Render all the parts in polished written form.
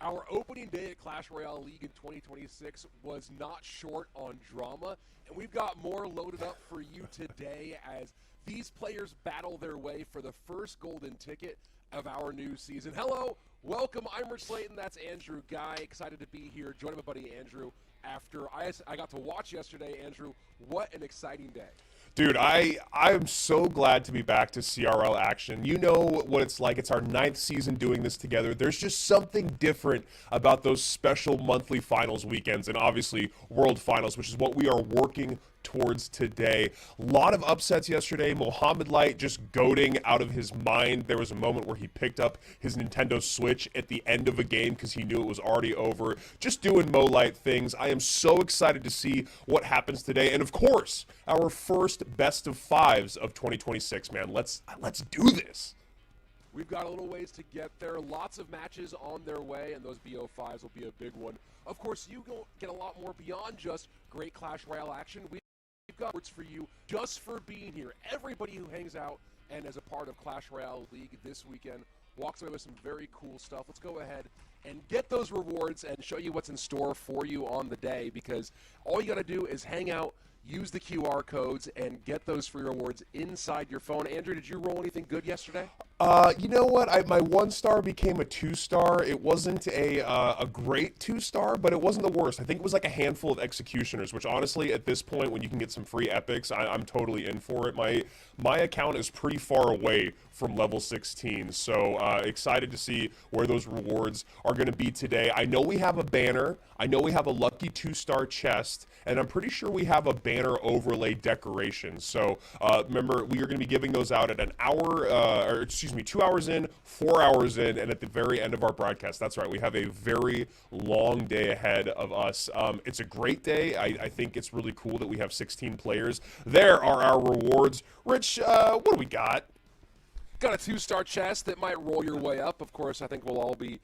Our opening day at Clash Royale League in 2026 was not short on drama, and we've got more loaded up for you today as these players battle their way for the first golden ticket of our new season. Hello, welcome, I'm Rich Slayton, that's Andrew Guy, excited to be here, joining my buddy Andrew after I got to watch yesterday. Andrew, what an exciting day. Dude, I'm so glad to be back to CRL action. You know what it's like. It's our 9th season doing this together. There's just something different about those special monthly finals weekends and obviously world finals, which is what we are working towards today. A lot of upsets yesterday. Mohamad Light just goading out of his mind. There was a moment where he picked up his Nintendo Switch at the end of a game because he knew it was already over. Just doing Mo Light things. I am so excited to see what happens today. And of course, our first best of fives of 2026, man. Let's do this. We've got a little ways to get there. Lots of matches on their way, and those BO5s will be a big one. Of course, you get a lot more beyond just great Clash Royale action. We've got words for you just for being here. Everybody who hangs out and is a part of Clash Royale League this weekend walks away with some very cool stuff. Let's go ahead and get those rewards and show you what's in store for you on the day, because all you got to do is hang out, use the QR codes, and get those free rewards inside your phone. Andrew, did you roll anything good yesterday? You know what? My 1-star became a 2-star. It wasn't a great 2-star, but it wasn't the worst. I think it was like a handful of executioners, which honestly, at this point, when you can get some free epics, I'm totally in for it. My account is pretty far away from level 16, so excited to see where those rewards are going to be today. I know we have a banner. I know we have a lucky 2-star chest, and I'm pretty sure we have a banner overlay decoration. So remember, we are going to be giving those out at an hour, 2 hours in, 4 hours in, and at the very end of our broadcast. That's right. We have a very long day ahead of us. It's a great day. I think it's really cool that we have 16 players. There are our rewards. Rich, what do we got? Got a 2-star chest that might roll your way up. Of course, I think we'll all be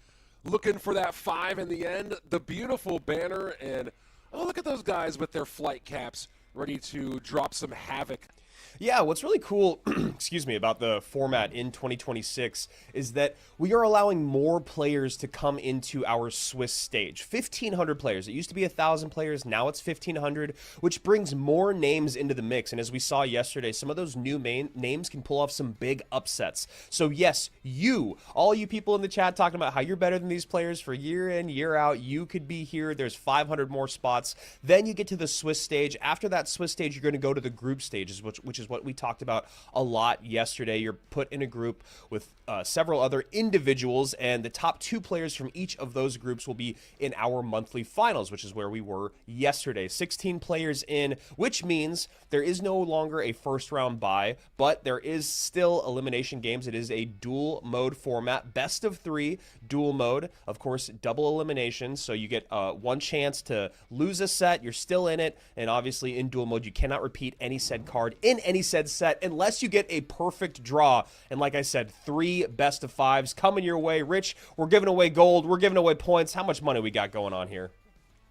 looking for that 5 in the end. The beautiful banner, and oh, look at those guys with their flight caps ready to drop some havoc. Yeah, what's really cool, excuse me, about the format in 2026 is that we are allowing more players to come into our Swiss stage. 1,500 players. It used to be 1,000 players. Now it's 1,500, which brings more names into the mix. And as we saw yesterday, some of those new names can pull off some big upsets. So yes, all you people in the chat talking about how you're better than these players for year in, year out, you could be here. There's 500 more spots. Then you get to the Swiss stage. After that Swiss stage, you're going to go to the group stages, which is what we talked about a lot yesterday. You're put in a group with several other individuals, and the top 2 players from each of those groups will be in our monthly finals, which is where we were yesterday. 16 players in, which means there is no longer a first round bye, but there is still elimination games. It is a dual mode format, best of 3 dual mode, of course, double elimination. So you get one chance to lose a set, you're still in it, and obviously in dual mode you cannot repeat any said card in any said set unless you get a perfect draw. And like I said, 3 best of 5s coming your way. Rich, we're giving away gold, we're giving away points. How much money we got going on here?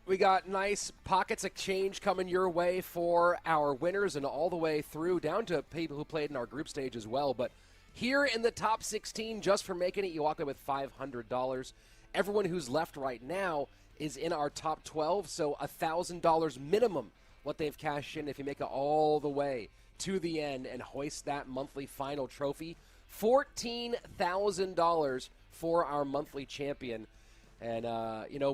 We got nice pockets of change coming your way for our winners, and all the way through down to people who played in our group stage as well. But here in the top 16, just for making it, you walk away with $500. Everyone who's left right now is in our top 12, so $1,000 minimum what they've cashed in if you make it all the way to the end and hoist that monthly final trophy. $14,000 for our monthly champion. And,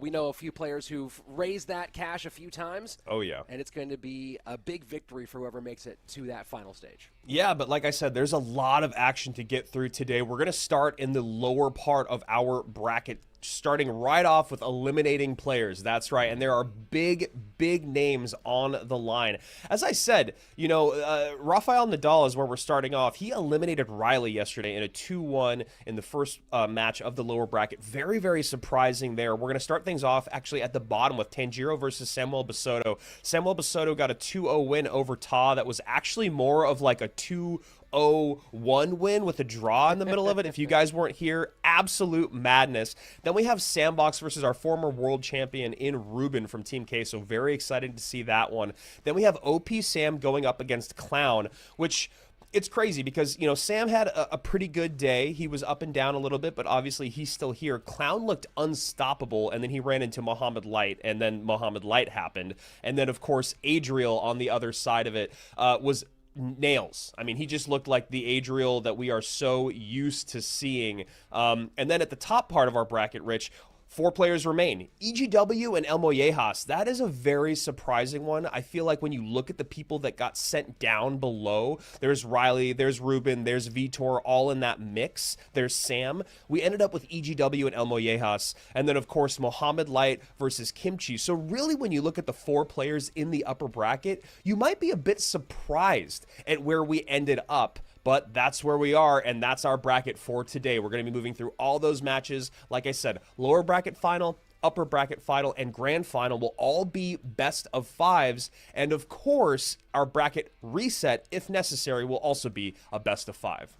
we know a few players who've raised that cash a few times. Oh, yeah. And it's going to be a big victory for whoever makes it to that final stage. Yeah, but like I said, there's a lot of action to get through today. We're going to start in the lower part of our bracket, starting right off with eliminating players. That's right. And there are big names on the line. As I said, Rafael Nadal is where we're starting off. He eliminated Riley yesterday in a 2-1 in the first match of the lower bracket. Very, very surprising there. We're going to start things off actually at the bottom with Tangiro versus Samuel Bassotto. Samuel Bassotto got a 2-0 win over Ta. That was actually more of like a 2-0-1 win with a draw in the middle of it. If you guys weren't here, absolute madness. Then we have Sandbox versus our former world champion in Ruben from Team K, so very excited to see that one. Then we have OP Sam going up against Clown, which it's crazy because, you know, Sam had a pretty good day. He was up and down a little bit, but obviously he's still here. Clown looked unstoppable, and then he ran into Mohamad Light, and then Mohamad Light happened. And then, of course, Adriel on the other side of it was nails. I mean, he just looked like the Adriel that we are so used to seeing. And then at the top part of our bracket, Rich, 4 players remain. EGW and Elmojas. That is a very surprising one. I feel like when you look at the people that got sent down below, there's Riley, there's Ruben, there's Vitor, all in that mix. There's Sam. We ended up with EGW and Elmojas. And then, of course, Mohamad Light versus Kimchi. So really, when you look at the 4 players in the upper bracket, you might be a bit surprised at where we ended up. But that's where we are, and that's our bracket for today. We're going to be moving through all those matches. Like I said, lower bracket final, upper bracket final, and grand final will all be best of 5s. And of course, our bracket reset, if necessary, will also be a best of 5.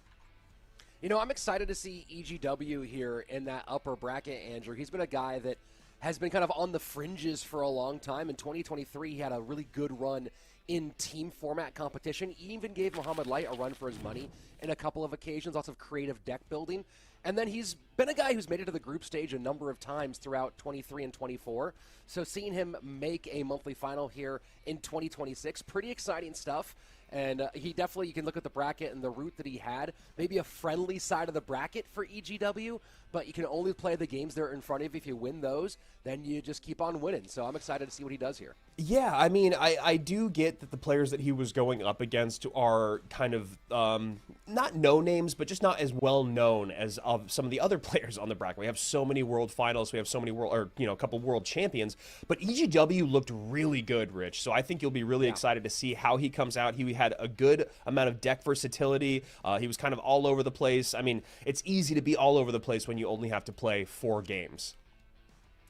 You know, I'm excited to see EGW here in that upper bracket, Andrew. He's been a guy that has been kind of on the fringes for a long time. In 2023, he had a really good run in team format competition. He even gave Mohamad Light a run for his money in a couple of occasions, lots of creative deck building. And then he's been a guy who's made it to the group stage a number of times throughout 23 and 24. So seeing him make a monthly final here in 2026, pretty exciting stuff. And he definitely, you can look at the bracket and the route that he had, maybe a friendly side of the bracket for EGW, but you can only play the games that are in front of you. If you win those, then you just keep on winning. So I'm excited to see what he does here. Yeah, I mean, I do get that the players that he was going up against are kind of not no names, but just not as well known as some of the other players on the bracket. We have so many world finals, we have so many a couple world champions, but EGW looked really good, Rich. So I think you'll be really excited to see how he comes out. He had a good amount of deck versatility. He was kind of all over the place. I mean, it's easy to be all over the place when you only have to play 4 games.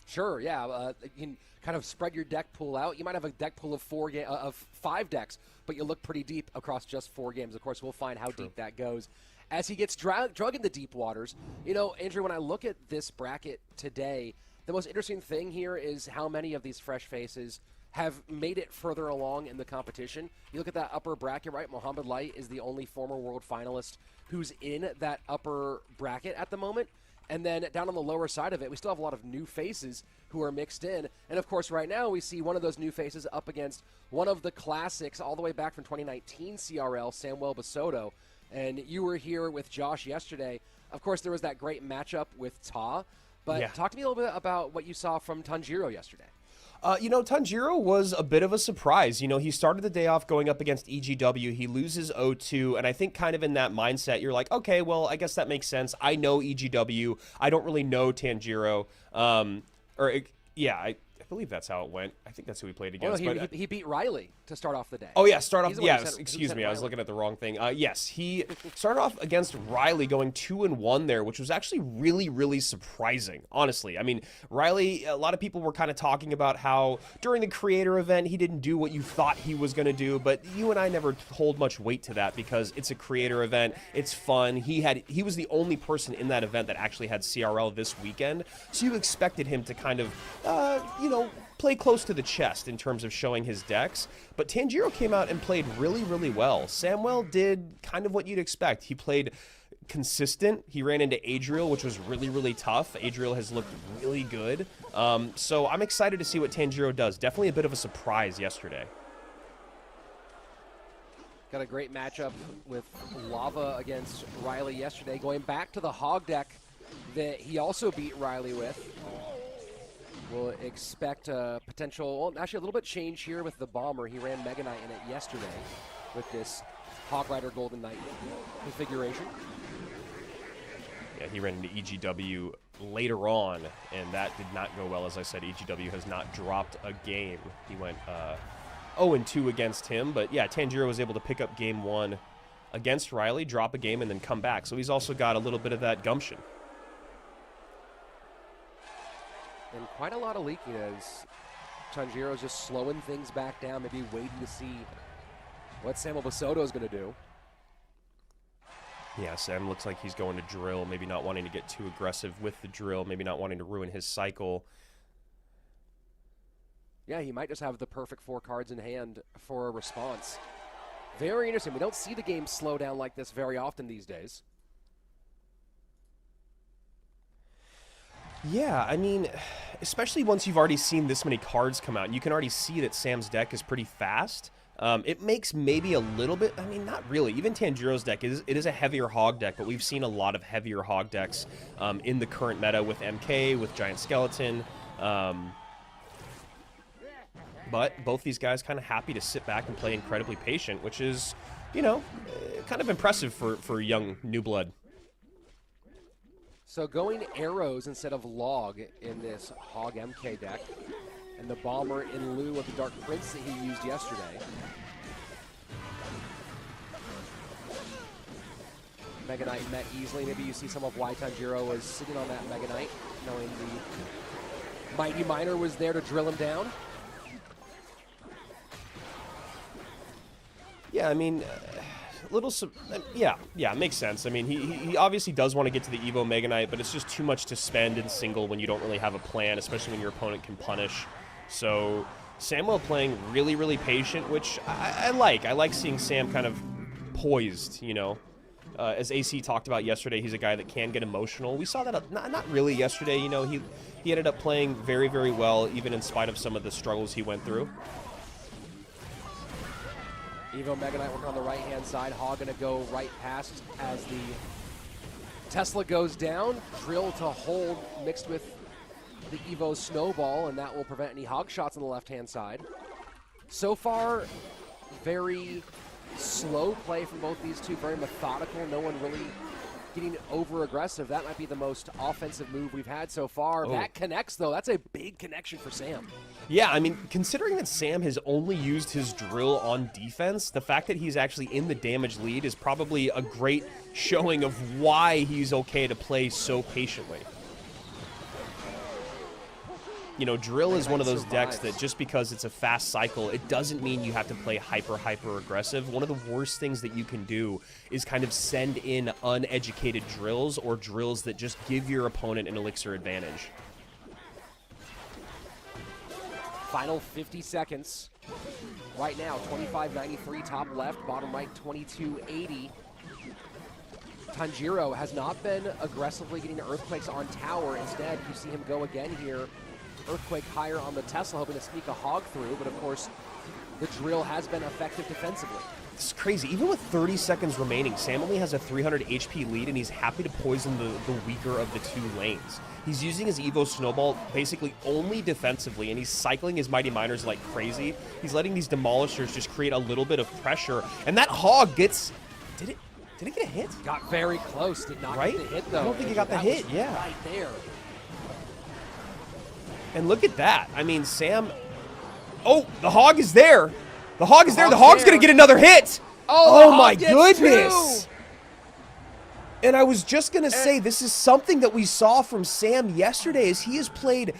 Sure, yeah. You can kind of spread your deck pool out. You might have a deck pool of 5 decks, but you look pretty deep across just 4 games. Of course, we'll find how deep that goes as he gets drug into deep waters. You know, Andrew, when I look at this bracket today, the most interesting thing here is how many of these fresh faces have made it further along in the competition. You look at that upper bracket, right? Mohamad Light is the only former world finalist who's in that upper bracket at the moment. And then down on the lower side of it, we still have a lot of new faces who are mixed in. And, of course, right now we see one of those new faces up against one of the classics all the way back from 2019 CRL, Samuel Bassotto. And you were here with Josh yesterday. Of course, there was that great matchup with Ta. But talk to me a little bit about what you saw from Tangiro yesterday. You know, Tangiro was a bit of a surprise. You know, he started the day off going up against EGW. He loses 0-2, and I think kind of in that mindset, you're like, okay, well, I guess that makes sense. I know EGW. I don't really know Tangiro. I believe that's how it went. I think that's who he played against. He beat Riley to start off the day. Oh, yeah, excuse me. I was looking at the wrong thing. Yes, he started off against Riley going 2-1 there, which was actually really, really surprising, honestly. I mean, Riley, a lot of people were kind of talking about how during the creator event, he didn't do what you thought he was going to do, but you and I never hold much weight to that because it's a creator event. It's fun. He was the only person in that event that actually had CRL this weekend, so you expected him to kind of, play close to the chest in terms of showing his decks. But Tangiro came out and played really, really well. Samuel did kind of what you'd expect. He played consistent. He ran into Adriel, which was really, really tough. Adriel has looked really good. So I'm excited to see what Tangiro does. Definitely a bit of a surprise yesterday. Got a great matchup with Lava against Riley yesterday, going back to the hog deck that he also beat Riley with. We'll expect a potential, actually a little bit change here with the Bomber. He ran Mega Knight in it yesterday with this Hog Rider Golden Knight configuration. Yeah, he ran into EGW later on, and that did not go well. As I said, EGW has not dropped a game. He went 0-2 against him, but yeah, Tangiro was able to pick up game 1 against Riley, drop a game, and then come back. So he's also got a little bit of that gumption. And quite a lot of leaking as Tangiro's just slowing things back down, maybe waiting to see what Samuel Bassotto is going to do. Yeah, Sam looks like he's going to drill, maybe not wanting to get too aggressive with the drill, maybe not wanting to ruin his cycle. Yeah, he might just have the perfect 4 cards in hand for a response. Very interesting. We don't see the game slow down like this very often these days. Yeah, I mean, especially once you've already seen this many cards come out, and you can already see that Sam's deck is pretty fast. It makes maybe a little bit, I mean, not really. Even Tangiro's deck, it is a heavier hog deck, but we've seen a lot of heavier hog decks in the current meta with MK, with Giant Skeleton. But both these guys kind of happy to sit back and play incredibly patient, which is, you know, kind of impressive for young new blood. So going arrows instead of log in this Hog MK deck, and the Bomber in lieu of the Dark Prince that he used yesterday. Mega Knight met easily. Maybe you see some of why Tangiro was sitting on that Mega Knight, knowing the Mighty Miner was there to drill him down. Yeah, I mean, yeah, it makes sense. I mean, he obviously does want to get to the Evo Mega Knight, but it's just too much to spend in single when you don't really have a plan, especially when your opponent can punish. So Samuel playing really, really patient, which I like. I like seeing Sam kind of poised, you know. As AC talked about yesterday, he's a guy that can get emotional. We saw that not really yesterday, you know. He ended up playing very, very well, even in spite of some of the struggles he went through. Evo Mega Knight working on the right-hand side. Hog going to go right past as the Tesla goes down. Drill to hold mixed with the Evo Snowball, and that will prevent any hog shots on the left-hand side. So far, very slow play from both these two, very methodical. No one really getting over-aggressive. That might be the most offensive move we've had so far. Oh. That connects, though. That's a big connection for Sam. Yeah, I mean, considering that Sam has only used his drill on defense, the fact that he's actually in the damage lead is probably a great showing of why he's okay to play so patiently. You know, drill is one of those decks that just because it's a fast cycle, it doesn't mean you have to play hyper aggressive. One of the worst things that you can do is kind of send in uneducated drills or drills that just give your opponent an elixir advantage. Final 50 seconds. Right now, 25.93 top left, bottom right 22.80. Tangiro has not been aggressively getting Earthquakes on tower. Instead, you see him go again here. Earthquake higher on the Tesla, hoping to sneak a hog through, but of course, the drill has been effective defensively. It's crazy. Even with 30 seconds remaining, Sam only has a 300 HP lead, and he's happy to poison the weaker of the two lanes. He's using his Evo Snowball basically only defensively, and he's cycling his Mighty Miners like crazy. He's letting these Demolishers just create a little bit of pressure, and that hog gets... Did it get a hit? Got very close. Did not get the hit, though. I don't think it got the hit, yeah. Right there. And look at that. I mean, Sam... Oh, the hog is there. The hog is there. The hog's going to get another hit. Oh my goodness. Two. And I was just going to say, this is something that we saw from Sam yesterday, is he has played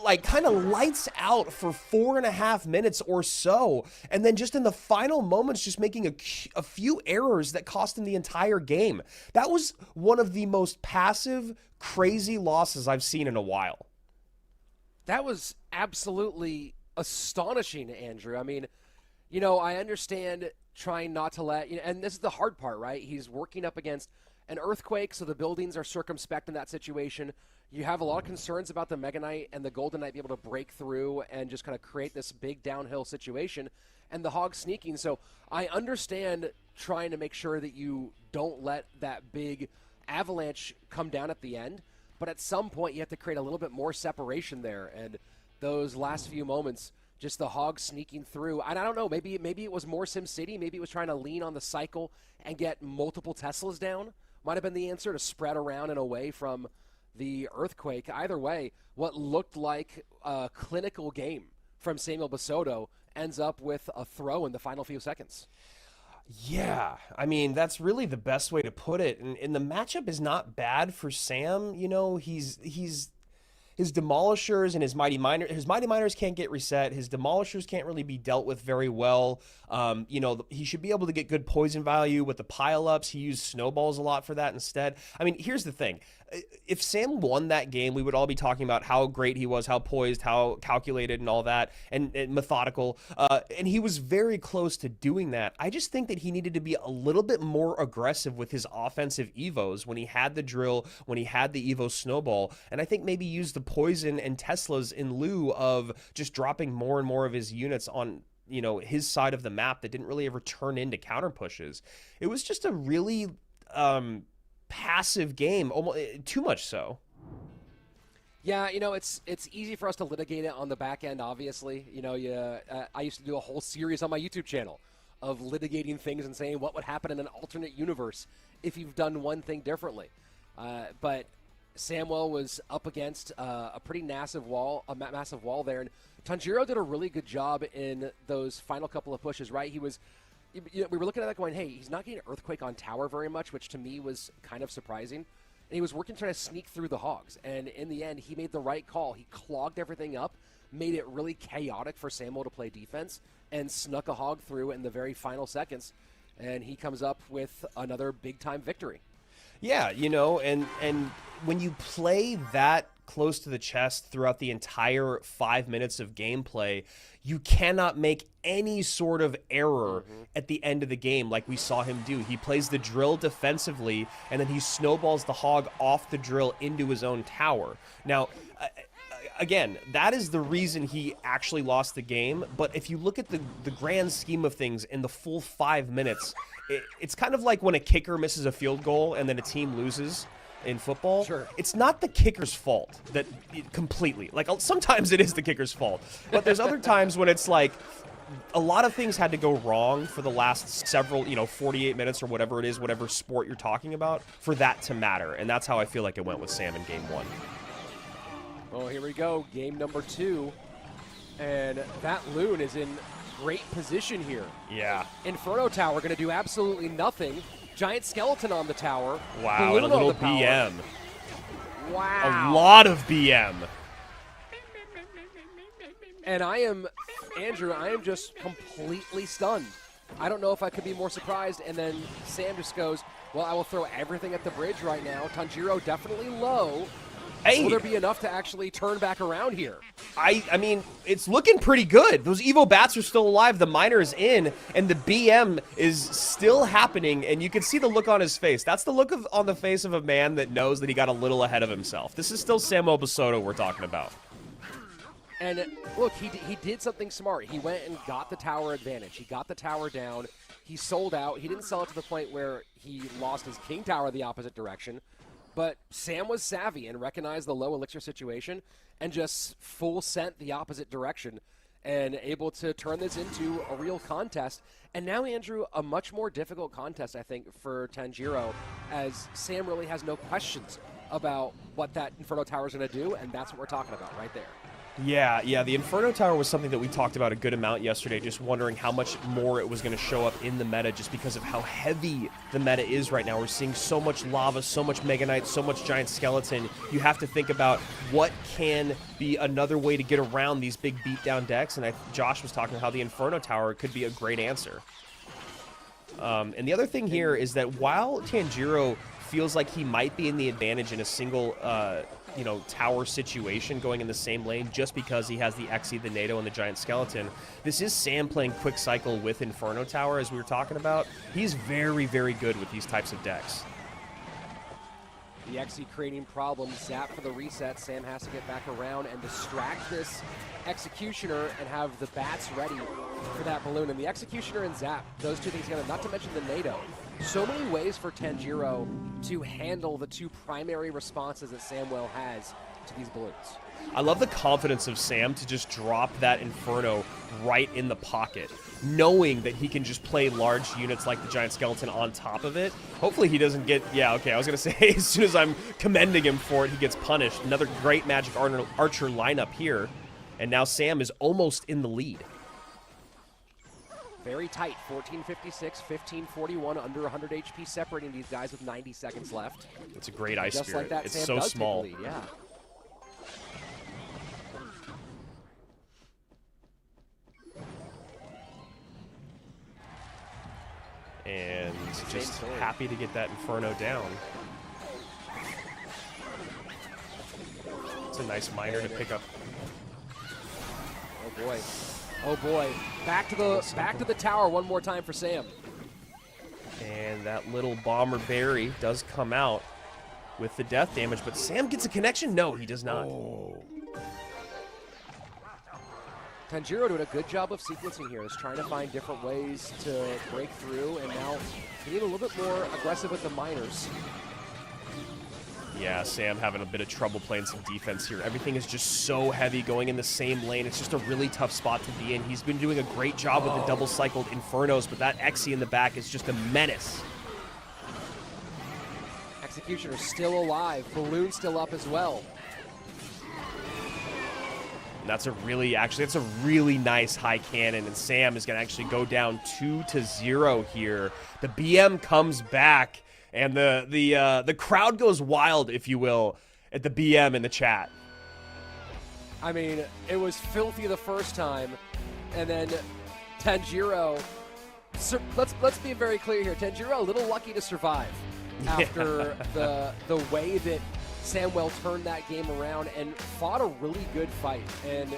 like kind of lights out for 4.5 minutes or so. And then just in the final moments, just making a few errors that cost him the entire game. That was one of the most passive, crazy losses I've seen in a while. That was absolutely astonishing, Andrew. I mean, you know, I understand trying not to let, you know, and this is the hard part, right? He's working up against an earthquake, so the buildings are circumspect in that situation. You have a lot of concerns about the Mega Knight and the Golden Knight being able to break through and just kind of create this big downhill situation, and the Hog sneaking. So I understand trying to make sure that you don't let that big avalanche come down at the end. But at some point, you have to create a little bit more separation there. And those last few moments, just the Hog sneaking through. And I don't know, maybe it was more SimCity. Maybe it was trying to lean on the cycle and get multiple Teslas down. Might have been the answer, to spread around and away from the Earthquake. Either way, what looked like a clinical game from Samuel Bassotto ends up with a throw in the final few seconds. Yeah, I mean, that's really the best way to put it. And the matchup is not bad for Sam. You know, his his demolishers and his mighty miners can't get reset. His demolishers can't really be dealt with very well. You know, he should be able to get good poison value with the pile-ups. He used snowballs a lot for that instead. I mean, here's the thing. If Sam won that game, we would all be talking about how great he was, how poised, how calculated and all that, and methodical. And he was very close to doing that. I just think that he needed to be a little bit more aggressive with his offensive evos when he had the drill, when he had the evo snowball. And I think maybe use the poison and Teslas in lieu of just dropping more and more of his units on, you know, his side of the map that didn't really ever turn into counter pushes. It was just a really passive game, almost too much so. Yeah, you know, it's easy for us to litigate it on the back end, obviously. You know, I used to do a whole series on my YouTube channel of litigating things and saying what would happen in an alternate universe if you've done one thing differently. But Samuel was up against a pretty massive wall there, and Tangiro did a really good job in those final couple of pushes, right? We were looking at that going, hey, he's not getting Earthquake on tower very much, which to me was kind of surprising. And he was working trying to sneak through the hogs. And in the end, he made the right call. He clogged everything up, made it really chaotic for Samuel to play defense, and snuck a hog through in the very final seconds. And he comes up with another big-time victory. Yeah, you know, and when you play that close to the chest throughout the entire 5 minutes of gameplay, you cannot make any sort of error at the end of the game like we saw him do. He plays the drill defensively, and then he snowballs the hog off the drill into his own tower. Now, again, that is the reason he actually lost the game, but if you look at the grand scheme of things in the full 5 minutes, it's kind of like when a kicker misses a field goal and then a team loses in football. Sure. It's not the kicker's fault that completely. Like, sometimes it is the kicker's fault, but there's other times when it's like a lot of things had to go wrong for the last several, 48 minutes or whatever it is, whatever sport you're talking about, for that to matter. And that's how I feel like it went with Sam in game 1. Well, here we go, game number 2. And that Loon is in great position here. Yeah. Inferno Tower going to do absolutely nothing. Giant skeleton on the tower. Wow, and a little BM. Wow. A lot of BM. And Andrew, I am just completely stunned. I don't know if I could be more surprised. And then Sam just goes, well, I will throw everything at the bridge right now. Tanjiro definitely low. Hey. Will there be enough to actually turn back around here? I mean, it's looking pretty good. Those Evo bats are still alive. The miner is in, and the BM is still happening, and you can see the look on his face. That's the look on the face of a man that knows that he got a little ahead of himself. This is still Samuel Bassotto we're talking about. And look, he did something smart. He went and got the tower advantage. He got the tower down. He sold out. He didn't sell it to the point where he lost his king tower the opposite direction. But Sam was savvy and recognized the low elixir situation and just full sent the opposite direction and able to turn this into a real contest. And now, Andrew, a much more difficult contest, I think, for Tangiro, as Sam really has no questions about what that Inferno Tower is going to do, and that's what we're talking about right there. Yeah, the Inferno Tower was something that we talked about a good amount yesterday, just wondering how much more it was going to show up in the meta just because of how heavy the meta is right now. We're seeing so much lava, so much Mega Knight, so much Giant Skeleton. You have to think about what can be another way to get around these big beatdown decks, and Josh was talking about how the Inferno Tower could be a great answer. And the other thing here is that while Tangiro feels like he might be in the advantage in a single tower situation going in the same lane just because he has the Xe, the NATO, and the Giant Skeleton. This is Sam playing Quick Cycle with Inferno Tower, as we were talking about. He's very, very good with these types of decks. The Xe creating problems. Zap for the reset. Sam has to get back around and distract this Executioner and have the bats ready for that balloon. And the Executioner and Zap, those two things together, not to mention the NATO. So many ways for Tangiro to handle the two primary responses that Samuel has to these balloons. I love the confidence of Sam to just drop that Inferno right in the pocket, knowing that he can just play large units like the Giant Skeleton on top of it. Hopefully he doesn't get, I was going to say, as soon as I'm commending him for it, he gets punished. Another great Magic Archer lineup here, and now Sam is almost in the lead. Very tight, 1456, 1541, under 100 HP separating these guys with 90 seconds left. It's a great Ice Just Spirit. like that, it's Sam so does small. take the lead, yeah. And just happy to get that Inferno down. It's a nice minor to pick up. Oh boy. Oh boy. Back to the tower one more time for Sam. And that little bomber berry does come out with the death damage, but Sam gets a connection? No, he does not. Oh. Tangiro doing a good job of sequencing here. Is trying to find different ways to break through, and now being a little bit more aggressive with the minors. Yeah, Sam having a bit of trouble playing some defense here. Everything is just so heavy going in the same lane. It's just a really tough spot to be in. He's been doing a great job with the double-cycled Infernos, but that Exy in the back is just a menace. Executioner still alive. Balloon still up as well. And that's a really nice high cannon, and Sam is going to actually go down 2-0 here. The BM comes back, and the crowd goes wild, if you will, at the BM in the chat. I mean, it was filthy the first time, and then Tangiro. Let's be very clear here. Tangiro a little lucky to survive after the way that Samwell turned that game around and fought a really good fight. And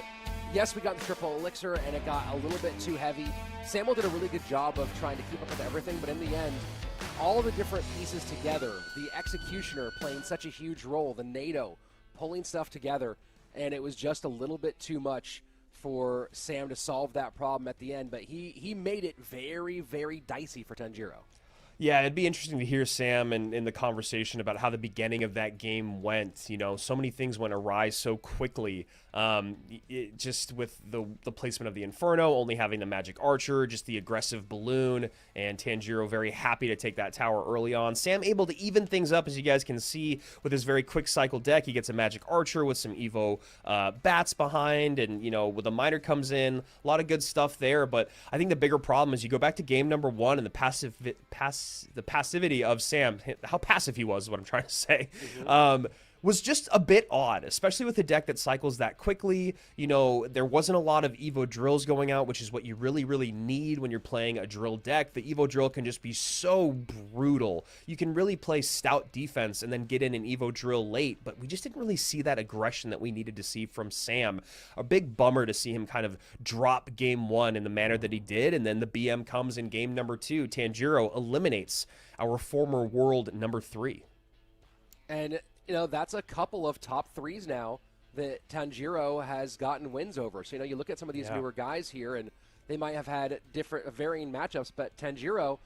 yes, we got the triple elixir and it got a little bit too heavy. Samwell did a really good job of trying to keep up with everything, but in the end, all the different pieces together, the executioner playing such a huge role, the NATO pulling stuff together, and it was just a little bit too much for Sam to solve that problem at the end. But he made it very, very dicey for Tangiro. Yeah, it'd be interesting to hear Sam in the conversation about how the beginning of that game went. You know, so many things went awry so quickly. Just with the placement of the Inferno, only having the Magic Archer, just the aggressive Balloon, and Tangiro very happy to take that tower early on. Sam able to even things up, as you guys can see, with his very quick cycle deck. He gets a Magic Archer with some Evo bats behind, and, you know, with the Miner comes in, a lot of good stuff there. But I think the bigger problem is you go back to game number 1 and the passivity of Sam, how passive he was is what I'm trying to say, was just a bit odd, especially with a deck that cycles that quickly. You know, there wasn't a lot of Evo drills going out, which is what you really, really need when you're playing a drill deck. The Evo drill can just be so brutal. You can really play stout defense and then get in an Evo drill late, but we just didn't really see that aggression that we needed to see from Sam. A big bummer to see him kind of drop game 1 in the manner that he did, and then the BM comes in game number 2. Tangiro eliminates our former world number 3. And you know, that's a couple of top 3s now that Tangiro has gotten wins over. So, you know, you look at some of these newer guys here, and they might have had different varying matchups, but Tangiro,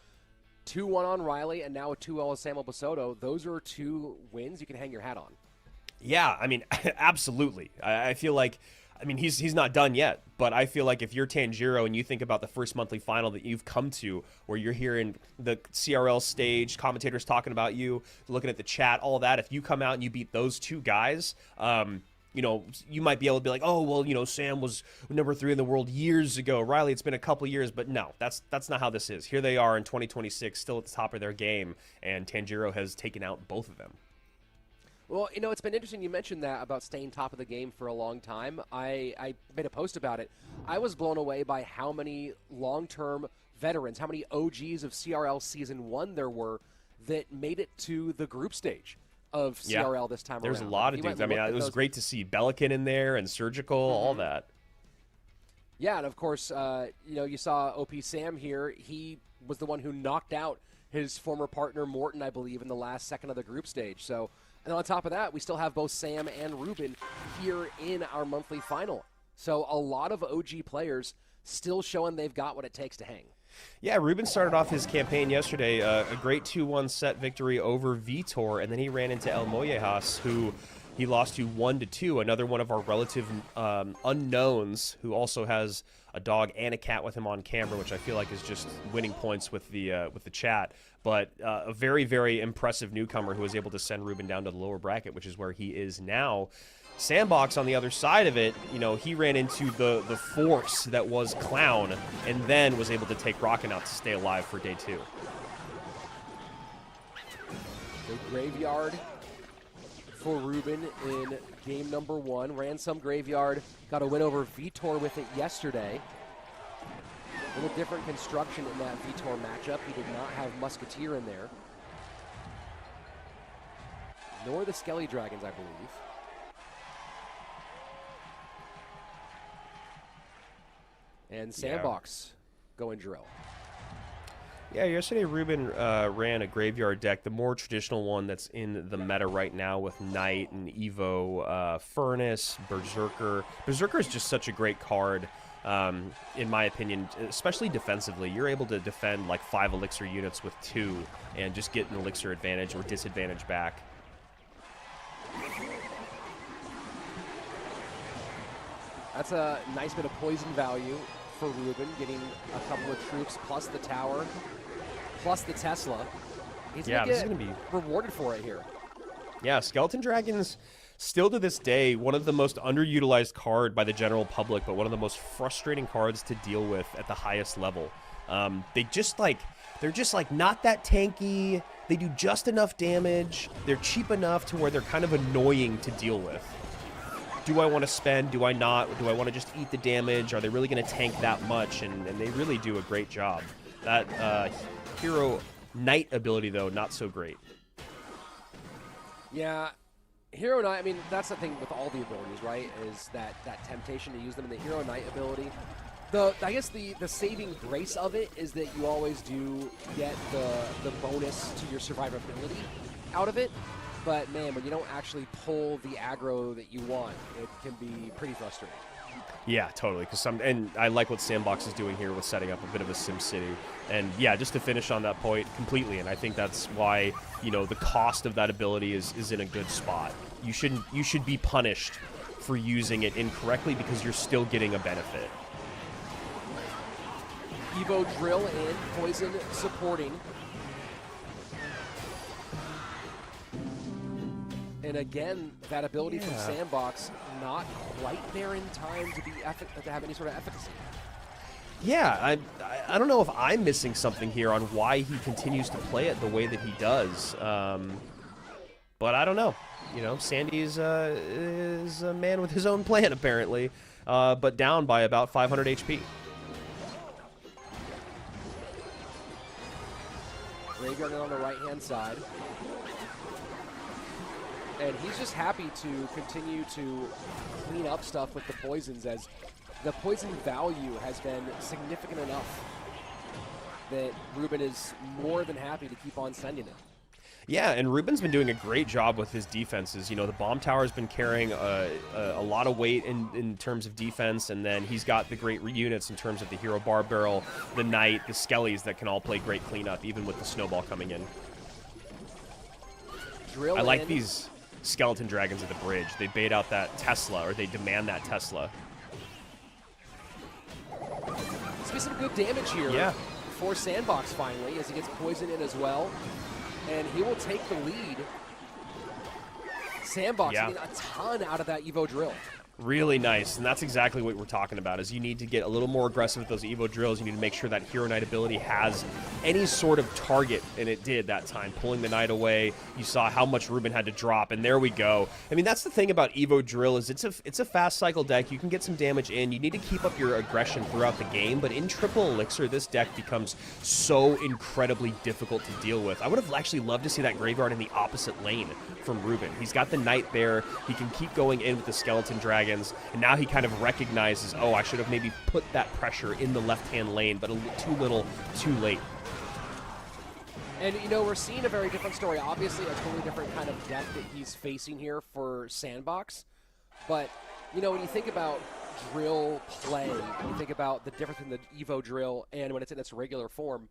2-1 on Riley, and now a 2-0 on Samuel Bassotto. Those are 2 wins you can hang your hat on. Yeah, I mean, absolutely. I feel like, I mean, he's not done yet, but I feel like if you're Tangiro and you think about the first monthly final that you've come to, where you're hearing the CRL stage, commentators talking about you, looking at the chat, all that, if you come out and you beat those 2 guys, you know, you might be able to be like, oh, well, you know, Sam was number 3 in the world years ago. Riley, it's been a couple years, but no, that's not how this is. Here they are in 2026, still at the top of their game, and Tangiro has taken out both of them. Well, you know, it's been interesting you mentioned that about staying top of the game for a long time. I made a post about it. I was blown away by how many long-term veterans, how many OGs of CRL Season 1 there were that made it to the group stage of CRL this time around. There's a lot of dudes. I mean, it was great to see Belican in there and Surgical, all that. Yeah, and of course, you know, you saw OP Sam here. He was the one who knocked out his former partner Morton, I believe, in the last second of the group stage. So, and on top of that, we still have both Sam and Ruben here in our monthly final. So a lot of OG players still showing they've got what it takes to hang. Yeah, Ruben started off his campaign yesterday, a great 2-1 set victory over Vitor, and then he ran into Elmojas, who he lost to 1-2, another one of our relative unknowns, who also has a dog and a cat with him on camera, which I feel like is just winning points with the chat. But a very, very impressive newcomer who was able to send Ruben down to the lower bracket, which is where he is now. Sandbox on the other side of it, you know, he ran into the force that was Clown, and then was able to take Rocket out to stay alive for day 2. The Graveyard for Ruben in game number 1. Ran some Graveyard, got a win over Vitor with it yesterday. A little different construction in that Vitor matchup. He did not have Musketeer in there. Nor the Skelly Dragons, I believe. And Sandbox going drill. Yeah, yesterday Ruben ran a graveyard deck, the more traditional one that's in the meta right now with Knight and Evo, Furnace, Berserker. Berserker is just such a great card, in my opinion, especially defensively. You're able to defend like 5 elixir units with 2 and just get an elixir advantage or disadvantage back. That's a nice bit of poison value for Ruben, getting a couple of troops plus the tower, plus the Tesla. He's Yeah, gonna this is get going to be rewarded for it here. Yeah, Skeleton Dragons, still to this day, one of the most underutilized card by the general public, but one of the most frustrating cards to deal with at the highest level. They're just like not that tanky. They do just enough damage. They're cheap enough to where they're kind of annoying to deal with. Do I want to spend? Do I not? Do I want to just eat the damage? Are they really going to tank that much? And they really do a great job. That Hero Knight ability, though, not so great. Yeah, Hero Knight, I mean, that's the thing with all the abilities, right, is that temptation to use them in the Hero Knight ability. I guess the saving grace of it is that you always do get the bonus to your survivability out of it. But, man, when you don't actually pull the aggro that you want, it can be pretty frustrating. Yeah, totally. And I like what Sandbox is doing here with setting up a bit of a Sim City. And yeah, just to finish on that point completely, and I think that's why, you know, the cost of that ability is in a good spot. You should be punished for using it incorrectly because you're still getting a benefit. Evo Drill in, Poison supporting. And again, that ability from Sandbox not quite there in time to have any sort of efficacy. Yeah, I don't know if I'm missing something here on why he continues to play it the way that he does. But I don't know. You know, Sandy is a man with his own plan, apparently, but down by about 500 HP. Graveyard on the right-hand side. And he's just happy to continue to clean up stuff with the poisons, as the poison value has been significant enough that Ruben is more than happy to keep on sending it. Yeah, and Ruben's been doing a great job with his defenses. You know, the bomb tower has been carrying a lot of weight in terms of defense, and then he's got the great units in terms of the Hero Bar Barrel, the Knight, the Skellies that can all play great cleanup, even with the Snowball coming in. I like these Skeleton Dragons at the bridge. They bait out that Tesla, or they demand that Tesla. Let's get some good damage here for Sandbox finally, as he gets poison in as well. And he will take the lead. Sandbox getting a ton out of that Evo Drill. Really nice, and that's exactly what we're talking about, is you need to get a little more aggressive with those Evo drills. You need to make sure that Hero Knight ability has any sort of target, and it did that time. Pulling the Knight away, you saw how much Ruben had to drop, and there we go. I mean, that's the thing about Evo Drill, is it's a fast cycle deck. You can get some damage in. You need to keep up your aggression throughout the game, but in Triple Elixir, this deck becomes so incredibly difficult to deal with. I would have actually loved to see that graveyard in the opposite lane from Ruben. He's got the Knight there. He can keep going in with the Skeleton Dragon. And now he kind of recognizes, oh, I should have maybe put that pressure in the left-hand lane, but too little, too late. And, you know, we're seeing a very different story. Obviously, a totally different kind of deck that he's facing here for Sandbox. But, you know, when you think about drill play, when you think about the difference in the Evo drill and when it's in its regular form,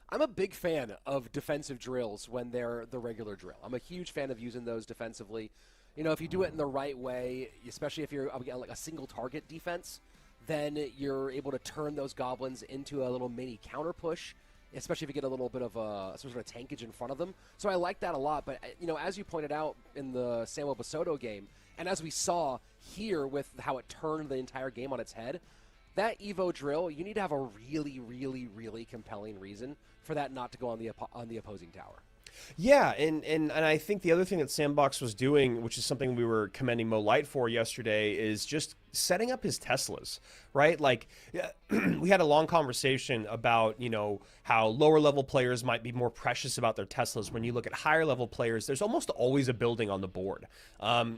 I'm a big fan of defensive drills when they're the regular drill. I'm a huge fan of using those defensively. You know, if you do it in the right way, especially if you're like a single target defense, then you're able to turn those goblins into a little mini counter push, especially if you get a little bit of some sort of tankage in front of them. So I like that a lot. But, you know, as you pointed out in the Samuel Bassotto game, and as we saw here with how it turned the entire game on its head, that Evo drill, you need to have a really, really, really compelling reason for that not to go on the opposing tower. Yeah, and I think the other thing that Sandbox was doing, which is something we were commending Mo Light for yesterday, is just setting up his Teslas, right? Like, we had a long conversation about, you know, how lower level players might be more precious about their Teslas. When you look at higher level players, there's almost always a building on the board.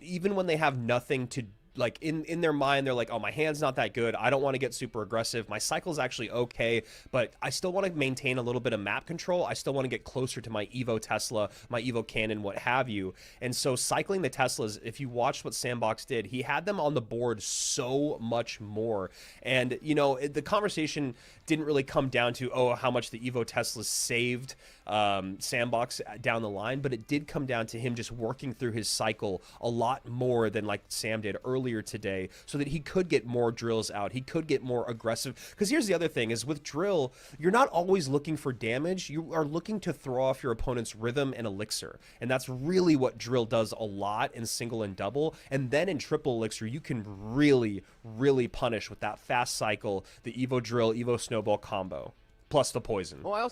Even when they have nothing to like in their mind, they're like, oh, my hand's not that good. I don't want to get super aggressive. My cycle's actually okay, but I still want to maintain a little bit of map control. I still want to get closer to my Evo Tesla, my Evo Cannon, what have you. And so cycling the Teslas, if you watched what Sandbox did, he had them on the board so much more. And, you know, the conversation didn't really come down to, oh, how much the Evo Teslas saved Sandbox down the line, but it did come down to him just working through his cycle a lot more than like Sam did earlier today, so that he could get more drills out. He could get more aggressive. Because here's the other thing is with drill, you're not always looking for damage. You are looking to throw off your opponent's rhythm and elixir. And that's really what drill does a lot in single and double. And then in triple elixir, you can really, really punish with that fast cycle, the Evo drill, Evo snowball combo, plus the poison. Well,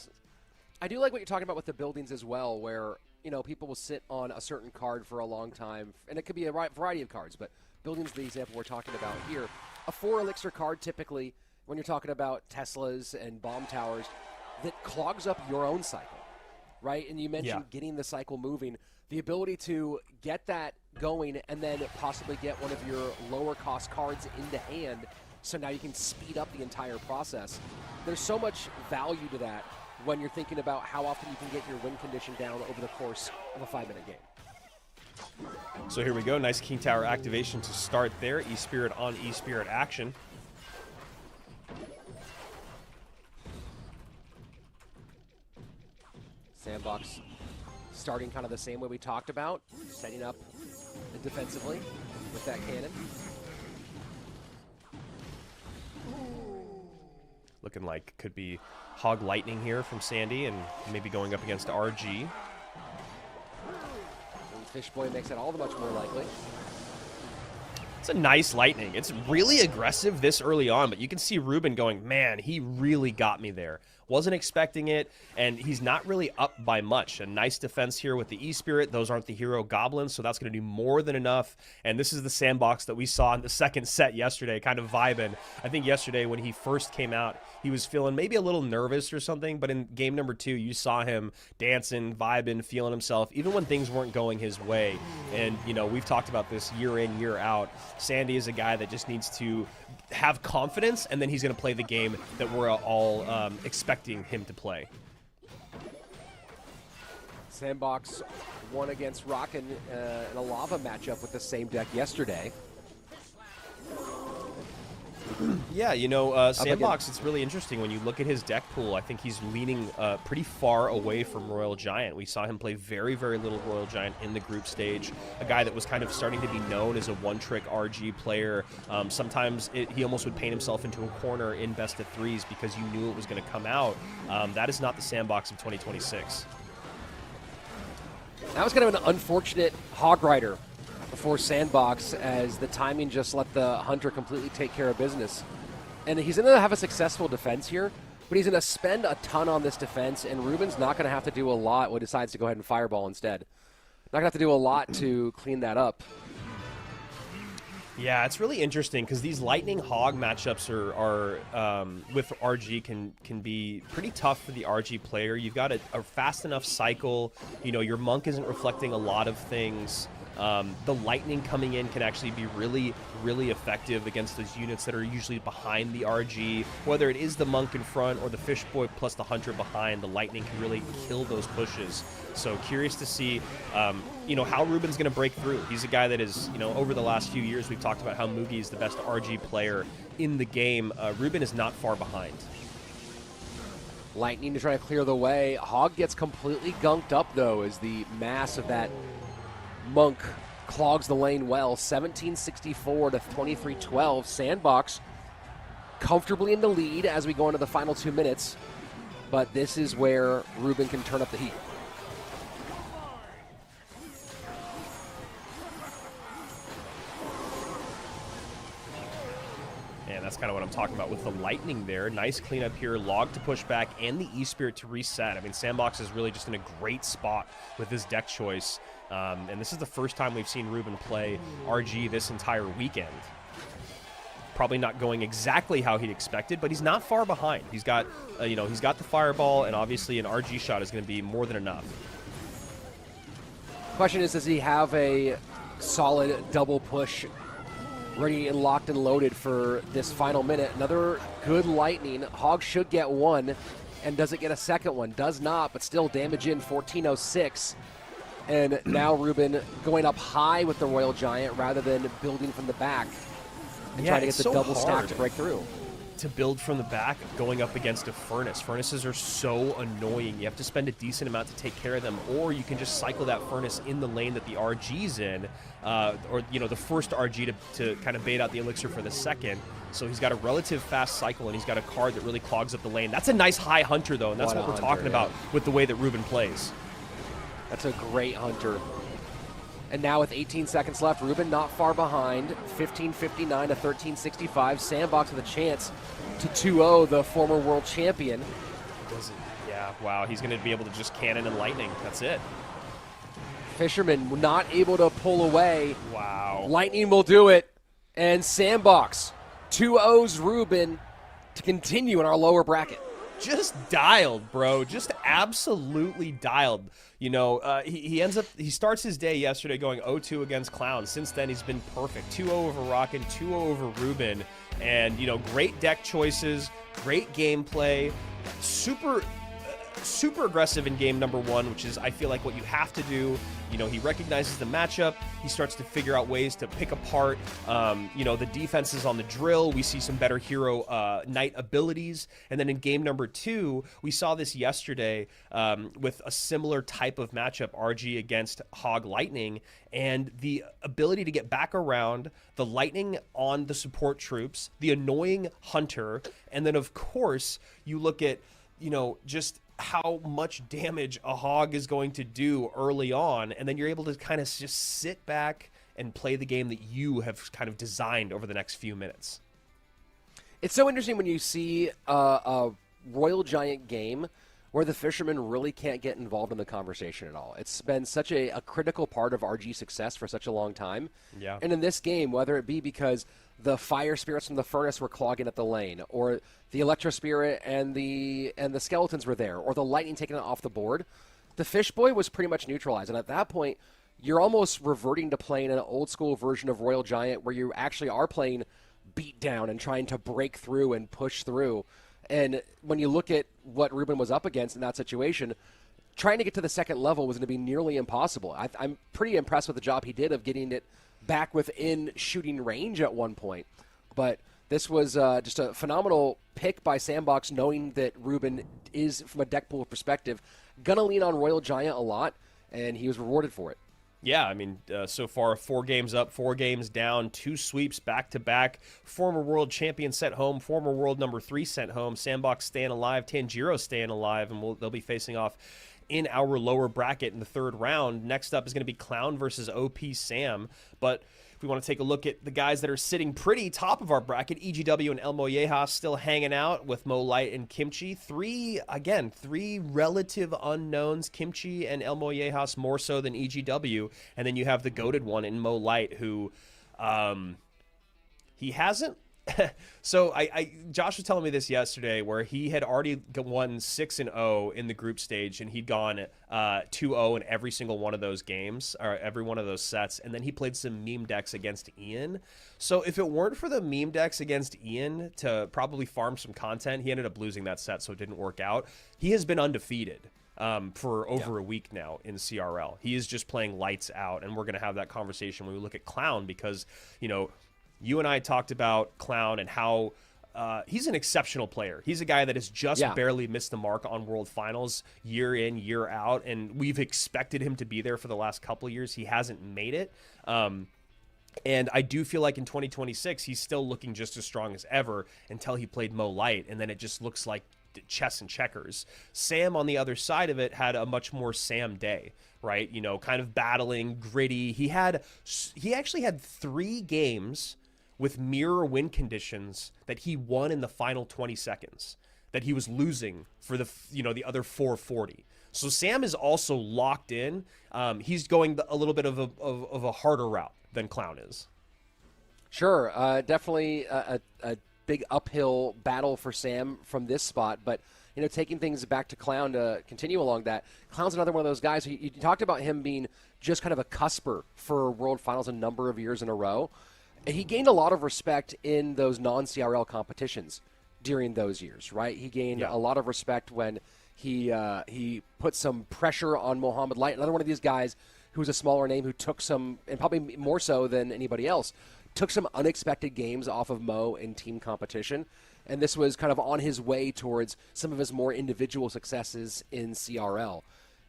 I do like what you're talking about with the buildings as well, where, you know, people will sit on a certain card for a long time, and it could be a variety of cards, but buildings, the example we're talking about here. A 4 elixir card, typically, when you're talking about Teslas and bomb towers, that clogs up your own cycle, right? And you mentioned getting the cycle moving. The ability to get that going and then possibly get one of your lower cost cards into hand, so now you can speed up the entire process. There's so much value to that when you're thinking about how often you can get your win condition down over the course of a 5-minute game. So here we go. Nice King Tower activation to start there. E-Spirit on E-Spirit action. Sandbox starting kind of the same way we talked about, setting up defensively with that cannon. Looking like could be Hog Lightning here from Sandy and maybe going up against RG. And Fishboy makes it all the much more likely. It's a nice Lightning. It's really aggressive this early on, but you can see Ruben going, man, he really got me there. Wasn't expecting it, and he's not really up by much. A nice defense here with the E-Spirit. Those aren't the hero goblins, so that's going to do more than enough. And this is the Sandbox that we saw in the second set yesterday, kind of vibing. I think yesterday when he first came out, he was feeling maybe a little nervous or something, but in game number 2, you saw him dancing, vibing, feeling himself, even when things weren't going his way. And, you know, we've talked about this year in, year out. Sandy is a guy that just needs to have confidence, and then he's going to play the game that we're all expecting him to play. Sandbox won against Rockin' in a lava matchup with the same deck yesterday. Yeah, you know, Sandbox, it's really interesting when you look at his deck pool. I think he's leaning pretty far away from Royal Giant. We saw him play very, very little Royal Giant in the group stage. A guy that was kind of starting to be known as a one-trick RG player. Sometimes he almost would paint himself into a corner in best of threes because you knew it was going to come out. That is not the Sandbox of 2026. That was kind of an unfortunate Hog Rider for Sandbox, as the timing just let the Hunter completely take care of business. And he's going to have a successful defense here, but he's going to spend a ton on this defense, and Ruben's not going to have to do a lot when he decides to go ahead and Fireball instead. Not going to have to do a lot to clean that up. Yeah, it's really interesting because these Lightning Hog matchups are with RG can be pretty tough for the RG player. You've got a fast enough cycle. You know, your Monk isn't reflecting a lot of things. The Lightning coming in can actually be really, really effective against those units that are usually behind the RG. Whether it is the Monk in front or the Fishboy plus the Hunter behind, the Lightning can really kill those pushes. So curious to see, you know, how Ruben's going to break through. He's a guy that is, you know, over the last few years, we've talked about how Mugi is the best RG player in the game. Ruben is not far behind. Lightning to try to clear the way. Hog gets completely gunked up, though, as the mass of that Monk clogs the lane well. 1764 to 2312. Sandbox comfortably in the lead as we go into the final 2 minutes. But this is where Ruben can turn up the heat. And that's kind of what I'm talking about with the Lightning there. Nice cleanup here, Log to push back, and the E-Spirit to reset. I mean, Sandbox is really just in a great spot with this deck choice. And this is the first time we've seen Ruben play RG this entire weekend. Probably not going exactly how he'd expected, but he's not far behind. He's got, he's got the Fireball, and obviously an RG shot is going to be more than enough. Question is, does he have a solid double push ready and locked and loaded for this final minute? Another good Lightning. Hog should get one, and does it get a second one? Does not, but still damage in 1406. And now Ruben going up high with the Royal Giant rather than building from the back and trying to get the double stack to break through. To build from the back, going up against a Furnace. Furnaces are so annoying. You have to spend a decent amount to take care of them, or you can just cycle that Furnace in the lane that the RG's in, or the first RG to kind of bait out the Elixir for the second. So he's got a relative fast cycle, and he's got a card that really clogs up the lane. That's a nice high Hunter, though, and that's what we're talking about with the way that Ruben plays. That's a great Hunter. And now with 18 seconds left, Ruben not far behind, 15:59 to 13:65. Sandbox with a chance to 2-0 the former world champion. Yeah, wow, he's going to be able to just cannon and lightning. That's it. Fisherman not able to pull away. Wow. Lightning will do it. And Sandbox 2-0s Ruben to continue in our lower bracket. Just dialed, bro. Just absolutely dialed. He starts his day yesterday going 0-2 against Clown. Since then, he's been perfect. 2-0 over Rockin', 2-0 over Ruben. And, great deck choices, great gameplay, super aggressive in game number one, which is, I feel like, what you have to do. He recognizes the matchup. He starts to figure out ways to pick apart, the defenses on the drill. We see some better hero knight abilities. And then in game number two, we saw this yesterday with a similar type of matchup, RG against Hog Lightning, and the ability to get back around, the Lightning on the support troops, the annoying Hunter, and then, of course, you look at, just how much damage a Hog is going to do early on, and then you're able to kind of just sit back and play the game that you have kind of designed over the next few minutes. It's so interesting when you see a Royal Giant game where the Fisherman really can't get involved in the conversation at all. It's been such a critical part of RG success for such a long time. Yeah. And in this game, whether it be because the Fire Spirits from the Furnace were clogging at the lane, or the Electro Spirit and the Skeletons were there, or the Lightning taking it off the board, the Fish Boy was pretty much neutralized. And at that point, you're almost reverting to playing an old school version of Royal Giant where you actually are playing beat down and trying to break through and push through. And when you look at what Ruben was up against in that situation, trying to get to the second level was going to be nearly impossible. I'm pretty impressed with the job he did of getting it back within shooting range at one point. But this was just a phenomenal pick by Sandbox, knowing that Ruben is, from a deck pool perspective, going to lean on Royal Giant a lot, and he was rewarded for it. Yeah, I mean, so far, 4 games up, 4 games down, 2 sweeps back-to-back. Former world champion sent home, former world number 3 sent home. Sandbox staying alive, Tangiro staying alive, and they'll be facing off in our lower bracket in the 3rd round. Next up is going to be Clown versus OP Sam. But if we want to take a look at the guys that are sitting pretty top of our bracket, EGW and Elmojas still hanging out with Mo Light and Kimchi. 3 relative unknowns, Kimchi and Elmojas more so than EGW. And then you have the goated one in Mo Light, who he hasn't. So Josh was telling me this yesterday, where he had already won 6-0 in the group stage, and he'd gone 2-0 in every single one of those games, or every one of those sets, and then he played some meme decks against Ian. So if it weren't for the meme decks against Ian to probably farm some content, he ended up losing that set, so it didn't work out. He has been undefeated for over a week now in CRL. He is just playing lights out, and we're going to have that conversation when we look at Clown, because, you and I talked about Clown and how he's an exceptional player. He's a guy that has just barely missed the mark on World Finals year in, year out, and we've expected him to be there for the last couple of years. He hasn't made it. And I do feel like in 2026, he's still looking just as strong as ever until he played Mo Light, and then it just looks like chess and checkers. Sam, on the other side of it, had a much more Sam day, right? Kind of battling, gritty. He actually had 3 games with mirror win conditions that he won in the final 20 seconds, that he was losing for the the other 440. So Sam is also locked in. He's going a little bit of a harder route than Clown is. Sure, definitely a big uphill battle for Sam from this spot, but taking things back to Clown to continue along that, Clown's another one of those guys. You talked about him being just kind of a cusper for World Finals a number of years in a row. And he gained a lot of respect in those non-CRL competitions during those years, right? He gained a lot of respect when he put some pressure on Mohamad Light, another one of these guys who's a smaller name who took some, and probably more so than anybody else, took some unexpected games off of Mo in team competition. And this was kind of on his way towards some of his more individual successes in CRL.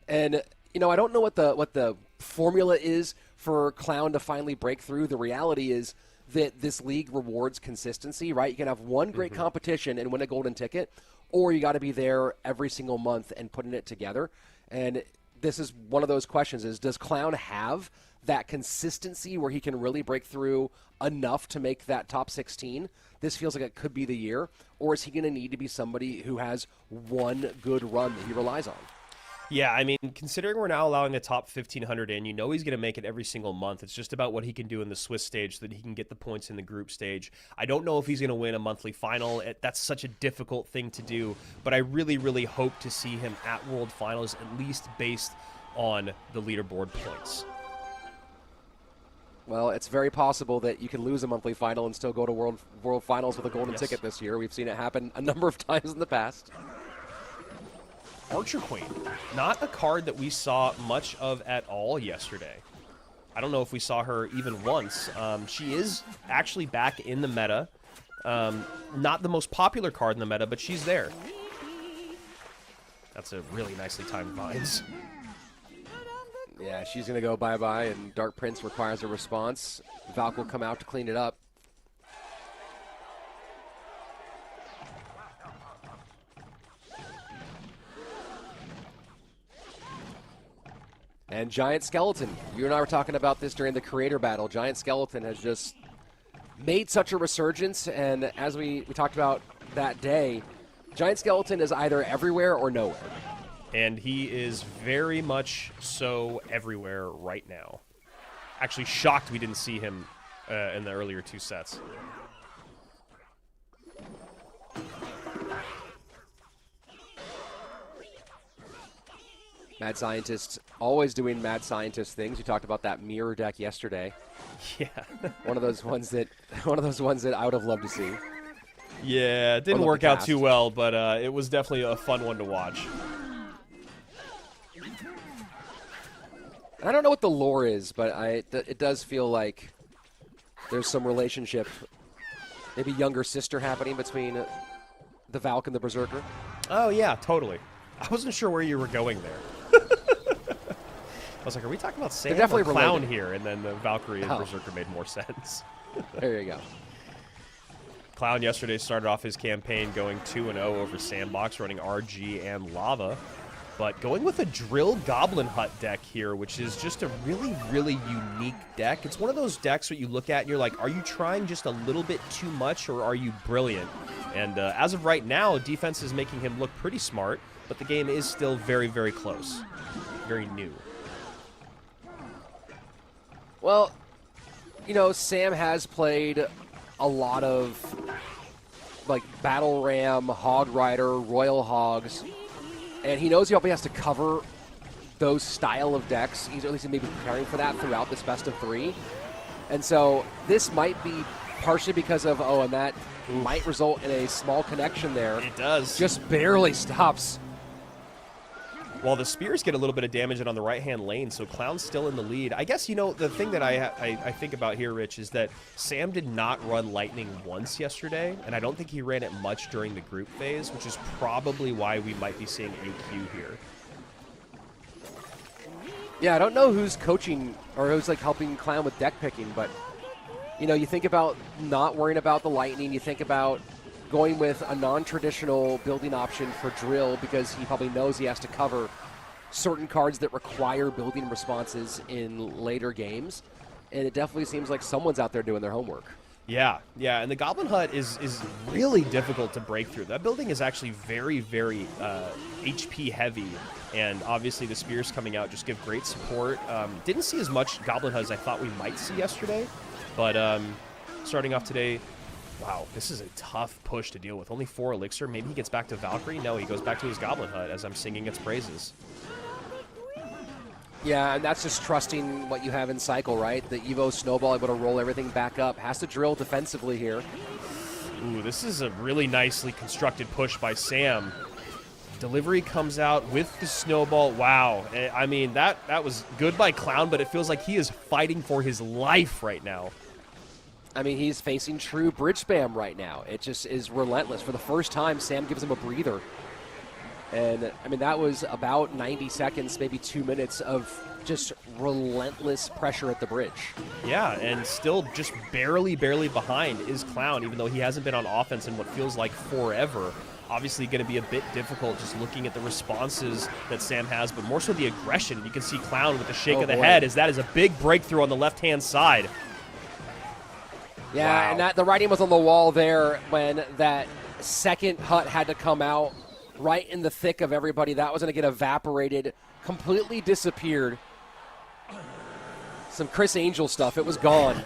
And, I don't know what the formula is for Clown to finally break through. The reality is that this league rewards consistency, right? You can have one great competition and win a golden ticket, or you got to be there every single month and putting it together. And this is one of those questions is, does Clown have that consistency where he can really break through enough to make that top 16? This feels like it could be the year. Or is he going to need to be somebody who has one good run that he relies on? Yeah, I mean, considering we're now allowing the top 1,500 in, he's going to make it every single month. It's just about what he can do in the Swiss stage so that he can get the points in the group stage. I don't know if he's going to win a monthly final. That's such a difficult thing to do, but I really, really hope to see him at World Finals, at least based on the leaderboard points. Well, it's very possible that you can lose a monthly final and still go to World Finals with a golden ticket this year. We've seen it happen a number of times in the past. Archer Queen, not a card that we saw much of at all yesterday. I don't know if we saw her even once. She is actually back in the meta. Not the most popular card in the meta, but she's there. That's a really nicely timed Vines. Yeah, she's going to go bye-bye, and Dark Prince requires a response. Valk will come out to clean it up. And Giant Skeleton, you and I were talking about this during the creator battle. Giant Skeleton has just made such a resurgence, and as we talked about that day, Giant Skeleton is either everywhere or nowhere. And he is very much so everywhere right now. Actually shocked we didn't see him in the earlier two sets. Mad Scientist always doing Mad Scientist things. We talked about that mirror deck yesterday. Yeah. one of those ones that I would have loved to see. Yeah, it didn't work out too well, but it was definitely a fun one to watch. I don't know what the lore is, but it does feel like there's some relationship, maybe younger sister happening between the Valk and the Berserker. Oh, yeah, totally. I wasn't sure where you were going there. I was like, are we talking about Sam or Clown here? And then the Valkyrie and Berserker made more sense. There you go. Clown yesterday started off his campaign going 2-0 over Sandbox, running RG and Lava. But going with a Drill Goblin Hut deck here, which is just a really, really unique deck. It's one of those decks that you look at and you're like, are you trying just a little bit too much or are you brilliant? And as of right now, defense is making him look pretty smart, but the game is still very, very close. Very new. Well, Sam has played a lot of like Battle Ram, Hog Rider, Royal Hogs, and he knows he probably has to cover those style of decks. He's at least maybe preparing for that throughout this best of 3. And so this might be partially because of, and that might result in a small connection there. It does. Just barely stops. Well, the spears get a little bit of damage on the right-hand lane, so Clown's still in the lead. I guess, the thing that I think about here, Rich, is that Sam did not run Lightning once yesterday, and I don't think he ran it much during the group phase, which is probably why we might be seeing AQ here. Yeah, I don't know who's coaching or who's helping Clown with deck picking, but you think about not worrying about the Lightning, you think about going with a non-traditional building option for Drill because he probably knows he has to cover certain cards that require building responses in later games. And it definitely seems like someone's out there doing their homework. Yeah, and the Goblin Hut is really difficult to break through. That building is actually very, very HP heavy, and obviously the spears coming out just give great support. Didn't see as much Goblin Hut as I thought we might see yesterday, but starting off today, wow, this is a tough push to deal with. Only 4 elixir. Maybe he gets back to Valkyrie? No, he goes back to his Goblin Hut as I'm singing its praises. Yeah, and that's just trusting what you have in cycle, right? The Evo Snowball able to roll everything back up. Has to drill defensively here. Ooh, this is a really nicely constructed push by Sam. Delivery comes out with the snowball. Wow. I mean, that was good by Clown, but it feels like he is fighting for his life right now. I mean, he's facing true bridge spam right now. It just is relentless. For the first time, Sam gives him a breather. And, I mean, that was about 90 seconds, maybe 2 minutes of just relentless pressure at the bridge. Yeah, and still just barely behind is Clown, even though he hasn't been on offense in what feels like forever. Obviously going to be a bit difficult just looking at the responses that Sam has, but more so the aggression. You can see Clown with the shake of the head, as that is a big breakthrough on the left-hand side. Yeah, wow. And that the writing was on the wall there when that second hut had to come out right in the thick of everybody. That was going to get evaporated, completely disappeared. Some Chris Angel stuff. It was gone.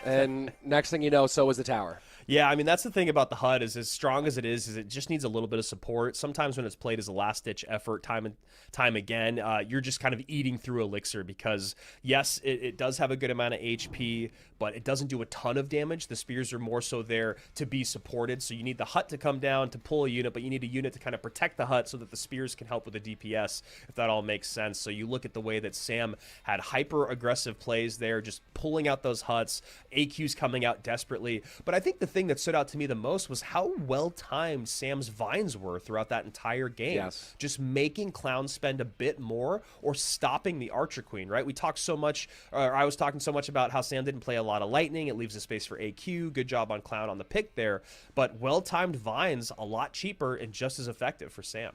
And next thing you know, so was the tower. Yeah, I mean, that's the thing about the HUD is as strong as it is it just needs a little bit of support. Sometimes when it's played as a last-ditch effort time and time again, you're just kind of eating through Elixir because, yes, it does have a good amount of HP, but it doesn't do a ton of damage. The spears are more so there to be supported, so you need the hut to come down to pull a unit, but you need a unit to kind of protect the hut so that the spears can help with the DPS, if that all makes sense. So you look at the way that Sam had hyper-aggressive plays there, just pulling out those huts, AQs coming out desperately. But I think the thing that stood out to me the most was how well-timed Sam's vines were throughout that entire game. Yes. Just making Clown spend a bit more or stopping the Archer Queen, right? We talked so much, or I was talking so much about how Sam didn't play a lot of Lightning. It leaves a space for AQ. Good job on Clown on the pick there. But well-timed vines, a lot cheaper and just as effective for Sam.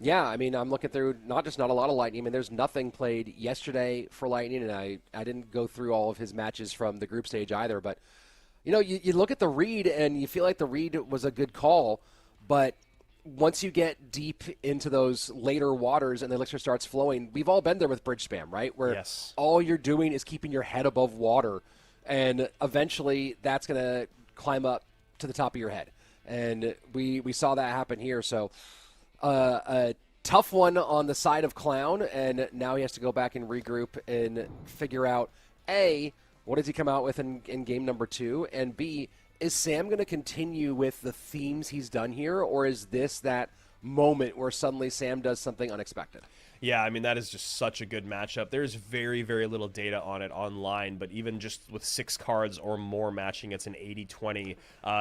Yeah, I mean, I'm looking through not a lot of Lightning. I mean, there's nothing played yesterday for Lightning, and I didn't go through all of his matches from the group stage either. But, you know, you look at the read, and you feel like the read was a good call. But once you get deep into those later waters and the elixir starts flowing, we've all been there with bridge spam, right? Where yes. all you're doing is keeping your head above water, and eventually that's going to climb up to the top of your head. And we saw that happen here, so... a tough one on the side of Clown, and now he has to go back and regroup and figure out, A, what does he come out with in game number 2, and B, is Sam going to continue with the themes he's done here, or is this that moment where suddenly Sam does something unexpected? Yeah, I mean, that is just such a good matchup. There's very, very little data on it online, but even just with 6 cards or more matching, it's an 80-20.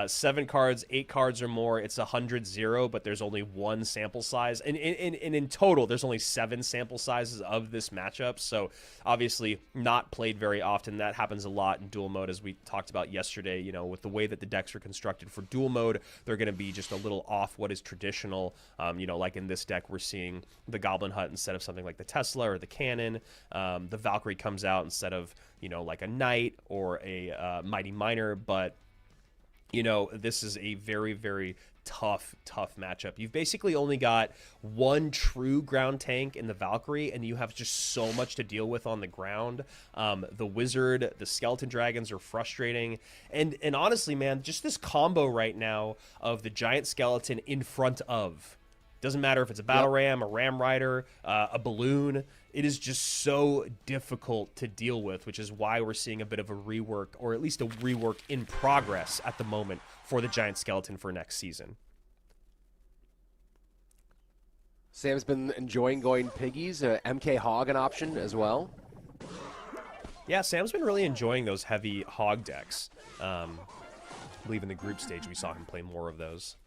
7 cards, 8 cards or more, it's 100-0, but there's only 1 sample size. And in total, there's only 7 sample sizes of this matchup, so obviously not played very often. That happens a lot in dual mode, as we talked about yesterday. You know, with the way that the decks are constructed for dual mode, they're going to be just a little off what is traditional. You know, like in this deck, we're seeing the Goblin Hut instead of something like the Tesla or the Cannon. The Valkyrie comes out instead of, you know, like a Knight or a Mighty Miner. But, you know, this is a very, very tough matchup. You've basically only got 1 true ground tank in the Valkyrie, and you have just so much to deal with on the ground. The Wizard, the Skeleton Dragons are frustrating. And honestly, man, just this combo right now of the Giant Skeleton in front of... Doesn't matter if it's a Battle Ram, a Ram Rider, a Balloon. It is just so difficult to deal with, which is why we're seeing a bit of a rework, or at least a rework in progress at the moment for the Giant Skeleton for next season. Sam's been enjoying going Piggies. MK Hog an option as well. Yeah, Sam's been really enjoying those heavy Hog decks. I believe in the group stage we saw him play more of those.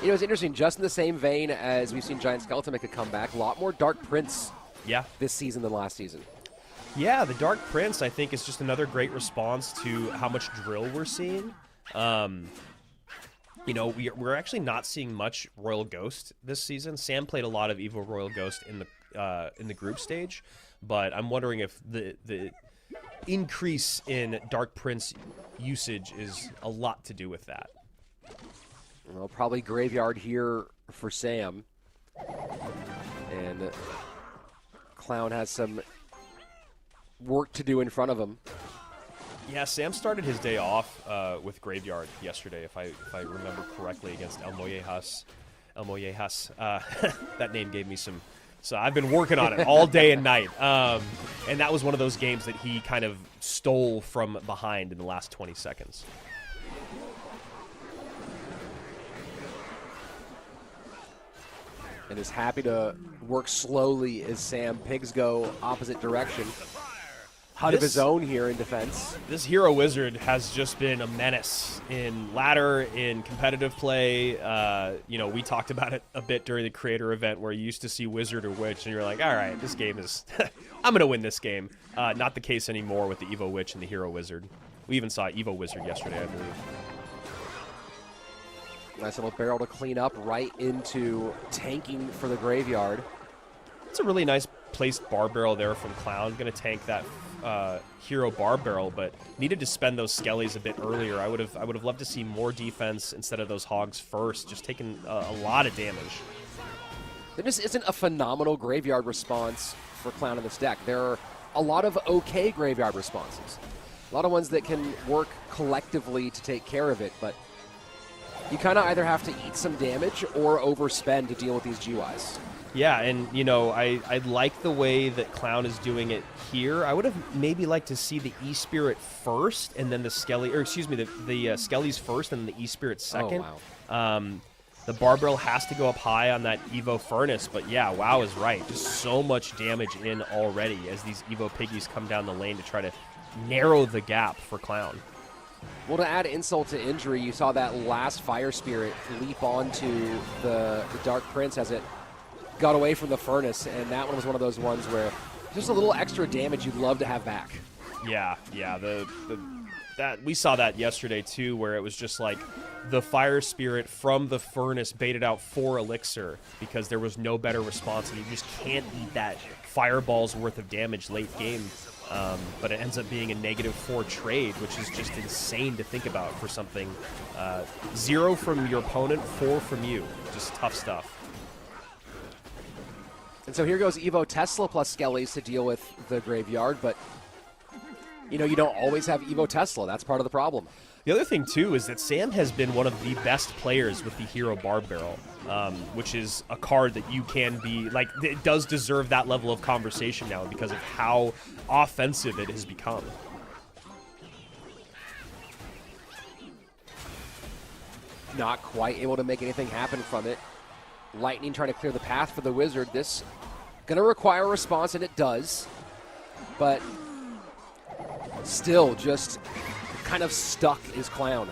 You know, it's interesting, just in the same vein as we've seen Giant Skeleton make a comeback, a lot more Dark Prince this season than last season. Yeah, the Dark Prince, I think, is just another great response to how much drill we're seeing. You know, we're actually not seeing much Royal Ghost this season. Sam played a lot of Evo Royal Ghost in the group stage, but I'm wondering if increase in Dark Prince usage is a lot to do with that. Well, probably Graveyard here for Sam. And Clown has some work to do in front of him. Yeah, Sam started his day off with Graveyard yesterday, if I remember correctly, against Elmojas. That name gave me some... So I've been working on it all day and night. And that was one of those games that he kind of stole from behind in the last 20 seconds. And is happy to work slowly as Sam Pigs go opposite direction. HUD of his own here in defense. This Hero Wizard has just been a menace in ladder, in competitive play. You know, we talked about it a bit during the creator event where you used to see Wizard or Witch, and you're like, all right, this game is... I'm going to win this game. Not the case anymore with the Evo Witch and the Hero Wizard. We even saw Evo Wizard yesterday, I believe. Nice little barrel to clean up right into tanking for the Graveyard. It's a really nice placed bar barrel there from Clown. Going to tank that Hero bar barrel, but needed to spend those skellies a bit earlier. I would have loved to see more defense instead of those hogs first, just taking a lot of damage. There just isn't a phenomenal Graveyard response for Clown in this deck. There are a lot of okay Graveyard responses. A lot of ones that can work collectively to take care of it, but you kind of either have to eat some damage or overspend to deal with these GYs. Yeah, and, you know, I like the way that Clown is doing it here. I would have maybe liked to see the E-Spirit first, and then the Skelly, or excuse me, the Skellies first, and then the E-Spirit second. Oh, wow. The bar barrel has to go up high on that Evo Furnace, but yeah, WoW is right. Just so much damage in already as these Evo Piggies come down the lane to try to narrow the gap for Clown. Well, to add insult to injury, you saw that last Fire Spirit leap onto the Dark Prince as it got away from the Furnace, and that one was one of those ones where just a little extra damage you'd love to have back. Yeah, that we saw that yesterday too, where it was just like the Fire Spirit from the Furnace baited out 4 Elixir because there was no better response, and you just can't eat that fireball's worth of damage late game. But it ends up being a -4 trade, which is just insane to think about for something. 0 from your opponent, 4 from you. Just tough stuff. And so here goes Evo Tesla plus Skellies to deal with the Graveyard, but you know, you don't always have Evo Tesla. That's part of the problem. The other thing, too, is that Sam has been one of the best players with the Hero Bar Barrel, which is a card that you can be, like, it does deserve that level of conversation now because of how offensive it has become. Not quite able to make anything happen from it. Lightning trying to clear the path for the Wizard. This going to require a response, and it does. But still just kind of stuck is Clown.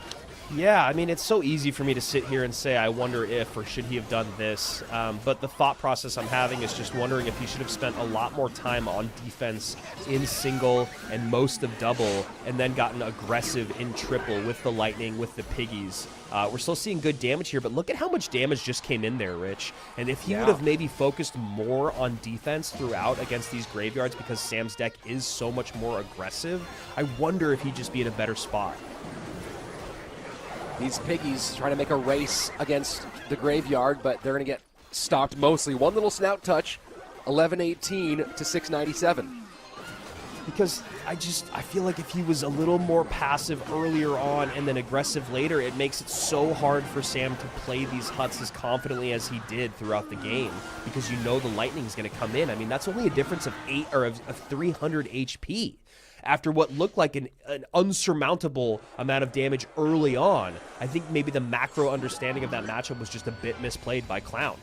Yeah, I mean, it's so easy for me to sit here and say, I wonder if or should he have done this. But the thought process I'm having is just wondering if he should have spent a lot more time on defense in single and most of double, and then gotten aggressive in triple with the Lightning, with the Piggies. We're still seeing good damage here, but look at how much damage just came in there, Rich. And if he would have maybe focused more on defense throughout against these Graveyards, because Sam's deck is so much more aggressive, I wonder if he'd just be in a better spot. These Piggies trying to make a race against the Graveyard, but they're going to get stopped mostly. One little snout touch, 11-18 to 697. Because I feel like if he was a little more passive earlier on and then aggressive later, it makes it so hard for Sam to play these huts as confidently as he did throughout the game, because you know the Lightning's going to come in. I mean, that's only a difference of 300 HP. After what looked like an unsurmountable amount of damage early on, I think maybe the macro understanding of that matchup was just a bit misplayed by Clown.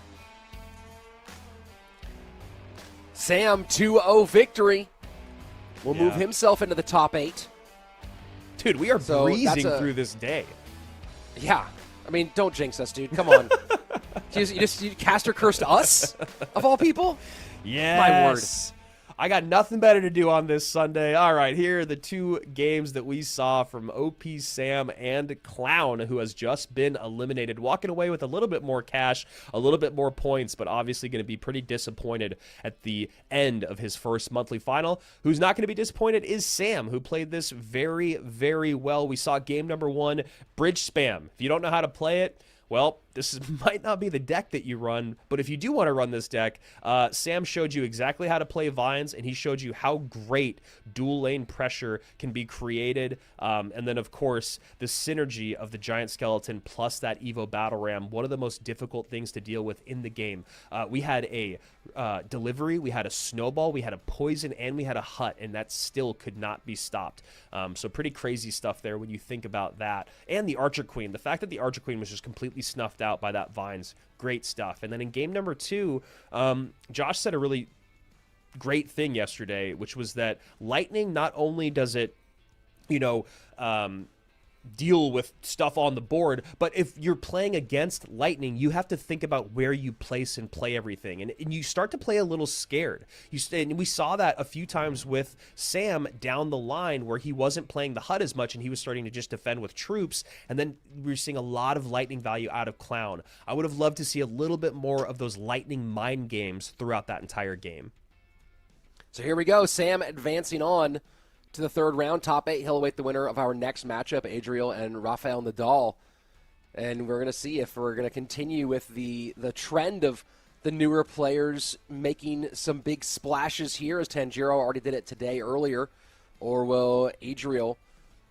Sam, 2-0 victory. Will move himself into the top 8. Dude, we are breezing through this day. Yeah. I mean, don't jinx us, dude. Come on. you caster cursed us, of all people? Yes. My word. I got nothing better to do on this Sunday. All right, here are the two games that we saw from OP Sam and Clown, who has just been eliminated, walking away with a little bit more cash, a little bit more points, but obviously going to be pretty disappointed at the end of his first monthly final. Who's not going to be disappointed is Sam, who played this very, very well. We saw game number 1, bridge spam. If you don't know how to play it, well, might not be the deck that you run, but if you do want to run this deck, Sam showed you exactly how to play Vines, and he showed you how great dual lane pressure can be created. And then, of course, the synergy of the Giant Skeleton plus that Evo Battle Ram, one of the most difficult things to deal with in the game. We had a delivery, we had a snowball, we had a poison, and we had a hut, and that still could not be stopped. So pretty crazy stuff there when you think about that. And the Archer Queen, the fact that the Archer Queen was just completely snuffed out by that Vines, great stuff. And then in game number 2, Josh said a really great thing yesterday, which was that Lightning, not only does it, deal with stuff on the board, but if you're playing against Lightning, you have to think about where you place and play everything, and you start to play a little scared. And we saw that a few times with Sam down the line, where he wasn't playing the HUD as much, and he was starting to just defend with troops, and then we were seeing a lot of Lightning value out of Clown. I would have loved to see a little bit more of those Lightning mind games throughout that entire game. So here we go, Sam advancing on to the third round. Top 8, he'll await the winner of our next matchup, Adriel and Rafael Nadal. And we're going to see if we're going to continue with the trend of the newer players making some big splashes here, as Tangiro already did it today earlier, or will Adriel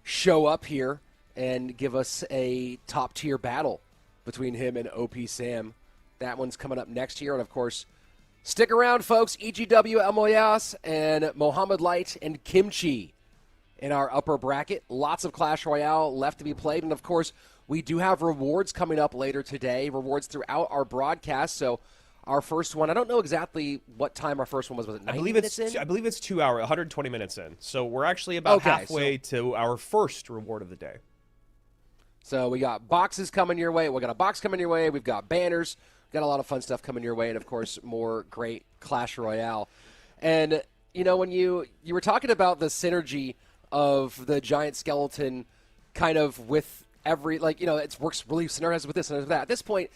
show up here and give us a top-tier battle between him and OP Sam. That one's coming up next year, and of course, stick around, folks. EGW, Elmojas, and Mohamad Light and Kimchi in our upper bracket. Lots of Clash Royale left to be played. And, of course, we do have rewards coming up later today, rewards throughout our broadcast. So our first one, I don't know exactly what time our first one was. Was it 90 minutes in? I believe it's 2 hours, 120 minutes in. So we're actually about halfway to our first reward of the day. So we got boxes coming your way. We got a box coming your way. We've got banners. Got a lot of fun stuff coming your way, and, of course, more great Clash Royale. And, when you were talking about the synergy of the Giant Skeleton kind of with every, it works really synergizes with this and with that. At this point,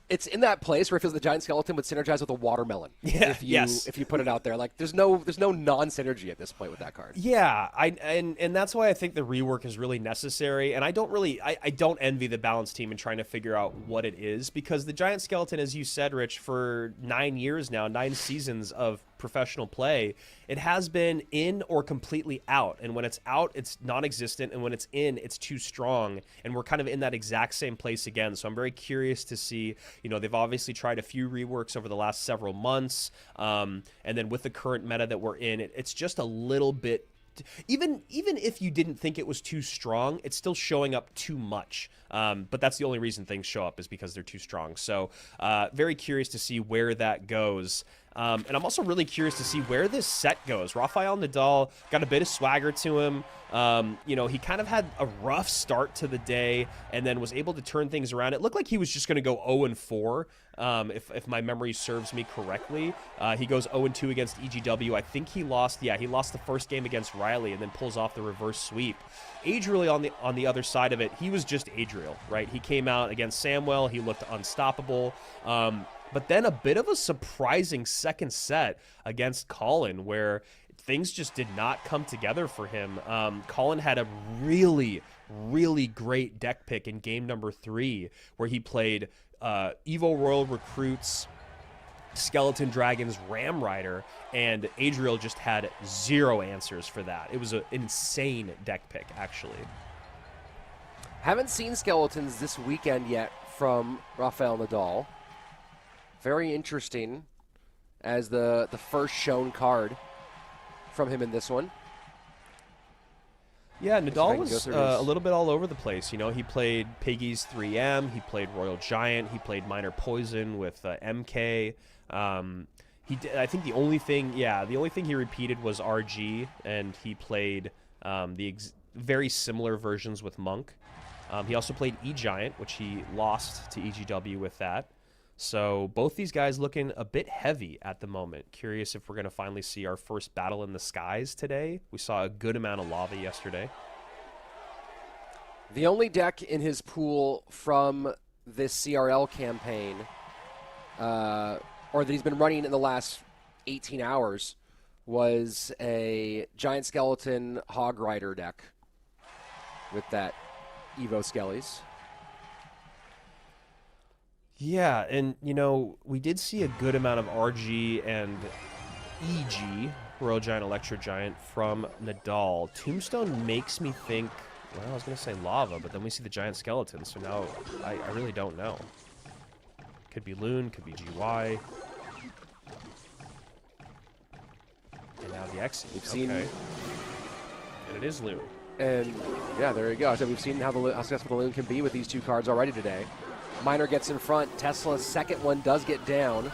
it's in that place where it feels the Giant Skeleton would synergize with a watermelon. Yeah, if you put it out there. Like, there's no non-synergy at this point with that card. Yeah, and that's why I think the rework is really necessary. And I don't envy the balance team in trying to figure out what it is, because the Giant Skeleton, as you said, Rich, for 9 years now, 9 seasons of professional play, it has been in or completely out. And when it's out, it's non-existent, and when it's in, it's too strong. And we're kind of in that exact same place again. So I'm very curious to see. They've obviously tried a few reworks over the last several months, and then with the current meta that we're in, it's just a little bit. Even if you didn't think it was too strong, it's still showing up too much. But that's the only reason things show up, is because they're too strong. So very curious to see where that goes. And I'm also really curious to see where this set goes. Rafael Nadal got a bit of swagger to him. He kind of had a rough start to the day and then was able to turn things around. It looked like he was just going to go 0-4, if my memory serves me correctly. He goes 0-2 against EGW. I think he lost the first game against Riley and then pulls off the reverse sweep. Adriel on the other side of it, he was just Adriel, right? He came out against Samuel. He looked unstoppable. But then a bit of a surprising second set against Colin, where things just did not come together for him. Colin had a really, really great deck pick in game number 3, where he played Evo Royal Recruits, Skeleton Dragons, Ram Rider, and Adriel just had 0 answers for that. It was an insane deck pick, actually. Haven't seen Skeletons this weekend yet from Rafael Nadal. Very interesting as the first shown card from him in this one. Yeah, Nadal was a little bit all over the place. He played Piggy's 3M, he played Royal Giant, he played Minor Poison with MK. I think the only thing he repeated was RG, and he played very similar versions with Monk. He also played E-Giant, which he lost to EGW with that. So both these guys looking a bit heavy at the moment. Curious if we're going to finally see our first battle in the skies today. We saw a good amount of lava yesterday. The only deck in his pool from this CRL campaign, or that he's been running in the last 18 hours, was a Giant Skeleton Hog Rider deck with that Evo Skellies. Yeah, and, you know, we did see a good amount of RG and EG, Royal Giant, Electro Giant, from Nadal. Tombstone makes me think, well, I was going to say lava, but then we see the Giant Skeleton, so now I really don't know. Could be Loon, could be GY. And now the X. We've seen... And it is Loon. And, yeah, there you go. So we've seen how successful the Loon can be with these two cards already today. Miner gets in front. Tesla's second one does get down.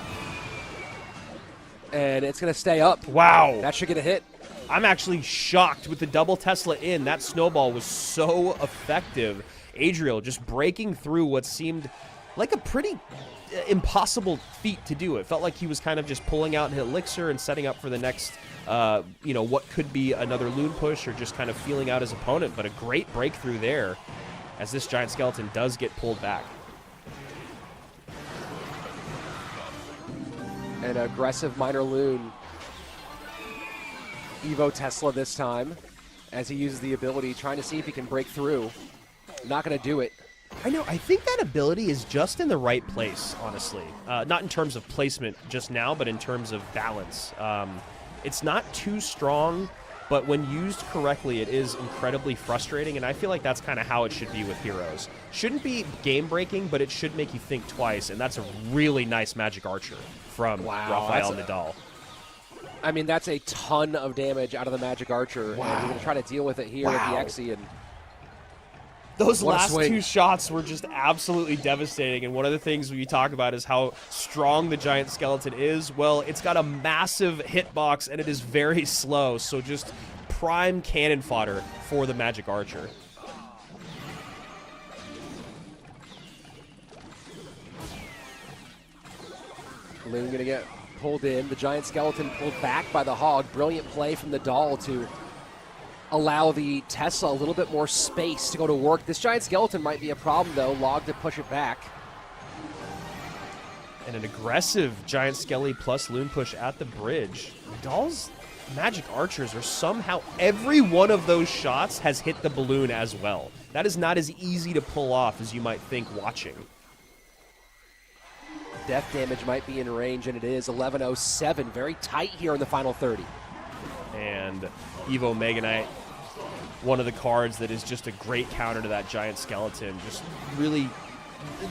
And it's going to stay up. Wow. That should get a hit. I'm actually shocked with the double Tesla in. That snowball was so effective. Adriel just breaking through what seemed like a pretty impossible feat to do. It felt like he was kind of just pulling out an elixir and setting up for the next, you know, what could be another Loon push or just kind of feeling out his opponent. But a great breakthrough there as this Giant Skeleton does get pulled back. An aggressive Miner Loon. Evo Tesla this time as he uses the ability, trying to see if he can break through. Not going to do it. I know. I think that ability is just in the right place, honestly. Not in terms of placement just now, but in terms of balance. It's not too strong, but when used correctly, it is incredibly frustrating, and I feel like that's kind of how it should be with heroes. Shouldn't be game-breaking, but it should make you think twice, and that's a really nice Magic Archer from Rafael Nadal. I mean, that's a ton of damage out of the Magic Archer, and we're going to try to deal with it here with the Exi. And those last two shots were just absolutely devastating, and one of the things we talk about is how strong the Giant Skeleton is. Well, it's got a massive hitbox, and it is very slow, so just prime cannon fodder for the Magic Archer. Loon going to get pulled in. The Giant Skeleton pulled back by the Hog. Brilliant play from the Doll to allow the Tesla a little bit more space to go to work. This Giant Skeleton might be a problem, though. Log to push it back. And an aggressive Giant Skelly plus Loon push at the bridge. Nadal's Magic Archers are somehow... Every one of those shots has hit the balloon as well. That is not as easy to pull off as you might think watching. Death damage might be in range, and it is 11:07. Very tight here in the final 30. And Evo Mega Knight, one of the cards that is just a great counter to that Giant Skeleton. Just really,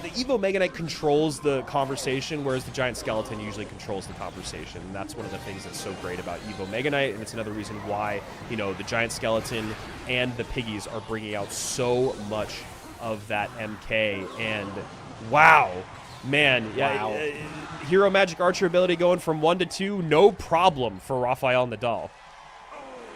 the Evo Mega Knight controls the conversation, whereas the Giant Skeleton usually controls the conversation. And that's one of the things that's so great about Evo Mega Knight, and it's another reason why, you know, the Giant Skeleton and the Piggies are bringing out so much of that MK. And wow. Man, yeah, wow. Hero Magic Archer ability going from 1 to 2, no problem for Rafael Nadal.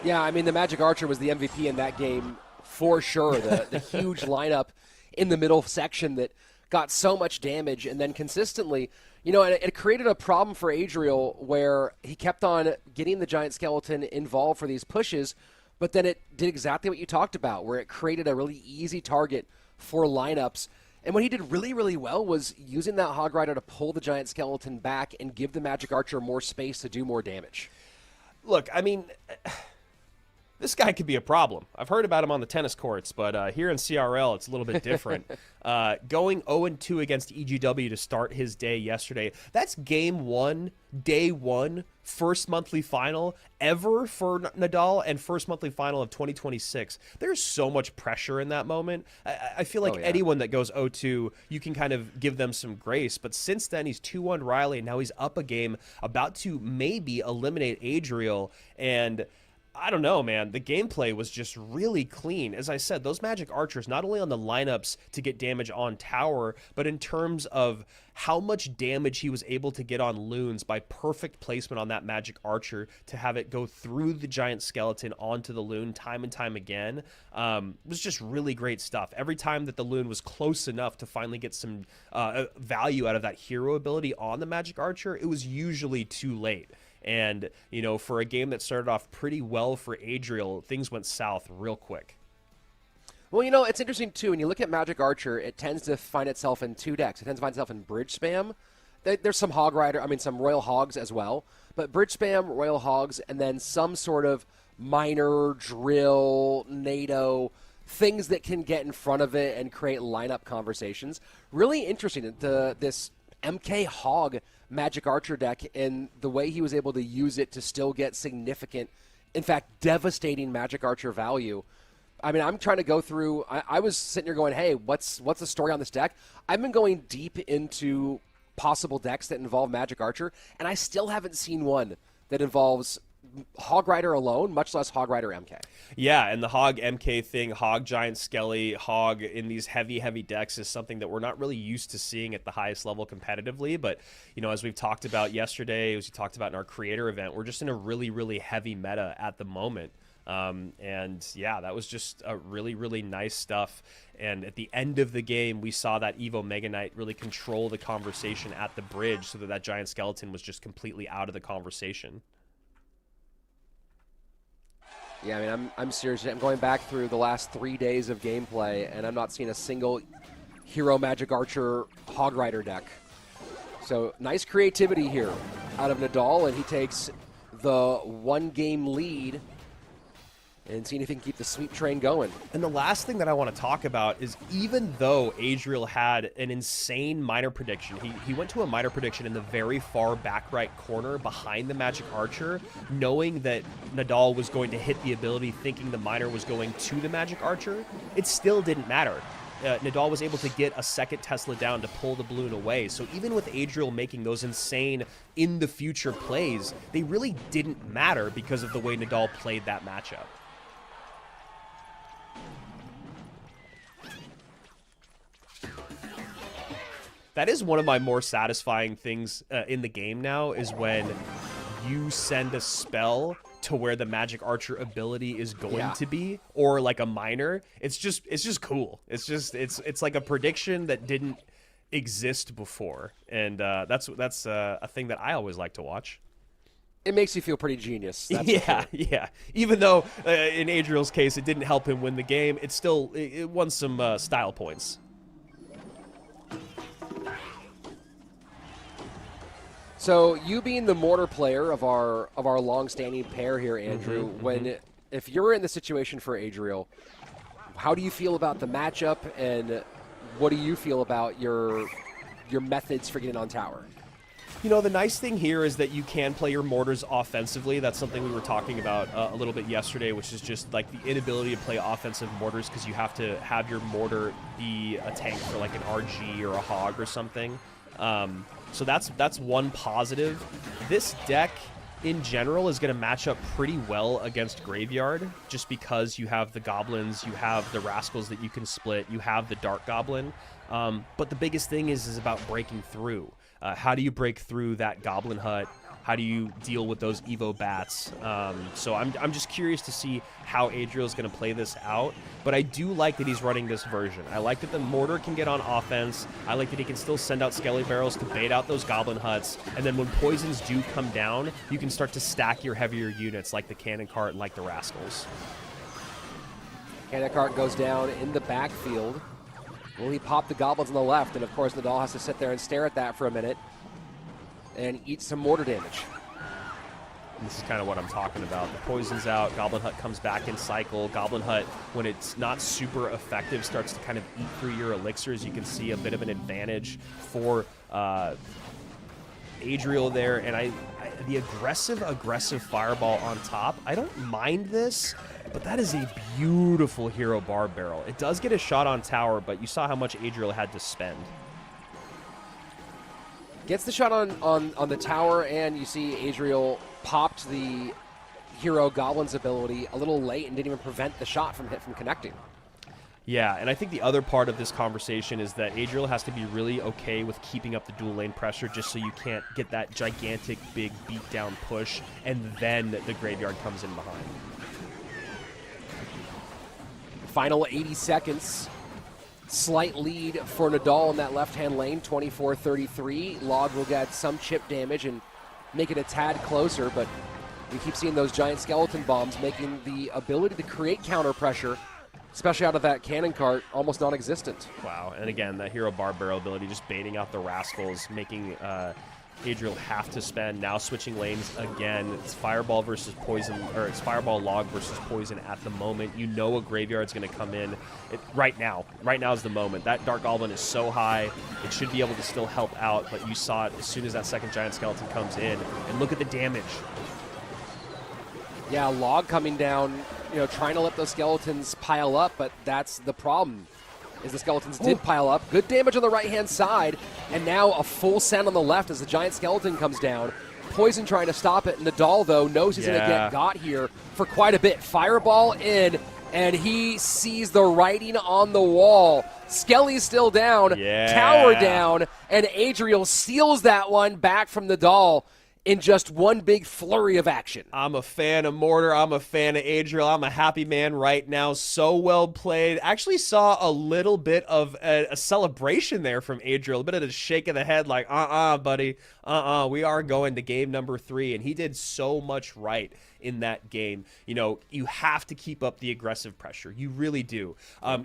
Yeah, I mean, the Magic Archer was the MVP in that game for sure. The huge lineup in the middle section that got so much damage, and then consistently, you know, it created a problem for Adriel where he kept on getting the Giant Skeleton involved for these pushes, but then it did exactly what you talked about, where it created a really easy target for lineups. And what he did really, really well was using that Hog Rider to pull the Giant Skeleton back and give the Magic Archer more space to do more damage. Look, I mean, this guy could be a problem. I've heard about him on the tennis courts, but here in CRL, it's a little bit different. Going 0-2 against EGW to start his day yesterday, that's game one, day one, first monthly final ever for Nadal and first monthly final of 2026. There's so much pressure in that moment. I feel like anyone that goes 0-2, you can kind of give them some grace. But since then, he's 2-1 Riley, and now he's up a game, about to maybe eliminate Adriel. And I don't know, man. The gameplay was just really clean. As I said, those Magic Archers, not only on the lineups to get damage on tower, but in terms of how much damage he was able to get on loons by perfect placement on that Magic Archer to have it go through the giant skeleton onto the loon time and time again, was just really great stuff. Every time that the loon was close enough to finally get some value out of that hero ability on the Magic Archer, it was usually too late. And, you know, for a game that started off pretty well for Adriel, things went south real quick. Well, you know, it's interesting, too. When you look at Magic Archer, it tends to find itself in two decks. It tends to find itself in Bridge Spam. There's some some Royal Hogs as well. But Bridge Spam, Royal Hogs, and then some sort of minor, drill, NATO, things that can get in front of it and create lineup conversations. Really interesting, this MK Hog Magic Archer deck and the way he was able to use it to still get significant, in fact, devastating Magic Archer value. I mean, I'm trying to go through. I was sitting here going, "Hey, what's the story on this deck?" I've been going deep into possible decks that involve Magic Archer, and I still haven't seen one that involves Hog Rider alone, much less Hog Rider MK. Yeah, and the Hog MK thing, Hog Giant Skelly, Hog in these heavy decks is something that we're not really used to seeing at the highest level competitively. But, you know, as we've talked about yesterday, as we talked about in our creator event, we're just in a really heavy meta at the moment. And yeah, that was just a really nice stuff. And at the end of the game, we saw that Evo Mega Knight really control the conversation at the bridge so that giant skeleton was just completely out of the conversation. Yeah, I mean, I'm serious. I'm going back through the last 3 days of gameplay, and I'm not seeing a single Hero Magic Archer Hog Rider deck. So nice creativity here out of Nadal, and he takes the 1-game lead and seeing if he can keep the sweep train going. And the last thing that I want to talk about is even though Adriel had an insane minor prediction, he went to a minor prediction in the very far back right corner behind the Magic Archer, knowing that Nadal was going to hit the ability, thinking the minor was going to the Magic Archer, it still didn't matter. Nadal was able to get a second Tesla down to pull the balloon away. So even with Adriel making those insane in-the-future plays, they really didn't matter because of the way Nadal played that matchup. That is one of my more satisfying things in the game now, is when you send a spell to where the Magic Archer ability is going to be, or like a minor. It's just cool. It's like a prediction that didn't exist before, and that's a thing that I always like to watch. It makes you feel pretty genius. That's yeah. Even though in Adriel's case it didn't help him win the game, it won some style points. So you being the mortar player of our long-standing pair here, Andrew, if you're in the situation for Adriel, how do you feel about the matchup, and what do you feel about your methods for getting on tower? You know, the nice thing here is that you can play your mortars offensively. That's something we were talking about a little bit yesterday, which is just like the inability to play offensive mortars because you have to have your mortar be a tank for like an RG or a hog or something. So that's one positive. This deck in general is going to match up pretty well against Graveyard, just because you have the goblins, you have the rascals that you can split, you have the Dark Goblin. But the biggest thing is about breaking through. How do you break through that Goblin Hut? How do you deal with those Evo Bats? So I'm just curious to see how Adriel's going to play this out. But I do like that he's running this version. I like that the Mortar can get on offense. I like that he can still send out Skelly Barrels to bait out those Goblin Huts. And then when poisons do come down, you can start to stack your heavier units like the Cannon Cart and like the Rascals. Cannon Cart goes down in the backfield. Will he pop the Goblins on the left? And of course, Nadal has to sit there and stare at that for a minute and eat some mortar damage. And this is kind of what I'm talking about. The poison's out, Goblin Hut comes back in cycle. Goblin Hut, when it's not super effective, starts to kind of eat through your elixirs. You can see a bit of an advantage for Adriel there. And the aggressive fireball on top, I don't mind this, but that is a beautiful hero barb barrel. It does get a shot on tower, but you saw how much Adriel had to spend. Gets the shot on the tower, and you see Adriel popped the hero Goblin's ability a little late and didn't even prevent the shot from connecting. Yeah, and I think the other part of this conversation is that Adriel has to be really okay with keeping up the dual lane pressure just so you can't get that gigantic, big beatdown push, and then the graveyard comes in behind. Final 80 seconds. Slight lead for Nadal in that left-hand lane, 24-33. Log will get some chip damage and make it a tad closer, but we keep seeing those giant skeleton bombs making the ability to create counter pressure, especially out of that cannon cart, almost non-existent. Wow, and again, that hero Barbaro ability just baiting out the Rascals, making Adriel have to spend, now switching lanes again. It's Fireball versus Poison, or it's Fireball Log versus Poison at the moment. You know a Graveyard's going to come in right now. Right now is the moment. That Dark Goblin is so high, it should be able to still help out, but you saw it as soon as that second Giant Skeleton comes in. And look at the damage. Yeah, Log coming down, trying to let those skeletons pile up, but that's the problem. Is the skeletons did pile up. Good damage on the right-hand side, and now a full send on the left as the giant skeleton comes down. Poison trying to stop it. Nadal, though, knows he's going to get got here for quite a bit. Fireball in, and he sees the writing on the wall. Skelly's still down, tower down, and Adriel steals that one back from Nadal in just one big flurry of action. I'm a fan of Mortar. I'm a fan of Adriel. I'm a happy man right now. So well played. Actually saw a little bit of a celebration there from Adriel. A bit of a shake of the head like, buddy. We are going to game number 3. And he did so much right in that game. You have to keep up the aggressive pressure. You really do.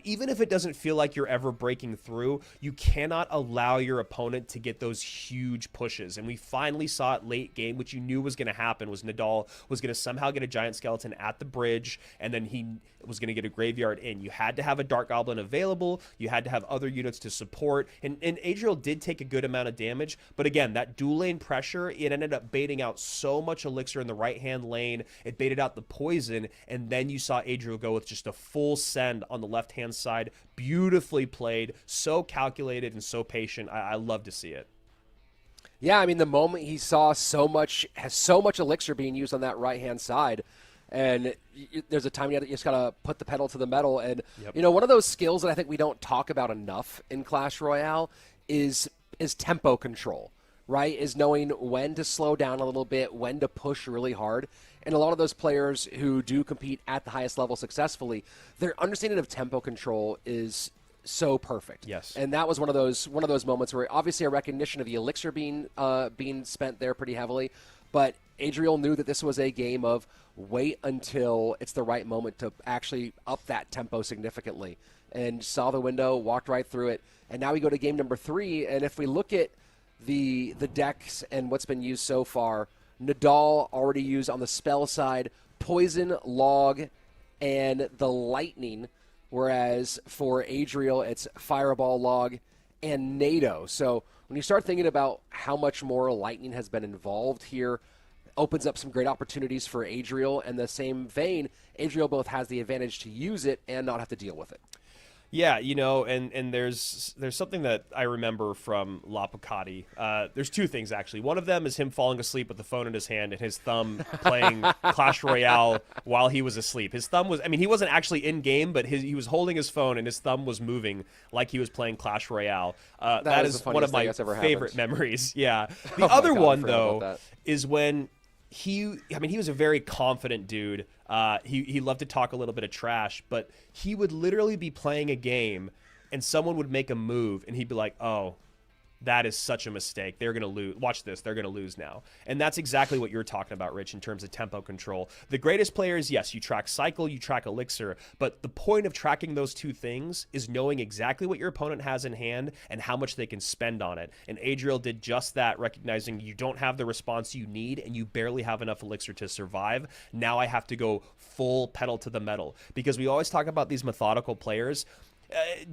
Even if it doesn't feel like you're ever breaking through, you cannot allow your opponent to get those huge pushes. And we finally saw it late game, which you knew was going to happen, was Nadal was going to somehow get a giant skeleton at the bridge, and then he was going to get a graveyard in. You had to have a Dark Goblin available. You had to have other units to support. And Adriel did take a good amount of damage. But again, that dual lane pressure, it ended up baiting out so much elixir in the right-hand lane. It baited out the poison. And then you saw Adriel go with just a full send on the left-hand side. Beautifully played. So calculated and so patient. I love to see it. Yeah, I mean, the moment he saw so much elixir being used on that right-hand side, and there's a time you just got to put the pedal to the metal. And, one of those skills that I think we don't talk about enough in Clash Royale is tempo control, right? Is knowing when to slow down a little bit, when to push really hard. And a lot of those players who do compete at the highest level successfully, their understanding of tempo control is so perfect. Yes. And that was one of those moments where obviously a recognition of the elixir being spent there pretty heavily, but Adriel knew that this was a game of wait until it's the right moment to actually up that tempo significantly, and saw the window, walked right through it. And now we go to game number 3, and if we look at the decks and what's been used so far, Nadal already used on the spell side Poison, Log, and the Lightning, whereas for Adriel, it's Fireball, Log, and NATO. So when you start thinking about how much more Lightning has been involved here, opens up some great opportunities for Adriel. In the same vein, Adriel both has the advantage to use it and not have to deal with it. Yeah, and there's something that I remember from Lapocati. There's 2 things, actually. One of them is him falling asleep with the phone in his hand and his thumb playing Clash Royale while he was asleep. His thumb was, he wasn't actually in-game, but he was holding his phone and his thumb was moving like he was playing Clash Royale. That is one of my favorite memories. Yeah. The other one, though, is when he was a very confident dude. He loved to talk a little bit of trash, but he would literally be playing a game and someone would make a move and he'd be like, oh, that is such a mistake. They're going to lose. Watch this. They're going to lose now. And that's exactly what you're talking about, Rich, in terms of tempo control. The greatest players, yes, you track cycle, you track elixir, but the point of tracking those 2 things is knowing exactly what your opponent has in hand and how much they can spend on it. And Adriel did just that, recognizing you don't have the response you need and you barely have enough elixir to survive. Now I have to go full pedal to the metal, because we always talk about these methodical players.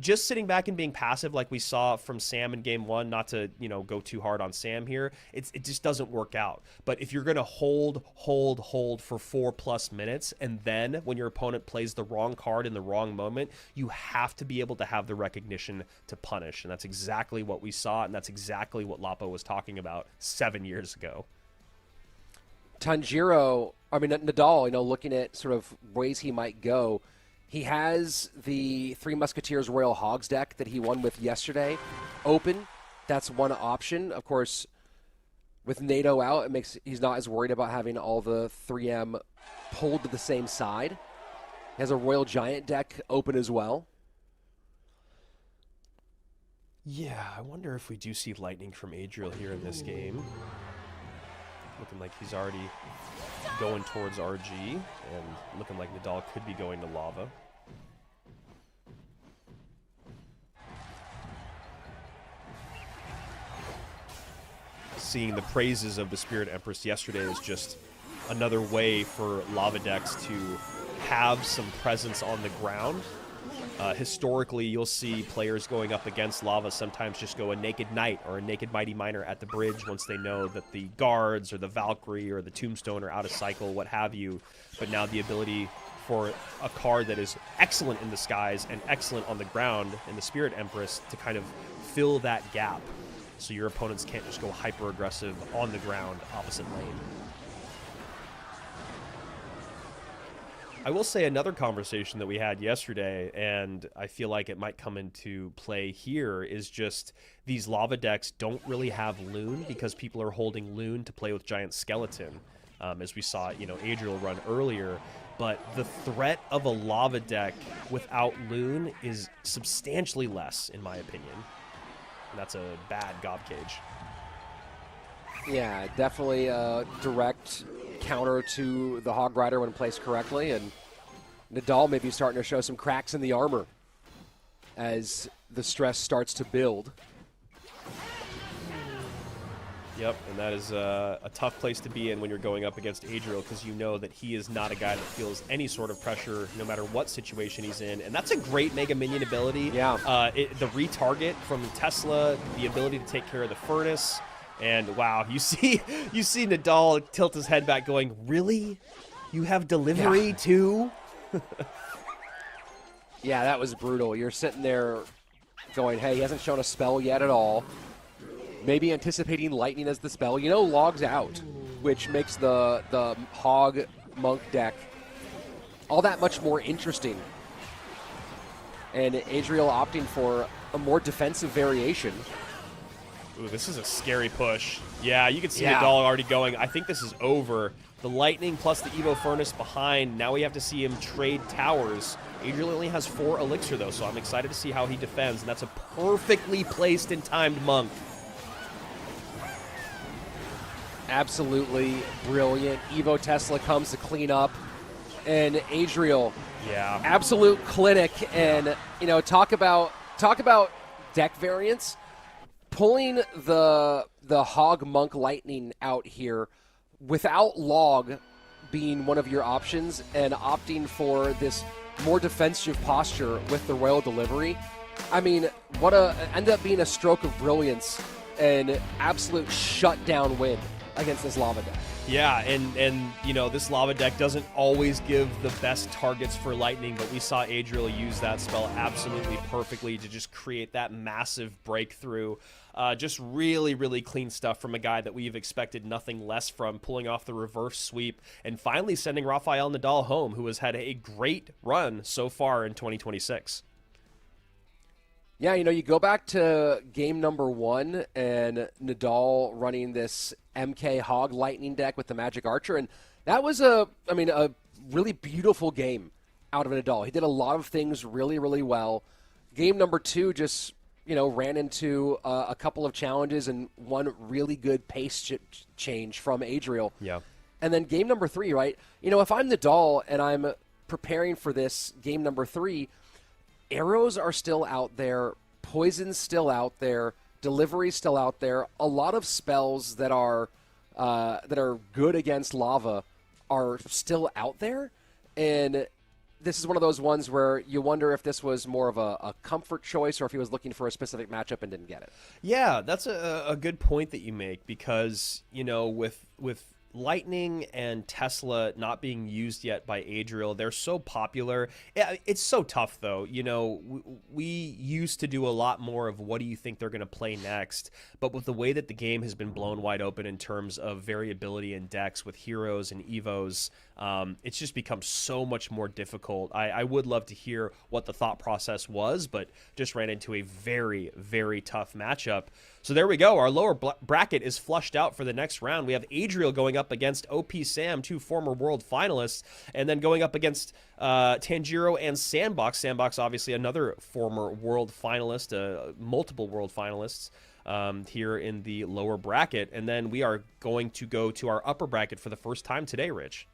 Just sitting back and being passive like we saw from Sam in game 1, not to go too hard on Sam here, it just doesn't work out. But if you're going to hold for 4+ minutes, and then when your opponent plays the wrong card in the wrong moment, you have to be able to have the recognition to punish. And that's exactly what we saw, and that's exactly what Lapo was talking about 7 years ago. Tangiro, I mean, Nadal, looking at sort of ways he might go, he has the Three Musketeers Royal Hogs deck that he won with yesterday open. That's one option. Of course, with NATO out, he's not as worried about having all the 3M pulled to the same side. He has a Royal Giant deck open as well. Yeah, I wonder if we do see lightning from Adriel here in this game. Looking like he's already going towards RG, and looking like Nadal could be going to lava. Seeing the praises of the Spirit Empress yesterday is just another way for lava decks to have some presence on the ground. Historically, you'll see players going up against lava sometimes just go a Naked Knight or a Naked Mighty Miner at the bridge once they know that the guards or the Valkyrie or the Tombstone are out of cycle, what have you. But now the ability for a card that is excellent in the skies and excellent on the ground in the Spirit Empress to kind of fill that gap so your opponents can't just go hyper-aggressive on the ground opposite lane. I will say another conversation that we had yesterday, and I feel like it might come into play here, is just these lava decks don't really have Loon because people are holding Loon to play with Giant Skeleton, as we saw, Adriel run earlier. But the threat of a lava deck without Loon is substantially less, in my opinion. And that's a bad gob cage. Yeah, definitely a direct counter to the Hog Rider when placed correctly, and Nadal may be starting to show some cracks in the armor as the stress starts to build. Yep, and that is a tough place to be in when you're going up against Adriel, because you know that he is not a guy that feels any sort of pressure no matter what situation he's in. And that's a great Mega Minion ability. Yeah. The retarget from Tesla, the ability to take care of the Furnace. And wow, you see Nadal tilt his head back going, really? You have delivery too? Yeah, that was brutal. You're sitting there going, hey, he hasn't shown a spell yet at all. Maybe anticipating lightning as the spell. Logs out, which makes the Hog Monk deck all that much more interesting. And Adriel opting for a more defensive variation. Ooh, this is a scary push. Yeah, you can see Nadal already going, I think this is over. The Lightning plus the Evo Furnace behind. Now we have to see him trade towers. Adriel only has 4 Elixir, though, so I'm excited to see how he defends. And that's a perfectly placed and timed Monk. Absolutely brilliant. Evo Tesla comes to clean up. And Adriel, absolute clinic. And, talk about deck variants. Pulling the Hog Monk Lightning out here without Log being one of your options and opting for this more defensive posture with the Royal Delivery. I mean, ended up being a stroke of brilliance and absolute shutdown win against this lava deck. Yeah, and this lava deck doesn't always give the best targets for lightning, but we saw Adriel use that spell absolutely perfectly to just create that massive breakthrough. Just really, really clean stuff from a guy that we've expected nothing less from, pulling off the reverse sweep and finally sending Rafael Nadal home, who has had a great run so far in 2026. Yeah, you go back to game number 1 and Nadal running this MK Hog Lightning deck with the Magic Archer, and that was a really beautiful game out of Nadal. He did a lot of things really, really well. Game number 2 just, ran into a couple of challenges and one really good pace change from Adriel. Yeah. And then game number 3, right? If I'm Nadal and I'm preparing for this game number 3, arrows are still out there, poison's still out there, delivery's still out there. A lot of spells that are good against lava are still out there, and this is one of those ones where you wonder if this was more of a comfort choice or if he was looking for a specific matchup and didn't get it. Yeah, that's a good point that you make, because with Lightning and Tesla not being used yet by Adriel, they're so popular. It's so tough, though. You know, we used to do a lot more of what do you think they're going to play next, but with the way that the game has been blown wide open in terms of variability in decks with heroes and evos, it's just become so much more difficult. I would love to hear what the thought process was, but just ran into a very, very tough matchup. So there we go. Our lower bracket is flushed out for the next round. We have Adriel going up against OP Sam, 2 former world finalists, and then going up against Tangiro and Sandbox. Sandbox, obviously, another former world finalist, multiple world finalists here in the lower bracket. And then we are going to go to our upper bracket for the first time today, Rich.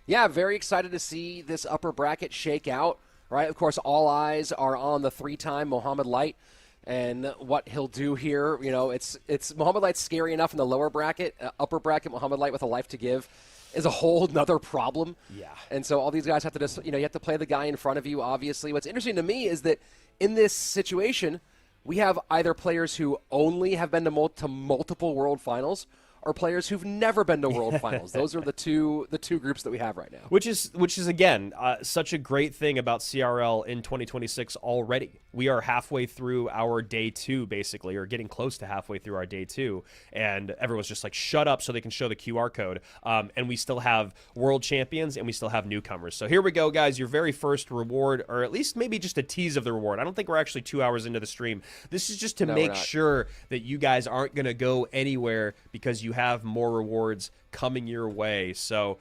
Yeah, very excited to see this upper bracket shake out, right? Of course, all eyes are on the 3-time Mohamad Light and what he'll do here. You know, it's Mohamad Light's scary enough in the lower bracket. Upper bracket, Mohamad Light with a life to give is a whole nother problem. Yeah. And so all these guys have to just, you have to play the guy in front of you, obviously. What's interesting to me is that in this situation, we have either players who only have been to multiple world finals or players who've never been to world finals. Those are the two groups that we have right now. Which is again, such a great thing about CRL in 2026 already. We are halfway through our day 2, basically, or getting close to halfway through our day 2, and everyone's just like, shut up so they can show the QR code. And we still have world champions, and we still have newcomers. So here we go, guys. Your very first reward, or at least maybe just a tease of the reward. I don't think we're actually 2 hours into the stream. This is just to make sure that you guys aren't going to go anywhere because you have more rewards coming your way. So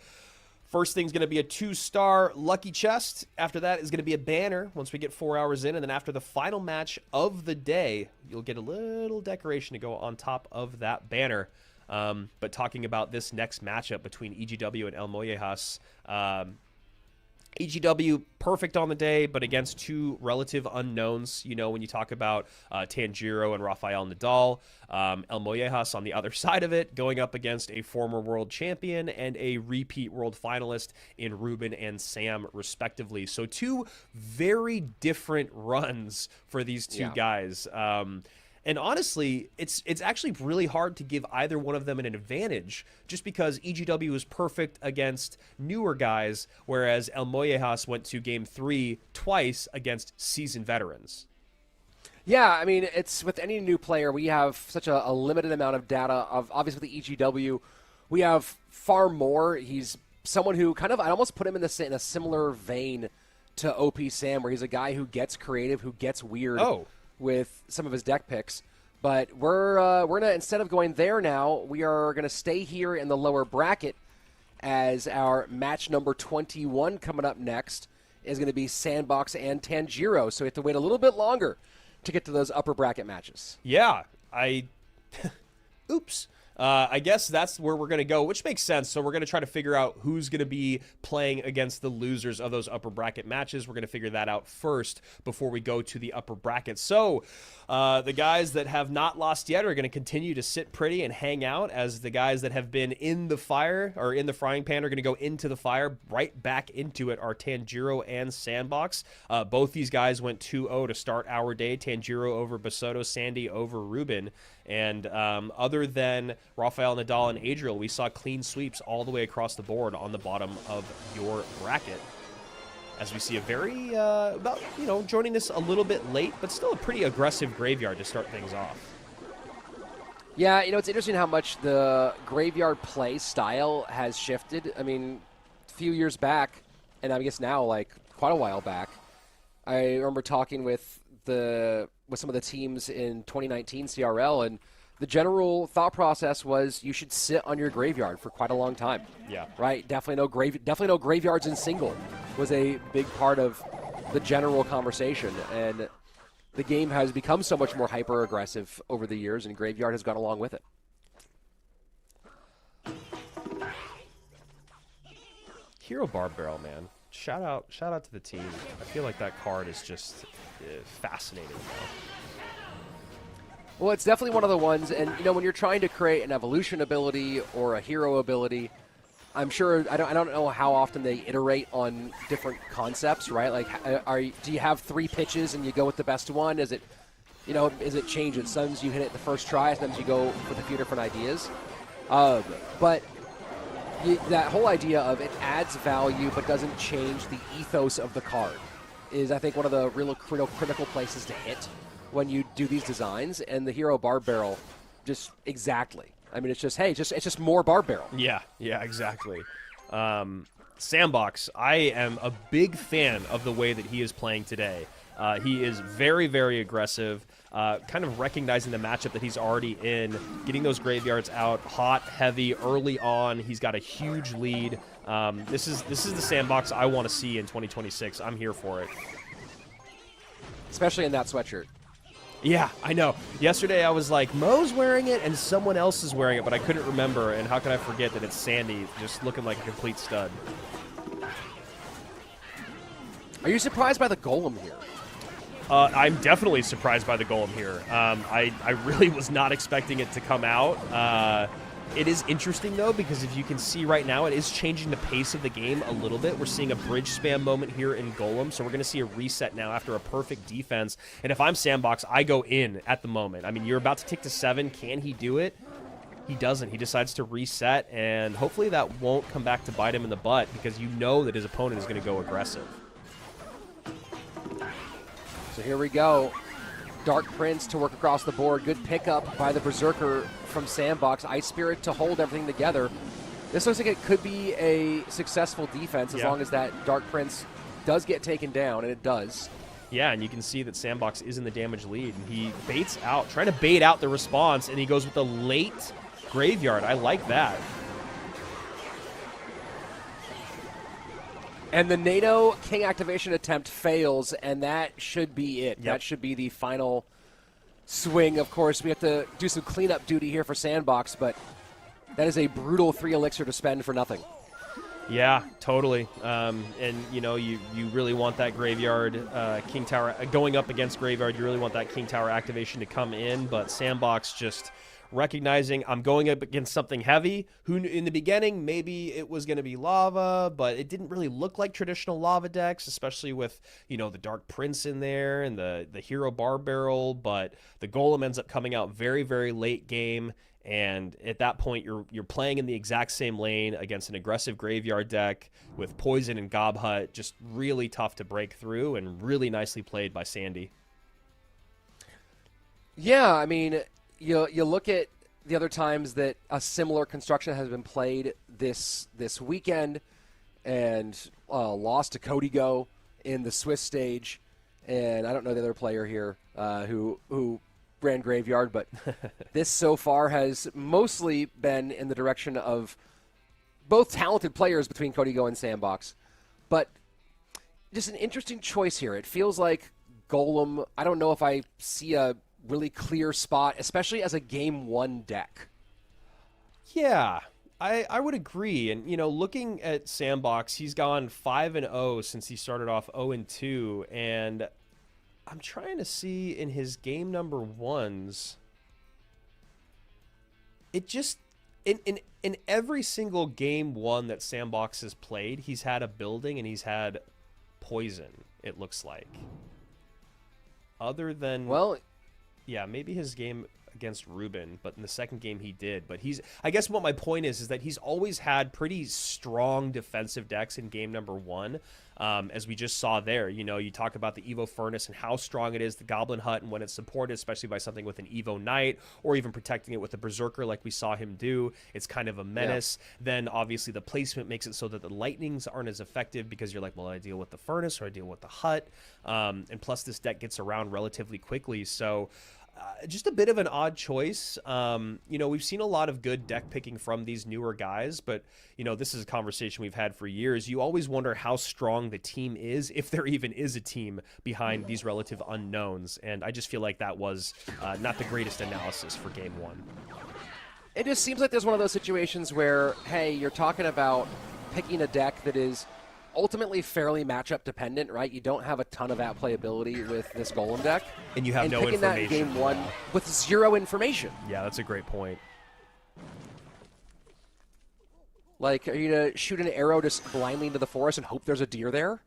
first thing's going to be a 2-star lucky chest. After that is going to be a banner once we get 4 hours in. And then after the final match of the day, you'll get a little decoration to go on top of that banner. But talking about this next matchup between EGW and Elmojas, EGW perfect on the day, but against 2 relative unknowns. You know, when you talk about Tangiro and Rafael Nadal, Elmojas on the other side of it, going up against a former world champion and a repeat world finalist in Ruben and Sam, respectively. So 2 very different runs for these 2 guys. And honestly, it's actually really hard to give either one of them an advantage just because EGW is perfect against newer guys, whereas Elmojas went to Game 3 twice against seasoned veterans. Yeah, I mean, it's with any new player, we have such a limited amount of data. Obviously, with the EGW, we have far more. He's someone who kind of, I almost put him in a similar vein to OP Sam, where he's a guy who gets creative, who gets weird. With some of his deck picks. But we're gonna, instead of going there now, we are gonna stay here in the lower bracket as our match number 21 coming up next is gonna be Sandbox and Tangiro. So we have to wait a little bit longer to get to those upper bracket matches. Yeah, oops. I guess that's where we're going to go, which makes sense. So we're going to try to figure out who's going to be playing against the losers of those upper bracket matches. We're going to figure that out first before we go to the upper bracket. So the guys that have not lost yet are going to continue to sit pretty and hang out, as the guys that have been in the fire or in the frying pan are going to go into the fire, right back into it, are Tangiro and Sandbox. Both these guys went 2-0 to start our day. Tangiro over Bassotto, Sandy over Ruben. And other than Rafael Nadal and Adriel, we saw clean sweeps all the way across the board on the bottom of your bracket. As we see a very, joining this a little bit late, but still a pretty aggressive graveyard to start things off. Yeah, it's interesting how much the graveyard play style has shifted. I mean, a few years back, and I guess now, like, quite a while back, I remember talking with some of the teams in 2019 CRL, and the general thought process was you should sit on your graveyard for quite a long time. Yeah. Right? Definitely no graveyards in single was a big part of the general conversation, and the game has become so much more hyper aggressive over the years, and graveyard has gone along with it. Hero Barb Barrel, man. Shout out to the team. I feel like that card is just fascinating, though. Well, it's definitely one of the ones, and when you're trying to create an evolution ability or a hero ability, I'm sure I don't know how often they iterate on different concepts, right? Like, do you have 3 pitches and you go with the best one? Is it change? Sometimes you hit it the first try, sometimes you go with a few different ideas. But that whole idea of it adds value but doesn't change the ethos of the card is, I think, one of the real critical places to hit when you do these designs. And the Hero Barb Barrel, just exactly. I mean, it's just, hey, it's just more Barb Barrel. Yeah, exactly. Sandbox, I am a big fan of the way that he is playing today. He is very, very aggressive, kind of recognizing the matchup that he's already in, getting those graveyards out, hot, heavy, early on. He's got a huge lead. This is the Sandbox I want to see in 2026. I'm here for it. Especially in that sweatshirt. Yeah, I know. Yesterday I was like, Mo's wearing it and someone else is wearing it, but I couldn't remember, and how can I forget that it's Sandy, just looking like a complete stud. Are you surprised by the Golem here? I'm definitely surprised by the Golem here. I really was not expecting it to come out. It is interesting, though, because if you can see right now, it is changing the pace of the game a little bit. We're seeing a bridge spam moment here in Golem, so we're going to see a reset now after a perfect defense. And if I'm Sandbox, I go in at the moment. I mean, you're about to tick to 7. Can he do it? He doesn't. He decides to reset, and hopefully that won't come back to bite him in the butt, because you know that his opponent is going to go aggressive. So here we go. Dark Prince to work across the board. Good pickup by the Berserker from Sandbox. Ice Spirit to hold everything together. This looks like it could be a successful defense as long as that Dark Prince does get taken down, and it does. Yeah, and you can see that Sandbox is in the damage lead, and he baits out, trying to bait out the response, and he goes with a late graveyard. I like that. And the NATO King activation attempt fails, and that should be it. Yep. That should be the final swing. Of course, we have to do some cleanup duty here for Sandbox, but that is a brutal 3 elixir to spend for nothing. Yeah, totally. And, you know, you really want that graveyard King Tower going up against graveyard. You really want that King Tower activation to come in, but Sandbox just recognizing I'm going up against something heavy. Who in the beginning, maybe it was going to be lava, but it didn't really look like traditional lava decks, especially with, you know, the Dark Prince in there and the Hero Barb Barrel, but the Golem ends up coming out very, very late game. And at that point, you're playing in the exact same lane against an aggressive graveyard deck with Poison and Gob Hut. Just really tough to break through, and really nicely played by Sandy. Yeah, I mean, you look at the other times that a similar construction has been played this weekend, and lost to Codigo in the Swiss stage, and I don't know the other player here who ran Graveyard, but this so far has mostly been in the direction of both talented players between Codigo and Sandbox, but just an interesting choice here. It feels like Golem, I don't know if I see a really clear spot, especially as a game 1 deck. Yeah, I would agree. And, you know, looking at Sandbox, he's gone 5-0 since he started off 0-2, and I'm trying to see in his game number 1s, it just, in every single game 1 that Sandbox has played, he's had a building and he's had poison, it looks like. Other than, well, yeah, maybe his game against Ruben, but in the second game he did. But I guess what my point is that he's always had pretty strong defensive decks in game number 1, as we just saw there. You know, you talk about the Evo Furnace and how strong it is, the Goblin Hut, and when it's supported, especially by something with an Evo Knight, or even protecting it with a Berserker like we saw him do. It's kind of a menace. Yeah. Then, obviously, the placement makes it so that the Lightnings aren't as effective because you're like, well, I deal with the Furnace or I deal with the Hut. And plus, this deck gets around relatively quickly, so just a bit of an odd choice. You know, we've seen a lot of good deck picking from these newer guys, but, you know, this is a conversation we've had for years. You always wonder how strong the team is, if there even is a team behind these relative unknowns, and I just feel like that was not the greatest analysis for game 1. It just seems like there's one of those situations where, hey, you're talking about picking a deck that is ultimately fairly matchup dependent, right? You don't have a ton of playability with this Golem deck. And you have no information. That in game 1 with 0 information. Yeah, that's a great point. Like, are you going to shoot an arrow just blindly into the forest and hope there's a deer there?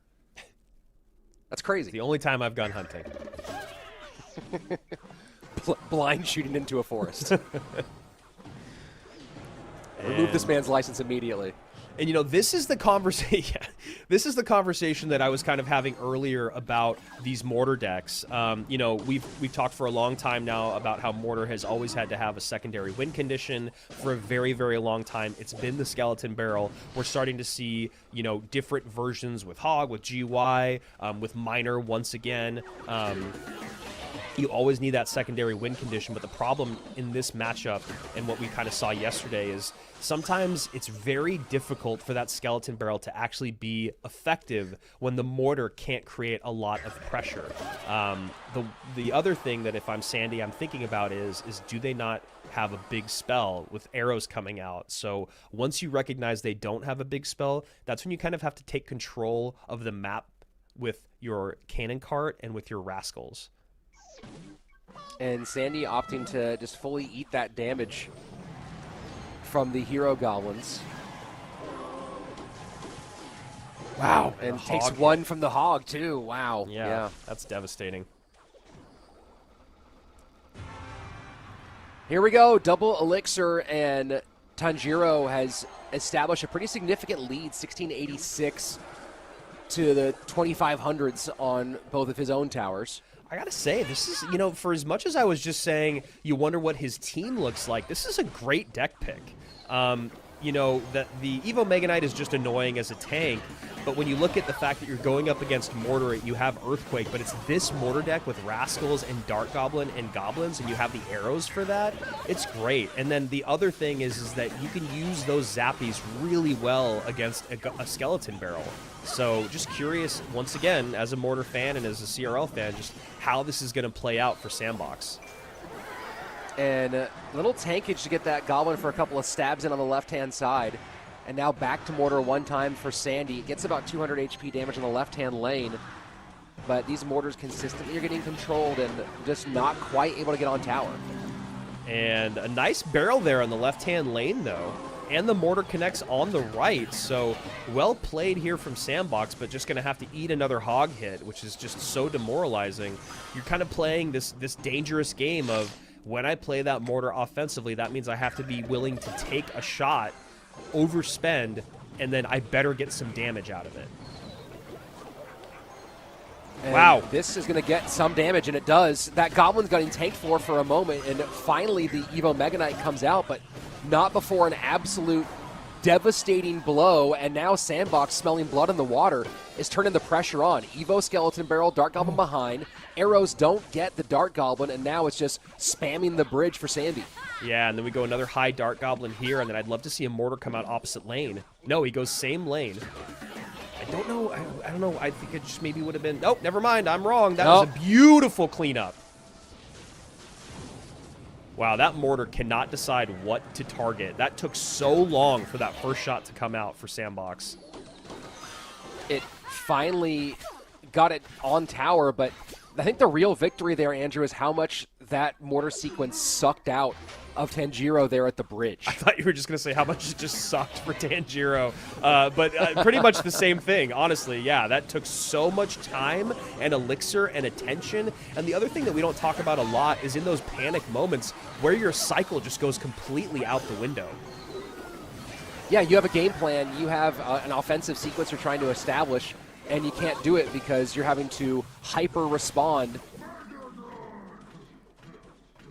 That's crazy. It's the only time I've gone hunting. Blind shooting into a forest. Remove this man's license immediately. And this is the conversation. This is the conversation that I was kind of having earlier about these mortar decks. We've talked for a long time now about how mortar has always had to have a secondary win condition for a very, very long time. It's been the skeleton barrel. We're starting to see different versions with Hog, with GY, with Miner once again. You always need that secondary win condition, but the problem in this matchup and what we kind of saw yesterday is sometimes it's very difficult for that skeleton barrel to actually be effective when the mortar can't create a lot of pressure. The other thing that if I'm Sandy, I'm thinking about is do they not have a big spell with arrows coming out? So once you recognize they don't have a big spell, that's when you kind of have to take control of the map with your cannon cart and with your rascals. And Sandy opting to just fully eat that damage from the hero goblins. Wow. And takes one from the hog, too. Wow. Yeah, that's devastating. Here we go. Double elixir, and Tangiro has established a pretty significant lead, 1686 to the 2500s on both of his own towers. I gotta say, this is, for as much as I was just saying you wonder what his team looks like, this is a great deck pick. That the Evo Mega Knight is just annoying as a tank, but when you look at the fact that you're going up against Mortar, you have Earthquake, but it's this Mortar deck with Rascals and Dart Goblin and Goblins, and you have the arrows for that, it's great. And then the other thing is that you can use those Zappies really well against a Skeleton Barrel. So just curious, once again, as a Mortar fan and as a CRL fan, just how this is going to play out for Sandbox. And a little tankage to get that Goblin for a couple of stabs in on the left-hand side. And now back to Mortar one time for Sandy. It gets about 200 HP damage on the left-hand lane. But these Mortars consistently are getting controlled and just not quite able to get on tower. And a nice barrel there on the left-hand lane, though. And the Mortar connects on the right, so well played here from Sandbox, but just going to have to eat another hog hit, which is just so demoralizing. You're kind of playing this dangerous game of, when I play that Mortar offensively, that means I have to be willing to take a shot, overspend, and then I better get some damage out of it. And wow. This is going to get some damage, and it does. That Goblin's getting tanked for a moment, and finally the Evo Mega Knight comes out, but not before an absolute devastating blow, and now Sandbox, smelling blood in the water, is turning the pressure on. Evo Skeleton Barrel, Dart Goblin behind. Arrows don't get the Dart Goblin, and now it's just spamming the bridge for Sandy. Yeah, and then we go another high Dart Goblin here, and then I'd love to see a Mortar come out opposite lane. No, he goes same lane. I don't know. I don't know. I think it just maybe would have been... Nope, never mind. I'm wrong. That was a beautiful cleanup. Wow, that Mortar cannot decide what to target. That took so long for that first shot to come out for Sandbox. It finally got it on tower, but I think the real victory there, Andrew, is how much that Mortar sequence sucked out of Tangiro there at the bridge. I thought you were just going to say how much it just sucked for Tangiro, but pretty much the same thing, honestly. Yeah, that took so much time and elixir and attention. And the other thing that we don't talk about a lot is in those panic moments where your cycle just goes completely out the window. Yeah, you have a game plan. You have an offensive sequence you're trying to establish, and you can't do it because you're having to hyper-respond.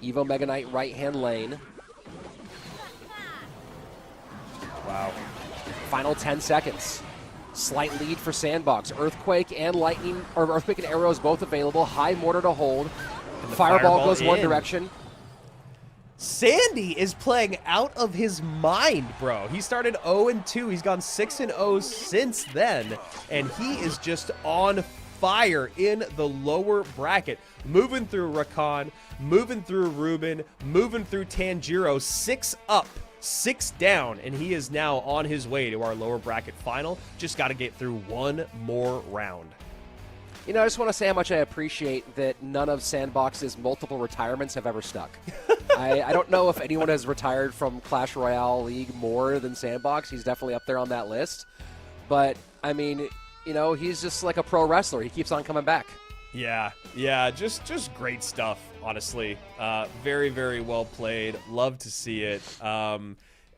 Evo Mega Knight right-hand lane. Wow. Final 10 seconds. Slight lead for Sandbox. Earthquake and Lightning, or Earthquake and Arrows both available. High Mortar to hold. Fireball goes one direction. Sandy is playing out of his mind, bro. He started 0-2. He's gone 6-0 since then, and he is just on fire in the lower bracket. Moving through Rakan, moving through Ruben, moving through Tangiro, 6 up, 6 down, and he is now on his way to our lower bracket final. Just got to get through one more round. You know, I just want to say how much I appreciate that none of Sandbox's multiple retirements have ever stuck. I don't know if anyone has retired from Clash Royale League more than Sandbox. He's definitely up there on that list. But, I mean, you know, he's just like a pro wrestler. He keeps on coming back. Yeah, just great stuff, honestly. Very, very well played. Love to see it.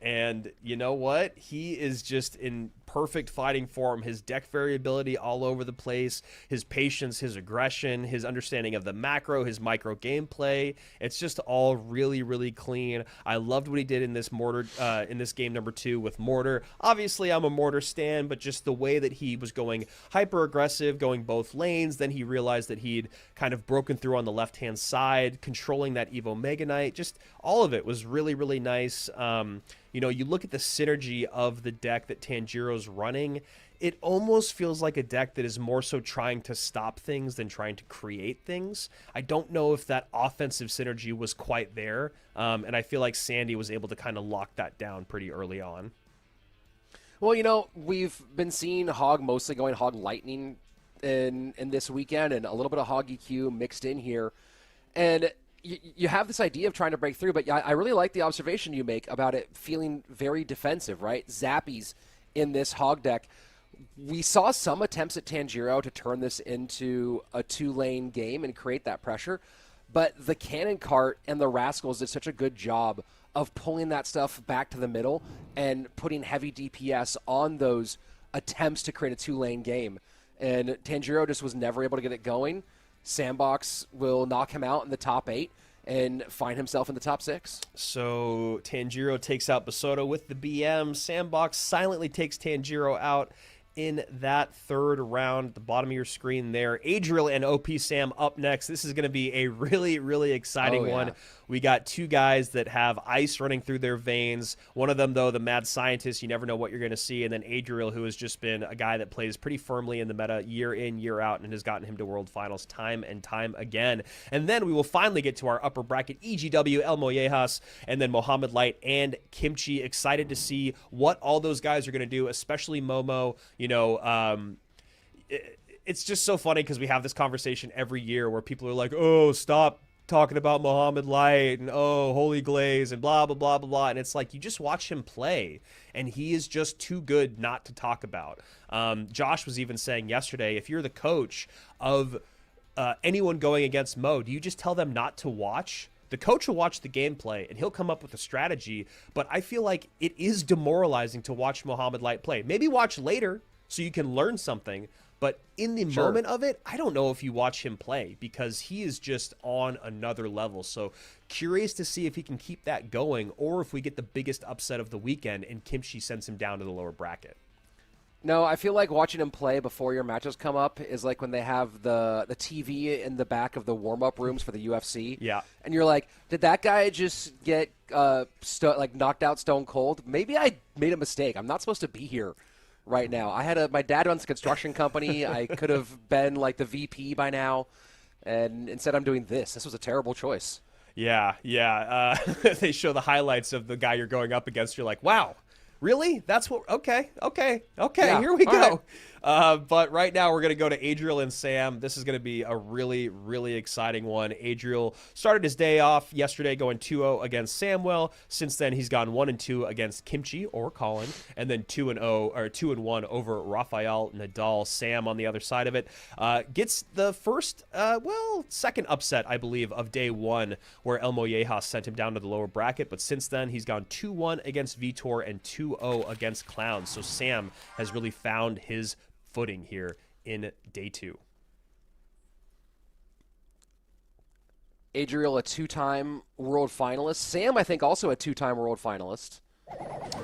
And you know what? He is just in perfect fighting form. His deck variability all over the place, his patience, his aggression, his understanding of the macro, his micro gameplay. It's just all really, really clean. I loved what he did in this in this game number 2 with Mortar. Obviously, I'm a Mortar stan, but just the way that he was going hyper aggressive, going both lanes. Then he realized that he'd kind of broken through on the left-hand side, controlling that Evo Mega Knight. Just all of it was really, really nice. You know, you look at the synergy of the deck that Tangiro's running, it almost feels like a deck that is more so trying to stop things than trying to create things. I don't know if that offensive synergy was quite there, and I feel like Sandy was able to kind of lock that down pretty early on. Well, you know, we've been seeing Hog mostly going Hog Lightning in this weekend, and a little bit of Hog EQ mixed in here. And you have this idea of trying to break through, but I really like the observation you make about it feeling very defensive, right? Zappies in this Hog deck. We saw some attempts at Tangiro to turn this into a 2-lane game and create that pressure, but the Cannon Cart and the Rascals did such a good job of pulling that stuff back to the middle and putting heavy DPS on those attempts to create a 2-lane game. And Tangiro just was never able to get it going. Sandbox will knock him out in the top 8 and find himself in the top 6. So Tangiro takes out Bassotto with the BM. Sandbox silently takes Tangiro out in that third round. At the bottom of your screen there, Adriel and OP Sam up next. This is going to be a really, really exciting one. We got 2 guys that have ice running through their veins. One of them, though, the mad scientist, you never know what you're going to see. And then Adriel, who has just been a guy that plays pretty firmly in the meta year in, year out, and has gotten him to World Finals time and time again. And then we will finally get to our upper bracket, EGW, Elmojas, and then Mohamad Light and Kimchi. Excited to see what all those guys are going to do, especially Momo. You know, it's just so funny because we have this conversation every year where people are like, oh, stop talking about Mohamad Light and oh, Holy Glaze and blah, blah, blah, blah, blah. And it's like, you just watch him play and he is just too good not to talk about. Josh was even saying yesterday, if you're the coach of anyone going against Mo, do you just tell them not to watch? The coach will watch the gameplay and he'll come up with a strategy, but I feel like it is demoralizing to watch Mohamad Light play. Maybe watch later so you can learn something, but in the moment of it, I don't know if you watch him play because he is just on another level. So curious to see if he can keep that going or if we get the biggest upset of the weekend and Kimchi sends him down to the lower bracket. No, I feel like watching him play before your matches come up is like when they have the TV in the back of the warm-up rooms for the UFC. Yeah. And you're like, did that guy just get knocked out stone cold? Maybe I made a mistake. I'm not supposed to be here right now. My dad runs a construction company. I could have been like the VP by now. And instead I'm doing this. This was a terrible choice. Yeah. They show the highlights of the guy you're going up against. You're like, wow. Really? That's what... Okay. Yeah, here we go. Right. But right now, we're going to go to Adriel and Sam. This is going to be a really, really exciting one. Adriel started his day off yesterday going 2-0 against Samwell. Since then, he's gone 1-2 against Kimchi or Colin, and then 2-1 over Rafael, Nadal. Sam on the other side of it gets the first, second upset, I believe, of day 1, where Elmojas sent him down to the lower bracket. But since then, he's gone 2-1 against Vitor and 2-0 against Clowns. So Sam has really found his footing here in day 2. Adriel, a 2-time world finalist. Sam, I think, also a 2-time world finalist.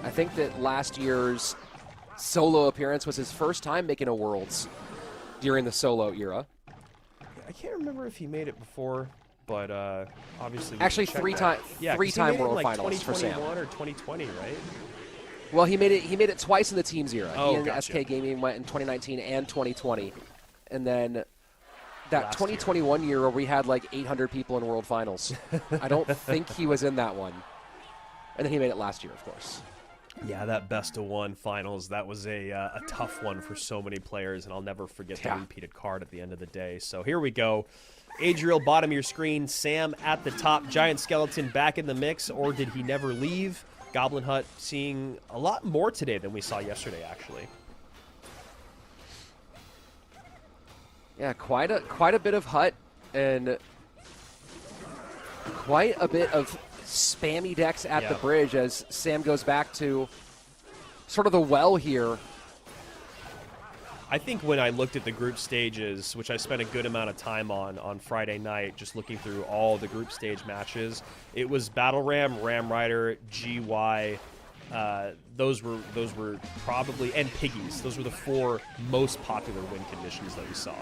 I think that last year's solo appearance was his first time making a Worlds during the solo era. I can't remember if he made it before, but obviously... Actually, three-time world finalist for Sam. 2021 or 2020, right? Well, he made it twice in the Teams era. Oh, he and gotcha. SK Gaming went in 2019 and 2020. And then that Last 2021 year where we had like 800 people in World Finals. I don't think he was in that one. And then he made it last year, of course. Yeah, that best-of-1 finals, that was a tough one for so many players, and I'll never forget the repeated card at the end of the day. So here we go. Adriel, bottom of your screen. Sam at the top. Giant Skeleton back in the mix, or did he never leave? Goblin Hut seeing a lot more today than we saw yesterday, actually. Yeah, quite a bit of Hut and quite a bit of spammy decks at the Yep. bridge as Sam goes back to sort of the well here. I think when I looked at the group stages, which I spent a good amount of time on Friday night, just looking through all the group stage matches, it was Battle Ram, Ram Rider, GY. Those were probably, and Piggies. Those were the 4 most popular win conditions that we saw.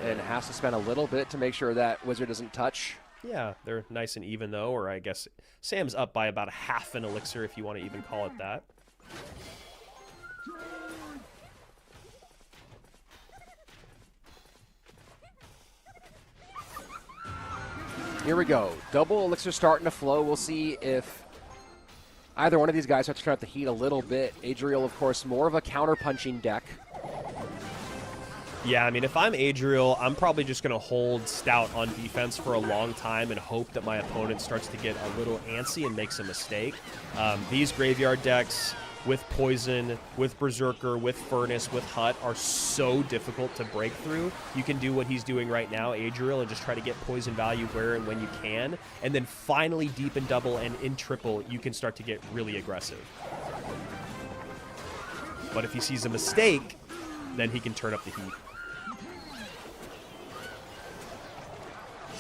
And has to spend a little bit to make sure that Wizard doesn't touch. Yeah, they're nice and even though, or I guess Sam's up by about a half an elixir if you want to even call it that. Here we go. Double elixir starting to flow. We'll see if either one of these guys have to turn up the heat a little bit. Adriel, of course, more of a counter-punching deck. Yeah, I mean, if I'm Adriel, I'm probably just going to hold stout on defense for a long time and hope that my opponent starts to get a little antsy and makes a mistake. These graveyard decks with Poison, with Berserker, with Furnace, with Hut are so difficult to break through. You can do what he's doing right now, Adriel, and just try to get Poison value where and when you can. And then finally, deep in double and in triple, you can start to get really aggressive. But if he sees a mistake, then he can turn up the heat.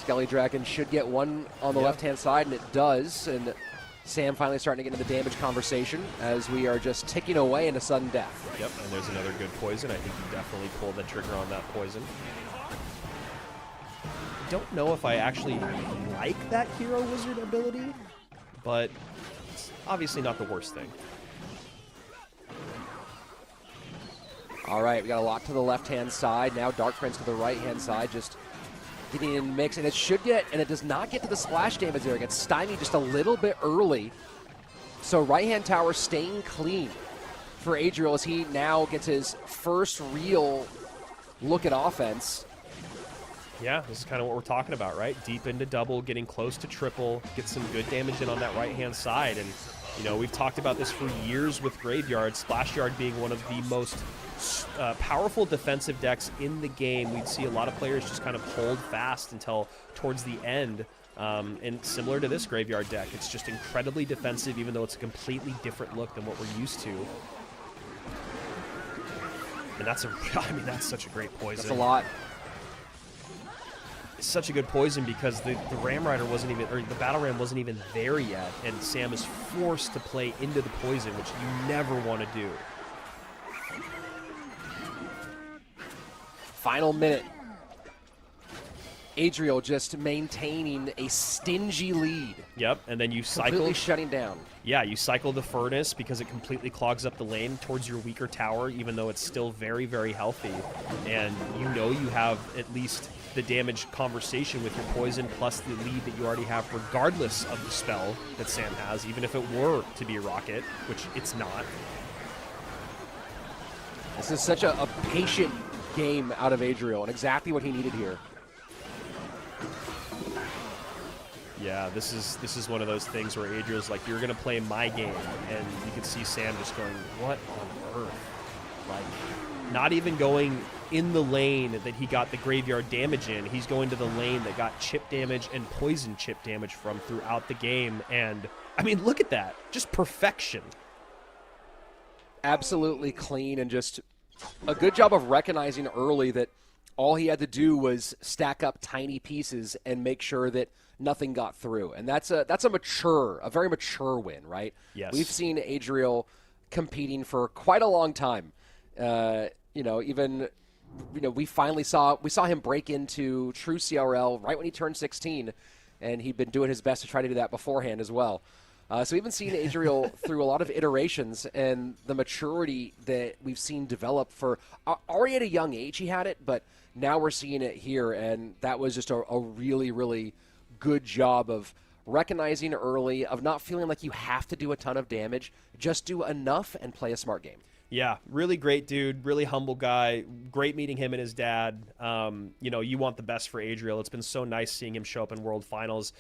Skelly Dragon should get one on the left-hand side, and it does. And Sam finally starting to get into the damage conversation as we are just ticking away into sudden death. Yep, and there's another good poison. I think you definitely pulled the trigger on that poison. Don't know if I actually like that Hero Wizard ability, but it's obviously not the worst thing. All right, we got a lot to the left-hand side. Now Dark Prince to the right-hand side, just getting in mix, and it should get, and it does not get to the splash damage there. It gets stymied just a little bit early. So right-hand tower staying clean for Adriel as he now gets his first real look at offense. Yeah, this is kind of what we're talking about, right? Deep into double, getting close to triple, get some good damage in on that right-hand side. And, you know, we've talked about this for years with Graveyard, Splash Yard being one of the most powerful defensive decks in the game. We'd see a lot of players just kind of hold fast until towards the end. And similar to this Graveyard deck, it's just incredibly defensive, even though it's a completely different look than what we're used to. And that's that's such a great poison. That's a lot. It's such a good poison because the Ram Rider wasn't even, or the Battle Ram wasn't even there yet, and Sam is forced to play into the poison, which you never want to do. Final minute. Adriel just maintaining a stingy lead. Yep, and then you Completely cycle. shutting down. Yeah, you cycle the Furnace because it completely clogs up the lane towards your weaker tower, even though it's still very, very healthy. And you know you have at least the damage conversation with your poison plus the lead that you already have regardless of the spell that Sam has, even if it were to be a rocket, which it's not. This is such a patient game out of Adriel and exactly what he needed here. Yeah, this is one of those things where Adriel's like, you're going to play my game, and you can see Sam just going, what on earth? Like, not even going in the lane that he got the graveyard damage in. He's going to the lane that got chip damage and poison chip damage from throughout the game, and, I mean, look at that. Just perfection. Absolutely clean and just a good job of recognizing early that all he had to do was stack up tiny pieces and make sure that nothing got through. And that's a very mature win, right? Yes. We've seen Adriel competing for quite a long time. We finally saw him break into true CRL right when he turned 16, and he'd been doing his best to try to do that beforehand as well. So we've been seeing Adriel through a lot of iterations, and the maturity that we've seen develop for already at a young age he had it, but now we're seeing it here, and that was just a really, really good job of recognizing early, of not feeling like you have to do a ton of damage, just do enough and play a smart game. Yeah, really great dude, really humble guy. Great meeting him and his dad. You know, you want the best for Adriel. It's been so nice seeing him show up in World Finals,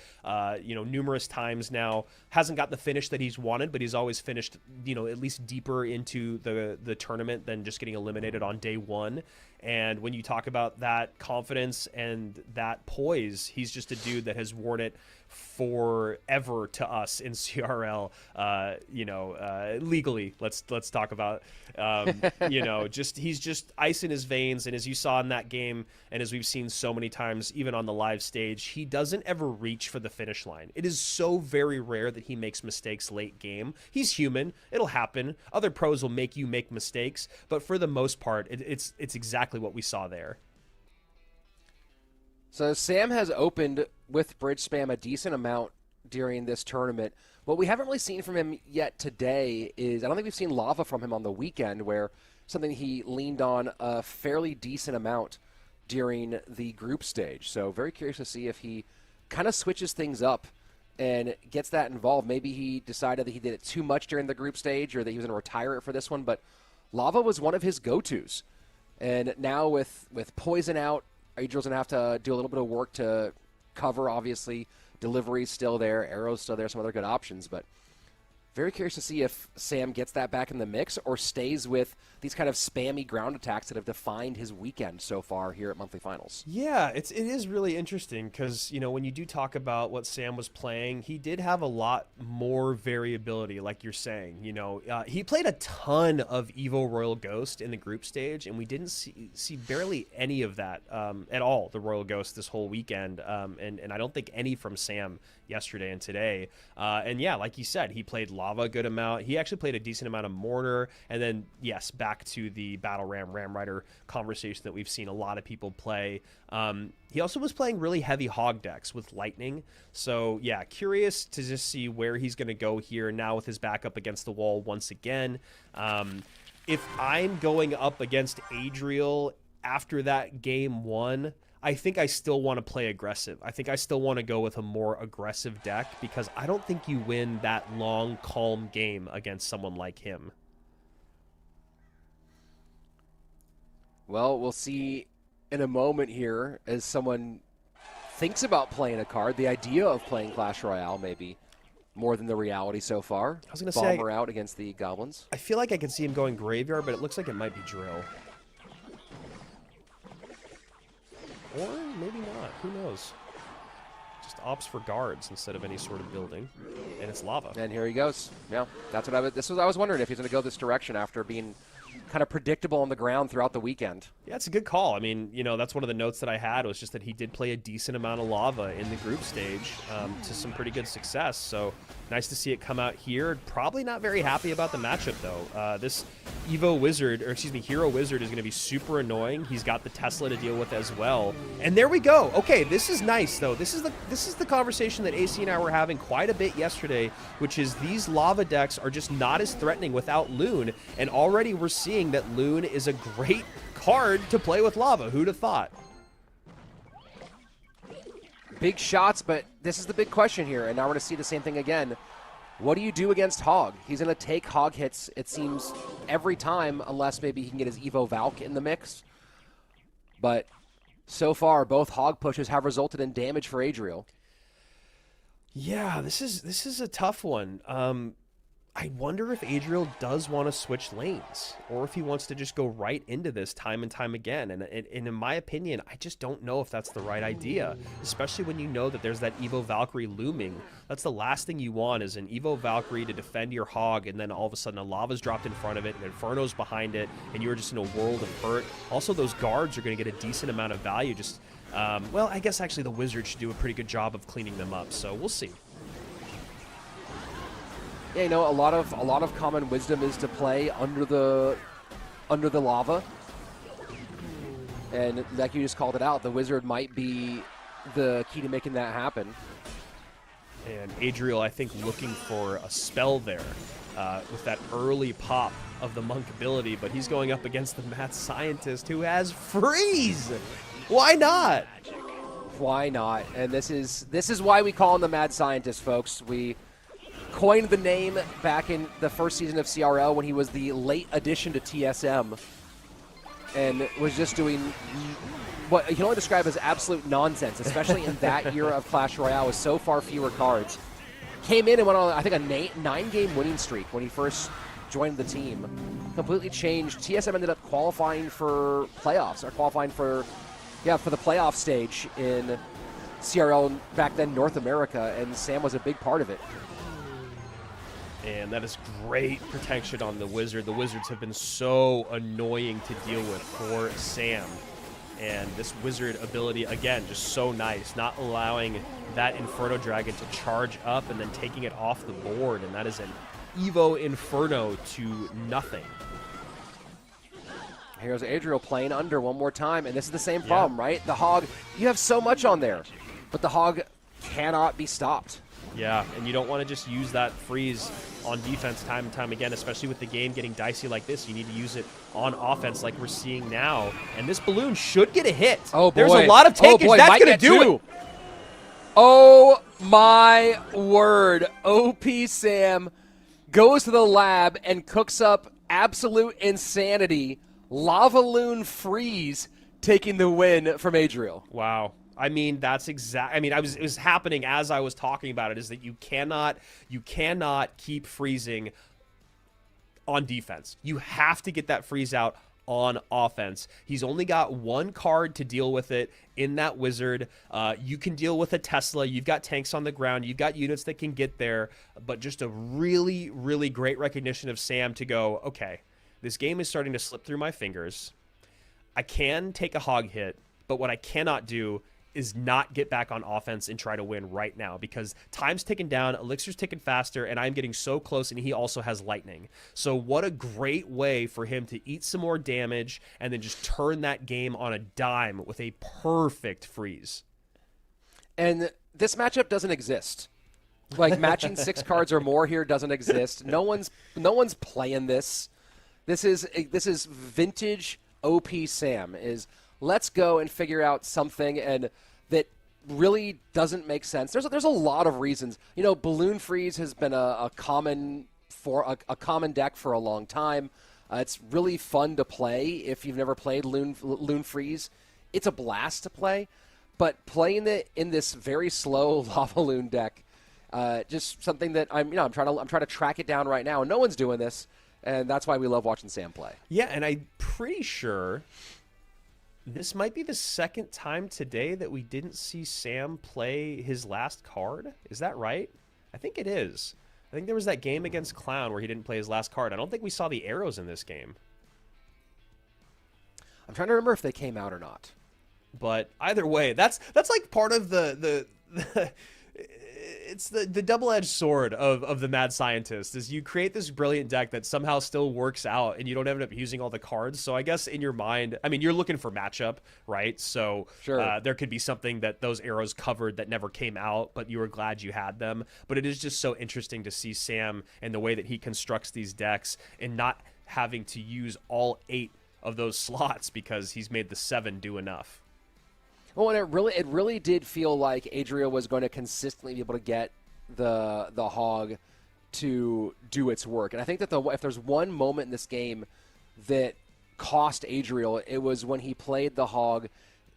you know, numerous times now. Hasn't got the finish that he's wanted, but he's always finished, you know, at least deeper into the tournament than just getting eliminated on day one. And when you talk about that confidence and that poise, he's just a dude that has worn it forever to us in CRL. You know, legally, let's talk about, you know, he's just ice in his veins. And as you saw in that game, and as we've seen so many times, even on the live stage, he doesn't ever reach for the finish line. It is so very rare that he makes mistakes late game. He's human. It'll happen. Other pros will make you make mistakes, but for the most part, it's exactly what we saw there. So Sam has opened with bridge spam a decent amount during this tournament. What we haven't really seen from him yet today is, I don't think we've seen lava from him on the weekend, where something he leaned on a fairly decent amount during the group stage. So very curious to see if he kind of switches things up and gets that involved. Maybe he decided that he did it too much during the group stage, or that he was going to retire it for this one, but lava was one of his go-tos. And now with poison out, Adriel's going to have to do a little bit of work to cover, obviously. Delivery's still there, arrow's still there, some other good options, but very curious to see if Sam gets that back in the mix or stays with these kind of spammy ground attacks that have defined his weekend so far here at Monthly Finals. Yeah, it is really interesting because, you know, when you do talk about what Sam was playing, he did have a lot more variability, like you're saying. You know, he played a ton of Evo Royal Ghost in the group stage, and we didn't see barely any of that at all, the Royal Ghost, this whole weekend, and I don't think any from Sam yesterday and today. And yeah, like you said, he played Lava a good amount. He actually played a decent amount of Mortar, and then, yes, back to the Battle Ram Rider conversation that we've seen a lot of people play. He also was playing really heavy hog decks with Lightning. So yeah, curious to just see where he's going to go here now with his back up against the wall once again. If I'm going up against Adriel after that game one, I think I still want to play aggressive. I think I still want to go with a more aggressive deck because I don't think you win that long, calm game against someone like him. Well, we'll see in a moment here as someone thinks about playing a card. The idea of playing Clash Royale maybe more than the reality so far. I was going to say, Bomber out against the Goblins. I feel like I can see him going Graveyard, but it looks like it might be Drill. Or maybe not. Who knows? Just opts for guards instead of any sort of building. And it's lava. And here he goes. Yeah, that's what I was wondering if he's going to go this direction after being kind of predictable on the ground throughout the weekend. Yeah, it's a good call. I mean, you know, that's one of the notes that I had was just that he did play a decent amount of lava in the group stage to some pretty good success. So nice to see it come out here. Probably not very happy about the matchup, though. This Hero Wizard is going to be super annoying. He's got the Tesla to deal with as well. And there we go. Okay, this is nice, though. This is the conversation that AC and I were having quite a bit yesterday, which is these lava decks are just not as threatening without Loon. And already we're seeing that Loon is a great card to play with lava. Who'd have thought? Big shots, but this is the big question here, and now we're going to see the same thing again. What do you do against Hog? He's going to take Hog hits, it seems, every time, unless maybe he can get his Evo Valk in the mix. But so far, both Hog pushes have resulted in damage for Adriel. Yeah, this is a tough one. I wonder if Adriel does want to switch lanes or if he wants to just go right into this time and time again. And in my opinion, I just don't know if that's the right idea, especially when you know that there's that Evo Valkyrie looming. That's the last thing you want is an Evo Valkyrie to defend your Hog, and then all of a sudden a lava's dropped in front of it, and Inferno's behind it, and you're just in a world of hurt. Also, those guards are going to get a decent amount of value. Just, well, I guess actually the Wizard should do a pretty good job of cleaning them up, so we'll see. Yeah, you know, a lot of common wisdom is to play under the lava. And like you just called it out, the Wizard might be the key to making that happen. And Adriel, I think, looking for a spell there with that early pop of the Monk ability, but he's going up against the Mad Scientist who has Freeze! Why not? Why not? And this is why we call him the Mad Scientist, folks. coined the name back in the first season of CRL when he was the late addition to TSM and was just doing what you can only describe as absolute nonsense, especially in that era of Clash Royale with so far fewer cards. Came in and went on, I think, a 9-game winning streak when he first joined the team. Completely changed. TSM ended up qualifying for playoffs, or qualifying for the playoff stage in CRL back then, North America, and Sam was a big part of it. And that is great protection on the Wizard. The Wizards have been so annoying to deal with for Sam. And this Wizard ability, again, just so nice. Not allowing that Inferno Dragon to charge up and then taking it off the board. And that is an Evo Inferno to nothing. Here's Adriel playing under one more time. And this is the same problem, right? The Hog, you have so much on there. But the Hog cannot be stopped. Yeah, and you don't want to just use that freeze on defense time and time again, especially with the game getting dicey like this. You need to use it on offense like we're seeing now. And this balloon should get a hit. Oh, boy. There's a lot of takeage. That's going to do it. Oh, my word. OP Sam goes to the lab and cooks up absolute insanity. Lava Loon freeze taking the win from Adriel. Wow. I mean, that's exact. I mean, it was happening as I was talking about it. Is that you cannot keep freezing on defense. You have to get that freeze out on offense. He's only got one card to deal with it in that Wizard. You can deal with a Tesla. You've got tanks on the ground. You've got units that can get there. But just a really, really great recognition of Sam to go, okay, this game is starting to slip through my fingers. I can take a hog hit, but what I cannot do is not get back on offense and try to win right now because time's ticking down, Elixir's ticking faster, and I'm getting so close, and he also has lightning. So what a great way for him to eat some more damage and then just turn that game on a dime with a perfect freeze. And this matchup doesn't exist. Like matching 6 cards or more here doesn't exist. No one's playing this. This is vintage OP Sam. Let's go and figure out something and that really doesn't make sense. There's a lot of reasons. You know, Balloon Freeze has been a common deck for a long time. It's really fun to play if you've never played Loon Freeze. It's a blast to play, but playing it in this very slow Lava Loon deck, just something that I'm trying to track it down right now. And no one's doing this, and that's why we love watching Sam play. Yeah, and I'm pretty sure this might be the second time today that we didn't see Sam play his last card. Is that right? I think it is. I think there was that game against Clown where he didn't play his last card. I don't think we saw the arrows in this game. I'm trying to remember if they came out or not. But either way, that's like part of the it's the double-edged sword of the mad scientist is you create this brilliant deck that somehow still works out and you don't end up using all the cards. So I guess in your mind, I mean, you're looking for matchup, right? So sure. There could be something that those arrows covered that never came out, but you were glad you had them. But it is just so interesting to see Sam and the way that he constructs these decks and not having to use all 8 of those slots because he's made the 7 do enough. Well, and it really did feel like Adriel was going to consistently be able to get the Hog to do its work. And I think that if there's one moment in this game that cost Adriel, it was when he played the Hog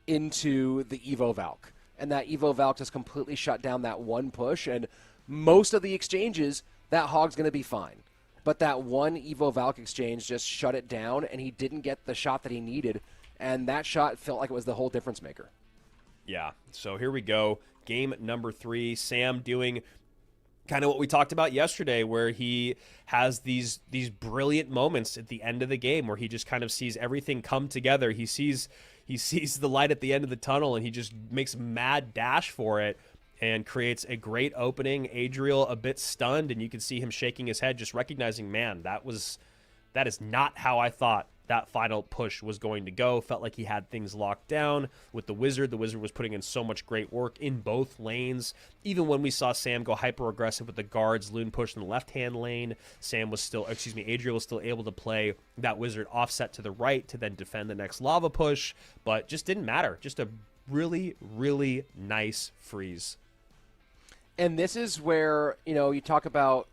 into the Evo Valk. And that Evo Valk just completely shut down that one push. And most of the exchanges, that Hog's going to be fine. But that one Evo Valk exchange just shut it down, and he didn't get the shot that he needed. And that shot felt like it was the whole difference maker. Yeah, so here we go. Game number 3. Sam doing kind of what we talked about yesterday, where he has these brilliant moments at the end of the game where he just kind of sees everything come together. He sees the light at the end of the tunnel, and he just makes a mad dash for it and creates a great opening. Adriel a bit stunned, and you can see him shaking his head, just recognizing, man, that is not how I thought that final push was going to go. Felt like he had things locked down with the Wizard. The Wizard was putting in so much great work in both lanes. Even when we saw Sam go hyper aggressive with the guards, Loon push in the left-hand lane, Adriel was still able to play that Wizard offset to the right to then defend the next lava push, but just didn't matter. Just a really, really nice freeze. And this is where, you talk about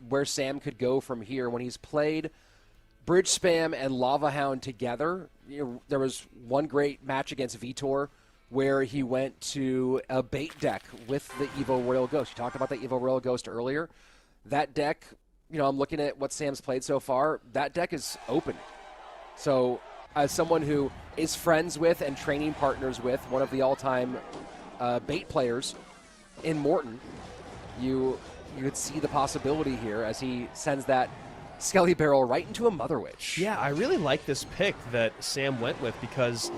where Sam could go from here. When he's played Bridge Spam and Lava Hound together, there was one great match against Vitor where he went to a bait deck with the Evo Royal Ghost. You talked about the Evo Royal Ghost earlier. That deck, I'm looking at what Sam's played so far. That deck is open. So as someone who is friends with and training partners with one of the all-time bait players in Morton, you could see the possibility here as he sends that Skelly Barrel right into a Mother Witch. Yeah, I really like this pick that Sam went with because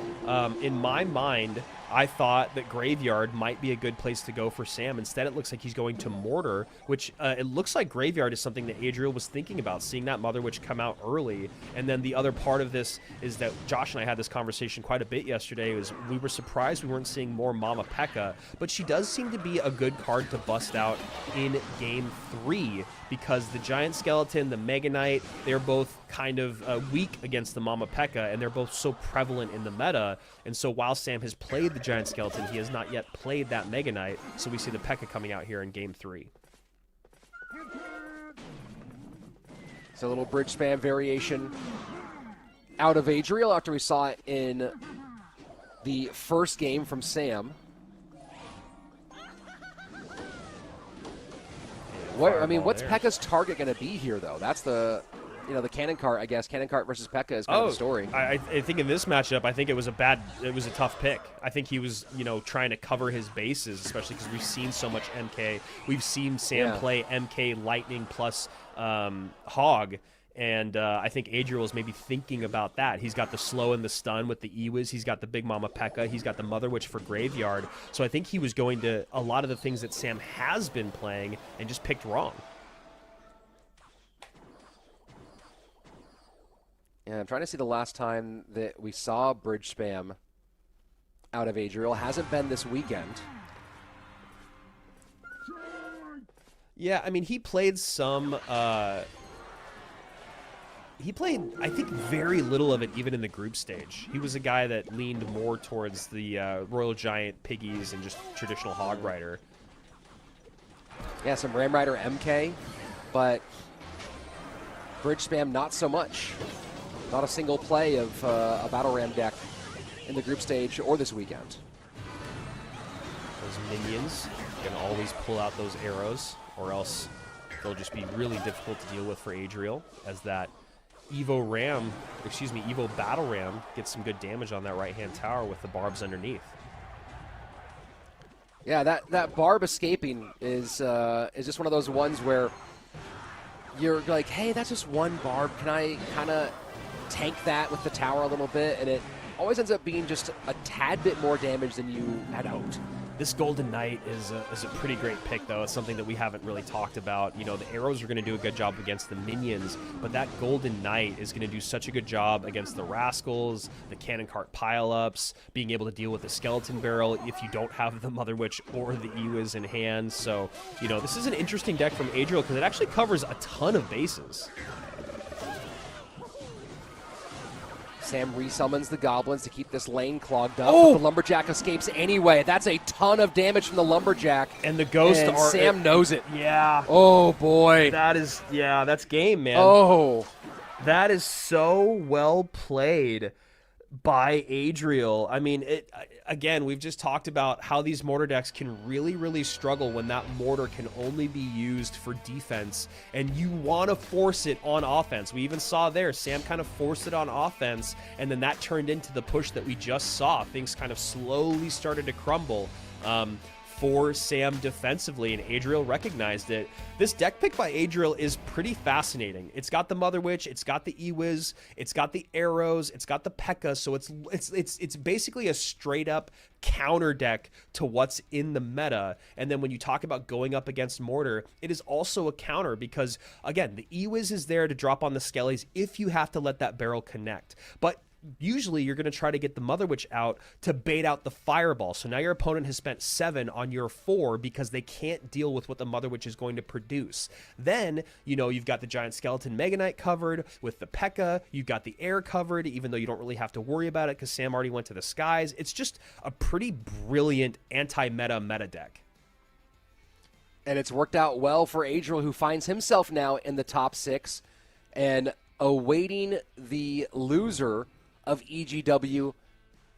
in my mind, I thought that Graveyard might be a good place to go for Sam. Instead, it looks like he's going to Mortar, which it looks like Graveyard is something that Adriel was thinking about, seeing that Mother Witch come out early. And then the other part of this is that Josh and I had this conversation quite a bit yesterday, is we were surprised we weren't seeing more Mama P.E.K.K.A, but she does seem to be a good card to bust out in Game 3 because the Giant Skeleton, the Mega Knight, they're both kind of weak against the Mama P.E.K.K.A, and they're both so prevalent in the meta. And so while Sam has played the Giant Skeleton, he has not yet played that Mega Knight, so we see the P.E.K.K.A coming out here in Game 3. It's a little Bridge Spam variation out of Adriel after we saw it in the first game from Sam. What's P.E.K.K.A.'s target going to be here, though? That's the cannon cart, I guess. Cannon cart versus P.E.K.K.A is kind of the story. I think in this matchup, I think it was a tough pick. I think he was, trying to cover his bases, especially because we've seen so much MK. We've seen Sam play MK Lightning plus Hog. And I think Adriel is maybe thinking about that. He's got the slow and the stun with the Ewiz. He's got the big Mama P.E.K.K.A. He's got the Mother Witch for Graveyard. So I think he was going to a lot of the things that Sam has been playing and just picked wrong. Yeah, I'm trying to see the last time that we saw Bridge Spam out of Adriel. Hasn't been this weekend. Yeah, I mean, he played some... He played, I think, very little of it even in the group stage. He was a guy that leaned more towards the Royal Giant Piggies and just traditional Hog Rider. Yeah, some Ram Rider MK, but Bridge Spam not so much. Not a single play of a Battle Ram deck in the group stage or this weekend. Those minions can always pull out those arrows, or else they'll just be really difficult to deal with for Adriel, as that Evo Battle Ram gets some good damage on that right-hand tower with the barbs underneath. Yeah, that barb escaping is just one of those ones where you're like, hey, that's just one barb. Can I kind of tank that with the tower a little bit? And it always ends up being just a tad bit more damage than you had hoped. This Golden Knight is a pretty great pick, though. It's something that we haven't really talked about. The arrows are going to do a good job against the minions, but that Golden Knight is going to do such a good job against the Rascals, the Cannon Cart pile-ups, being able to deal with the Skeleton Barrel if you don't have the Mother Witch or the Ewiz in hand. So, this is an interesting deck from Adriel because it actually covers a ton of bases. Sam resummons the goblins to keep this lane clogged up. But the Lumberjack escapes anyway. That's a ton of damage from the Lumberjack. And the Ghost and Sam knows it. Yeah. Oh, boy. That's game, man. Oh. That is so well played by Adriel. I mean, again, we've just talked about how these mortar decks can really, really struggle when that mortar can only be used for defense, and you want to force it on offense. We even saw there, Sam kind of forced it on offense, and then that turned into the push that we just saw. Things kind of slowly started to crumble for Sam defensively, and Adriel recognized it. This deck pick by Adriel is pretty fascinating. It's got the Mother Witch, it's got the Ewiz, it's got the arrows, it's got the P.E.K.K.A, so it's basically a straight up counter deck to what's in the meta. And then when you talk about going up against Mortar, it is also a counter because, again, the Ewiz is there to drop on the Skellies if you have to let that barrel connect. But usually you're going to try to get the Mother Witch out to bait out the Fireball. So now your opponent has spent 7 on your 4 because they can't deal with what the Mother Witch is going to produce. Then, you've got the Giant Skeleton Mega Knight covered with the P.E.K.K.A. You've got the air covered, even though you don't really have to worry about it because Sam already went to the skies. It's just a pretty brilliant anti-meta deck. And it's worked out well for Adriel, who finds himself now in the top 6 and awaiting the loser of EGW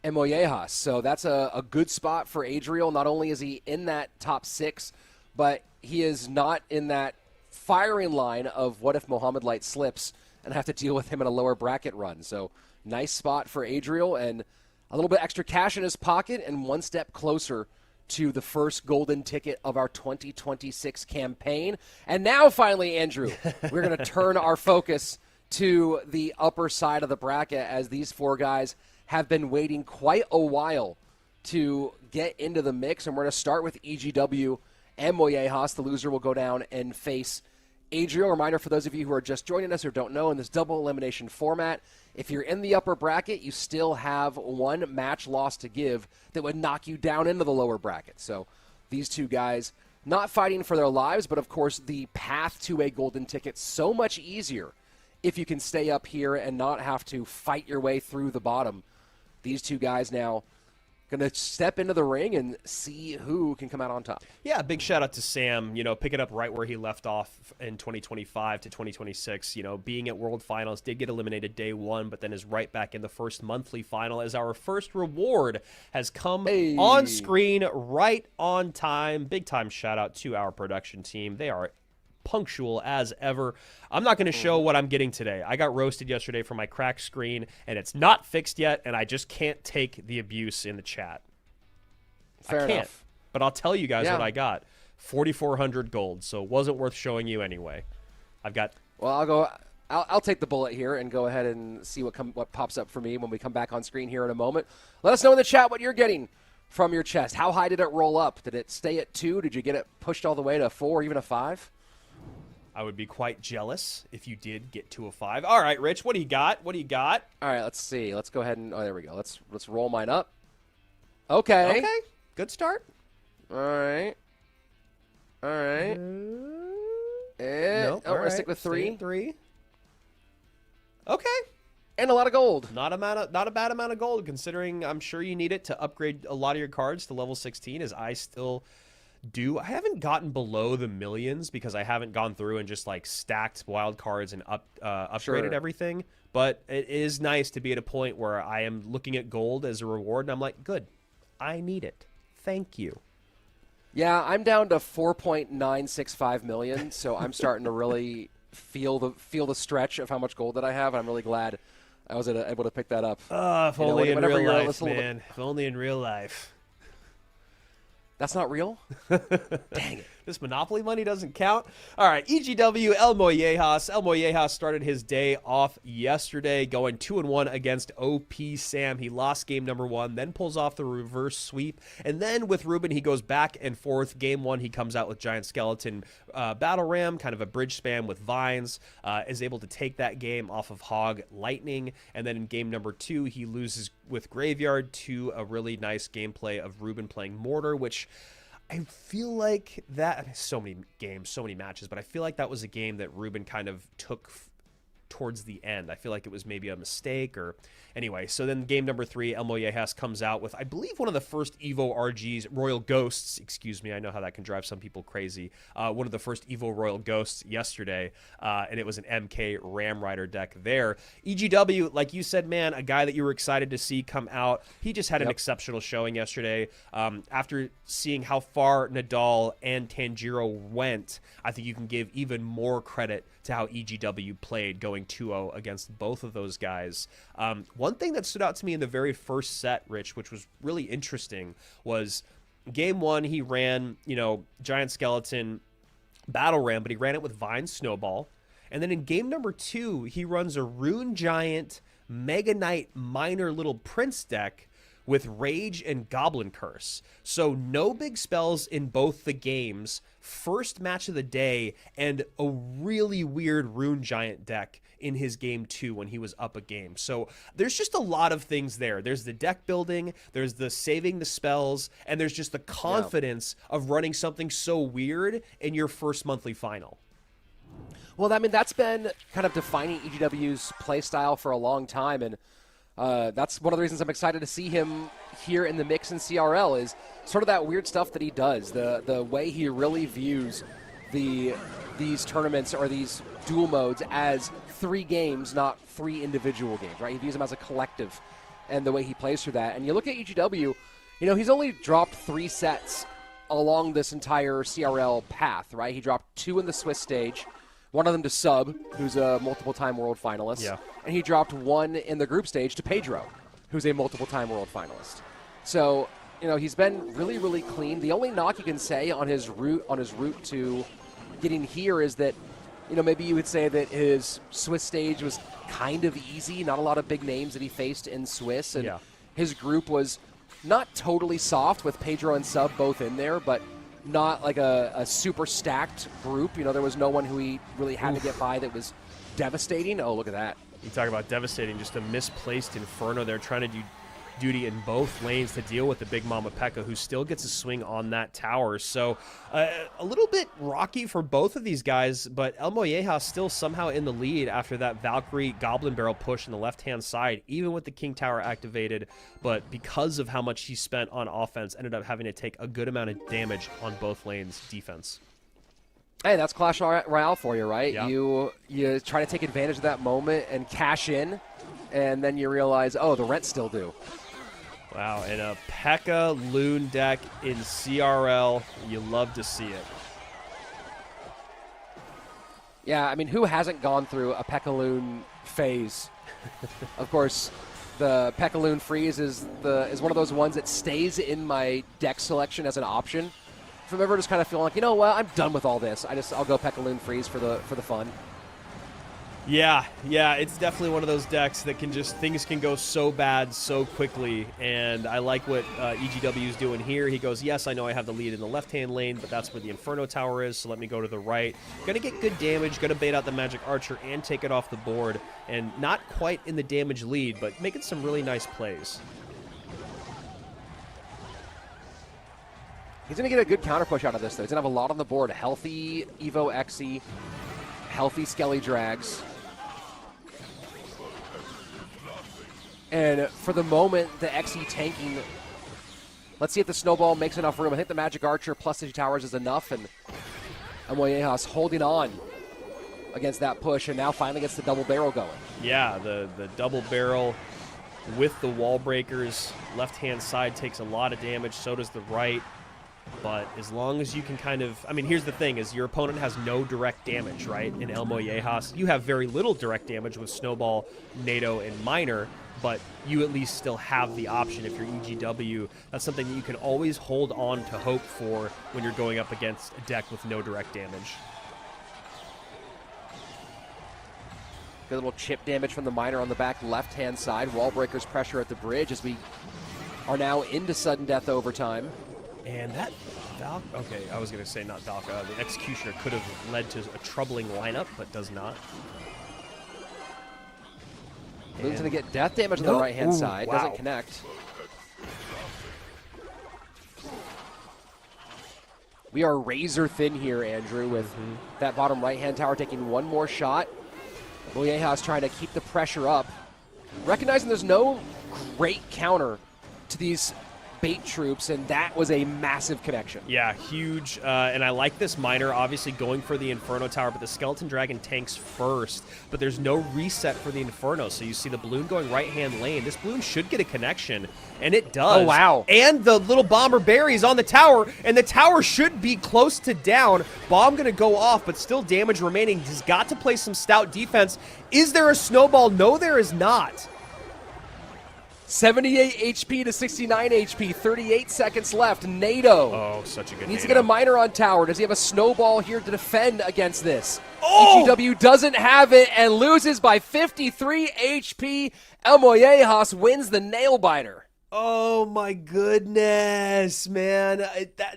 Elmojas. So that's a good spot for Adriel. Not only is he in that top 6, but he is not in that firing line of what if Mohamad Light slips and have to deal with him in a lower bracket run. So nice spot for Adriel and a little bit extra cash in his pocket and one step closer to the first golden ticket of our 2026 campaign. And now, finally, Andrew, we're going to turn our focus to the upper side of the bracket as these 4 guys have been waiting quite a while to get into the mix. And we're going to start with EGW and Elmojas. The loser will go down and face Adriel. Reminder for those of you who are just joining us or don't know, in this double elimination format, if you're in the upper bracket, you still have 1 match loss to give that would knock you down into the lower bracket. So these 2 guys not fighting for their lives, but of course the path to a golden ticket so much easier if you can stay up here and not have to fight your way through the bottom. These 2 guys now going to step into the ring and see who can come out on top. Yeah, big shout out to Sam, picking up right where he left off in 2025 to 2026, being at World Finals, did get eliminated day 1, but then is right back in the first monthly final as our first reward has come on screen right on time. Big time shout out to our production team. They are punctual as ever. I'm not going to show what I'm getting today. I got roasted yesterday for my cracked screen, and it's not fixed yet, and I just can't take the abuse in the chat. Fair enough. But I'll tell you guys what I got. 4,400 gold, so it wasn't worth showing you anyway. I've got... Well, I'll take the bullet here and go ahead and see what pops up for me when we come back on screen here in a moment. Let us know in the chat what you're getting from your chest. How high did it roll up? Did it stay at 2? Did you get it pushed all the way to 4 or even a 5? I would be quite jealous if you did get to a 5. All right, Rich, what do you got? What do you got? All right, let's see. Let's go ahead and there we go. Let's roll mine up. Okay. Good start. All right. Nope. We're gonna stick with 3. 3. Okay. And a lot of gold. Not a bad amount of gold, considering I'm sure you need it to upgrade a lot of your cards to level 16, as I still do. I haven't gotten below the millions because I haven't gone through and just like stacked wild cards and upgraded everything. But it is nice to be at a point where I am looking at gold as a reward, and I'm like, good, I need it. Thank you. Yeah, I'm down to 4.965 million, so I'm starting to really feel the stretch of how much gold that I have. I'm really glad I was able to pick that up. If only in real life, man. If only in real life. That's not real? Dang it. This Monopoly money doesn't count. All right, EGW Elmojas. Elmojas started his day off yesterday going 2-1 against OP Sam. He lost game number 1, then pulls off the reverse sweep. And then with Ruben, he goes back and forth. Game 1, he comes out with Giant Skeleton Battle Ram, kind of a bridge spam with Vines, is able to take that game off of Hog Lightning. And then in game number 2, he loses with Graveyard to a really nice gameplay of Ruben playing Mortar, which I feel like that, so many games, so many matches, but I feel like that was a game that Ruben kind of took towards the end. I feel like it was maybe a mistake or anyway. So then game number 3, Elmojas comes out with, I believe, one of the first Evo RGs, Royal Ghosts, excuse me. I know how that can drive some people crazy. One of the first Evo Royal Ghosts yesterday, and it was an MK Ram Rider deck there. EGW, like you said, man, a guy that you were excited to see come out. He just had an exceptional showing yesterday. After seeing how far Nadal and Tangiro went, I think you can give even more credit to how EGW played, going 2-0 against both of those guys. One thing that stood out to me in the very first set, Rich, which was really interesting, was game 1, he ran, Giant Skeleton Battle Ram, but he ran it with Vine Snowball. And then in game number 2, he runs a Rune Giant Mega Knight Minor Little Prince deck with Rage and Goblin Curse. So no big spells in both the games. First match of the day, and a really weird Rune Giant deck in his game 2 when he was up a game. So there's just a lot of things there. There's the deck building, there's the saving the spells, and there's just the confidence of running something so weird in your first monthly final. Well, I mean, that's been kind of defining EGW's play style for a long time, and That's one of the reasons I'm excited to see him here in the mix in CRL is sort of that weird stuff that he does, the way he really views these tournaments or these duel modes as 3 games, not 3 individual games, right? He views them as a collective, and the way he plays through that. And you look at EGW, he's only dropped 3 sets along this entire CRL path, right? He dropped 2 in the Swiss stage, one of them to Sub, who's a multiple-time world finalist, and he dropped 1 in the group stage to Pedro, who's a multiple-time world finalist. So, he's been really, really clean. The only knock you can say on his route to getting here is that, maybe you would say that his Swiss stage was kind of easy, not a lot of big names that he faced in Swiss, and his group was not totally soft with Pedro and Sub both in there, but not like a super stacked group. There was no one who he really had to get by that was devastating. Oh, look at that. You talk about devastating, just a misplaced Inferno there, trying to do duty in both lanes to deal with the Big Mama P.E.K.K.A, who still gets a swing on that tower. So a little bit rocky for both of these guys, but Elmojas still somehow in the lead after that Valkyrie Goblin Barrel push on the left-hand side, even with the King Tower activated. But because of how much he spent on offense, ended up having to take a good amount of damage on both lanes' defense. Hey, that's Clash Royale for you, right? Yeah. You try to take advantage of that moment and cash in, and then you realize, oh, the rent's still due. Wow, and a P.E.K.K.A Loon deck in CRL. You love to see it. Yeah, I mean, who hasn't gone through a P.E.K.K.A Loon phase? Of course, the P.E.K.K.A Loon freeze is one of those ones that stays in my deck selection as an option. If I'm ever just kind of feeling like, what, I'm done with all this. I'll go P.E.K.K.A Loon freeze for the fun. Yeah, it's definitely one of those decks that things can go so bad so quickly, and I like what EGW is doing here. He goes, yes, I know I have the lead in the left-hand lane, but that's where the Inferno Tower is, so let me go to the right. Gonna get good damage, gonna bait out the Magic Archer and take it off the board, and not quite in the damage lead, but making some really nice plays. He's going to get a good counter push out of this, though. He's going to have a lot on the board. Healthy Evo Xe, healthy Skelly Drags. And for the moment, the Xe tanking. Let's see if the Snowball makes enough room. I think the Magic Archer plus the Towers is enough, and Elmojas holding on against that push, and now finally gets the double barrel going. Yeah, the double barrel with the wall breakers. Left-hand side takes a lot of damage, so does the right. But as long as you can here's the thing, is your opponent has no direct damage, right? In Elmojas, you have very little direct damage with Snowball, NATO, and Miner, but you at least still have the option if you're EGW. That's something that you can always hold on to hope for when you're going up against a deck with no direct damage. Good little chip damage from the Miner on the back left-hand side. Wall breakers pressure at the bridge as we are now into sudden death overtime. And that okay, I was going to say not Valka. The Executioner could have led to a troubling lineup, but does not. Loon's going to get death damage on the right-hand side. Wow. Doesn't connect. We are razor thin here, Andrew, with that bottom right-hand tower taking one more shot. Elmojas trying to keep the pressure up. Recognizing there's no great counter to these bait troops, and that was a massive connection. Yeah, huge, and I like this Miner obviously going for the Inferno Tower, but the Skeleton Dragon tanks first, but there's no reset for the Inferno, so you see the balloon going right-hand lane. This balloon should get a connection, and it does. Oh, wow. And the little bomber berries on the tower, and the tower should be close to down. Bomb going to go off, but still damage remaining. He's got to play some stout defense. Is there a snowball? No, there is not. 78 HP to 69 HP, 38 seconds left. NATO. Oh, such a good needs NATO. to get a Miner on tower. Does he have a snowball here to defend against this? Oh! EGW doesn't have it and loses by 53 HP. Elmojas wins the nail biter. Oh my goodness, man.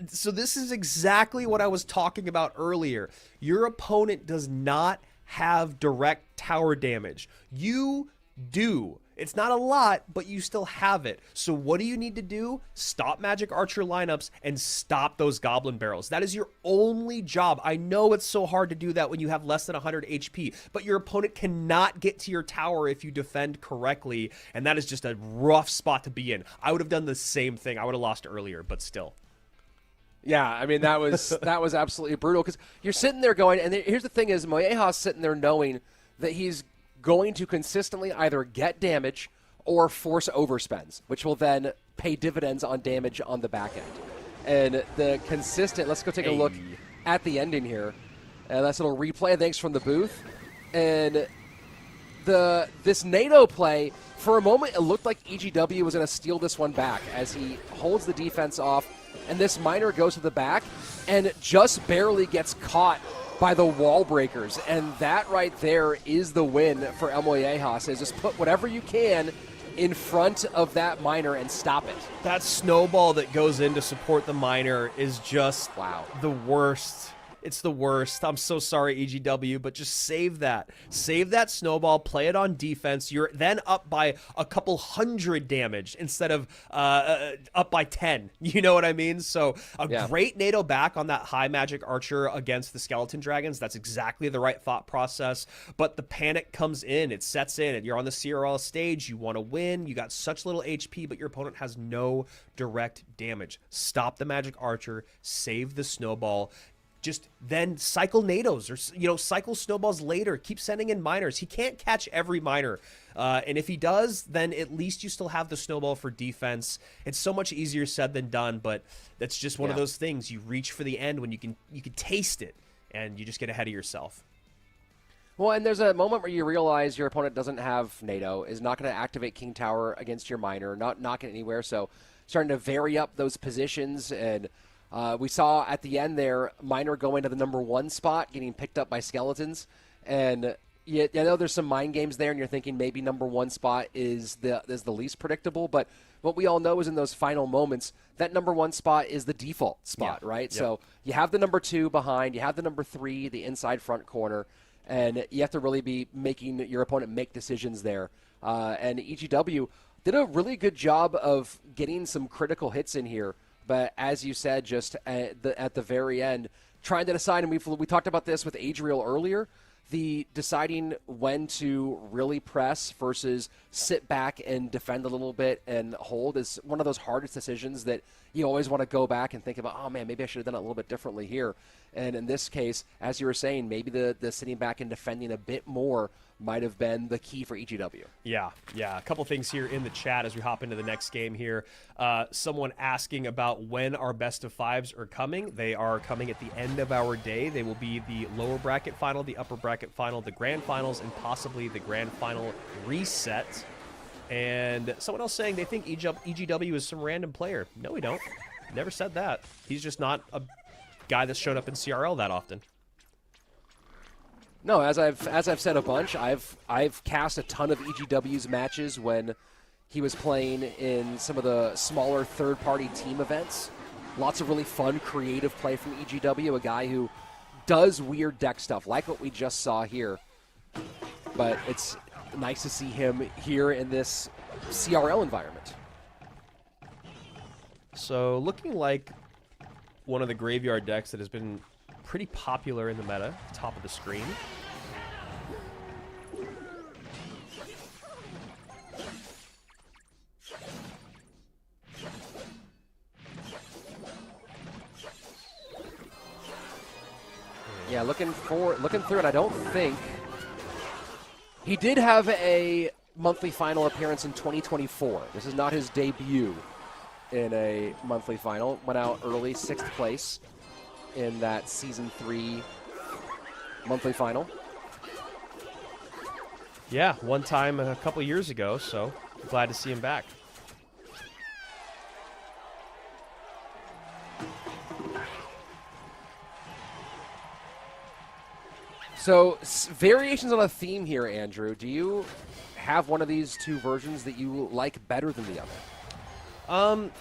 So this is exactly what I was talking about earlier. Your opponent does not have direct tower damage. You do. It's not a lot, but you still have it. So what do you need to do? Stop Magic Archer lineups and stop those Goblin Barrels. That is your only job. I know it's so hard to do that when you have less than 100 HP, but your opponent cannot get to your tower if you defend correctly, and that is just a rough spot to be in. I would have done the same thing. I would have lost earlier, but still. Yeah, I mean, that was absolutely brutal, because you're sitting there going, and here's the thing is, Mohamad sitting there knowing that he's going to consistently either get damage or force overspends, which will then pay dividends on damage on the back end. And the consistent, let's go take a look at the ending here. That's a little replay, thanks from the booth. And this NATO play, for a moment, it looked like EGW was going to steal this one back as he holds the defense off, and this miner goes to the back and just barely gets caught by the wall breakers, and that right there is the win for Elmojas. Is just put whatever you can in front of that miner and stop it. That snowball that goes in to support the miner is just the worst. It's the worst. I'm so sorry, EGW, but just save that. Save that snowball, play it on defense. You're then up by a couple hundred damage instead of up by 10. You know what I mean? So great NATO back on that high magic archer against the skeleton dragons. That's exactly the right thought process. But the panic comes in. It sets in, and you're on the CRL stage. You want to win. You got such little HP, but your opponent has no direct damage. Stop the magic archer. Save the snowball. Just then cycle NATOs or, cycle snowballs later. Keep sending in miners. He can't catch every miner. And if he does, then at least you still have the snowball for defense. It's so much easier said than done, but that's just one of those things. You reach for the end when you can taste it, and you just get ahead of yourself. Well, and there's a moment where you realize your opponent doesn't have NATO, is not going to activate King Tower against your miner, not knocking anywhere. So starting to vary up those positions, and we saw at the end there, miner going to the number 1 spot, getting picked up by skeletons. And I know there's some mind games there, and you're thinking maybe number 1 spot is the least predictable. But what we all know is in those final moments, that number 1 spot is the default spot, right? Yep. So you have the number 2 behind, you have the number 3, the inside front corner, and you have to really be making your opponent make decisions there. And EGW did a really good job of getting some critical hits in here. But as you said, just at the very end, trying to decide, and we talked about this with Adriel earlier, the deciding when to really press versus sit back and defend a little bit and hold is one of those hardest decisions that you always want to go back and think about, oh man, maybe I should have done it a little bit differently here. And in this case, as you were saying, maybe the sitting back and defending a bit more might have been the key for EGW. Yeah. A couple things here in the chat as we hop into the next game here. Someone asking about when our best of fives are coming. They are coming at the end of our day. They will be the lower bracket final, the upper bracket final, the grand finals, and possibly the grand final reset. And someone else saying they think EGW is some random player. No, we don't. Never said that. He's just not a guy that's showed up in CRL that often. No, as I've said a bunch, I've cast a ton of EGW's matches when he was playing in some of the smaller third-party team events. Lots of really fun, creative play from EGW, a guy who does weird deck stuff, like what we just saw here. But it's nice to see him here in this CRL environment. So looking like one of the graveyard decks that has been pretty popular in the meta, top of the screen. Yeah, looking through it, I don't think he did have a monthly final appearance in 2024. This is not his debut in a monthly final. Went out early, 6th place in that Season 3 monthly final. Yeah, one time a couple years ago, so glad to see him back. So, variations on a theme here, Andrew. Do you have one of these two versions that you like better than the other?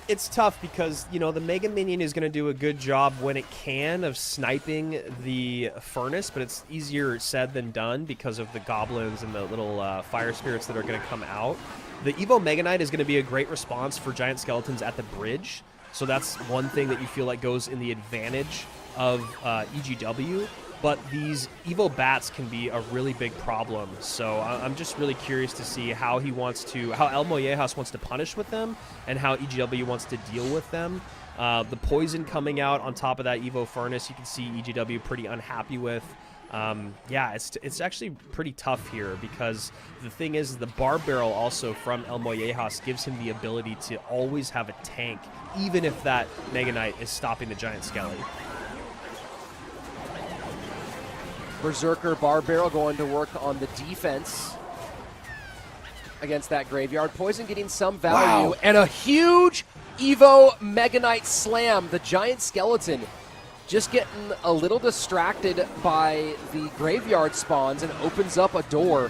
It's tough because, you know, the Mega Minion is going to do a good job when it can of sniping the Furnace, but it's easier said than done because of the goblins and the little fire spirits that are going to come out. The Evo Mega Knight is going to be a great response for giant skeletons at the bridge, so that's one thing that you feel like goes in the advantage of EGW. But these Evo Bats can be a really big problem. So I'm just really curious to see how Elmojas wants to punish with them and how EGW wants to deal with them. The poison coming out on top of that Evo Furnace, you can see EGW pretty unhappy with. Yeah, it's actually pretty tough here because the thing is the bar barrel also from Elmojas gives him the ability to always have a tank, even if that Mega Knight is stopping the giant skelly. Berserker Bar Barrel going to work on the defense against that graveyard. Poison getting some value. Wow. And a huge Evo Mega Knight slam. The giant skeleton just getting a little distracted by the graveyard spawns and opens up a door.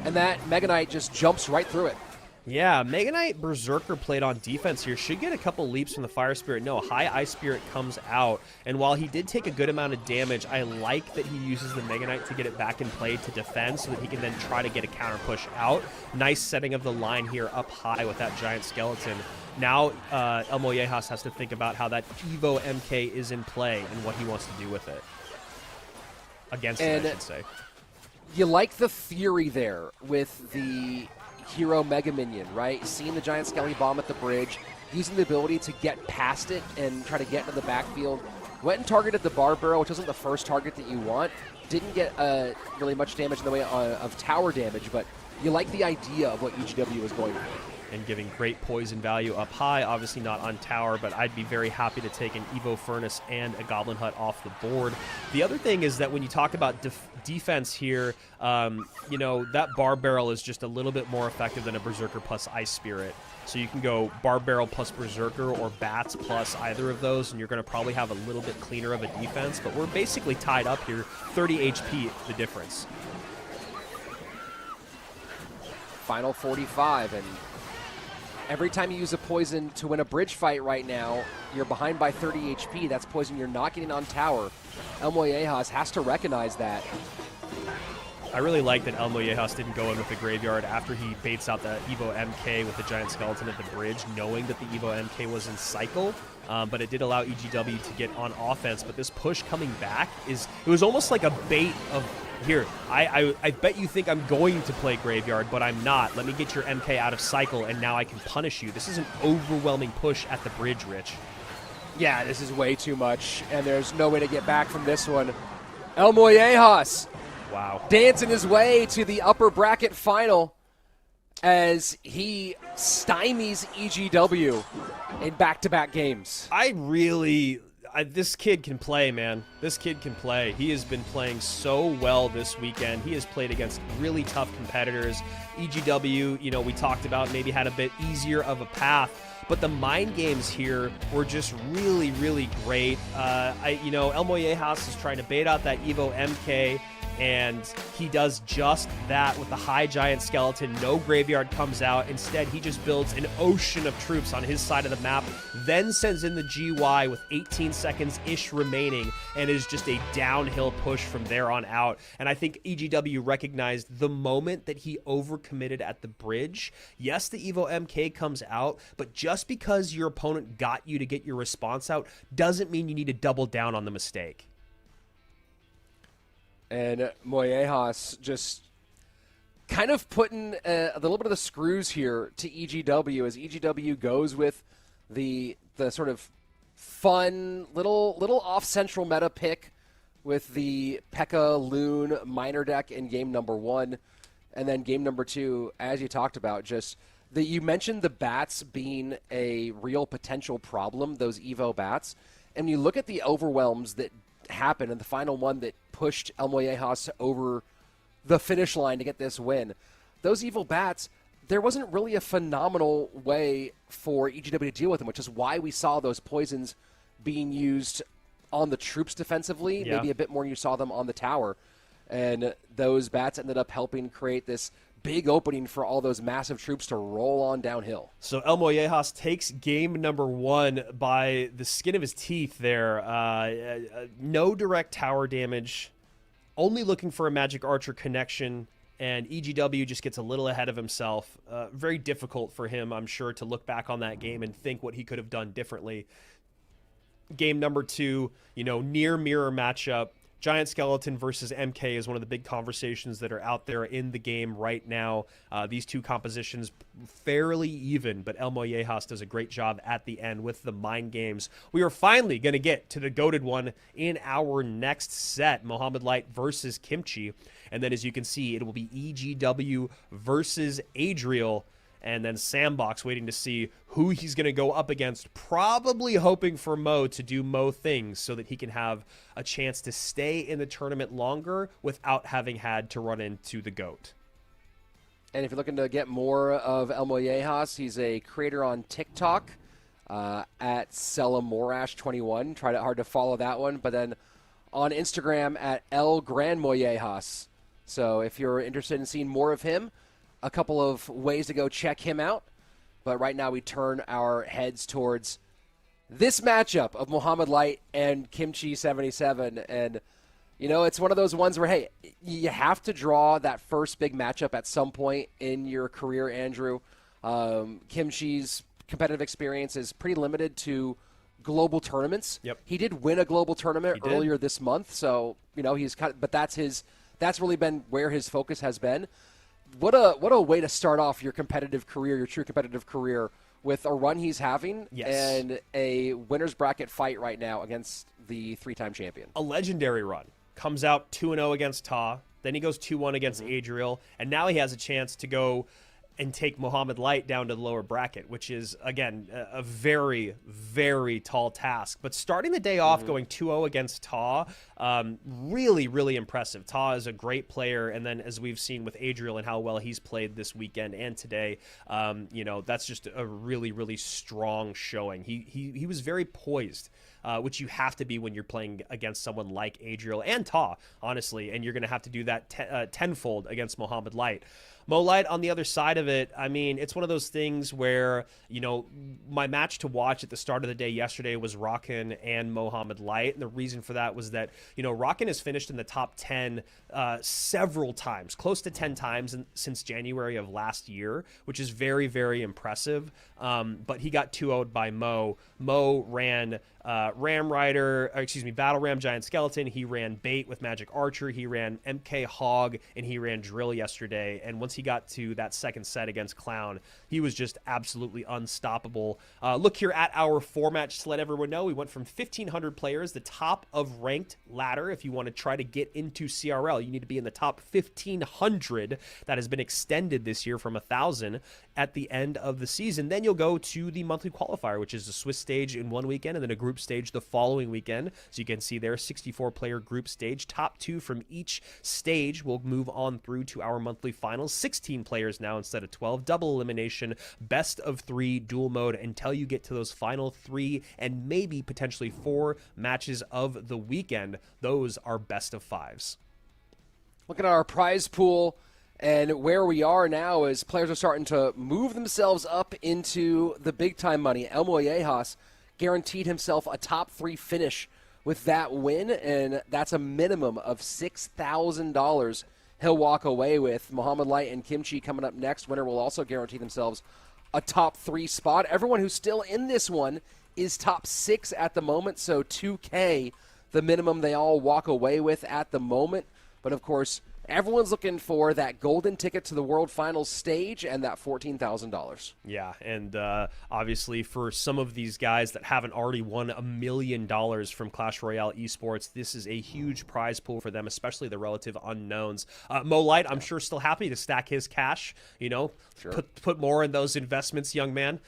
And that Mega Knight just jumps right through it. Yeah, Mega Knight Berserker played on defense here. Should get a couple leaps from the Fire Spirit. No, High Ice Spirit comes out. And while he did take a good amount of damage, I like that he uses the Mega Knight to get it back in play to defend so that he can then try to get a counter push out. Nice setting of the line here up high with that giant skeleton. Now Elmojas has to think about how that Evo MK is in play and what he wants to do with it. Against it, I should say. You like the theory there with the Hero Mega Minion, right? Seeing the giant skelly bomb at the bridge, using the ability to get past it and try to get into the backfield. Went and targeted the bar barrel, which wasn't the first target that you want. Didn't get really much damage in the way of tower damage, but you like the idea of what EGW was going for. And giving great poison value up high, obviously not on tower, but I'd be very happy to take an Evo Furnace and a Goblin Hut off the board. The other thing is that when you talk about defense here, you know, that Bar Barrel is just a little bit more effective than a Berserker plus Ice Spirit. So you can go Bar Barrel plus Berserker or Bats plus either of those, and you're going to probably have a little bit cleaner of a defense, but we're basically tied up here. 30 HP, the difference. Final 45, and every time you use a poison to win a bridge fight right now, you're behind by 30 HP. That's poison you're not getting on tower. Elmojas has to recognize that. I really like that Elmojas didn't go in with the graveyard after he baits out the Evo MK with the giant skeleton at the bridge, knowing that the Evo MK was in cycle. But it did allow EGW to get on offense. But this push coming back it was almost like a bait of, here, I bet you think I'm going to play graveyard, but I'm not. Let me get your MK out of cycle, and now I can punish you. This is an overwhelming push at the bridge, Rich. Yeah, this is way too much, and there's no way to get back from this one. Elmojas, wow, dancing his way to the upper bracket final as he stymies EGW in back-to-back games. This kid can play, man. This kid can play. He has been playing so well this weekend. He has played against really tough competitors. EGW, you know, we talked about maybe had a bit easier of a path, but the mind games here were just really, really great. You know, Elmojas is trying to bait out that Evo MK, and he does just that with the high giant skeleton. No graveyard comes out. Instead, he just builds an ocean of troops on his side of the map, then sends in the GY with 18 seconds-ish remaining, and is just a downhill push from there on out. And I think EGW recognized the moment that he overcommitted at the bridge. Yes, the Evo MK comes out, but just because your opponent got you to get your response out doesn't mean you need to double down on the mistake. And Elmojas just kind of putting a little bit of the screws here to EGW as EGW goes with the sort of fun little off-central meta pick with the P.E.K.K.A. Loon minor deck in game number 1. And then game number 2, as you talked about, you mentioned the bats being a real potential problem, those Evo bats. And you look at the overwhelms that happened, and the final one that pushed Elmojas over the finish line to get this win. Those Evil Bats, there wasn't really a phenomenal way for EGW to deal with them, which is why we saw those poisons being used on the troops defensively. Yeah. Maybe a bit more than you saw them on the tower. And those bats ended up helping create this big opening for all those massive troops to roll on downhill. So Elmojas takes game number 1 by the skin of his teeth there. No direct tower damage, only looking for a Magic Archer connection, and EGW just gets a little ahead of himself. Very difficult for him, I'm sure, to look back on that game and think what he could have done differently. Game number 2, near mirror matchup. Giant Skeleton versus MK is one of the big conversations that are out there in the game right now. These two compositions fairly even, but Elmojas does a great job at the end with the mind games. We are finally going to get to the goated one in our next set, Mohamad Light versus Kimchi. And then as you can see, it will be EGW versus Adriel. And then Sandbox waiting to see who he's going to go up against, probably hoping for Mo to do Mo things so that he can have a chance to stay in the tournament longer without having had to run into the GOAT. And if you're looking to get more of Elmojas, he's a creator on TikTok at Selamorash21. Tried it hard to follow that one. But then on Instagram at El Gran Moyejas. So if you're interested in seeing more of him, a couple of ways to go check him out. But right now we turn our heads towards this matchup of Mohamad Light and Kimchi 77. And, it's one of those ones where, hey, you have to draw that first big matchup at some point in your career, Andrew. Kimchi's competitive experience is pretty limited to global tournaments. Yep. He did win a global tournament earlier this month. So, he's but that's really been where his focus has been. What a way to start off your competitive career, your true competitive career, with a run he's having and a winner's bracket fight right now against the 3-time champion. A legendary run. Comes out 2-0 against Ta. Then he goes 2-1 against Adriel. And now he has a chance to go and take Mohamad Light down to the lower bracket, which is, again, a very, very tall task. But starting the day off going 2-0 against Ta, really, really impressive. Ta is a great player, and then as we've seen with Adriel and how well he's played this weekend and today, that's just a really, really strong showing. He was very poised. Which you have to be when you're playing against someone like Adriel and Ta, honestly, and you're going to have to do that tenfold against Mohamad Light. Mo Light, on the other side of it, I mean, it's one of those things where, my match to watch at the start of the day yesterday was Rockin and Mohamad Light, and the reason for that was that, Rockin has finished in the top 10 several times, close to 10 times since January of last year, which is very, very impressive, but he got 2-0'd by Mo. Mo ran Battle Ram Giant Skeleton. He ran Bait with Magic Archer. He ran MK Hog, and he ran Drill yesterday. And once he got to that second set against Clown, he was just absolutely unstoppable. Look here at our format to let everyone know. We went from 1,500 players, the top of ranked ladder. If you want to try to get into CRL, you need to be in the top 1,500. That has been extended this year from 1,000 at the end of the season. Then you'll go to the monthly qualifier, which is a Swiss stage in one weekend and then a group stage the following weekend. So you can see there, 64-player group stage. Top 2 from each stage will move on through to our monthly finals. 16 players now instead of 12. Double elimination, best of 3 dual mode until you get to those final 3 and maybe potentially 4 matches of the weekend. Those are best of 5s. Looking at our prize pool and where we are now is players are starting to move themselves up into the big-time money. Elmojas guaranteed himself a top 3 finish with that win, and that's a minimum of $6,000 he'll walk away with. Mohamad Light and Kimchi coming up next. Winner will also guarantee themselves a top 3 spot. Everyone who's still in this one is top 6 at the moment, so $2K, the minimum they all walk away with at the moment. But, of course, everyone's looking for that golden ticket to the World Finals stage and that $14,000. Yeah, and obviously for some of these guys that haven't already won $1 million from Clash Royale Esports, this is a huge prize pool for them, especially the relative unknowns. Mo Light, I'm sure, still happy to stack his cash, Sure. put more in those investments, young man,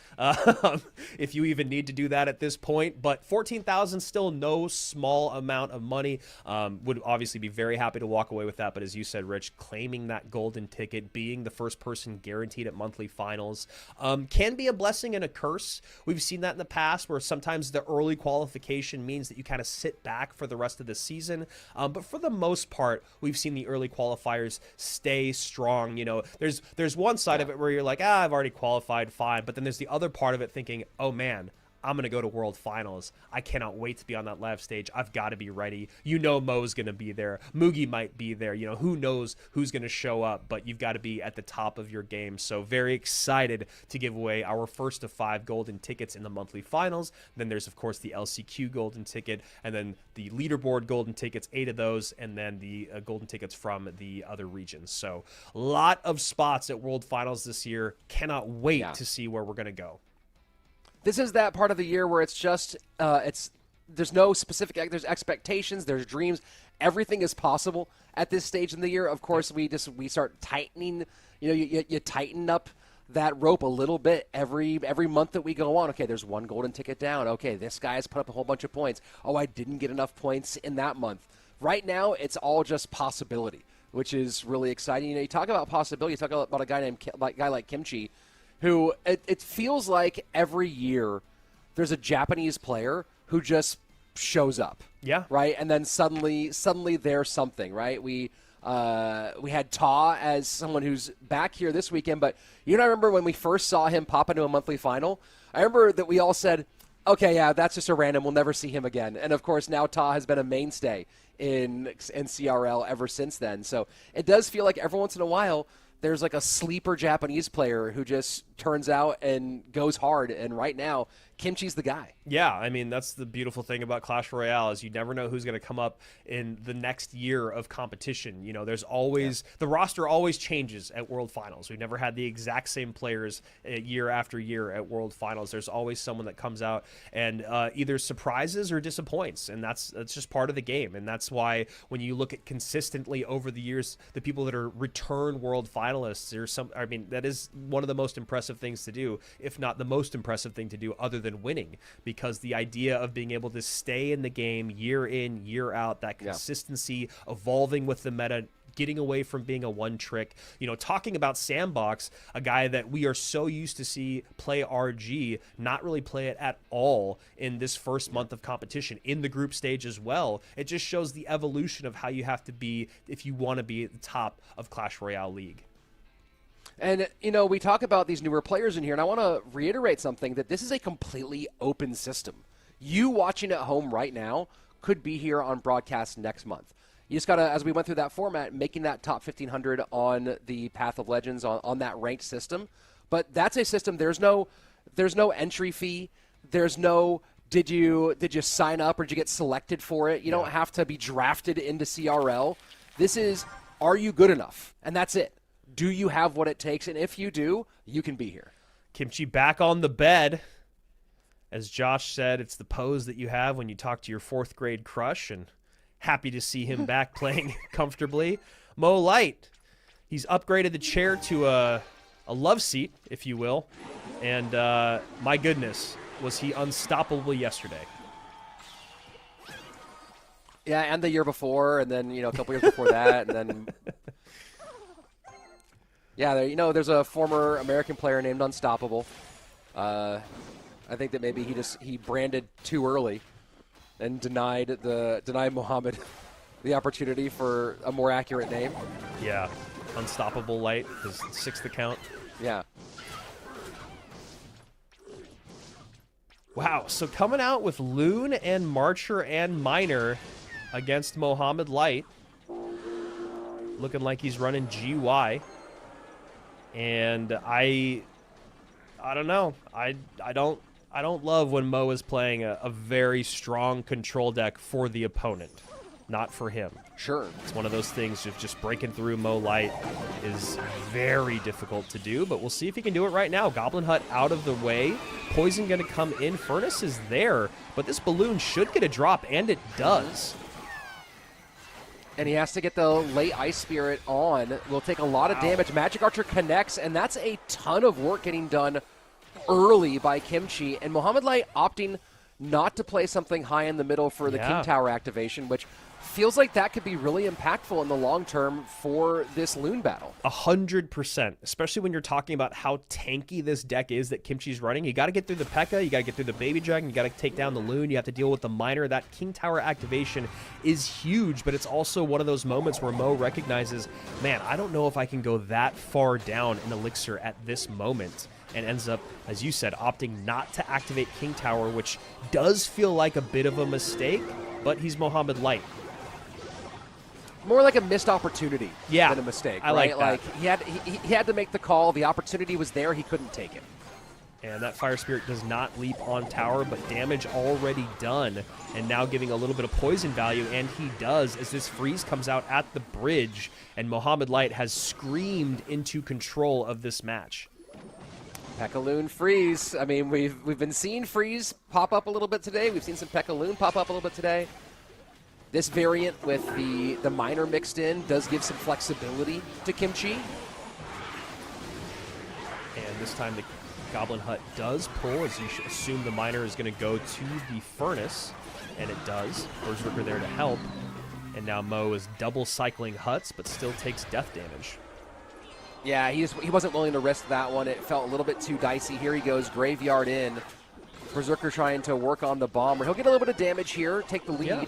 if you even need to do that at this point. But $14,000, still no small amount of money. Would obviously be very happy to walk away with that, but as you said, Rich, claiming that golden ticket, being the first person guaranteed at monthly finals, can be a blessing and a curse. We've seen that in the past where sometimes the early qualification means that you kind of sit back for the rest of the season. But for the most part, we've seen the early qualifiers stay strong. You know, there's one side of it where you're like, I've already qualified, fine. But then there's the other part of it thinking, oh man, I'm going to go to World Finals. I cannot wait to be on that live stage. I've got to be ready. You know Mo's going to be there. Mugi might be there. You know, who knows who's going to show up, but you've got to be at the top of your game. So very excited to give away our first of 5 golden tickets in the monthly finals. Then there's, of course, the LCQ golden ticket, and then the leaderboard golden tickets, 8 of those, and then the golden tickets from the other regions. So a lot of spots at World Finals this year. Cannot wait to see where we're going to go. This is that part of the year where it's just there's no specific, there's expectations, there's dreams. Everything is possible at this stage in the year. Of course, we start tightening. You know, you tighten up that rope a little bit every month that we go on. Okay, there's 1 golden ticket down. Okay, this guy has put up a whole bunch of points. Oh, I didn't get enough points in that month. Right now, it's all just possibility, which is really exciting. You know, you talk about possibility. You talk about a guy like Kimchi, who it feels like every year there's a Japanese player who just shows up. Yeah. Right? And then suddenly there's something, right? We had Ta as someone who's back here this weekend, but you know, I remember when we first saw him pop into a monthly final, I remember that we all said, okay, yeah, that's just a random. We'll never see him again. And, of course, now Ta has been a mainstay in CRL ever since then. So it does feel like every once in a while there's like a sleeper Japanese player who just turns out and goes hard. And right now, Kimchi's the guy. Yeah, I mean, that's the beautiful thing about Clash Royale is you never know who's going to come up in the next year of competition. You know, there's always the roster always changes at World Finals. We've never had the exact same players year after year at World Finals. There's always someone that comes out and either surprises or disappoints, and that's just part of the game. And that's why when you look at consistently over the years, the people that are return World Finalists, that is one of the most impressive things to do, if not the most impressive thing to do, other than winning, because the idea of being able to stay in the game year in, year out, that consistency, evolving with the meta, getting away from being a one trick, you know, talking about Sandbox, a guy that we are so used to see play RG, not really play it at all in this first month of competition, in the group stage as well. It just shows the evolution of how you have to be if you want to be at the top of Clash Royale League. And, you know, we talk about these newer players in here, and I want to reiterate something, that this is a completely open system. You watching at home right now could be here on broadcast next month. You just got to, as we went through that format, making that top 1,500 on the Path of Legends on that ranked system. But that's a system, there's no entry fee. There's no, did you sign up or did you get selected for it? You don't have to be drafted into CRL. This is, are you good enough? And that's it. Do you have what it takes? And if you do, you can be here. Kimchi back on the bed. As Josh said, it's the pose that you have when you talk to your 4th grade crush, and happy to see him back playing comfortably. Mo Light, he's upgraded the chair to a love seat, if you will. And my goodness, was he unstoppable yesterday. Yeah, and the year before, and then, you know, a couple years before that, and then... Yeah, you know, there's a former American player named Unstoppable. I think that maybe he branded too early and denied Mohamad the opportunity for a more accurate name. Yeah, Unstoppable Light, his 6th account. Yeah. Wow, so coming out with Loon and Marcher and Miner against Mohamad Light. Looking like he's running GY. And I don't know. I don't love when Mo is playing a very strong control deck for the opponent, not for him. Sure. It's one of those things of just breaking through Mo Light is very difficult to do, but we'll see if he can do it right now. Goblin Hut out of the way. Poison going to come in. Furnace is there, but this balloon should get a drop, and it does. And he has to get the late Ice Spirit on. Will take a lot of damage. Magic Archer connects, and that's a ton of work getting done early by Kimchi. And Mohamad Light opting not to play something high in the middle for the King Tower activation, which feels like that could be really impactful in the long term for this Loon battle. 100%, especially when you're talking about how tanky this deck is that Kimchi's running. You got to get through the P.E.K.K.A, you got to get through the Baby Dragon, you got to take down the Loon, you have to deal with the Miner. That King Tower activation is huge, but it's also one of those moments where Mo recognizes, man, I don't know if I can go that far down in Elixir at this moment, and ends up, as you said, opting not to activate King Tower, which does feel like a bit of a mistake, but he's Mohamad Light. More like a missed opportunity than a mistake. I right? like that. He had to make the call. The opportunity was there. He couldn't take it. And that Fire Spirit does not leap on tower, but damage already done. And now giving a little bit of poison value, and he does, as this freeze comes out at the bridge. And Mohamad Light has screamed into control of this match. P.E.K.K.A Loon freeze. I mean, we've been seeing freeze pop up a little bit today. We've seen some P.E.K.K.A Loon pop up a little bit today. This variant with the Miner mixed in does give some flexibility to Kimchi. And this time the Goblin Hut does pull, as you should assume the Miner is going to go to the Furnace, and it does. Berserker there to help. And now Mo is double cycling Huts, but still takes death damage. Yeah, he wasn't willing to risk that one. It felt a little bit too dicey. Here he goes, Graveyard in. Berserker trying to work on the Bomber. He'll get a little bit of damage here, take the lead. Yeah.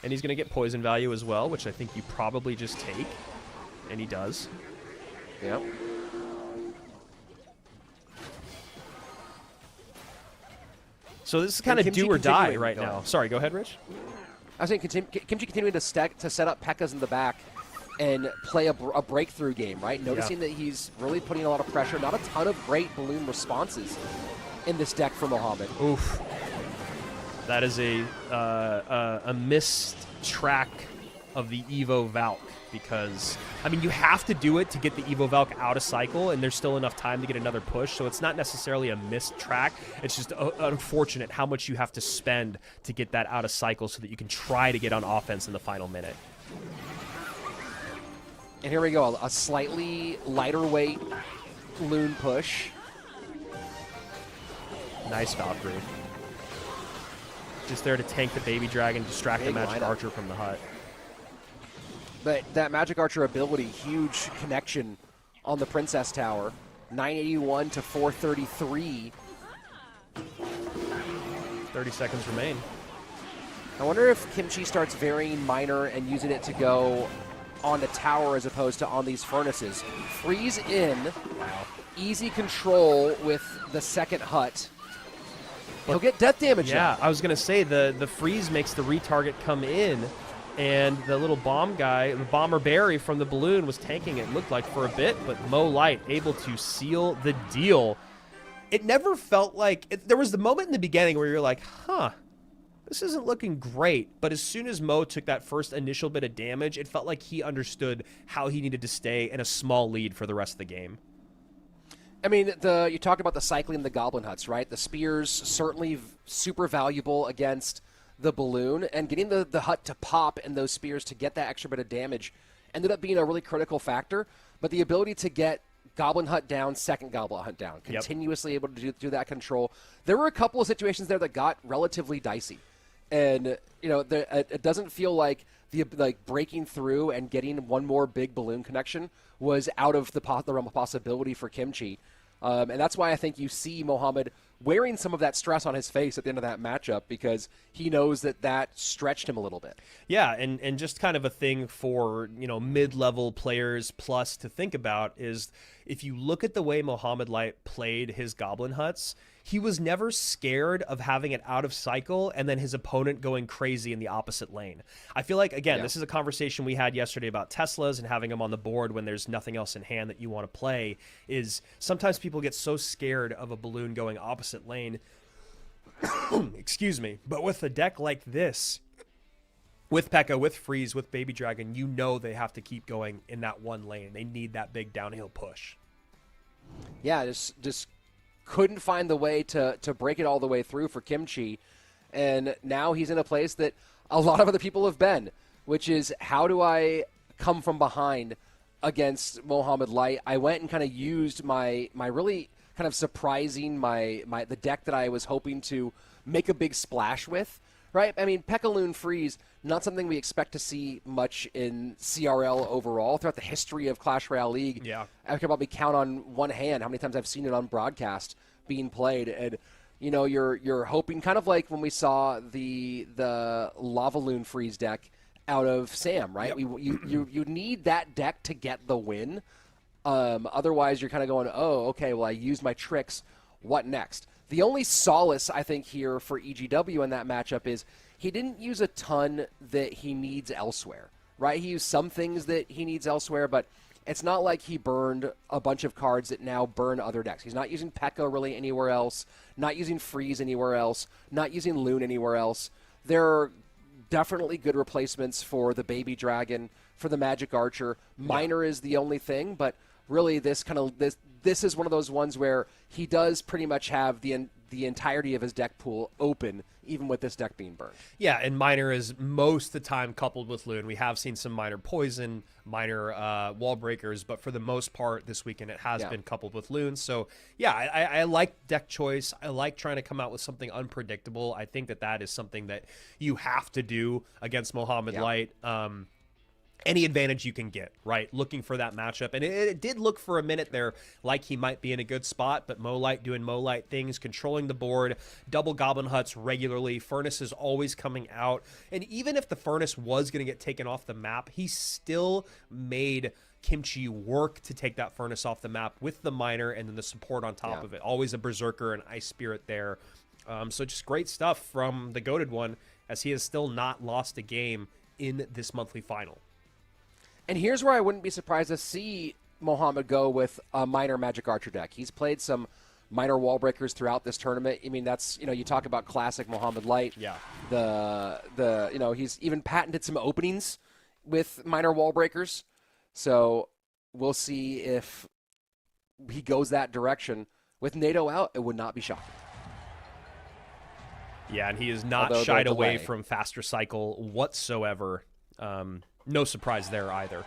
And he's going to get poison value as well, which I think you probably just take. And he does. Yep. So this is kind of do or die right now. Sorry, go ahead, Rich. I was saying Kimchi continuing to set up P.E.K.K.A.s in the back and play a breakthrough game, right? Noticing that he's really putting a lot of pressure. Not a ton of great balloon responses in this deck for Mohamad. Oof. That is a missed track of the Evo Valk, because, I mean, you have to do it to get the Evo Valk out of cycle, and there's still enough time to get another push, so it's not necessarily a missed track. It's just unfortunate how much you have to spend to get that out of cycle so that you can try to get on offense in the final minute. And here we go, a slightly lighter weight Loon push. Nice Valkyrie. Just there to tank the Baby Dragon, distract the Magic Archer from the Hut. But that Magic Archer ability, huge connection on the Princess Tower. 981 to 433. 30 seconds remain. I wonder if Kimchi starts varying Miner and using it to go on the tower as opposed to on these Furnaces. Freeze in. Easy control with the second Hut. He'll get death damage. Yeah, I was going to say the freeze makes the retarget come in, and the little bomb guy, the Bomber Berry from the balloon, was tanking it, looked like, for a bit, but Mo Light able to seal the deal. It never felt like... there was the moment in the beginning where you're like, huh, this isn't looking great, but as soon as Mo took that first initial bit of damage, it felt like he understood how he needed to stay in a small lead for the rest of the game. I mean, you talked about the cycling the Goblin Huts, right? The Spears certainly super valuable against the balloon, and getting the Hut to pop and those Spears to get that extra bit of damage ended up being a really critical factor. But the ability to get Goblin Hut down, second Goblin Hut down, continuously able to do that control. There were a couple of situations there that got relatively dicey. And, you know, it doesn't feel like breaking through and getting one more big balloon connection was out of the realm of possibility for Kimchi. And that's why I think you see Mohamad wearing some of that stress on his face at the end of that matchup, because he knows that stretched him a little bit. Yeah, and just kind of a thing for, you know, mid-level players plus to think about is if you look at the way Mohamad Light played his Goblin Huts, he was never scared of having it out of cycle and then his opponent going crazy in the opposite lane. I feel like, again, this is a conversation we had yesterday about Teslas and having them on the board when there's nothing else in hand that you want to play, is sometimes people get so scared of a balloon going opposite lane. Excuse me. But with a deck like this, with P.E.K.K.A, with Freeze, with Baby Dragon, you know they have to keep going in that one lane. They need that big downhill push. Yeah, just couldn't find the way to break it all the way through for Kimchi. And now he's in a place that a lot of other people have been, which is, how do I come from behind against Mohamad Light? I went and kind of used my really kind of surprising, the deck that I was hoping to make a big splash with, right? I mean, Pekka-Loon Freeze, not something we expect to see much in CRL overall throughout the history of Clash Royale League. Yeah. I can probably count on one hand how many times I've seen it on broadcast being played. And, you know, you're hoping, kind of like when we saw the Lava Loon Freeze deck out of Sam, right? Yep. You need that deck to get the win. Otherwise, you're kind of going, oh, okay, well, I used my tricks. What next? The only solace, I think, here for EGW in that matchup is he didn't use a ton that he needs elsewhere, right? He used some things that he needs elsewhere, but it's not like he burned a bunch of cards that now burn other decks. He's not using Pekka really anywhere else, not using Freeze anywhere else, not using Loon anywhere else. There are definitely good replacements for the Baby Dragon, for the Magic Archer. Miner is the only thing, but really this is one of those ones where he does pretty much have the entirety of his deck pool open, even with this deck being burned. Yeah, and Miner is most of the time coupled with Loon. We have seen some Miner Poison, Miner Wall Breakers, but for the most part this weekend it has been coupled with Loon. So, yeah, I like deck choice. I like trying to come out with something unpredictable. I think that is something that you have to do against Mohamad Light. Any advantage you can get, right? Looking for that matchup. And it did look for a minute there like he might be in a good spot, but Mo-Light doing Mo-Light things, controlling the board, double Goblin Huts regularly. Furnace is always coming out. And even if the Furnace was going to get taken off the map, he still made Kimchi work to take that Furnace off the map with the Miner and then the support on top of it. Always a Berserker and Ice Spirit there. So just great stuff from the Goated One, as he has still not lost a game in this monthly final. And here's where I wouldn't be surprised to see Mohamad go with a Miner Magic Archer deck. He's played some Miner Wall Breakers throughout this tournament. I mean, that's, you know, you talk about classic Mohamad Light. Yeah. You know, he's even patented some openings with Miner Wall Breakers. So we'll see if he goes that direction. With NATO out, it would not be shocking. Yeah, and he is not shied away from faster cycle whatsoever. No surprise there either.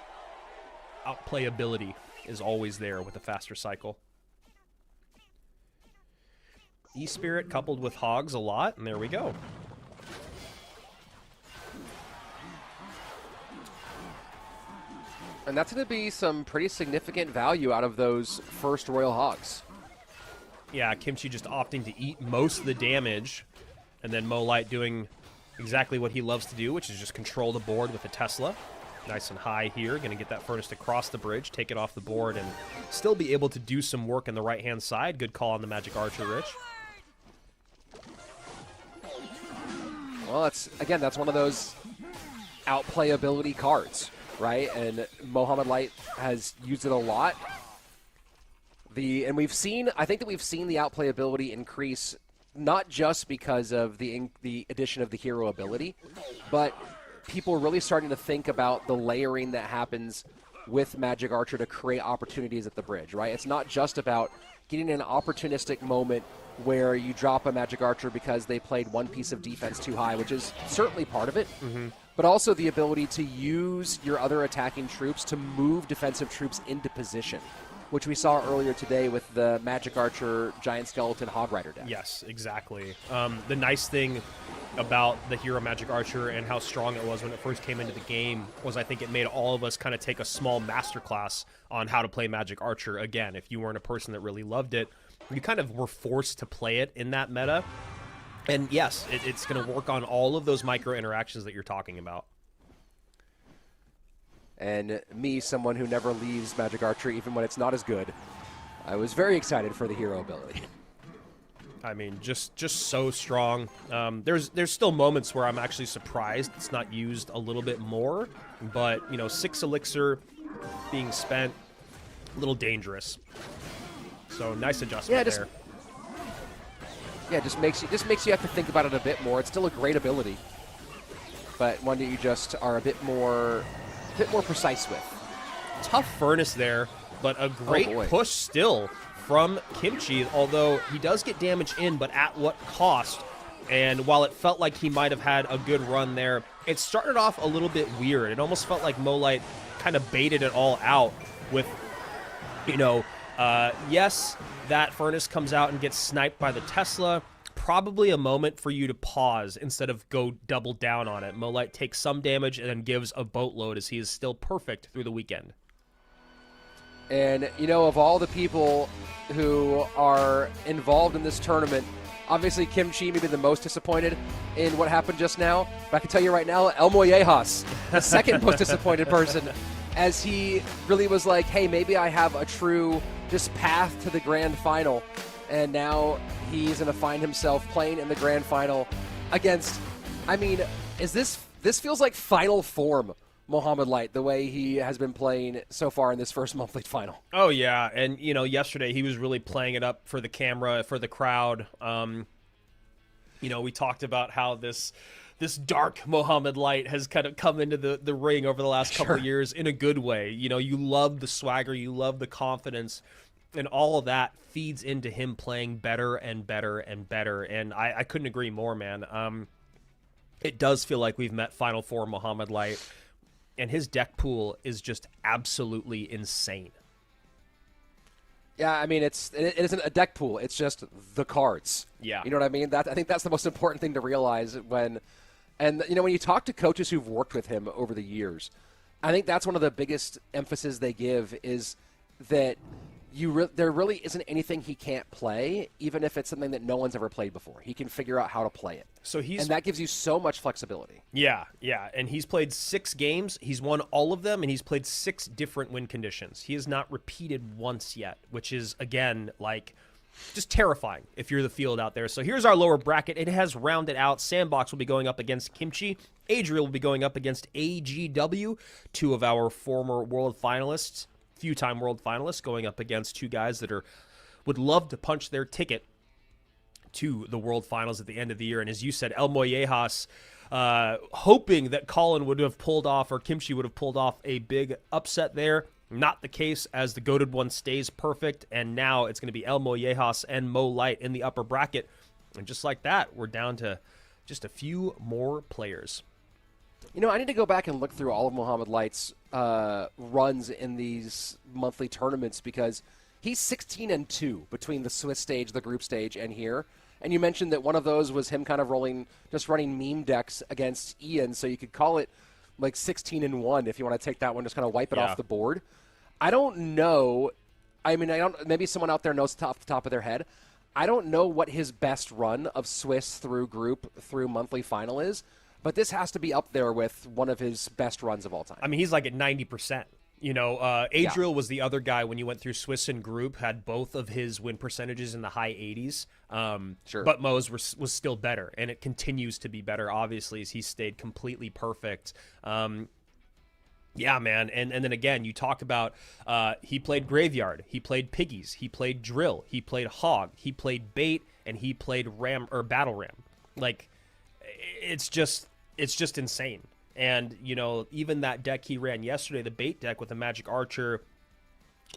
Outplayability is always there with a faster cycle. E-Spirit coupled with Hogs a lot, and there we go. And that's going to be some pretty significant value out of those first Royal Hogs. Yeah, Kimchi just opting to eat most of the damage, and then Mo-Light doing exactly what he loves to do, which is just control the board with a Tesla. Nice and high here. Going to get that Furnace to cross the bridge, take it off the board, and still be able to do some work on the right-hand side. Good call on the Magic Archer, Rich. Well, that's one of those outplayability cards, right? And Mohamad Light has used it a lot. I think that we've seen the outplayability increase not just because of the addition of the hero ability, but people are really starting to think about the layering that happens with Magic Archer to create opportunities at the bridge, right? It's not just about getting an opportunistic moment where you drop a Magic Archer because they played one piece of defense too high, which is certainly part of it, but also the ability to use your other attacking troops to move defensive troops into position, which we saw earlier today with the Magic Archer Giant Skeleton Hog Rider deck. Yes, exactly. The nice thing about the Hero Magic Archer and how strong it was when it first came into the game was I think it made all of us kind of take a small masterclass on how to play Magic Archer. Again, if you weren't a person that really loved it, you kind of were forced to play it in that meta. And yes, it's going to work on all of those micro interactions that you're talking about. And me, someone who never leaves Magic Archer even when it's not as good, I was very excited for the hero ability. I mean, just so strong. There's still moments where I'm actually surprised it's not used a little bit more, but you know, 6 elixir being spent, a little dangerous. So nice adjustment there. Yeah, just makes you have to think about it a bit more. It's still a great ability, but one that you just are a bit more precise with. Tough Furnace there, but a great push still from Kimchi, although he does get damage in, but at what cost? And while it felt like he might have had a good run there, it started off a little bit weird. It almost felt like Mo-Light kind of baited it all out with, you know, yes, that Furnace comes out and gets sniped by the Tesla. probably a moment for you to pause instead of go double down on it. Moonlight takes some damage and then gives a boatload as he is still perfect through the weekend. And, you know, of all the people who are involved in this tournament, obviously Kimchi may be the most disappointed in what happened just now. But I can tell you right now, Elmojas, the second most disappointed person, as he really was like, hey, maybe I have a true just path to the grand final. And now he's going to find himself playing in the grand final against, I mean, this feels like final form Mohamad Light, the way he has been playing so far in this first monthly final. Oh, yeah. And, you know, yesterday he was really playing it up for the camera, for the crowd. You know, we talked about how this dark Mohamad Light has kind of come into the ring over the last couple of years in a good way. You know, you love the swagger, you love the confidence, and all of that feeds into him playing better and better and better. And I couldn't agree more, man. It does feel like we've met Final Four Mohamad Light. And his deck pool is just absolutely insane. Yeah, I mean, it isn't a deck pool. It's just the cards. Yeah. You know what I mean? I think that's the most important thing to realize when you talk to coaches who've worked with him over the years, I think that's one of the biggest emphasis they give is that there really isn't anything he can't play, even if it's something that no one's ever played before. He can figure out how to play it. And that gives you so much flexibility. Yeah. And he's played 6 games. He's won all of them, and he's played 6 different win conditions. He has not repeated once yet, which is, again, like just terrifying if you're the field out there. So here's our lower bracket. It has rounded out. Sandbox will be going up against Kimchi. Adriel will be going up against AGW, 2 of our former world finalists. Few-time world finalists going up against 2 guys that would love to punch their ticket to the world finals at the end of the year. And as you said, Elmojas hoping that Colin would have pulled off, or Kimchi would have pulled off, a big upset there. Not the case, as the goated one stays perfect, and now it's going to be Elmojas and Mo Light in the upper bracket. And just like that, we're down to just a few more players. You know, I need to go back and look through all of Mohamad Light's runs in these monthly tournaments, because he's 16-2 between the Swiss stage, the group stage, and here. And you mentioned that one of those was him kind of running meme decks against Ian, so you could call it like 16-1 if you want to take that one, just kind of wipe it off the board. I don't know. I mean, maybe someone out there knows off the top of their head. I don't know what his best run of Swiss through group through monthly final is. But this has to be up there with one of his best runs of all time. I mean, he's like at 90%. You know, Adriel was the other guy when you went through Swiss and group, had both of his win percentages in the high 80s. Sure. But Mo's was still better, and it continues to be better, obviously, as he stayed completely perfect. Yeah, man. And then again, you talk about he played Graveyard, he played Piggies, he played Drill, he played Hog, he played Bait, and he played Battle Ram. Like, it's just insane. And, you know, even that deck he ran yesterday, the Bait deck with the Magic Archer,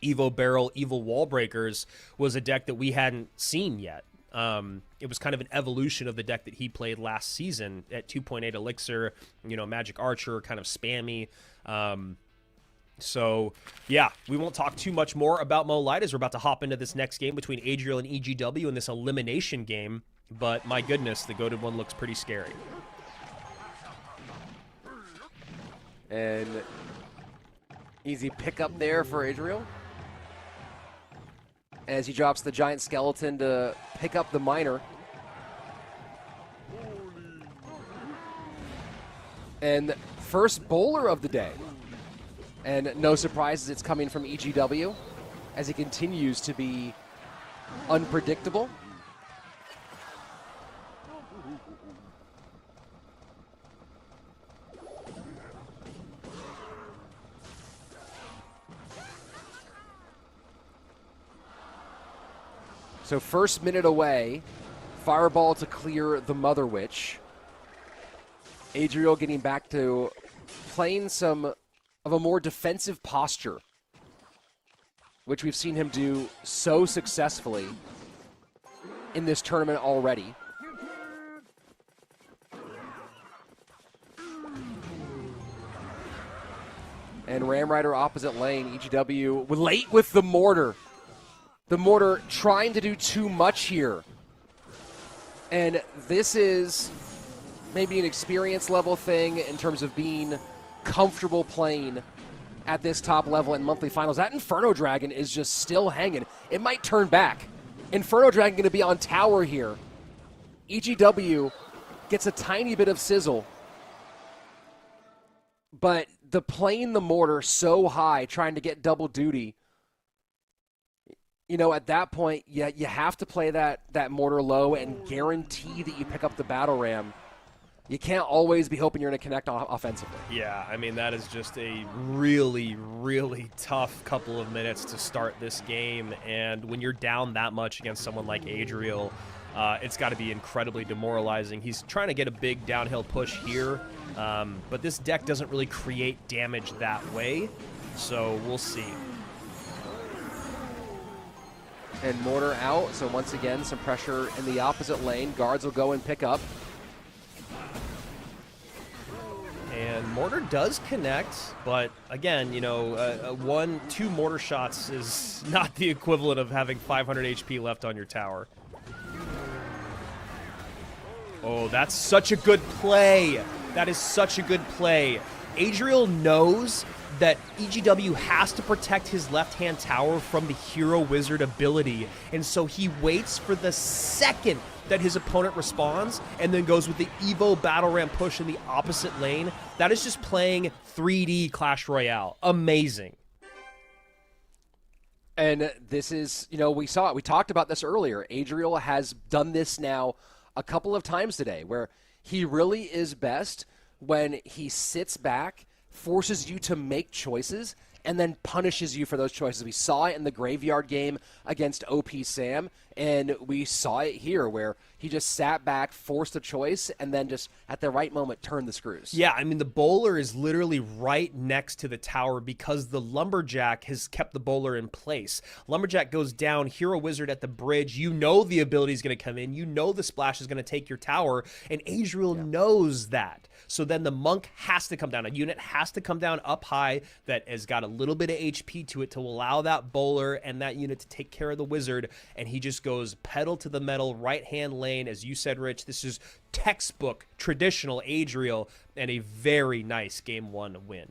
Evo Barrel, Evil Wall Breakers, was a deck that we hadn't seen yet. It was kind of an evolution of the deck that he played last season at 2.8 Elixir, you know, Magic Archer, kind of spammy. So, yeah, we won't talk too much more about Mo Light as we're about to hop into this next game between Adriel and EGW in this elimination game. But, my goodness, the goated one looks pretty scary. And easy pickup there for Adriel, as he drops the giant skeleton to pick up the miner. And first bowler of the day. And no surprises, it's coming from EGW as he continues to be unpredictable. So first minute away, fireball to clear the Mother Witch. Adriel getting back to playing some of a more defensive posture, which we've seen him do so successfully in this tournament already. And Ram Rider opposite lane, EGW late with the mortar. The mortar trying to do too much here. And this is maybe an experience level thing in terms of being comfortable playing at this top level in monthly finals. That Inferno Dragon is just still hanging. It might turn back. Inferno Dragon going to be on tower here. EGW gets a tiny bit of sizzle, but the playing the mortar so high, trying to get double duty, at that point, you have to play that mortar low and guarantee that you pick up the battle ram. You can't always be hoping you're going to connect offensively. Yeah, I mean, that is just a really, really tough couple of minutes to start this game. And when you're down that much against someone like Adriel, it's got to be incredibly demoralizing. He's trying to get a big downhill push here, but this deck doesn't really create damage that way, so we'll see. And mortar out, so once again, some pressure in the opposite lane. Guards will go and pick up. And mortar does connect, but again, two mortar shots is not the equivalent of having 500 HP left on your tower. Oh, that's such a good play. That is such a good play. Adriel knows that EGW has to protect his left-hand tower from the Hero Wizard ability, and so he waits for the second that his opponent responds and then goes with the Evo Battle Ram push in the opposite lane. That is just playing 3D Clash Royale. Amazing. And this is, we saw it. We talked about this earlier. Adriel has done this now a couple of times today, where he really is best when he sits back, forces you to make choices, and then punishes you for those choices. We saw it in the Graveyard game against OP Sam, and we saw it here where he just sat back, forced a choice, and then just at the right moment turned the screws. Yeah, I mean, the bowler is literally right next to the tower because the Lumberjack has kept the bowler in place. Lumberjack goes down, Hero Wizard at the bridge. You know the ability is going to come in. You know the splash is going to take your tower, and Adriel knows that. So then the Monk has to come down. A unit has to come down up high that has got a little bit of HP to it to allow that bowler and that unit to take care of the Wizard, and he just goes pedal to the metal, right-hand lane. As you said, Rich, this is textbook, traditional Adriel, and a very nice Game 1 win.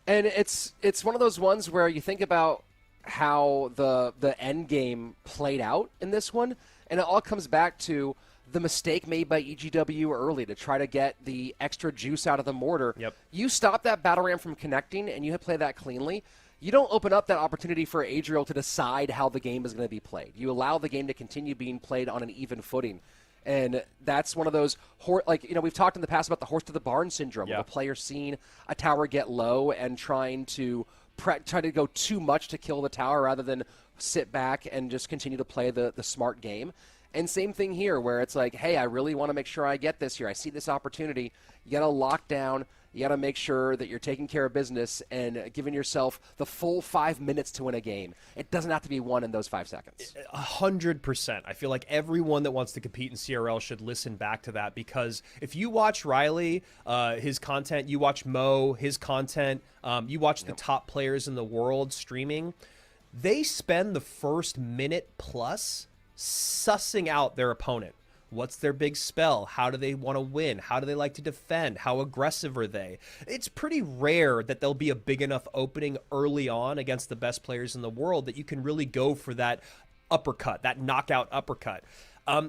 And it's one of those ones where you think about how the end game played out in this one, and it all comes back to the mistake made by EGW early to try to get the extra juice out of the mortar. Yep. You stop that battle ram from connecting, and you play that cleanly. You don't open up that opportunity for Adriel to decide how the game is going to be played. You allow the game to continue being played on an even footing. And that's one of those, we've talked in the past about the horse to the barn syndrome, where the player seeing a tower get low and trying to go too much to kill the tower rather than sit back and just continue to play the smart game. And same thing here, where it's like, hey, I really want to make sure I get this here. I see this opportunity. You got to lock down. You got to make sure that you're taking care of business and giving yourself the full 5 minutes to win a game. It doesn't have to be won in those 5 seconds. 100%. I feel like everyone that wants to compete in CRL should listen back to that, because if you watch Riley, his content, you watch Mo, his content, you watch the top players in the world streaming, they spend the first minute plus sussing out their opponent. What's their big spell? How do they want to win? How do they like to defend? How aggressive are they? It's pretty rare that there'll be a big enough opening early on against the best players in the world that you can really go for that uppercut, that knockout uppercut.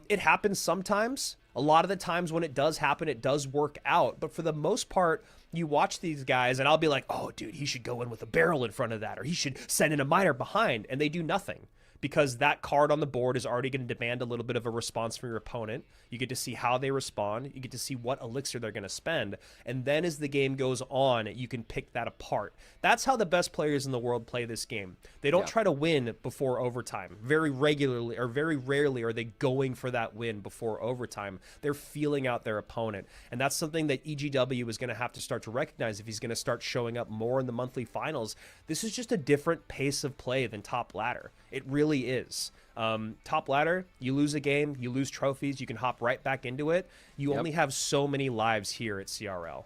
It happens sometimes. A lot of the times when it does happen, it does work out. But for the most part, you watch these guys and I'll be like, oh, dude, he should go in with a barrel in front of that, or he should send in a miner behind, and they do nothing. Because that card on the board is already going to demand a little bit of a response from your opponent. You get to see how they respond. You get to see what elixir they're going to spend. And then as the game goes on, you can pick that apart. That's how the best players in the world play this game. They don't try to win before overtime. Very regularly, or very rarely, are they going for that win before overtime. They're feeling out their opponent. And that's something that EGW is going to have to start to recognize if he's going to start showing up more in the monthly finals. This is just a different pace of play than top ladder. It really is. Top ladder, you lose a game, you lose trophies, you can hop right back into it. You only have so many lives here at CRL.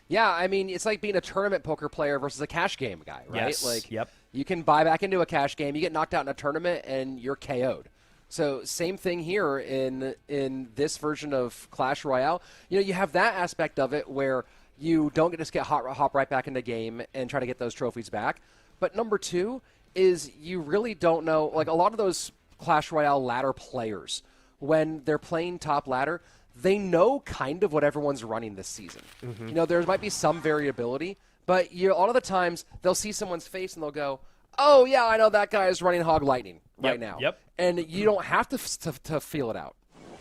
Yeah, I mean, it's like being a tournament poker player versus a cash game guy, right? Yes. Like, you can buy back into a cash game, you get knocked out in a tournament, and you're KO'd. So same thing here in this version of Clash Royale. You know, you have that aspect of it where you don't get to get hop right back into game and try to get those trophies back. But number two is you really don't know, like a lot of those Clash Royale ladder players, when they're playing top ladder, they know kind of what everyone's running this season. You know, there might be some variability, but a lot of the times they'll see someone's face and they'll go, oh, yeah, I know that guy is running Hog Lightning right now. Yep. And you don't have to feel it out.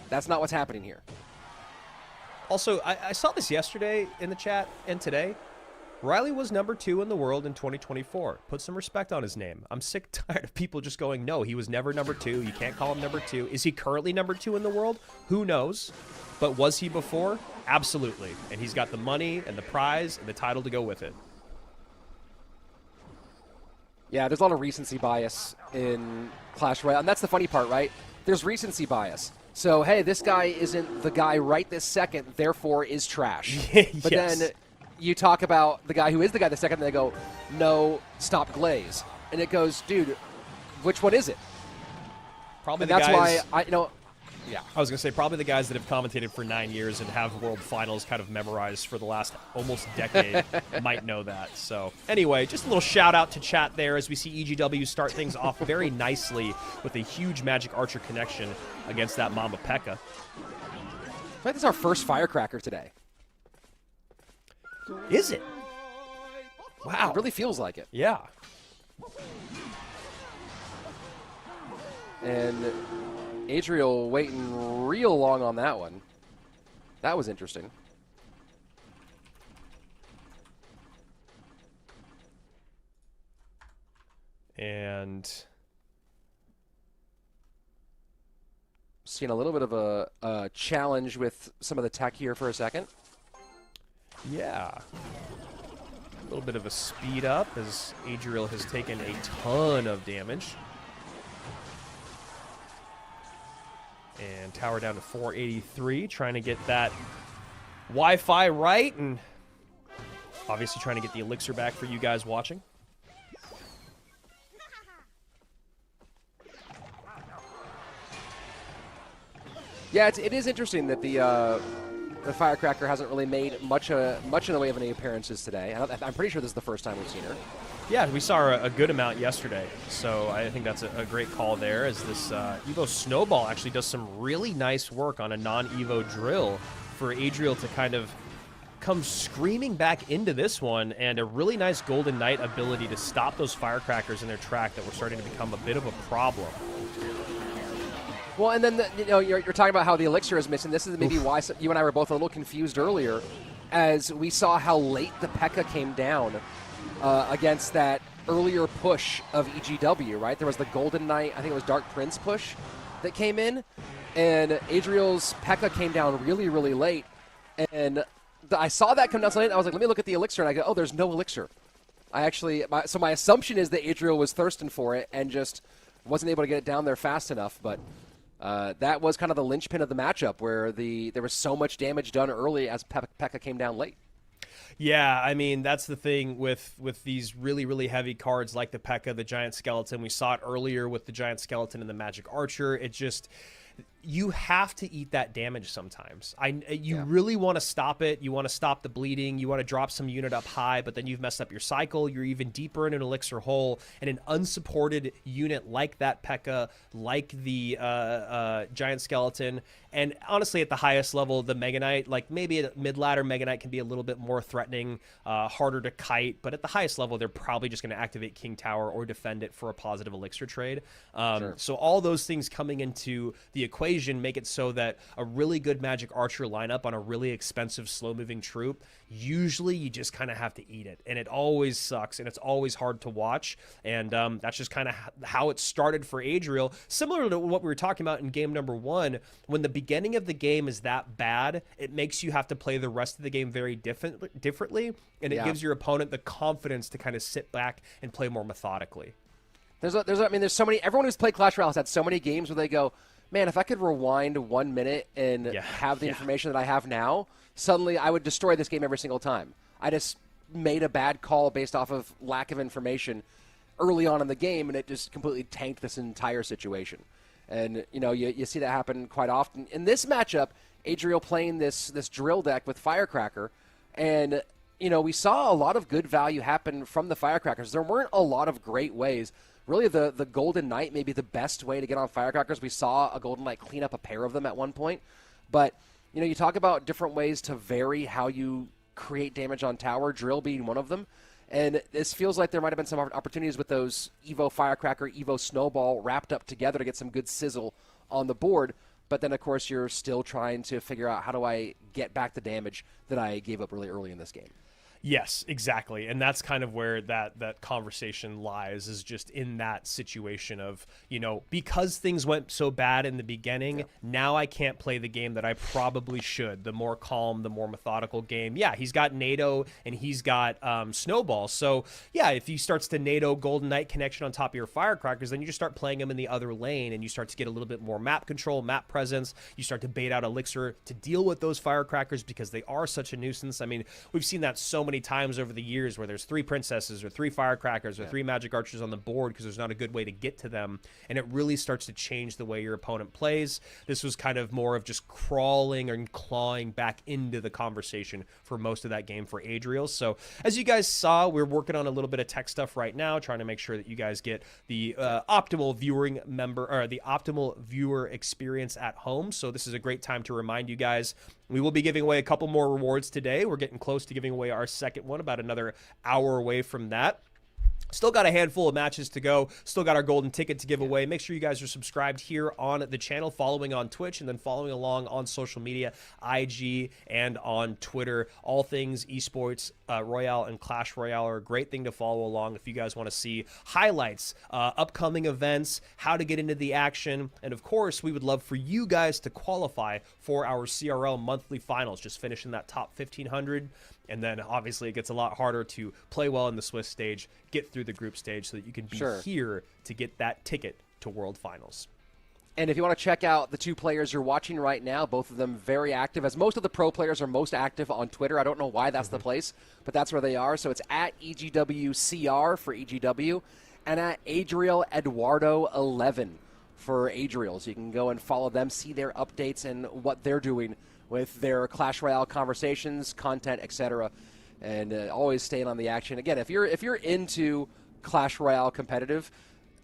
That's not what's happening here. Also, I saw this yesterday in the chat and today. Riley was number 2 in the world in 2024. Put some respect on his name. I'm sick tired of people just going, no, he was never number 2. You can't call him number 2. Is he currently number 2 in the world? Who knows? But was he before? Absolutely. And he's got the money and the prize and the title to go with it. Yeah, there's a lot of recency bias in Clash Royale. And that's the funny part, right? There's recency bias. So, hey, this guy isn't the guy right this second, therefore is trash. But Yes. then you talk about the guy who is the guy this second, and they go, no, stop Glaze. And it goes, dude, which one is it? Probably And the that's guys, why, yeah. I was going to say, probably the guys that have commentated for 9 years and have World Finals kind of memorized for the last almost decade might know that. So anyway, just a little shout out to chat there as we see EGW start things off very nicely with a huge Magic Archer connection against that Mamba P.E.K.K.A. I think this is our first firecracker today. Is it? Wow. It really feels like it. Yeah. And Adriel waiting real long on that one. That was interesting. And Seeing a little bit of a challenge with some of the tech here for a second. yeah. A little bit of a speed up as Adriel has taken a ton of damage. And tower down to 483, trying to get that Wi-Fi right, and obviously trying to get the elixir back for you guys watching. Yeah, it is interesting that the Firecracker hasn't really made much in the way of any appearances today. I'm pretty sure this is the first time we've seen her. Yeah, we saw a good amount yesterday, so I think that's a great call there, as this Evo Snowball actually does some really nice work on a non-Evo drill for Adriel to kind of come screaming back into this one, and a really nice Golden Knight ability to stop those Firecrackers in their track that were starting to become a bit of a problem. Well, and then you're talking about how the elixir is missing. This is maybe why you and I were both a little confused earlier, as we saw how late the P.E.K.K.A. came down against that earlier push of EGW, right? There was the Golden Knight, I think it was Dark Prince push that came in, and Adriel's P.E.K.K.A. came down really, really late. And I saw that come down so late, and I was like, let me look at the elixir, and I go, oh, there's no elixir. So my assumption is that Adriel was thirsting for it and just wasn't able to get it down there fast enough, but that was kind of the linchpin of the matchup, where there was so much damage done early as P.E.K.K.A. came down late. Yeah, I mean, that's the thing with these really, really heavy cards like the P.E.K.K.A., the Giant Skeleton. We saw it earlier with the Giant Skeleton and the Magic Archer. It just... You have to eat that damage sometimes. You really want to stop it. You want to stop the bleeding. You want to drop some unit up high, but then you've messed up your cycle. You're even deeper in an elixir hole. And an unsupported unit like that P.E.K.K.A., like the Giant Skeleton, and honestly at the highest level, the Mega Knight, like maybe a mid-ladder Mega Knight can be a little bit more threatening, harder to kite, but at the highest level, they're probably just going to activate King Tower or defend it for a positive elixir trade. Sure. So all those things coming into the equation make it so that a really good Magic Archer lineup on a really expensive slow-moving troop, usually you just kind of have to eat it, and it always sucks, and it's always hard to watch, and that's just kind of how it started for Adriel. Similar to what we were talking about in game number 1, when the beginning of the game is that bad, it makes you have to play the rest of the game very differently, and it gives your opponent the confidence to kind of sit back and play more methodically. There's so many. Everyone who's played Clash Royale has had so many games where they go, man, if I could rewind 1 minute and have the information that I have now, suddenly I would destroy this game every single time. I just made a bad call based off of lack of information early on in the game, and it just completely tanked this entire situation. And, you see that happen quite often. In this matchup, Adriel playing this drill deck with Firecracker, and, we saw a lot of good value happen from the Firecrackers. There weren't a lot of great ways. Really, the Golden Knight may be the best way to get on Firecrackers. We saw a Golden Knight clean up a pair of them at one point. But, you talk about different ways to vary how you create damage on tower, drill being one of them. And this feels like there might have been some opportunities with those Evo Firecracker, Evo Snowball wrapped up together to get some good sizzle on the board. But then, of course, you're still trying to figure out how do I get back the damage that I gave up really early in this game. Yes, exactly. And that's kind of where that conversation lies, is just in that situation of, because things went so bad in the beginning, now I can't play the game that I probably should. The more calm, the more methodical game. Yeah, he's got NATO and he's got Snowball. So, yeah, if he starts to NATO Golden Knight connection on top of your Firecrackers, then you just start playing them in the other lane and you start to get a little bit more map control, map presence. You start to bait out Elixir to deal with those Firecrackers because they are such a nuisance. I mean, we've seen that so many times over the years where there's 3 princesses or 3 firecrackers or 3 magic archers on the board because there's not a good way to get to them, and it really starts to change the way your opponent plays. This was kind of more of just crawling and clawing back into the conversation for most of that game for Adriel. So as you guys saw, we're working on a little bit of tech stuff right now, trying to make sure that you guys get the optimal viewer experience at home. So this is a great time to remind you guys, we will be giving away a couple more rewards today. We're getting close to giving away our second one, about another hour away from that. Still got a handful of matches to go. Still got our golden ticket to give away. Make sure you guys are subscribed here on the channel, following on Twitch, and then following along on social media, IG and on Twitter. All things esports, Royale and Clash Royale are a great thing to follow along if you guys want to see highlights, upcoming events, how to get into the action. And of course, we would love for you guys to qualify for our CRL monthly finals, just finishing that top 1,500. And then obviously it gets a lot harder to play well in the Swiss stage, get through the group stage so that you can be here to get that ticket to World Finals. And if you want to check out the 2 players you're watching right now, both of them very active, as most of the pro players are most active on Twitter. I don't know why that's the place, but that's where they are. So it's at EGWCR for EGW and at Adriel Eduardo 11 for Adriel. So you can go and follow them, see their updates and what they're doing with their Clash Royale conversations, content, etc., and always staying on the action. Again, if you're into Clash Royale competitive,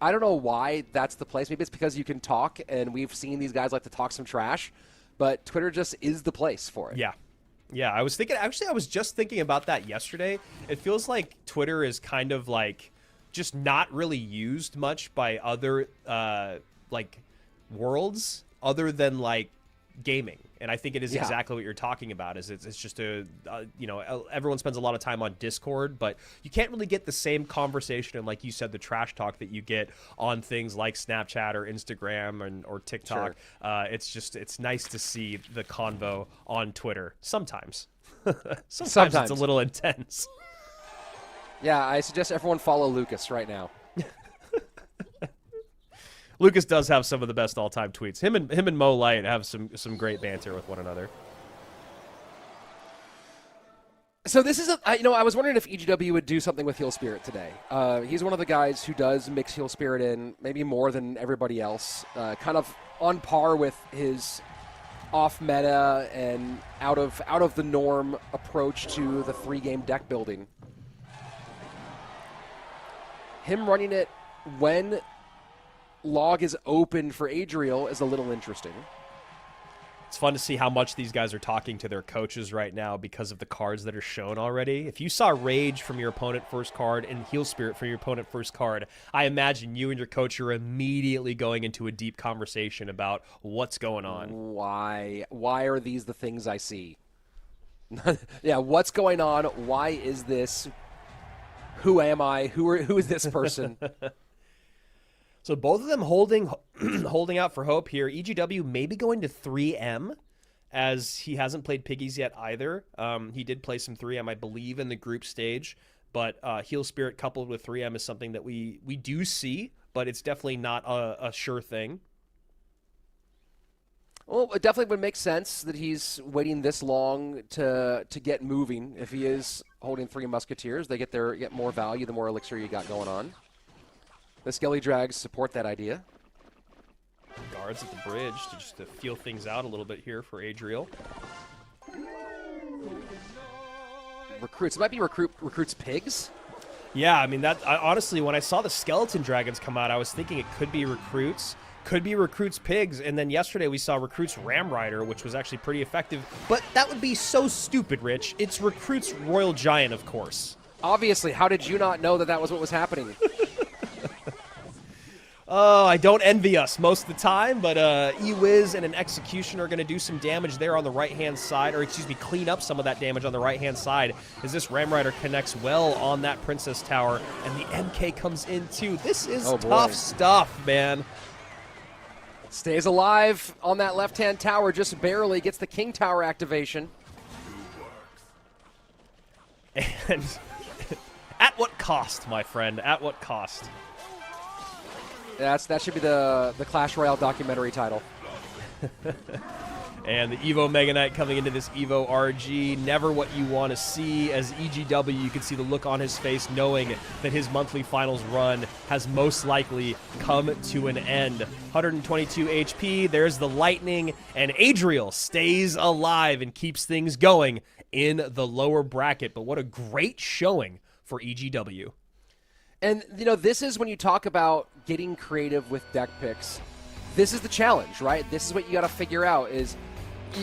I don't know why that's the place. Maybe it's because you can talk, and we've seen these guys like to talk some trash, but Twitter just is the place for it. Yeah, I was just thinking about that yesterday. It feels like Twitter is kind of like just not really used much by other like worlds other than like gaming. And I think it is exactly what you're talking about. Is it's just everyone spends a lot of time on Discord, but you can't really get the same conversation and, like you said, the trash talk that you get on things like Snapchat or Instagram or TikTok. It's nice to see the convo on Twitter sometimes. Sometimes it's a little intense. Yeah, I suggest everyone follow Lucas right now. Lucas does have some of the best all-time tweets. Him and Mo Light have some great banter with one another. So this is I was wondering if EGW would do something with Heal Spirit today. He's one of the guys who does mix Heal Spirit in, maybe more than everybody else, kind of on par with his off-meta and out of the norm approach to the 3-game deck building. Him running it when log is open for Adriel is a little interesting. It's fun to see how much these guys are talking to their coaches right now because of the cards that are shown already. If you saw Rage from your opponent first card and Heal Spirit from your opponent first card, I imagine you and your coach are immediately going into a deep conversation about what's going on. Why are these the things I see? Yeah, what's going on? Why is this? Who am I? Who is this person? So both of them holding out for hope here. EGW maybe going to 3M, as he hasn't played Piggies yet either. He did play some 3M, I believe, in the group stage. But Heal Spirit coupled with 3M is something that we do see, but it's definitely not a sure thing. Well, it definitely would make sense that he's waiting this long to get moving. If he is holding 3 Musketeers, they get more value the more elixir you got going on. The Skelly Drags support that idea. Guards at the bridge just to feel things out a little bit here for Adriel. Recruits. It might be recruits pigs. Yeah, I mean, honestly, when I saw the Skeleton Dragons come out, I was thinking it could be recruits. Could be recruits pigs, and then yesterday we saw recruits Ram Rider, which was actually pretty effective. But that would be so stupid, Rich. It's recruits Royal Giant, of course. Obviously, how did you not know that that was what was happening? Oh, I don't envy us most of the time, but E-Wiz and an Execution are going to do some damage there on the right-hand side, or excuse me, clean up some of that damage on the right-hand side as this Ram Rider connects well on that Princess Tower, and the MK comes in too. This is tough stuff, man. Stays alive on that left-hand tower, just barely gets the King Tower activation. And at what cost, my friend? At what cost? That should be the Clash Royale documentary title. And the Evo Mega Knight coming into this Evo RG, never what you want to see. As EGW, you can see the look on his face knowing that his monthly finals run has most likely come to an end. 122 HP, there's the lightning, and Adriel stays alive and keeps things going in the lower bracket. But what a great showing for EGW. And, you know, this is when you talk about getting creative with deck picks. This is the challenge, right? This is what you got to figure out is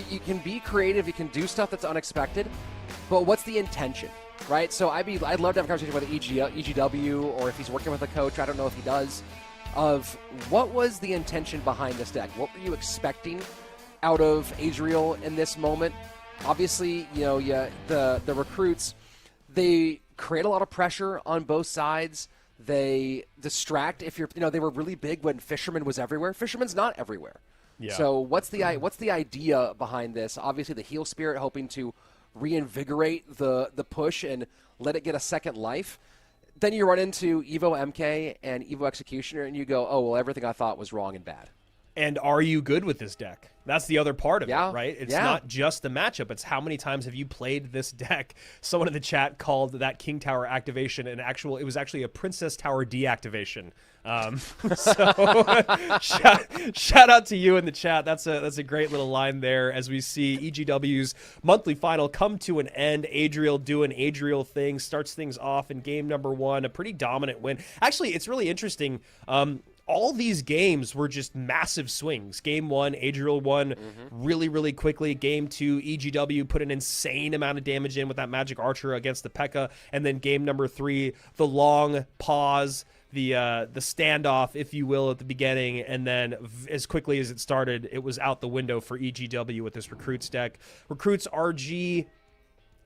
you can be creative, you can do stuff that's unexpected, but what's the intention, right? So I'd love to have a conversation with EGW, or if he's working with a coach, I don't know if he does, of what was the intention behind this deck? What were you expecting out of Adriel in this moment? Obviously, you know, the recruits, they create a lot of pressure on both sides. They distract if you're, you know, they were really big when Fisherman was everywhere. Fisherman's not everywhere. Yeah. So what's the idea behind this? Obviously, the Heal Spirit hoping to reinvigorate the push and let it get a second life. Then you run into Evo MK and Evo Executioner, and you go, oh, well, everything I thought was wrong and bad. And are you good with this deck? That's the other part of it, right? It's Yeah. not just the matchup. It's how many times have you played this deck? Someone in the chat called that King Tower activation it was actually a Princess Tower deactivation. So shout out to you in the chat. That's a great little line there as we see EGW's monthly final come to an end. Adriel doing Adriel things, starts things off in game number 1, a pretty dominant win. Actually, it's really interesting. All these games were just massive swings. Game 1, Adriel won really, really quickly. Game 2, EGW put an insane amount of damage in with that Magic Archer against the P.E.K.K.A. And then game number 3, the long pause, the standoff, if you will, at the beginning. And then as quickly as it started, it was out the window for EGW with this Recruits deck. Recruits RG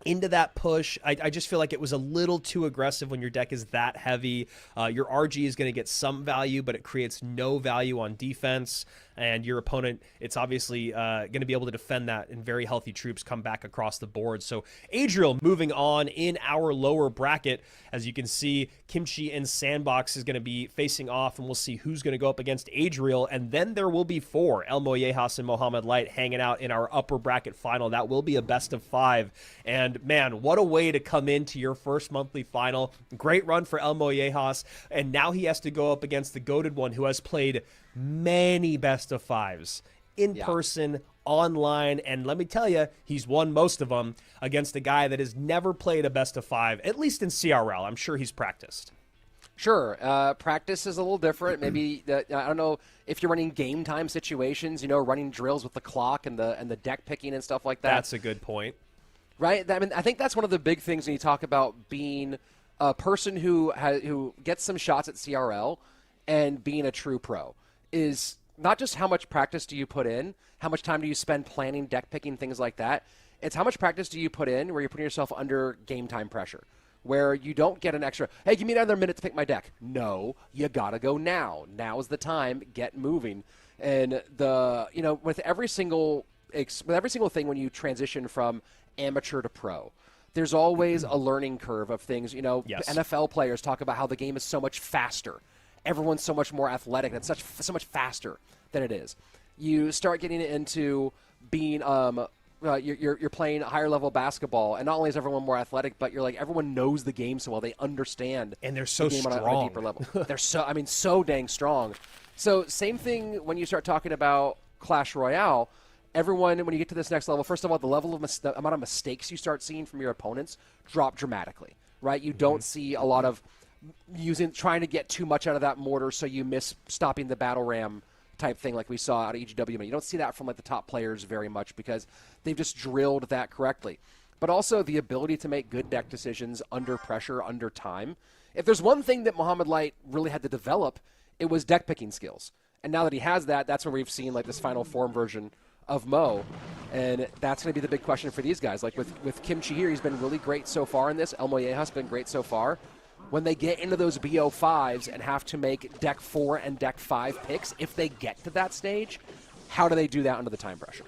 into that push. I just feel like it was a little too aggressive when your deck is that heavy. Your RG is going to get some value, but it creates no value on defense. And your opponent, it's obviously going to be able to defend that, and very healthy troops come back across the board. So Adriel moving on in our lower bracket. As you can see, Kimchi and Sandbox is going to be facing off, and we'll see who's going to go up against Adriel. And then there will be 4, Elmojas and Mohamad Light hanging out in our upper bracket final. That will be a best of 5. And man, what a way to come into your first monthly final. Great run for Elmojas. And now he has to go up against the goated one who has played many best of 5s in person, online, and let me tell you, he's won most of them against a guy that has never played a best of 5, at least in CRL. I'm sure he's practiced. Sure. Practice is a little different. Maybe, I don't know if you're running game time situations, you know, running drills with the clock and the deck picking and stuff like that. That's a good point. Right? I mean, I think that's one of the big things when you talk about being a person who gets some shots at CRL and being a true pro is not just how much practice do you put in, how much time do you spend planning, deck picking, things like that. It's how much practice do you put in where you're putting yourself under game time pressure, where you don't get an extra, hey, give me another minute to pick my deck. No, you got to go now. Now's the time. Get moving. And with every single thing when you transition from amateur to pro, there's always a learning curve of things. You know, Yes. NFL players talk about how the game is so much faster. Everyone's so much more athletic. And it's so much faster than it is. You start getting into being you're playing higher level basketball, and not only is everyone more athletic, but you're like everyone knows the game so well, they understand, And they're so the game on a strong. deeper level. They're so dang strong. So same thing when you start talking about Clash Royale. Everyone, when you get to this next level, first of all, the level of amount of mistakes you start seeing from your opponents drop dramatically, right? You don't see a lot of trying to get too much out of that mortar, so you miss stopping the battle ram type thing like we saw out of EGW. You don't see that from like the top players very much because they've just drilled that correctly. But also the ability to make good deck decisions under pressure, under time. If there's one thing that Mohamad Light really had to develop, it was deck picking skills. And now that he has that, that's when we've seen like this final form version of Mo. And that's going to be the big question for these guys. Like with Kimchi here, he's been really great so far in this. Elmojas has been great so far. When they get into those BO5s and have to make deck 4 and deck 5 picks, if they get to that stage, how do they do that under the time pressure?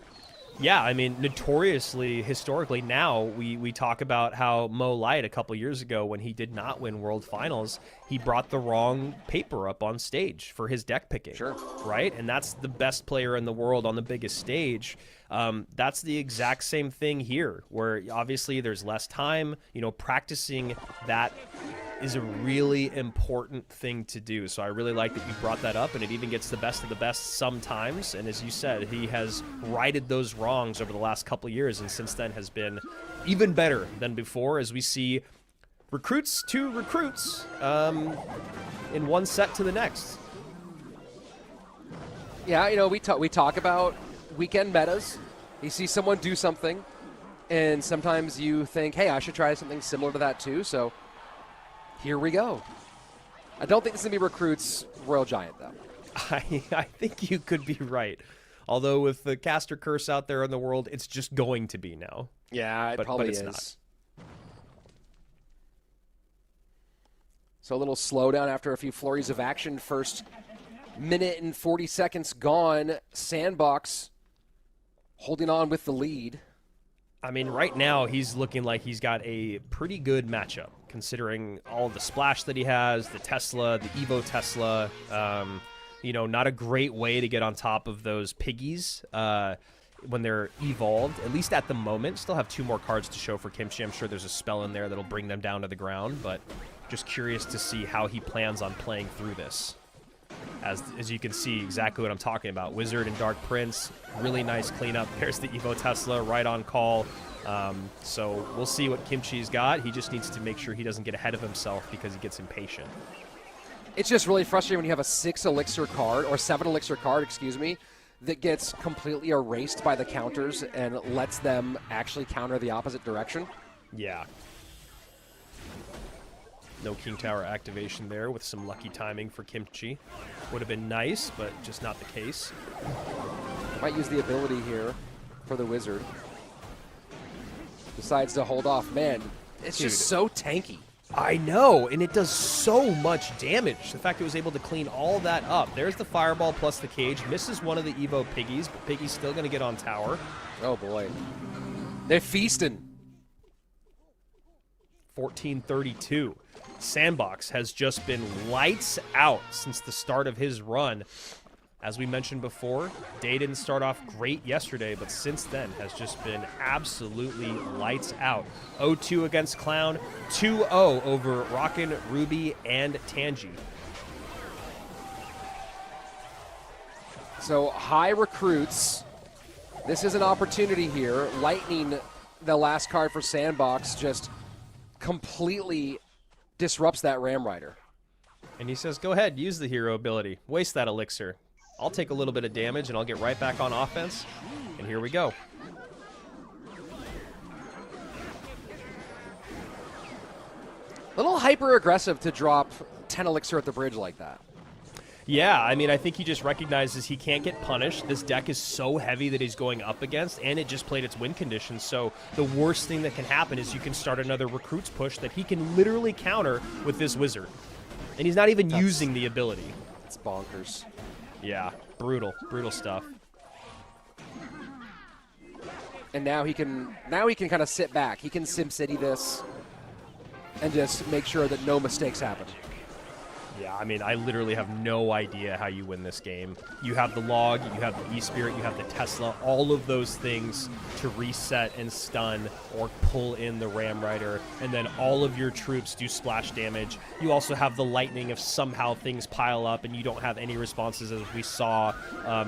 Yeah, I mean, notoriously, historically, now we talk about how Mo Light a couple years ago when he did not win World Finals, he brought the wrong paper up on stage for his deck picking. Sure. Right? And that's the best player in the world on the biggest stage. That's the exact same thing here, where obviously there's less time. You know, practicing that is a really important thing to do. So I really like that you brought that up, and it even gets the best of the best sometimes. And as you said, he has righted those wrongs over the last couple of years, and since then has been even better than before, as we see recruits to recruits in one set to the next. Yeah, you know, we talk about weekend metas. You see someone do something, and sometimes you think, hey, I should try something similar to that too. So here we go. I don't think this is going to be recruits Royal Giant, though. I think you could be right. Although with the caster curse out there in the world, it's just going to be now. Yeah, it probably is. Not. So a little slowdown after a few flurries of action. First minute and 40 seconds gone. Sandbox holding on with the lead. I mean, right now he's looking like he's got a pretty good matchup, considering all the splash that he has, the Tesla, the Evo Tesla. You know, not a great way to get on top of those piggies when they're evolved, at least at the moment. Still have 2 more cards to show for Kimchi. I'm sure there's a spell in there that'll bring them down to the ground, but just curious to see how he plans on playing through this. As you can see exactly what I'm talking about. Wizard and Dark Prince, really nice cleanup. There's the Evo Tesla right on call. So we'll see what Kimchi's got. He just needs to make sure he doesn't get ahead of himself because he gets impatient. It's just really frustrating when you have a 6 elixir card, or 7 elixir card, excuse me, that gets completely erased by the counters and lets them actually counter the opposite direction. Yeah. No King Tower activation there with some lucky timing for Kimchi. Would have been nice, but just not the case. Might use the ability here for the Wizard. Decides to hold off. Man, it's just so tanky. I know, and it does so much damage. The fact it was able to clean all that up. There's the Fireball plus the cage. Misses one of the Evo Piggies, but Piggy's still going to get on tower. Oh, boy. They're feasting. 1432. Sandbox has just been lights out since the start of his run. As we mentioned before, Day didn't start off great yesterday, but since then has just been absolutely lights out. 0-2 against Clown, 2-0 over Rockin', Ruby, and Tangi. So high recruits. This is an opportunity here. Lightning, the last card for Sandbox, just completely disrupts that Ram Rider. And he says, go ahead, use the hero ability. Waste that elixir. I'll take a little bit of damage and I'll get right back on offense. And here we go. A little hyper-aggressive to drop 10 elixir at the bridge like that. Yeah, I mean, I think he just recognizes he can't get punished. This deck is so heavy that he's going up against, and it just played its win conditions. So the worst thing that can happen is you can start another recruits push that he can literally counter with this Wizard. And he's not even using the ability. It's bonkers. Yeah, brutal stuff. And now he can kind of sit back. He can SimCity this and just make sure that no mistakes happen. Yeah, I mean, I literally have no idea how you win this game. You have the log, you have the E-Spirit, you have the Tesla, all of those things to reset and stun or pull in the Ram Rider, and then all of your troops do splash damage. You also have the lightning if somehow things pile up and you don't have any responses, as we saw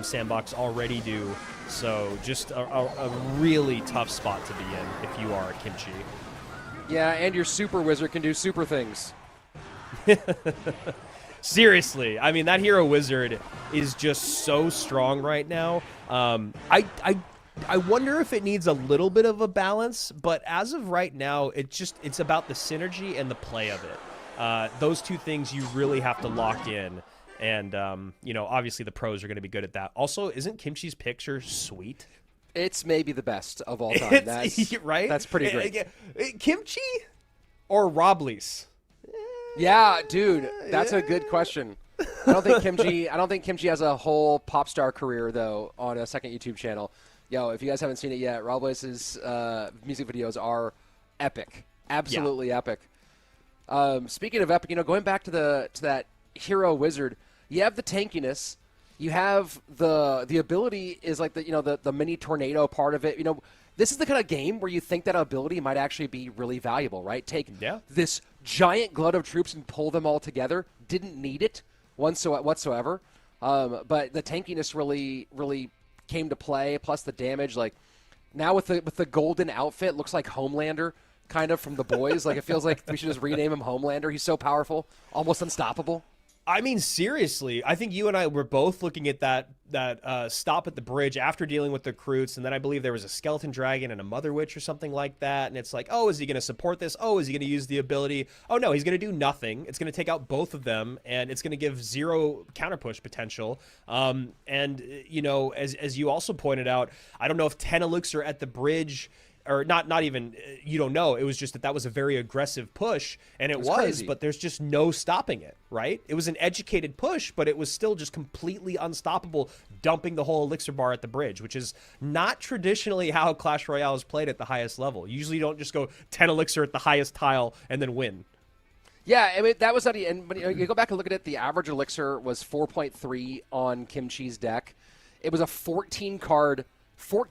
Sandbox already do. So just a really tough spot to be in if you are a Kimchi. Yeah, and your Super Wizard can do super things. Seriously, I mean, that Hero Wizard is just so strong right now. I wonder if it needs a little bit of a balance, but as of right now, it's about the synergy and the play of it. Those two things you really have to lock in. And, you know, obviously the pros are going to be good at that. Also, isn't Kimchi's picture sweet? It's maybe the best of all time. That's right? That's pretty great. Kimchi or Robles? Yeah, dude, that's a good question. I don't think Kimchi has a whole pop star career though on a second YouTube channel. Yo, if you guys haven't seen it yet, Robles' music videos are epic, absolutely epic. Speaking of epic, you know, going back to that Hero Wizard, you have the tankiness, you have the ability is like the mini tornado part of it. You know, this is the kind of game where you think that ability might actually be really valuable, right? Take this giant glut of troops and pull them all together. Didn't need it whatsoever. But the tankiness really came to play, plus the damage. Like now with the golden outfit, looks like Homelander kind of from The Boys. Like it feels like we should just rename him Homelander. He's so powerful, almost unstoppable. I mean, seriously, I think you and I were both looking at that stop at the bridge after dealing with the recruits, and then I believe there was a skeleton dragon and a mother witch or something like that, and it's like, oh, is he going to support this? Oh, is he going to use the ability? Oh, no, he's going to do nothing. It's going to take out both of them, and it's going to give 0 counter push potential. And, you know, as you also pointed out, I don't know if 10 Elixir at the bridge... Or not even, you don't know. It was just that was a very aggressive push, and it was crazy. but there's just no stopping it, right? It was an educated push, but it was still just completely unstoppable, dumping the whole elixir bar at the bridge, which is not traditionally how Clash Royale is played at the highest level. Usually you don't just go 10 elixir at the highest tile and then win. Yeah, I mean, that was not, and when you go back and look at it, the average elixir was 4.3 on Kimchi's deck. It was a 14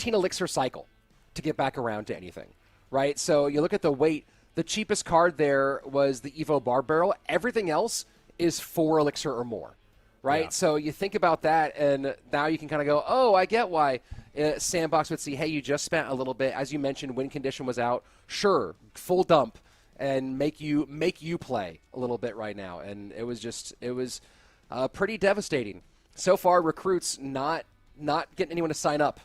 elixir cycle to get back around to anything, right? So you look at the weight, the cheapest card there was the Evo Bar Barrel. Everything else is 4 elixir or more, right? Yeah. So you think about that, and now you can kind of go, oh, I get why Sandbox would see, hey, you just spent a little bit. As you mentioned, win condition was out. Sure, full dump and make you play a little bit right now. And it was pretty devastating. So far, recruits not getting anyone to sign up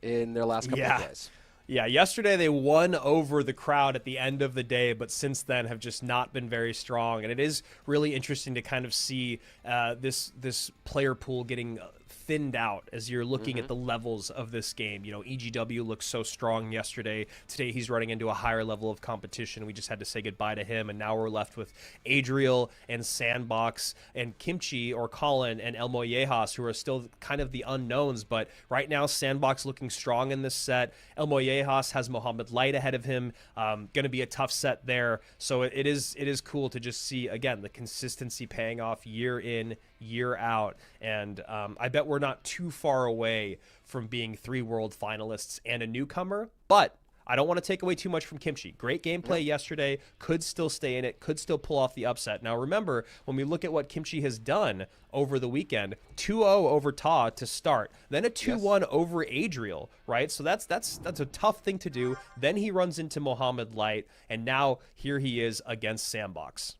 in their last couple of days. Yeah, yesterday they won over the crowd at the end of the day, but since then have just not been very strong. And it is really interesting to kind of see this player pool getting thinned out as you're looking at the levels of this game. You know, EGW looked so strong yesterday. Today he's running into a higher level of competition. We just had to say goodbye to him, and now we're left with Adriel and Sandbox and Kimchi or Colin and Elmojas, who are still kind of the unknowns. But right now, Sandbox looking strong in this set. Elmojas has Mohamad Light ahead of him. Going to be a tough set there. So it is cool to just see, again, the consistency paying off year in, year out. And I bet we're not too far away from being 3 world finalists and a newcomer, but I don't want to take away too much from Kimchi. Great gameplay yesterday, could still stay in it, could still pull off the upset. Now remember, when we look at what Kimchi has done over the weekend, 2-0 over Ta to start, then a 2-1 over Adriel, right? So that's a tough thing to do. Then he runs into Mohamad Light, and now here he is against Sandbox.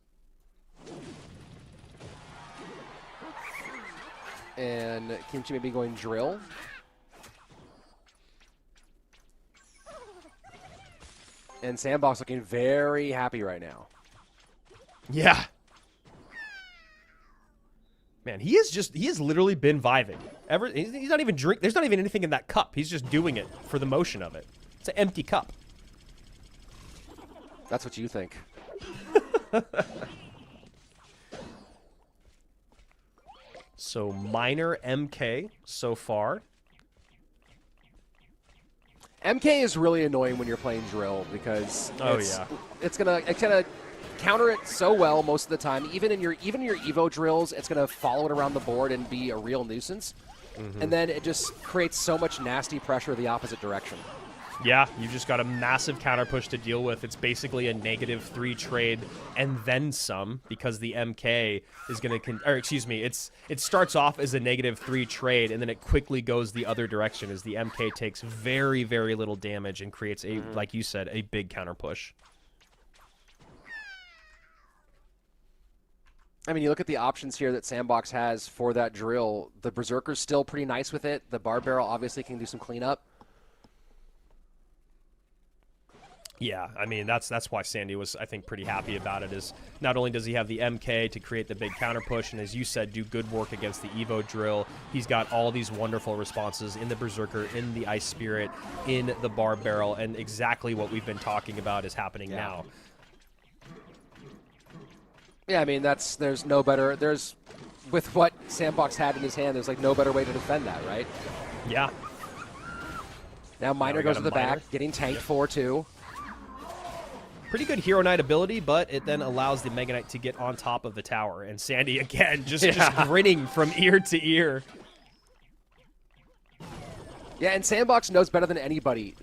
And Kimchi may be going drill. And Sandbox looking very happy right now. Yeah. Man, he has literally been vibing. He's not even there's not even anything in that cup. He's just doing it for the motion of it. It's an empty cup. That's what you think. So minor MK so far. MK is really annoying when you're playing drill because it's gonna counter it so well most of the time. Even in your Evo drills, it's going to follow it around the board and be a real nuisance. And then it just creates so much nasty pressure the opposite direction. Yeah, you've just got a massive counter push to deal with. It's basically a -3 trade and then some, because the MK is going to, it starts off as a -3 trade, and then it quickly goes the other direction as the MK takes very, very little damage and creates a, like you said, a big counter push. I mean, you look at the options here that Sandbox has for that drill. The Berserker's still pretty nice with it. The Bar Barrel obviously can do some cleanup. Yeah, I mean, that's why Sandy was, I think, pretty happy about it, is not only does he have the MK to create the big counter push, and as you said, do good work against the Evo drill, he's got all these wonderful responses in the Berserker, in the Ice Spirit, in the Bar Barrel, and exactly what we've been talking about is happening now. Yeah, I mean, there's no better, with what Sandbox had in his hand, there's like no better way to defend that, right? Yeah. Now Miner goes to the back, getting tanked 4-2. Pretty good Hero Knight ability, but it then allows the Mega Knight to get on top of the tower. And Sandy, again, just grinning from ear to ear. Yeah, and Sandbox knows better than anybody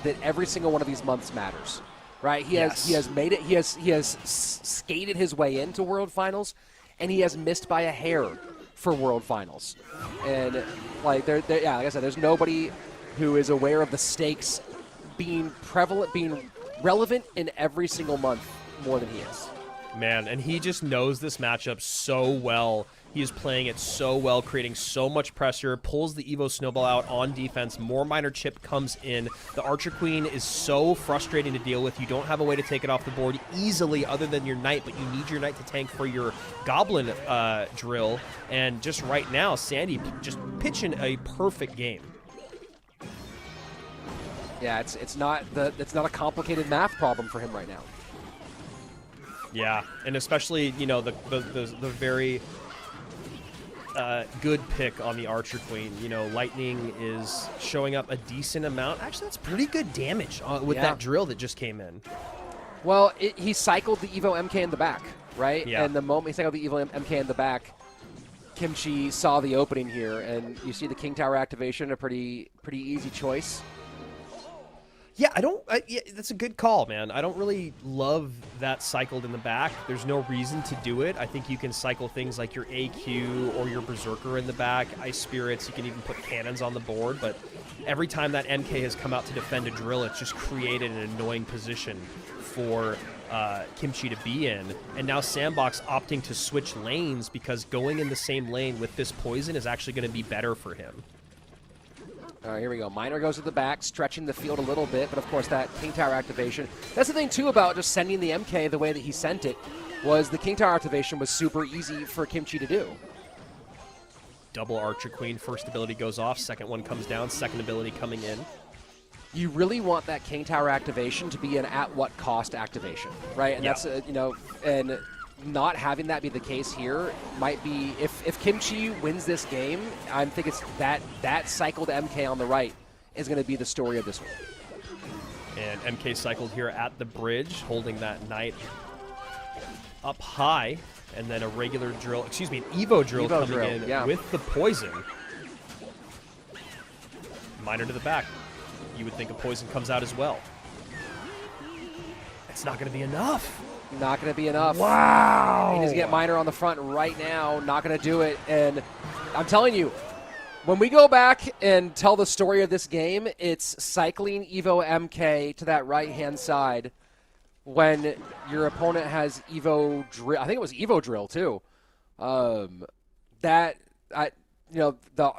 that every single one of these months matters, right? He has made it. He has skated his way into World Finals, and he has missed by a hair for World Finals. And like like I said, there's nobody who is aware of the stakes being prevalent, being relevant in every single month more than he is. Man, and he just knows this matchup so well. He is playing it so well, creating so much pressure, pulls the Evo Snowball out on defense. More Miner Chip comes in. The Archer Queen is so frustrating to deal with. You don't have a way to take it off the board easily other than your Knight, but you need your Knight to tank for your Goblin drill. And just right now, Sandy just pitching a perfect game. Yeah, it's not a complicated math problem for him right now. Yeah, and especially, you know, the very good pick on the Archer Queen. You know, Lightning is showing up a decent amount. Actually, that's pretty good damage with that drill that just came in. Well, he cycled the Evo MK in the back, right? Yeah. And the moment he cycled the Evo MK in the back, Kimchi saw the opening here, and you see the King Tower activation, a pretty easy choice. Yeah, yeah, that's a good call, man. I don't really love that cycled in the back. There's no reason to do it. I think you can cycle things like your AQ or your Berserker in the back, Ice Spirits. You can even put cannons on the board. But every time that MK has come out to defend a drill, it's just created an annoying position for Kimchi to be in. And now Sandbox opting to switch lanes because going in the same lane with this poison is actually going to be better for him. All right, here we go. Miner goes to the back, stretching the field a little bit, but of course that King Tower activation. That's the thing, too, about just sending the MK the way that he sent it, was the King Tower activation was super easy for Kimchi to do. Double Archer Queen. First ability goes off, second one comes down, second ability coming in. You really want that King Tower activation to be an at-what-cost activation, right? And that's, you know, and not having that be the case here might be, if Kimchi wins this game, I think it's that cycled MK on the right is going to be the story of this one. And MK cycled here at the bridge, holding that Knight up high, and then a regular drill, an Evo drill coming in with the poison. Miner to the back. You would think a poison comes out as well. It's not going to be enough. Not going to be enough. Wow. He needs to get Miner on the front right now. Not going to do it. And I'm telling you, when we go back and tell the story of this game, it's cycling Evo MK to that right-hand side when your opponent has Evo Drill. I think it was Evo Drill, too. The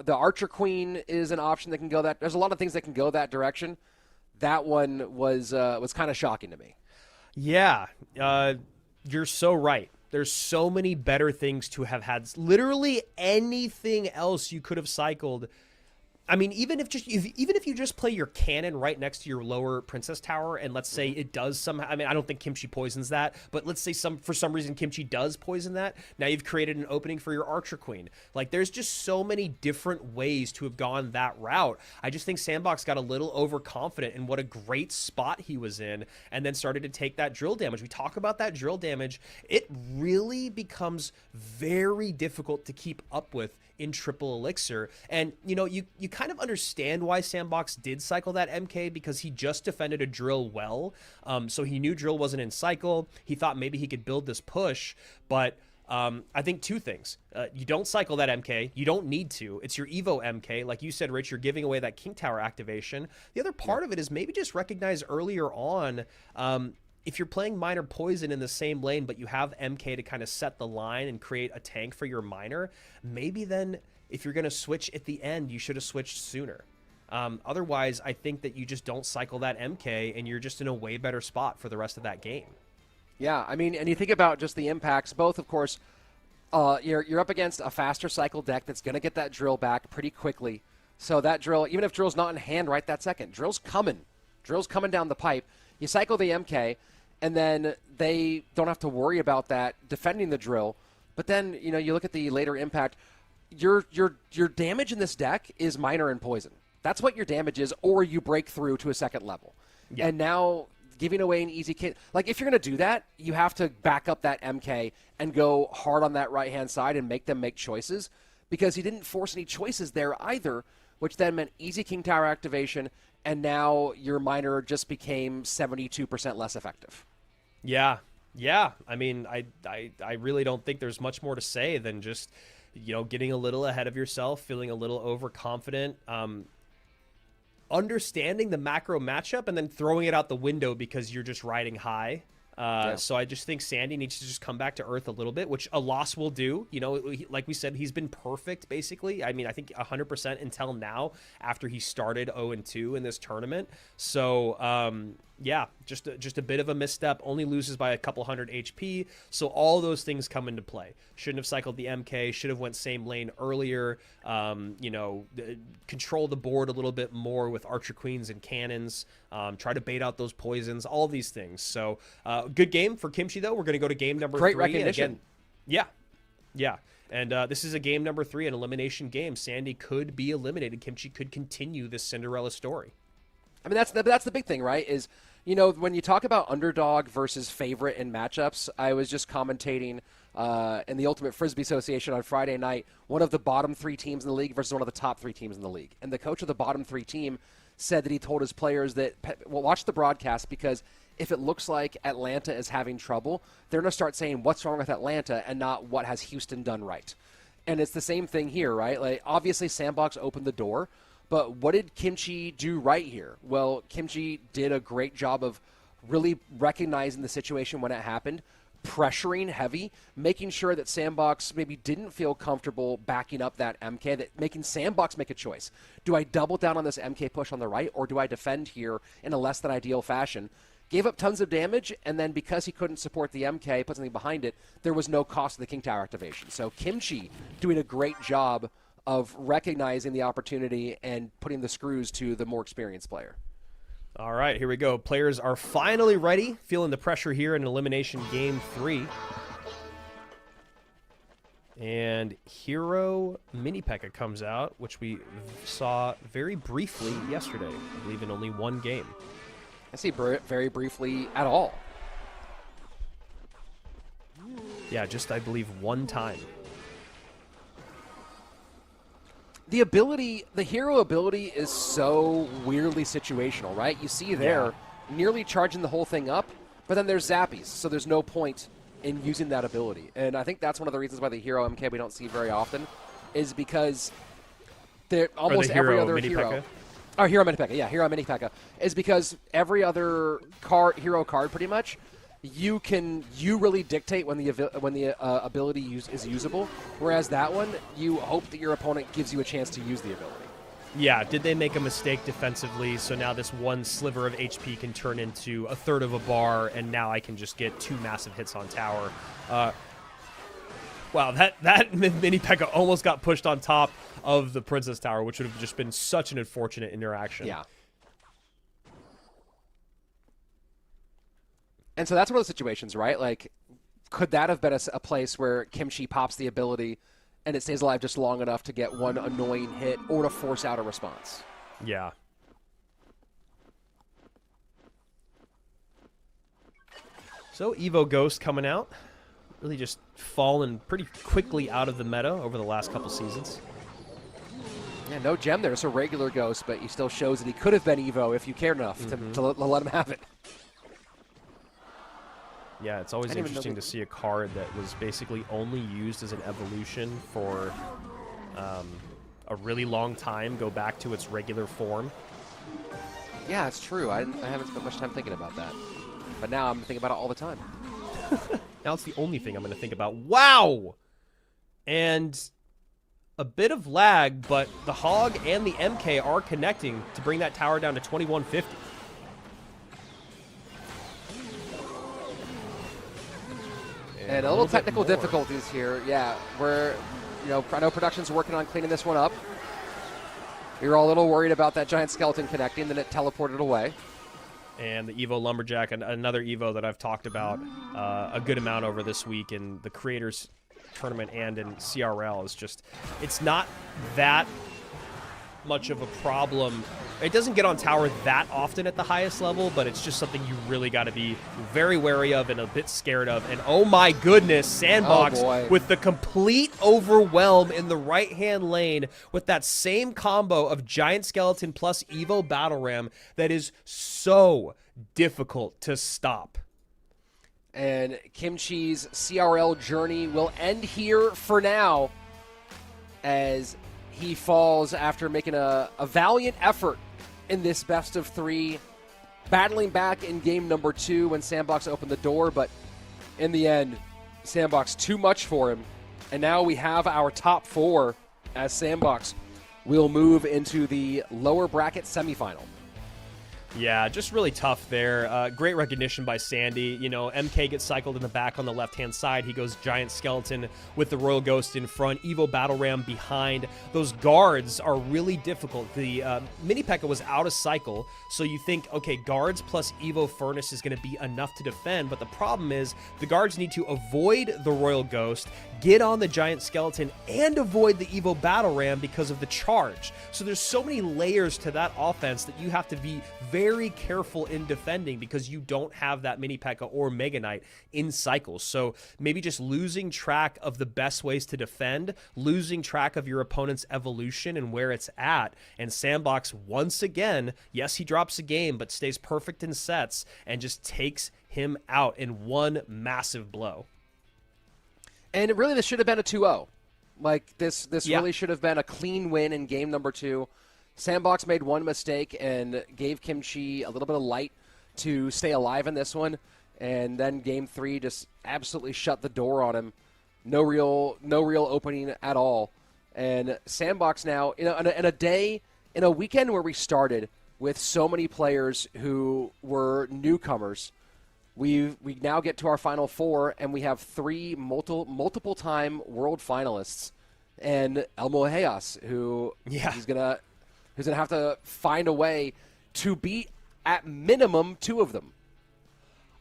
Archer Queen is an option that can go that. There's a lot of things that can go that direction. That one was kind of shocking to me. Yeah, you're so right. There's so many better things to have had. Literally anything else you could have cycled. I mean, even if you just play your cannon right next to your lower princess tower, and let's say it does somehow, I mean, I don't think Kimchi poisons that, but let's say for some reason Kimchi does poison that, now you've created an opening for your archer queen. Like, there's just so many different ways to have gone that route. I just think Sandbox got a little overconfident in what a great spot he was in, and then started to take that drill damage. We talk about that drill damage. It really becomes very difficult to keep up with in triple elixir. And you know, you kind of understand why Sandbox did cycle that MK, because he just defended a drill well, so he knew drill wasn't in cycle. He thought maybe he could build this push, but I think two things. You don't cycle that MK. You don't need to. It's your Evo MK. Like you said, Rich, you're giving away that King Tower activation. The other part of it is maybe just recognize earlier on, if you're playing Miner Poison in the same lane, but you have MK to kind of set the line and create a tank for your Miner, maybe then if you're going to switch at the end, you should have switched sooner. Otherwise, I think that you just don't cycle that MK, and you're just in a way better spot for the rest of that game. Yeah, I mean, and you think about just the impacts, both, of course, you're up against a faster cycle deck that's going to get that drill back pretty quickly. So that drill, even if drill's not in hand right that second, drill's coming down the pipe. You cycle the MK, and then they don't have to worry about that defending the drill. But then, you know, you look at the later impact, your damage in this deck is Miner and Poison. That's what your damage is, or you break through to a second level. Yeah. And now giving away an easy kit, like if you're going to do that, you have to back up that MK and go hard on that right-hand side and make them make choices, because he didn't force any choices there either, which then meant easy King Tower activation, and now your Miner just became 72% less effective. Yeah. I mean, I really don't think there's much more to say than just, you know, getting a little ahead of yourself, feeling a little overconfident, understanding the macro matchup, and then throwing it out the window because you're just riding high. So I just think Sandy needs to just come back to earth a little bit, which a loss will do. You know, like we said, he's been perfect, basically. I mean, I think 100% until now after he started 0-2 in this tournament. So, yeah, just a bit of a misstep. Only loses by a couple hundred HP. So all those things come into play. Shouldn't have cycled the MK. Should have went same lane earlier. You know, control the board a little bit more with Archer Queens and Cannons. Try to bait out those poisons. All these things. So good game for Kimchi, though. We're going to go to game number 3. Great recognition. Again, yeah. And this is a game number 3, an elimination game. Sandy could be eliminated. Kimchi could continue this Cinderella story. I mean, that's the big thing, right? Is, you know, when you talk about underdog versus favorite in matchups, I was just commentating in the Ultimate Frisbee Association on Friday night, one of the bottom 3 teams in the league versus one of the top 3 teams in the league. And the coach of the bottom 3 team said that he told his players that, well, watch the broadcast, because if it looks like Atlanta is having trouble, they're going to start saying what's wrong with Atlanta and not what has Houston done right. And it's the same thing here, right? Like, obviously Sandbox opened the door, but what did Kimchi do right here? Well, Kimchi did a great job of really recognizing the situation when it happened, pressuring heavy, making sure that Sandbox maybe didn't feel comfortable backing up that MK, that making Sandbox make a choice. Do I double down on this MK push on the right, or do I defend here in a less than ideal fashion? Gave up tons of damage, and then because he couldn't support the MK, put something behind it, there was no cost to the King Tower activation. So Kimchi doing a great job of recognizing the opportunity and putting the screws to the more experienced player. All right, here we go. Players are finally ready, feeling the pressure here in elimination game 3. And Hero Mini P.E.K.K.A comes out, which we saw very briefly yesterday, I believe in only one game. I see very briefly at all. Yeah, just I believe one time. The ability, the hero ability is so weirdly situational, right? You see there, nearly charging the whole thing up, but then there's zappies, so there's no point in using that ability. And I think that's one of the reasons why the hero MK we don't see very often is because almost every other hero... Oh, Hero Mini P.E.K.K.A, yeah, Hero Mini P.E.K.K.A, is because every other hero card pretty much, you really dictate when the ability is usable, whereas that one, you hope that your opponent gives you a chance to use the ability. Yeah, did they make a mistake defensively, so now this one sliver of HP can turn into a third of a bar, and now I can just get 2 massive hits on tower. Wow, that mini P.E.K.K.A almost got pushed on top of the Princess Tower, which would have just been such an unfortunate interaction. Yeah. And so that's one of the situations, right? Like, could that have been a place where Kimchi pops the ability and it stays alive just long enough to get one annoying hit or to force out a response? Yeah. So Evo Ghost coming out. Really just fallen pretty quickly out of the meta over the last couple seasons. Yeah, no gem there. It's a regular Ghost, but he still shows that he could have been Evo if you cared enough to let him have it. Yeah, it's always interesting to see a card that was basically only used as an evolution for a really long time go back to its regular form. Yeah, it's true. I haven't spent much time thinking about that. But now I'm thinking about it all the time. Now it's the only thing I'm going to think about. Wow! And a bit of lag, but the Hog and the MK are connecting to bring that tower down to 2150. And a little technical difficulties here. Yeah, I know production's working on cleaning this one up. We were all a little worried about that giant skeleton connecting, then it teleported away. And the Evo Lumberjack, another Evo that I've talked about a good amount over this week in the Creators Tournament and in CRL, is just, it's not that much of a problem. It doesn't get on tower that often at the highest level, but it's just something you really got to be very wary of and a bit scared of. And oh my goodness, Sandbox with the complete overwhelm in the right-hand lane with that same combo of Giant Skeleton plus Evo Battle Ram that is so difficult to stop. And Kimchi's CRL journey will end here for now as he falls after making a valiant effort in this best of three, battling back in game number 2 when Sandbox opened the door, but in the end, Sandbox too much for him. And now we have our top 4 as Sandbox will move into the lower bracket semifinal. Yeah, just really tough there. Great recognition by Sandy. You know, MK gets cycled in the back on the left-hand side. He goes Giant Skeleton with the Royal Ghost in front. Evo Battle Ram behind. Those guards are really difficult. The mini P.E.K.K.A was out of cycle, so you think, okay, guards plus Evo Furnace is going to be enough to defend, but the problem is the guards need to avoid the Royal Ghost, get on the Giant Skeleton, and avoid the Evo Battle Ram because of the charge. So there's so many layers to that offense that you have to be very careful in defending because you don't have that mini P.E.K.K.A or Mega Knight in cycles. So maybe just losing track of the best ways to defend, losing track of your opponent's evolution and where it's at. And Sandbox, once again, yes, he drops a game, but stays perfect in sets and just takes him out in one massive blow. And really, this should have been a 2-0. Like, this really should have been a clean win in game number 2. Sandbox made one mistake and gave Kimchi a little bit of light to stay alive in this one. And then game 3 just absolutely shut the door on him. No real opening at all. And Sandbox now, in a weekend where we started with so many players who were newcomers, we now get to our final 4, and we have 3 multiple-time world finalists, and Elmojas, who he's gonna have to find a way to beat at minimum 2 of them.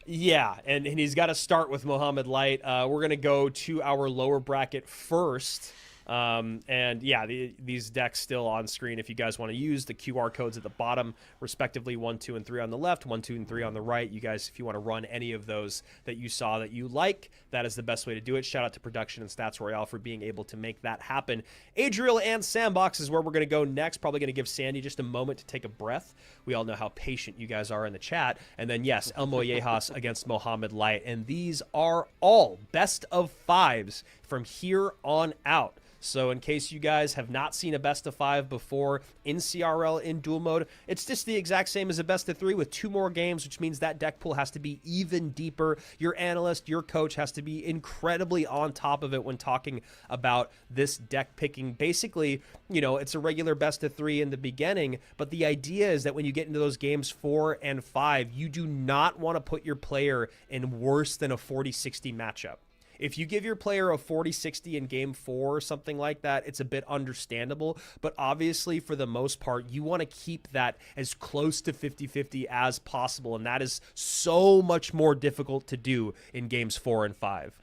Yeah, and he's got to start with Mohamad Light. We're gonna go to our lower bracket first. And yeah, these decks still on screen if you guys want to use the QR codes at the bottom, respectively 1, 2, and 3 on the left, 1, 2, and 3 on the right. You guys, if you want to run any of those that you saw that you like, that is the best way to do it. Shout out to Production and Stats Royale for being able to make that happen. Adriel and Sandbox is where we're going to go next. Probably going to give Sandy just a moment to take a breath. We all know how patient you guys are in the chat. And then, yes, Elmojas against Mohamad Light. And these are all best of 5s from here on out. So in case you guys have not seen a best of 5 before in CRL in dual mode, it's just the exact same as a best of 3 with 2 more games, which means that deck pool has to be even deeper. Your analyst, your coach has to be incredibly on top of it when talking about this deck picking. Basically, you know, it's a regular best of 3 in the beginning, but the idea is that when you get into those games 4 and 5, you do not want to put your player in worse than a 40-60 matchup. If you give your player a 40-60 in game 4 or something like that, it's a bit understandable. But obviously, for the most part, you want to keep that as close to 50-50 as possible. And that is so much more difficult to do in games 4 and 5.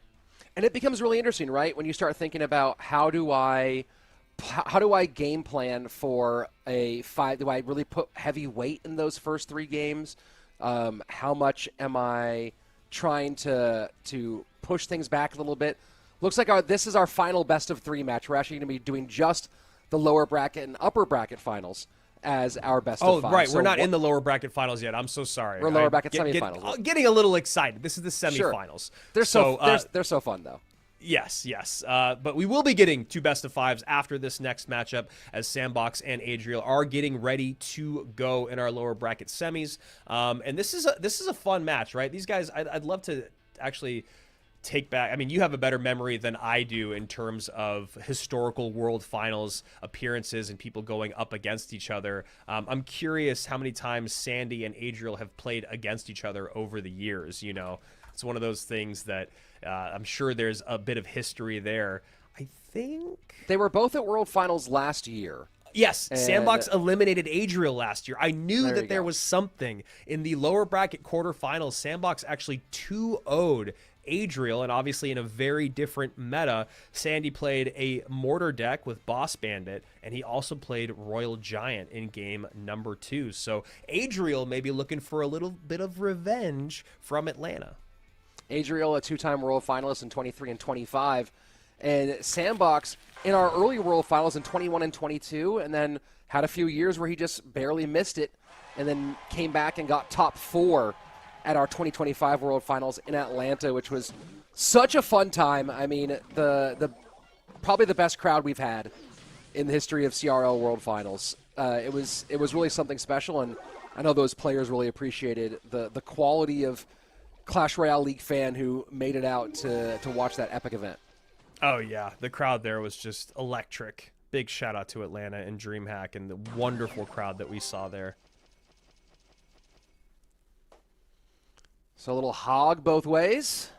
And it becomes really interesting, right? When you start thinking about how do I game plan for a 5? Do I really put heavy weight in those first 3 games? How much am I trying to push things back a little bit? Looks like this is our final best of 3 match. We're actually going to be doing just the lower bracket and upper bracket finals as our best of 5. Oh, right. So we're not in the lower bracket finals yet. I'm so sorry. We're lower bracket semifinals. Getting a little excited. This is the semifinals. Sure. They're so fun, though. Yes. But we will be getting 2 best of 5s after this next matchup, as Sandbox and Adriel are getting ready to go in our lower bracket semis. And this is a fun match, right? These guys, I'd love to actually take back. I mean, you have a better memory than I do in terms of historical World Finals appearances and people going up against each other. I'm curious how many times Sandy and Adriel have played against each other over the years. You know, it's one of those things that I'm sure there's a bit of history there. I think they were both at World Finals last year. Yes, Sandbox eliminated Adriel last year. I knew that there was something in the lower bracket quarterfinals. Sandbox actually 2-0'd Adriel, and obviously in a very different meta. Sandy played a Mortar deck with Boss Bandit, and he also played Royal Giant in game number 2. So Adriel may be looking for a little bit of revenge from Atlanta. Adriel, a 2-time World Finalist in 23 and 25. And Sandbox in our early World Finals in 21 and 22, and then had a few years where he just barely missed it, and then came back and got top 4 at our 2025 World Finals in Atlanta, which was such a fun time. I mean, the probably the best crowd we've had in the history of CRL World Finals. It was really something special, and I know those players really appreciated the quality of Clash Royale League fan who made it out to watch that epic event. Oh, yeah. The crowd there was just electric. Big shout out to Atlanta and DreamHack and the wonderful crowd that we saw there. So a little hog both ways.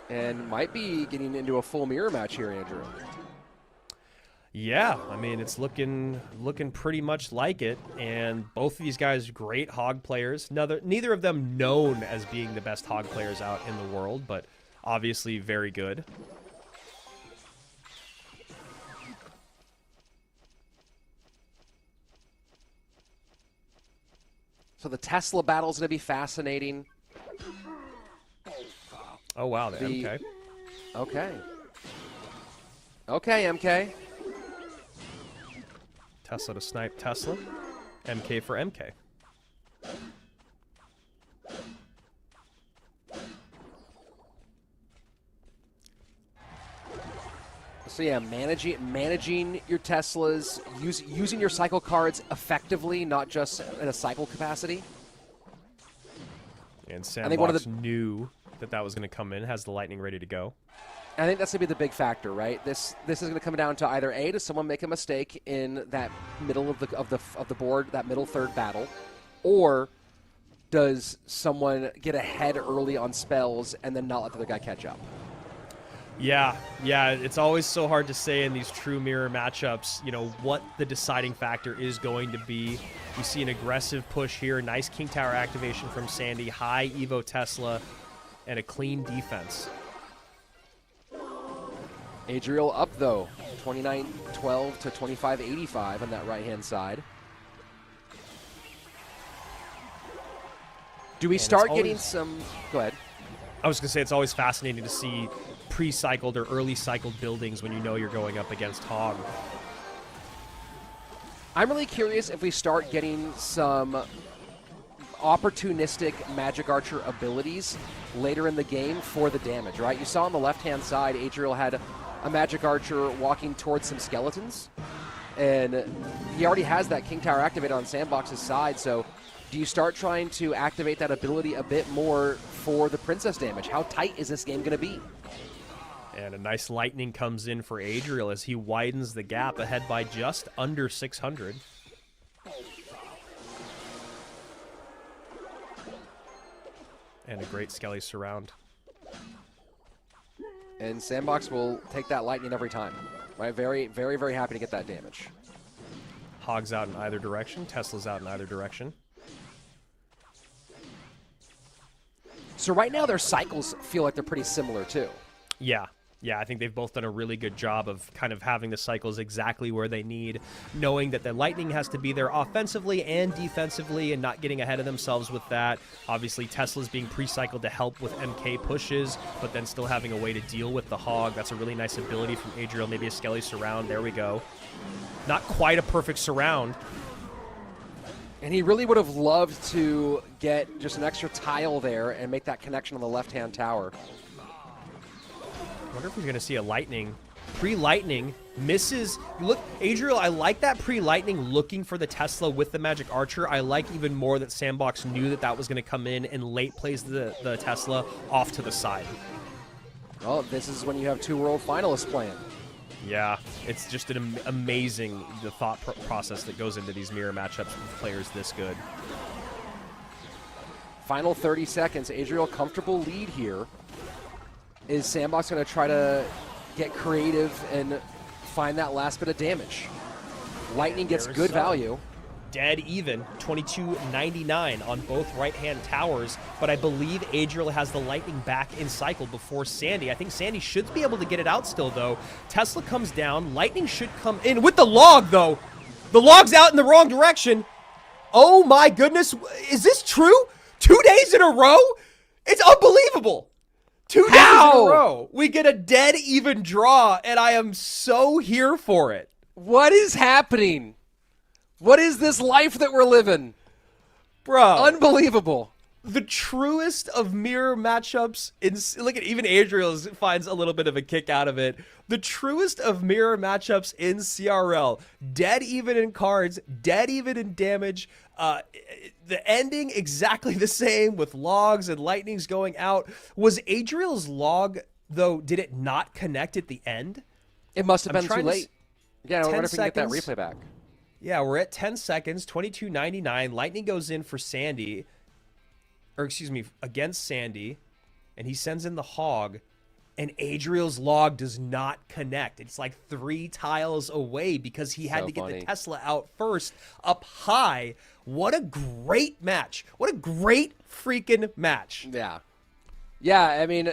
And might be getting into a full mirror match here, Andrew. Yeah, I mean, it's looking pretty much like it, and both of these guys great hog players. Neither of them known as being the best hog players out in the world, but obviously very good. So the Tesla battle is going to be fascinating. Oh, wow, the MK. Okay. Okay, MK. Tesla to snipe Tesla. MK for MK. So yeah, managing your Teslas, using your cycle cards effectively, not just in a cycle capacity. And Sandbox knew that was going to come in, has the lightning ready to go. I think that's going to be the big factor, right? This is going to come down to either A, does someone make a mistake in that middle of the board, that middle third battle, or does someone get ahead early on spells and then not let the other guy catch up? Yeah, it's always so hard to say in these true mirror matchups, you know, what the deciding factor is going to be. We see an aggressive push here, nice King Tower activation from Sandy, high Evo Tesla, and a clean defense. Adriel up, though, 29-12 to 25-85 on that right-hand side. Do we start getting some... Go ahead. I was going to say it's always fascinating to see pre-cycled or early cycled buildings when you know you're going up against Hog. I'm really curious if we start getting some opportunistic Magic Archer abilities later in the game for the damage, right? You saw on the left-hand side, Adriel had a Magic Archer walking towards some skeletons, and he already has that King Tower activated on Sandbox's side, so do you start trying to activate that ability a bit more for the Princess damage? How tight is this game going to be? And a nice lightning comes in for Adriel as he widens the gap ahead by just under 600. and a great Skelly surround. And Sandbox will take that lightning every time. Right? Very, very, very happy to get that damage. Hog's out in either direction. Tesla's out in either direction. So right now their cycles feel like they're pretty similar too. Yeah. Yeah, I think they've both done a really good job of kind of having the cycles exactly where they need, knowing that the Lightning has to be there offensively and defensively and not getting ahead of themselves with that. Obviously, Tesla's being pre-cycled to help with MK pushes, but then still having a way to deal with the Hog. That's a really nice ability from Adriel. Maybe a Skelly surround. There we go. Not quite a perfect surround. And he really would have loved to get just an extra tile there and make that connection on the left-hand tower. I wonder if we're going to see a Lightning. Pre-Lightning misses. Look, Adriel, I like that pre-Lightning looking for the Tesla with the Magic Archer. I like even more that Sandbox knew that that was going to come in and late plays the Tesla off to the side. Well, this is when you have 2 world finalists playing. Yeah, it's just an amazing the thought process that goes into these mirror matchups with players this good. Final 30 seconds. Adriel, comfortable lead here. Is Sandbox going to try to get creative and find that last bit of damage? Lightning gets good value. Dead even, 22.99 on both right-hand towers, but I believe Adriel has the Lightning back in cycle before Sandy. I think Sandy should be able to get it out still, though. Tesla comes down. Lightning should come in with the log, though. The log's out in the wrong direction. Oh, my goodness. Is this true? 2 days in a row? It's unbelievable. 2 days in a row. We get a dead even draw, and I am so here for it. What is happening? What is this life that we're living? Bro. Unbelievable. The truest of mirror matchups. Look at even Adriel finds a little bit of a kick out of it. The truest of mirror matchups in CRL. Dead even in cards, dead even in damage. The ending exactly the same with logs and lightnings going out. Was Adriel's log, though, did it not connect at the end? It must have been too late. Yeah, I wonder if we can get that seconds. replay back. Yeah, we're at 10 seconds, 22.99. Lightning goes in for Sandy, or excuse me, against Sandy, and he sends in the Hog, and Adriel's log does not connect. It's like 3 tiles away because he had to get the Tesla out first, up high. What a great match. What a great freaking match. Yeah. Yeah, I mean,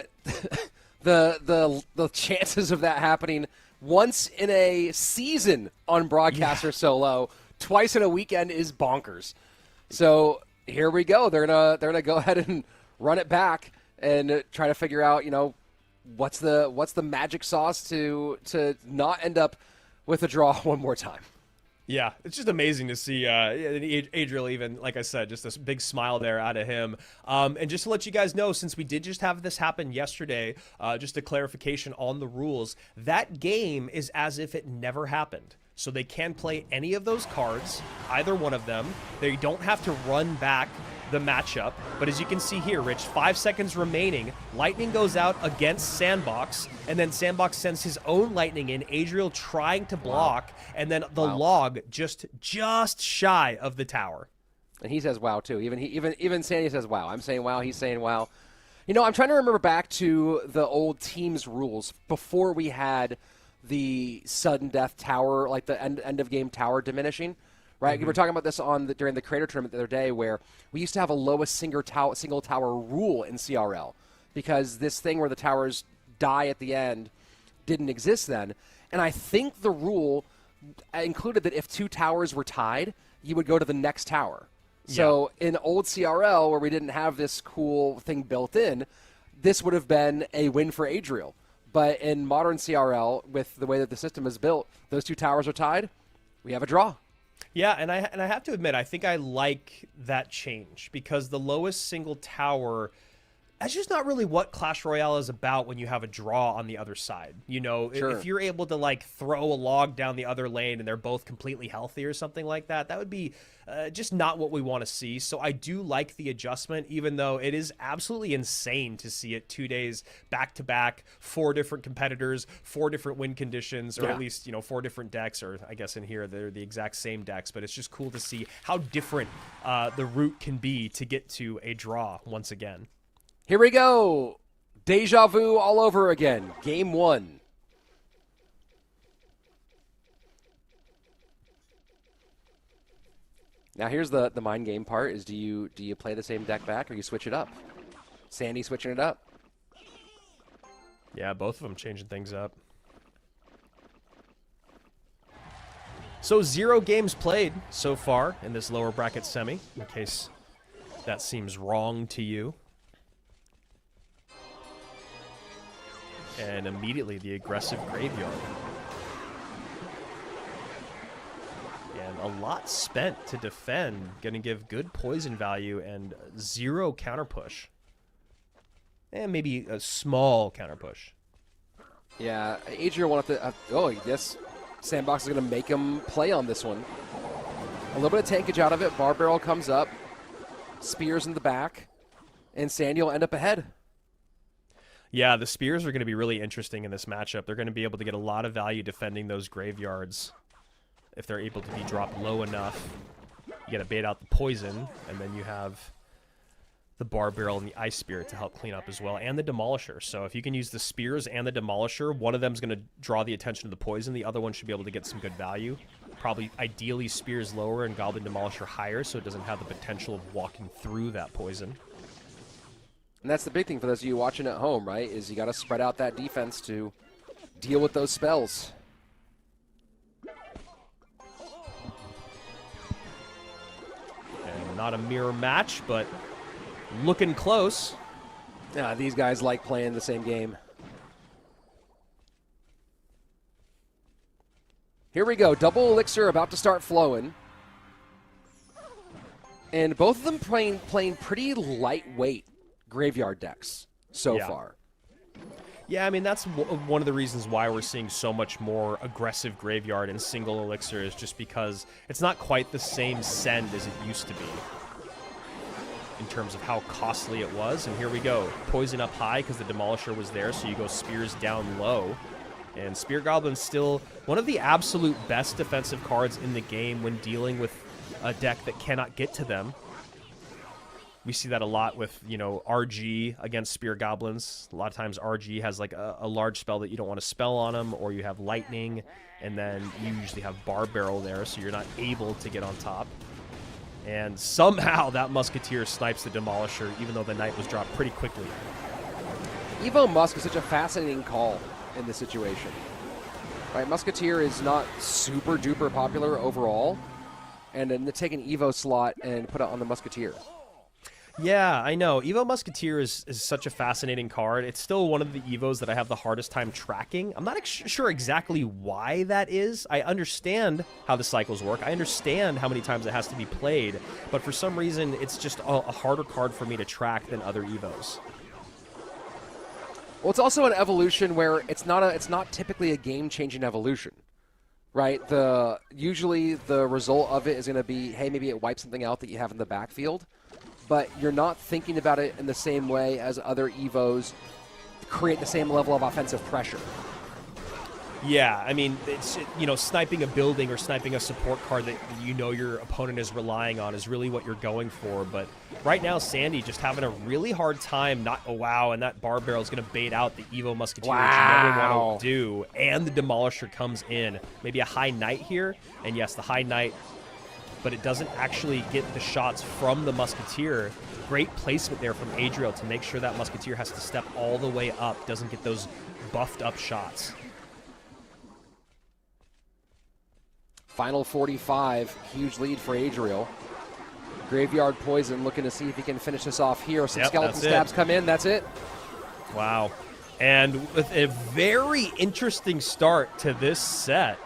the chances of that happening once in a season on Broadcaster Solo, twice in a weekend is bonkers. So here we go. They're gonna go ahead and run it back and try to figure out, you know, what's the magic sauce to not end up with a draw one more time. Yeah, it's just amazing to see Adriel even, like I said, just this big smile there out of him. And just to let you guys know, since we did just have this happen yesterday, just a clarification on the rules, that game is as if it never happened. So they can play any of those cards, either one of them. They don't have to run back the matchup. But as you can see here, Rich, 5 seconds remaining. Lightning goes out against Sandbox, and then Sandbox sends his own Lightning in. Adriel trying to block, and then the log just shy of the tower. And he says wow too. Even Sandy says wow. I'm saying wow. He's saying wow. You know, I'm trying to remember back to the old teams rules before we had the sudden death tower, like the end of game tower diminishing. Right, we were talking about this during the Creator Tournament the other day, where we used to have a lowest single tower rule in CRL because this thing where the towers die at the end didn't exist then. And I think the rule included that if 2 towers were tied, you would go to the next tower. So in old CRL, where we didn't have this cool thing built in, this would have been a win for Adriel. But in modern CRL, with the way that the system is built, those 2 towers are tied, we have a draw. Yeah, and I have to admit, I think I like that change because the lowest single tower, that's just not really what Clash Royale is about when you have a draw on the other side. You know, if you're able to like throw a log down the other lane and they're both completely healthy or something like that, that would be just not what we want to see. So I do like the adjustment, even though it is absolutely insane to see it 2 days back to back, 4 different competitors, 4 different win conditions, or at least, you know, 4 different decks, or I guess in here they're the exact same decks, but it's just cool to see how different the route can be to get to a draw once again. Here we go. Deja vu all over again. Game 1. Now here's the mind game part is do you play the same deck back or you switch it up? Sandy switching it up. Yeah, both of them changing things up. So 0 games played so far in this lower bracket semi, in case that seems wrong to you. And immediately the aggressive graveyard. And a lot spent to defend, going to give good poison value and 0 counter push. And maybe a small counter push. Yeah, Adriel wanted to... oh, yes. Sandbox is going to make him play on this one. A little bit of tankage out of it. Bar Barrel comes up. Spears in the back. And Sandy will end up ahead. Yeah, the Spears are going to be really interesting in this matchup. They're going to be able to get a lot of value defending those graveyards if they're able to be dropped low enough. You got to bait out the poison, and then you have the Bar Barrel and the Ice Spirit to help clean up as well, and the Demolisher. So if you can use the Spears and the Demolisher, one of them is going to draw the attention of the poison. The other one should be able to get some good value. Probably, ideally, Spears lower and Goblin Demolisher higher, so it doesn't have the potential of walking through that poison. And that's the big thing for those of you watching at home, right, is you got to spread out that defense to deal with those spells. And not a mirror match, but looking close. Yeah, these guys like playing the same game. Here we go. Double Elixir about to start flowing. And both of them playing pretty lightweight graveyard decks so far. Yeah, I mean, that's one of the reasons why we're seeing so much more aggressive graveyard and single elixir is just because it's not quite the same send as it used to be in terms of how costly it was. And here we go. Poison up high because the Demolisher was there, so you go Spears down low. And Spear Goblin's still one of the absolute best defensive cards in the game when dealing with a deck that cannot get to them. We see that a lot with, you know, RG against Spear Goblins. A lot of times RG has like a large spell that you don't want to spell on them, or you have Lightning, and then you usually have Bar Barrel there, so you're not able to get on top. And somehow that Musketeer snipes the Demolisher, even though the Knight was dropped pretty quickly. Evo Musk is such a fascinating call in this situation. Right, Musketeer is not super duper popular overall, and then to take an Evo slot and put it on the Musketeer. Yeah, I know. Evo Musketeer is such a fascinating card. It's still one of the Evos that I have the hardest time tracking. I'm not sure exactly why that is. I understand how the cycles work. I understand how many times it has to be played. But for some reason, it's just a harder card for me to track than other Evos. Well, it's also an evolution where it's not typically a game-changing evolution. Right? Usually the result of it is going to be, hey, maybe it wipes something out that you have in the backfield. But you're not thinking about it in the same way as other Evos create the same level of offensive pressure. Yeah, I mean, it's, you know, sniping a building or sniping a support card that you know your opponent is relying on is really what you're going for. But right now, Sandy just having a really hard time not, oh, wow, and that Bar Barrel is going to bait out the Evo Musketeer, which you never want to do. And the Demolisher comes in. Maybe a High Knight here. And yes, the High Knight, but it doesn't actually get the shots from the Musketeer. Great placement there from Adriel to make sure that Musketeer has to step all the way up, doesn't get those buffed up shots. Final 45, huge lead for Adriel. Graveyard Poison looking to see if he can finish this off here. Some skeleton stabs come in, that's it. Wow. And with a very interesting start to this set,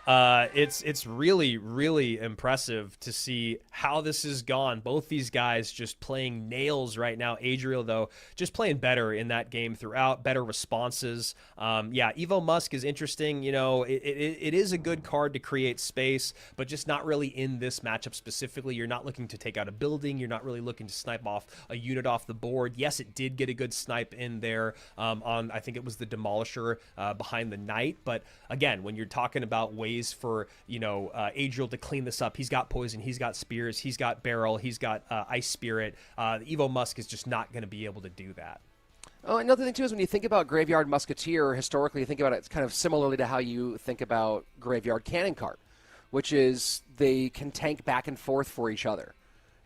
it's really, really impressive to see how this has gone. Both these guys just playing nails right now. Adriel, though, just playing better in that game throughout, better responses. Yeah, Evo Musk is interesting. You know, it is a good card to create space, but just not really in this matchup specifically. You're not looking to take out a building. You're not really looking to snipe off a unit off the board. Yes, it did get a good snipe in there on, I think it was the Demolisher behind the Knight. But again, when you're talking about wave ways for, Adriel to clean this up. He's got poison, he's got spears, he's got barrel, he's got ice spirit. Evo Musk is just not going to be able to do that. Oh, another thing, too, is when you think about Graveyard Musketeer, historically, you think about it kind of similarly to how you think about Graveyard Cannon Cart, which is they can tank back and forth for each other.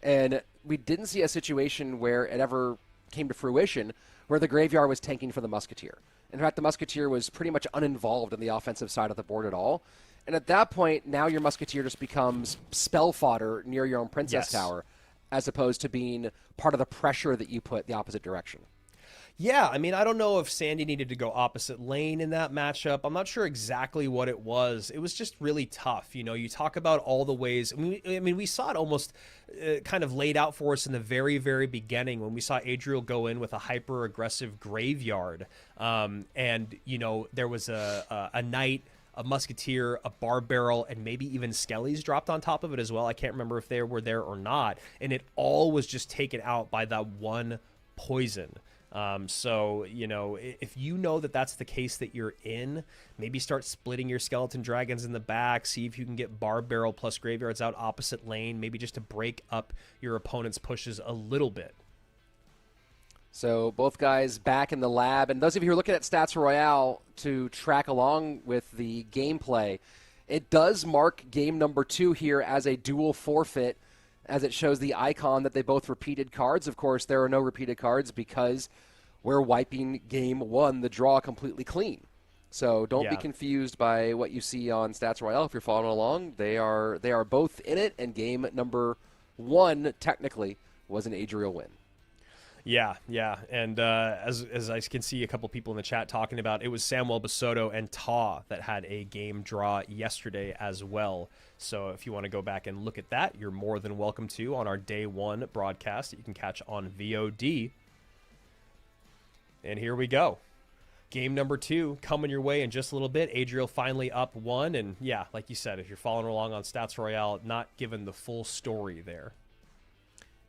And we didn't see a situation where it ever came to fruition where the Graveyard was tanking for the Musketeer. In fact, the Musketeer was pretty much uninvolved in the offensive side of the board at all. And at that point, now your Musketeer just becomes spell fodder near your own Princess Tower, as opposed to being part of the pressure that you put the opposite direction. Yeah, I mean, I don't know if Sandy needed to go opposite lane in that matchup. I'm not sure exactly what it was. It was just really tough. You talk about all the ways. We saw it almost kind of laid out for us in the very, very beginning when we saw Adriel go in with a hyper-aggressive Graveyard. There was a Knight, a Musketeer, a Bar Barrel, and maybe even Skellies dropped on top of it as well. I can't remember if they were there or not. And it all was just taken out by that one poison. If you know that that's the case that you're in, maybe start splitting your Skeleton Dragons in the back, see if you can get Bar Barrel plus Graveyards out opposite lane, maybe just to break up your opponent's pushes a little bit. So both guys back in the lab. And those of you who are looking at Stats Royale to track along with the gameplay, it does mark game number 2 here as a dual forfeit, as it shows the icon that they both repeated cards. Of course, there are no repeated cards because we're wiping game 1, the draw, completely clean. So don't be confused by what you see on Stats Royale if you're following along. They are both in it, and game number 1 technically was an Adriel win. Yeah. And as I can see a couple people in the chat talking about, it was Samuel Bassotto and Ta that had a game draw yesterday as well. So if you want to go back and look at that, you're more than welcome to on our day 1 broadcast that you can catch on VOD. And here we go. Game number 2 coming your way in just a little bit. Adriel finally up 1. And yeah, like you said, if you're following along on Stats Royale, not given the full story there.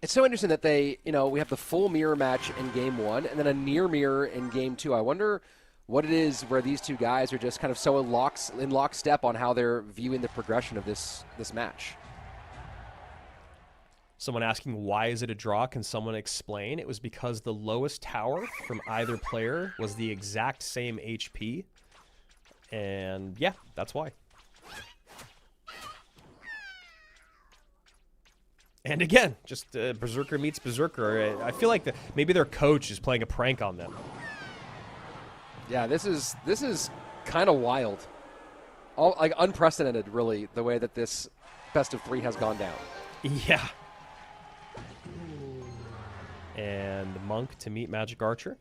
It's so interesting that we have the full mirror match in game 1 and then a near mirror in game 2. I wonder what it is where these two guys are just kind of so in lockstep on how they're viewing the progression of this match. Someone asking, why is it a draw? Can someone explain? It was because the lowest tower from either player was the exact same HP. And yeah, that's why. And again, just Berserker meets Berserker. I feel like maybe their coach is playing a prank on them. Yeah, this is kind of wild. Unprecedented, really, the way that this best of 3 has gone down. Yeah. And Monk to meet Magic Archer.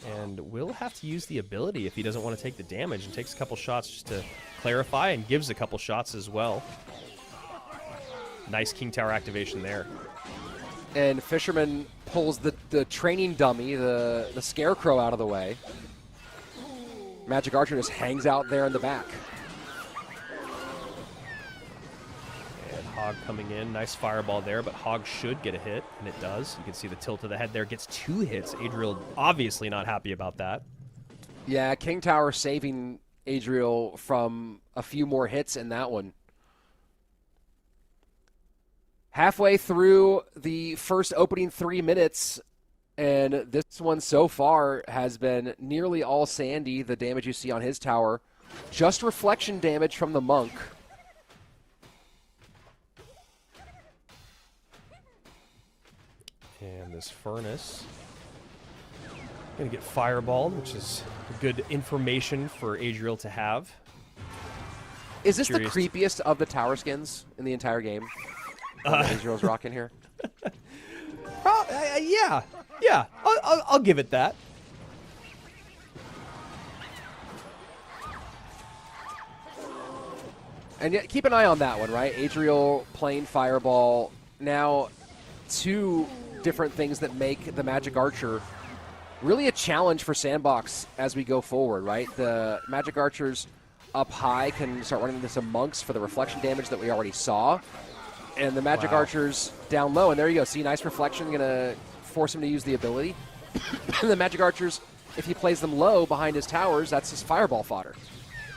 And will have to use the ability if he doesn't want to take the damage, and takes a couple shots just to clarify, and gives a couple shots as well. Nice King Tower activation there. And Fisherman pulls the training dummy, the Scarecrow, out of the way. Magic Archer just hangs out there in the back. And Hog coming in. Nice fireball there, but Hog should get a hit, and it does. You can see the tilt of the head there. Gets 2 hits. Adriel obviously not happy about that. Yeah, King Tower saving Adriel from a few more hits in that one. Halfway through the first opening 3 minutes, and this one so far has been nearly all Sandy, the damage you see on his tower. Just reflection damage from the Monk. And this Furnace going to get fireballed, which is good information for Adriel to have. Is this the creepiest of the tower skins in the entire game? Adriel's rocking here. Yeah. I'll give it that. And yet, keep an eye on that one, right? Adriel playing Fireball. Now, 2 different things that make the Magic Archer really a challenge for Sandbox as we go forward, right? The Magic Archers up high can start running into some Monks for the reflection damage that we already saw. And the Magic Archers down low, and there you go. See, nice reflection, going to force him to use the ability. And the Magic Archers, if he plays them low behind his towers, that's his fireball fodder.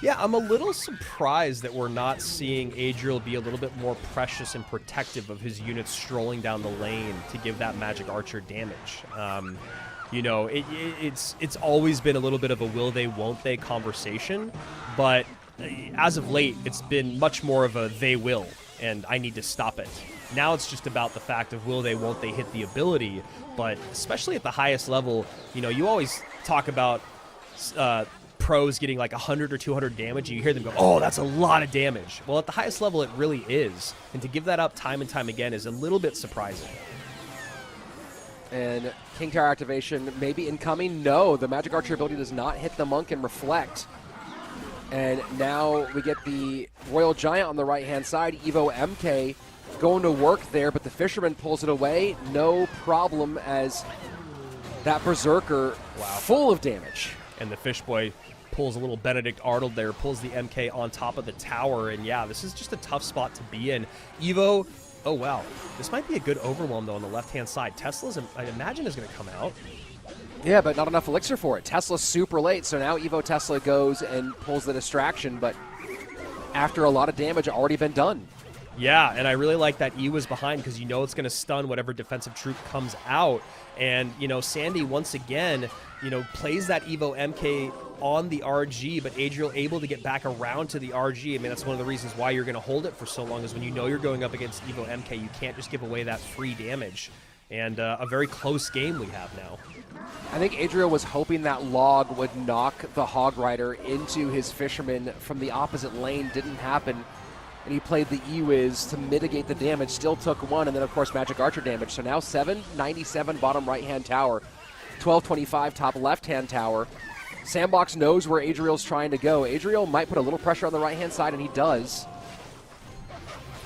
Yeah, I'm a little surprised that we're not seeing Adriel be a little bit more precious and protective of his units strolling down the lane to give that Magic Archer damage. You know, it's always been a little bit of a will they, won't they conversation, but as of late, it's been much more of a they will, and I need to stop it. Now it's just about the fact of will they, won't they hit the ability, but especially at the highest level, you know, you always talk about pros getting like 100 or 200 damage, and you hear them go, oh, that's a lot of damage. Well, at the highest level, it really is. And to give that up time and time again is a little bit surprising. And King Tower activation maybe incoming. No, the Magic Archer ability does not hit the Monk and reflect. And now we get the Royal Giant on the right-hand side. Evo MK going to work there, but the Fisherman pulls it away. No problem as that Berserker full of damage. And the Fish Boy pulls a little Benedict Arnold there, pulls the MK on top of the tower, and yeah, this is just a tough spot to be in. Evo, oh wow, this might be a good overwhelm though on the left-hand side. Tesla's, I imagine, is going to come out. Yeah, but not enough elixir for it. Tesla's super late, so now Evo Tesla goes and pulls the distraction, but after a lot of damage already been done. Yeah, and I really like that E was behind because you know it's going to stun whatever defensive troop comes out. And, you know, Sandy, once again, you know, plays that Evo MK on the RG, but Adriel able to get back around to the RG. I mean, that's one of the reasons why you're going to hold it for so long is when you know you're going up against Evo MK, you can't just give away that free damage. And a very close game we have now. I think Adriel was hoping that log would knock the Hog Rider into his Fisherman from the opposite lane. Didn't happen. And he played the E-Wiz to mitigate the damage. Still took one, and then, of course, Magic Archer damage. So now 797 bottom right-hand tower, 1225 top left-hand tower. Sandbox knows where Adriel's trying to go. Adriel might put a little pressure on the right-hand side, and he does.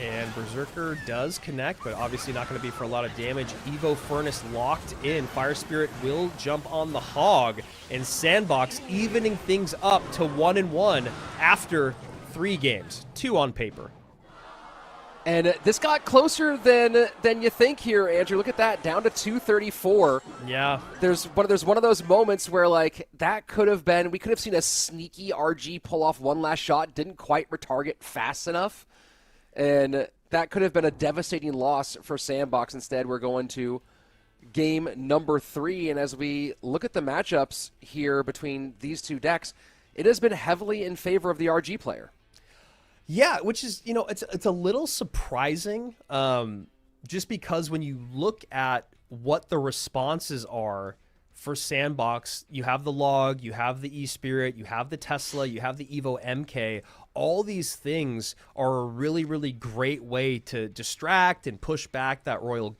And Berserker does connect, but obviously not going to be for a lot of damage. Evo Furnace locked in. Fire Spirit will jump on the Hog, and Sandbox evening things up to 1-1 after 3 games, 2 on paper. And this got closer than you think here, Andrew. Look at that, down to 234. Yeah. There's one of those moments where, like, that could have been, we could have seen a sneaky RG pull off one last shot, didn't quite retarget fast enough. And that could have been a devastating loss for Sandbox. Instead, we're going to game number 3. And as we look at the matchups here between these two decks, it has been heavily in favor of the RG player. Yeah, which is, you know, it's a little surprising just because when you look at what the responses are for Sandbox, you have the Log, you have the E-Spirit, you have the Tesla, you have the Evo MK. All these things are a really, really great way to distract and push back that Royal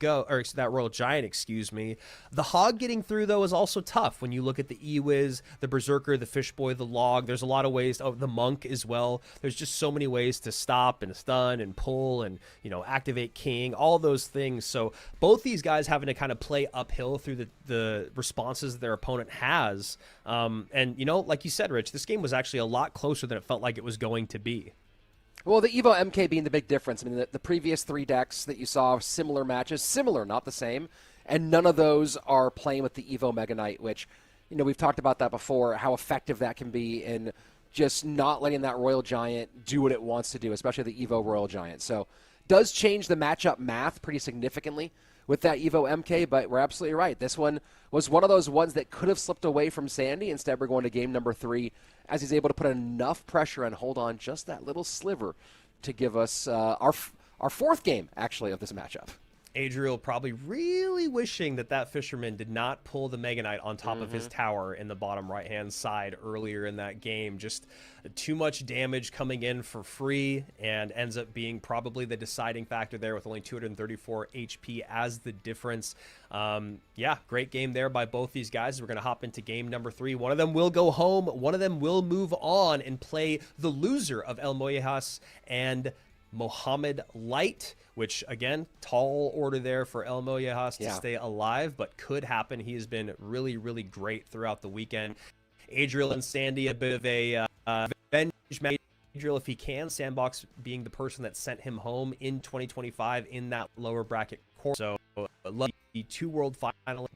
Giant, excuse me. The Hog getting through, though, is also tough. When you look at the E-Wiz, the Berserker, the Fish Boy, the Log, there's a lot of ways. Oh, the Monk as well. There's just so many ways to stop and stun and pull and, you know, activate King, all those things. So both these guys having to kind of play uphill through the responses that their opponent has. And, you know, like you said, Rich, this game was actually a lot closer than it felt like it was going to be. Well, the Evo MK being the big difference. I mean, the previous 3 decks that you saw, similar matches, similar, not the same, and none of those are playing with the Evo Mega Knight, which, you know, we've talked about that before, how effective that can be in just not letting that Royal Giant do what it wants to do, especially the Evo Royal Giant. So, does change the matchup math pretty significantly with that Evo MK, but we're absolutely right. This one was one of those ones that could have slipped away from Sandy. Instead, we're going to game number 3 as he's able to put enough pressure and hold on just that little sliver to give us our 4th game, actually, of this matchup. Adriel probably really wishing that Fisherman did not pull the Mega Knight on top of his tower in the bottom right-hand side earlier in that game. Just too much damage coming in for free and ends up being probably the deciding factor there with only 234 HP as the difference. Yeah, great game there by both these guys. We're going to hop into game number 3. One of them will go home. One of them will move on and play the loser of Elmojas and Mohamad Light, which, again, tall order there for Elmojas to stay alive, but could happen. He has been really, really great throughout the weekend. Adriel and Sandy, a bit of a revenge match. Adriel, if he can, Sandbox being the person that sent him home in 2025 in that lower bracket course. So, love the 2 world finalists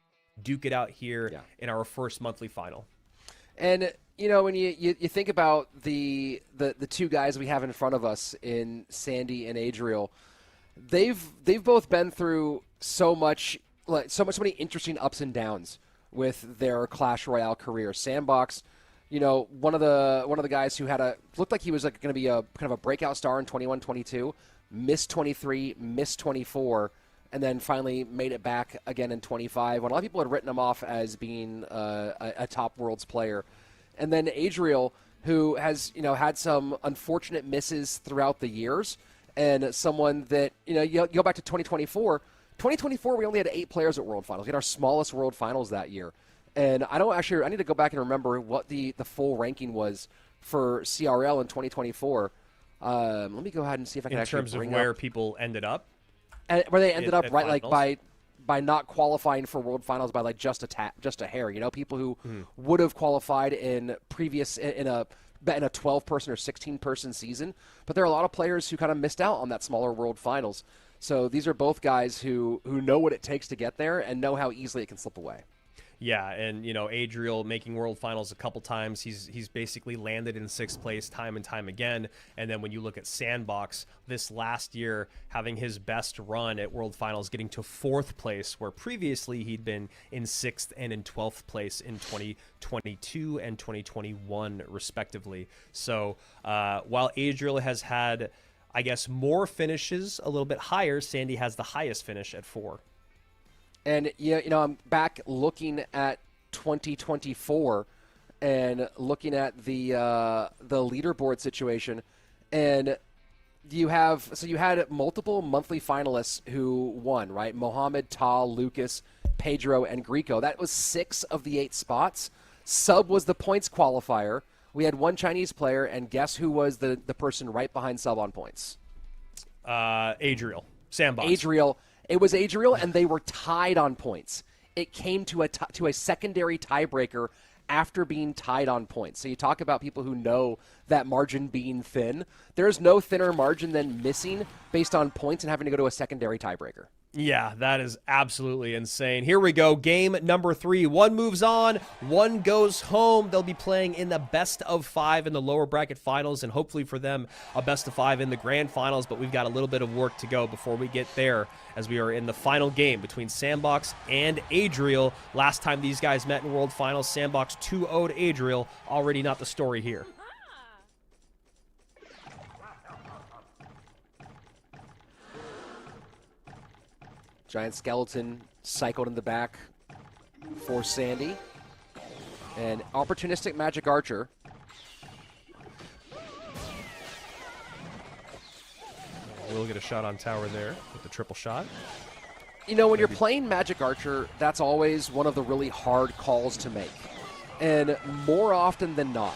duke it out here in our first monthly final. And when you think about the two guys we have in front of us in Sandy and Adriel, they've both been through so many interesting ups and downs with their Clash Royale career. Sandbox, one of the guys who looked like he was like going to be a kind of a breakout star in 21-22, missed 23, missed 24, and then finally made it back again in 25, when a lot of people had written him off as being a top Worlds player. And then Adriel, who has had some unfortunate misses throughout the years, and someone that you go back to 2024. 2024, we only had 8 players at World Finals. We had our smallest World Finals that year. And I need to go back and remember what the full ranking was for CRL in 2024. Let me go ahead and see if I can actually bring in terms of where people ended up. And where they ended up, right, finals. like by not qualifying for World Finals by like just a hair. People who would have qualified in a 12-person or 16-person season, but there are a lot of players who kind of missed out on that smaller World Finals. So these are both guys who know what it takes to get there and know how easily it can slip away. Yeah, and Adriel making World Finals a couple times. He's basically landed in 6th place time and time again. And then when you look at Sandbox this last year, having his best run at World Finals, getting to 4th place, where previously he'd been in 6th and in 12th place in 2022 and 2021 respectively. So while Adriel has had, I guess, more finishes, a little bit higher, Sandy has the highest finish at 4. And I'm back looking at 2024 and looking at the leaderboard situation, and you had multiple monthly finalists who won, right? Mohamad, Tal, Lucas, Pedro, and Greco. That was 6 of the 8 spots. Sub was the points qualifier. We had 1 Chinese player, and guess who was the person right behind Sub on points? Adriel. Sandbox. Adriel. It was Adriel, and they were tied on points. It came to a secondary tiebreaker after being tied on points. So you talk about people who know that margin being thin. There's no thinner margin than missing based on points and having to go to a secondary tiebreaker. Yeah, that is absolutely insane. Here we go. Game number 3. 1 moves on, 1 goes home. They'll be playing in the best of 5 in the lower bracket finals, and hopefully for them, a best of 5 in the grand finals. But we've got a little bit of work to go before we get there, as we are in the final game between Sandbox and Adriel. Last time these guys met in World Finals, Sandbox 2-0'd Adriel. Already not the story here. Giant skeleton cycled in the back for Sandy. And opportunistic Magic Archer. We'll get a shot on tower there with the triple shot. When you're playing Magic Archer, that's always one of the really hard calls to make. And more often than not,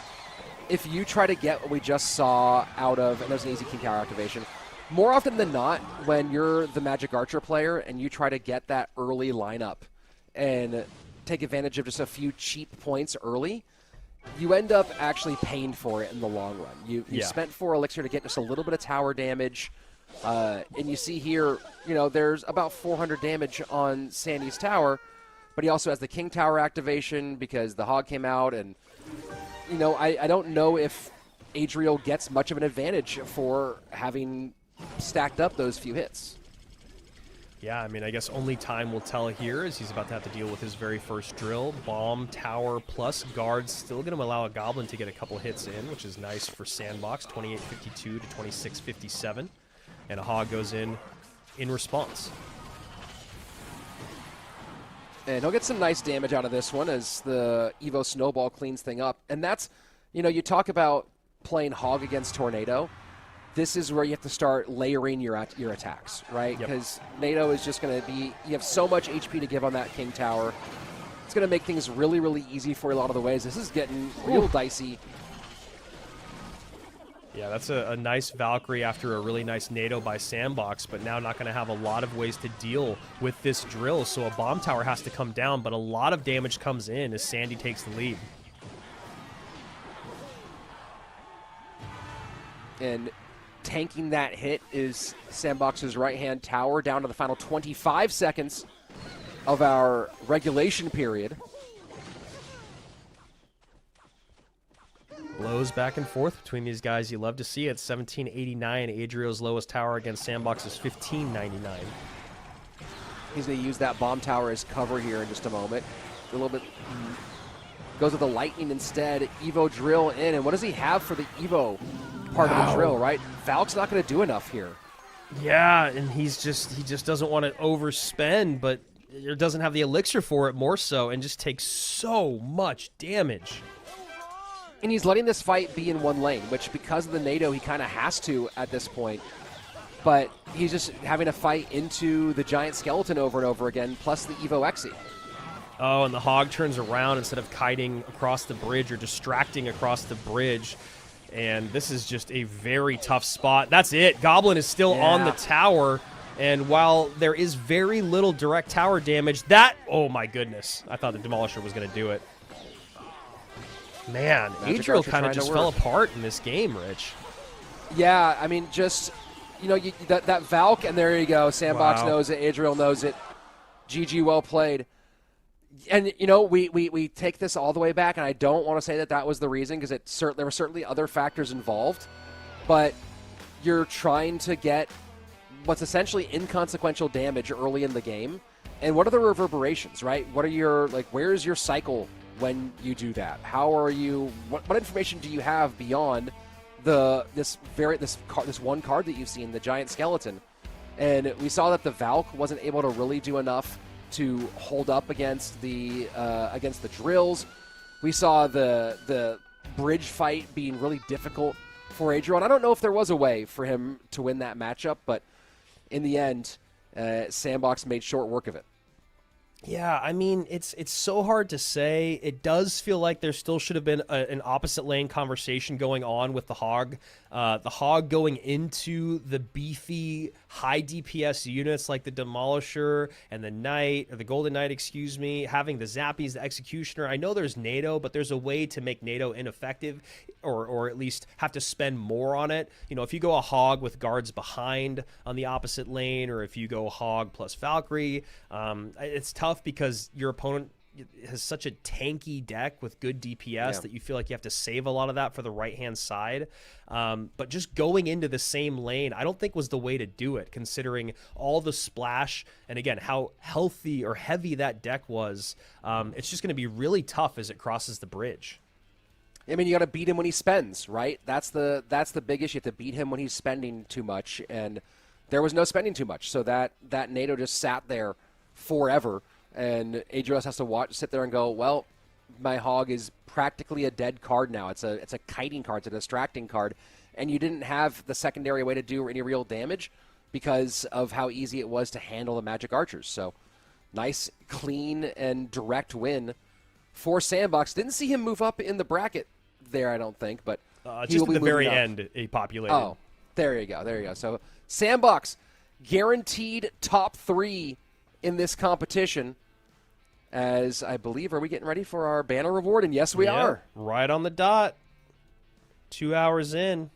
if you try to get what we just saw out of, and there's an easy King Tower activation, more often than not, when you're the Magic Archer player and you try to get that early lineup and take advantage of just a few cheap points early, you end up actually paying for it in the long run. You spent 4 elixir to get just a little bit of tower damage, and you see here, there's about 400 damage on Sandy's tower, but he also has the King Tower activation because the Hog came out, and I don't know if Adriel gets much of an advantage for having stacked up those few hits. Yeah, I mean, I guess only time will tell here, as he's about to have to deal with his very first drill. Bomb, tower, plus guards. Still going to allow a Goblin to get a couple hits in, which is nice for Sandbox. 28-52 to 26-57. And a Hog goes in response. And he'll get some nice damage out of this one as the Evo Snowball cleans thing up. And that's, you talk about playing Hog against Tornado. This is where you have to start layering your attacks, right? Because NATO is just going to be, you have so much HP to give on that King Tower. It's going to make things really, really easy for you a lot of the ways. This is getting real dicey. Yeah, that's a nice Valkyrie after a really nice NATO by Sandbox, but now not going to have a lot of ways to deal with this drill. So a bomb tower has to come down, but a lot of damage comes in as Sandy takes the lead. And tanking that hit is Sandbox's right-hand tower down to the final 25 seconds. of our regulation period. Blows back and forth between these guys. You love to see it. 1789. Adriel's lowest tower against Sandbox is 1599. He's going to use that bomb tower as cover here in just a moment. A little bit goes with the lightning instead. Evo drill in, and what does he have for the Evo part of the drill? Right, Valk's not going to do enough here. Yeah, and he just doesn't want to overspend, but it doesn't have the elixir for it more so, and just takes so much damage. And he's letting this fight be in one lane, which because of the NATO, he kind of has to at this point. But he's just having to fight into the giant skeleton over and over again, plus the Evo Exi. Oh, and the Hog turns around instead of kiting across the bridge or distracting across the bridge. And this is just a very tough spot. That's it. Goblin is still on the tower. And while there is very little direct tower damage, oh my goodness. I thought the Demolisher was going to do it. Man, Adriel kind of just fell apart in this game, Rich. Yeah, I mean, just, that Valk, and there you go. Sandbox knows it. Adriel knows it. GG, well played. And, we take this all the way back, and I don't want to say that was the reason, because there were certainly other factors involved. But you're trying to get what's essentially inconsequential damage early in the game. And what are the reverberations, right? What are where's your cycle when you do that? How are you? What information do you have beyond this one card that you've seen, the giant skeleton? And we saw that the Valk wasn't able to really do enough to hold up against the drills. We saw the bridge fight being really difficult for Adriel. And I don't know if there was a way for him to win that matchup, but in the end, Sandbox made short work of it. Yeah, I mean, it's so hard to say. It does feel like there still should have been an opposite lane conversation going on with the Hog. The Hog going into the beefy, high DPS units like the Demolisher and the Knight, or the Golden Knight, excuse me, having the Zappies, the Executioner. I know there's NATO, but there's a way to make NATO ineffective, or at least have to spend more on it. If you go a Hog with guards behind on the opposite lane, or if you go Hog plus Valkyrie, it's tough because your opponent has such a tanky deck with good DPS that you feel like you have to save a lot of that for the right-hand side. But just going into the same lane, I don't think was the way to do it, considering all the splash and, again, how healthy or heavy that deck was. It's just going to be really tough as it crosses the bridge. I mean, you got to beat him when he spends, right? That's the big issue. You have to beat him when he's spending too much, and there was no spending too much. So that NATO just sat there forever. And Adriel has to sit there and go, well, my Hog is practically a dead card now. It's a kiting card. It's a distracting card. And you didn't have the secondary way to do any real damage because of how easy it was to handle the Magic Archers. So nice, clean, and direct win for Sandbox. Didn't see him move up in the bracket there, I don't think. But just at the very end, he populated. Oh, there you go. So Sandbox, guaranteed top 3 in this competition. As I believe, are we getting ready for our banner reward? And yes, we are. Right on the dot. 2 hours in.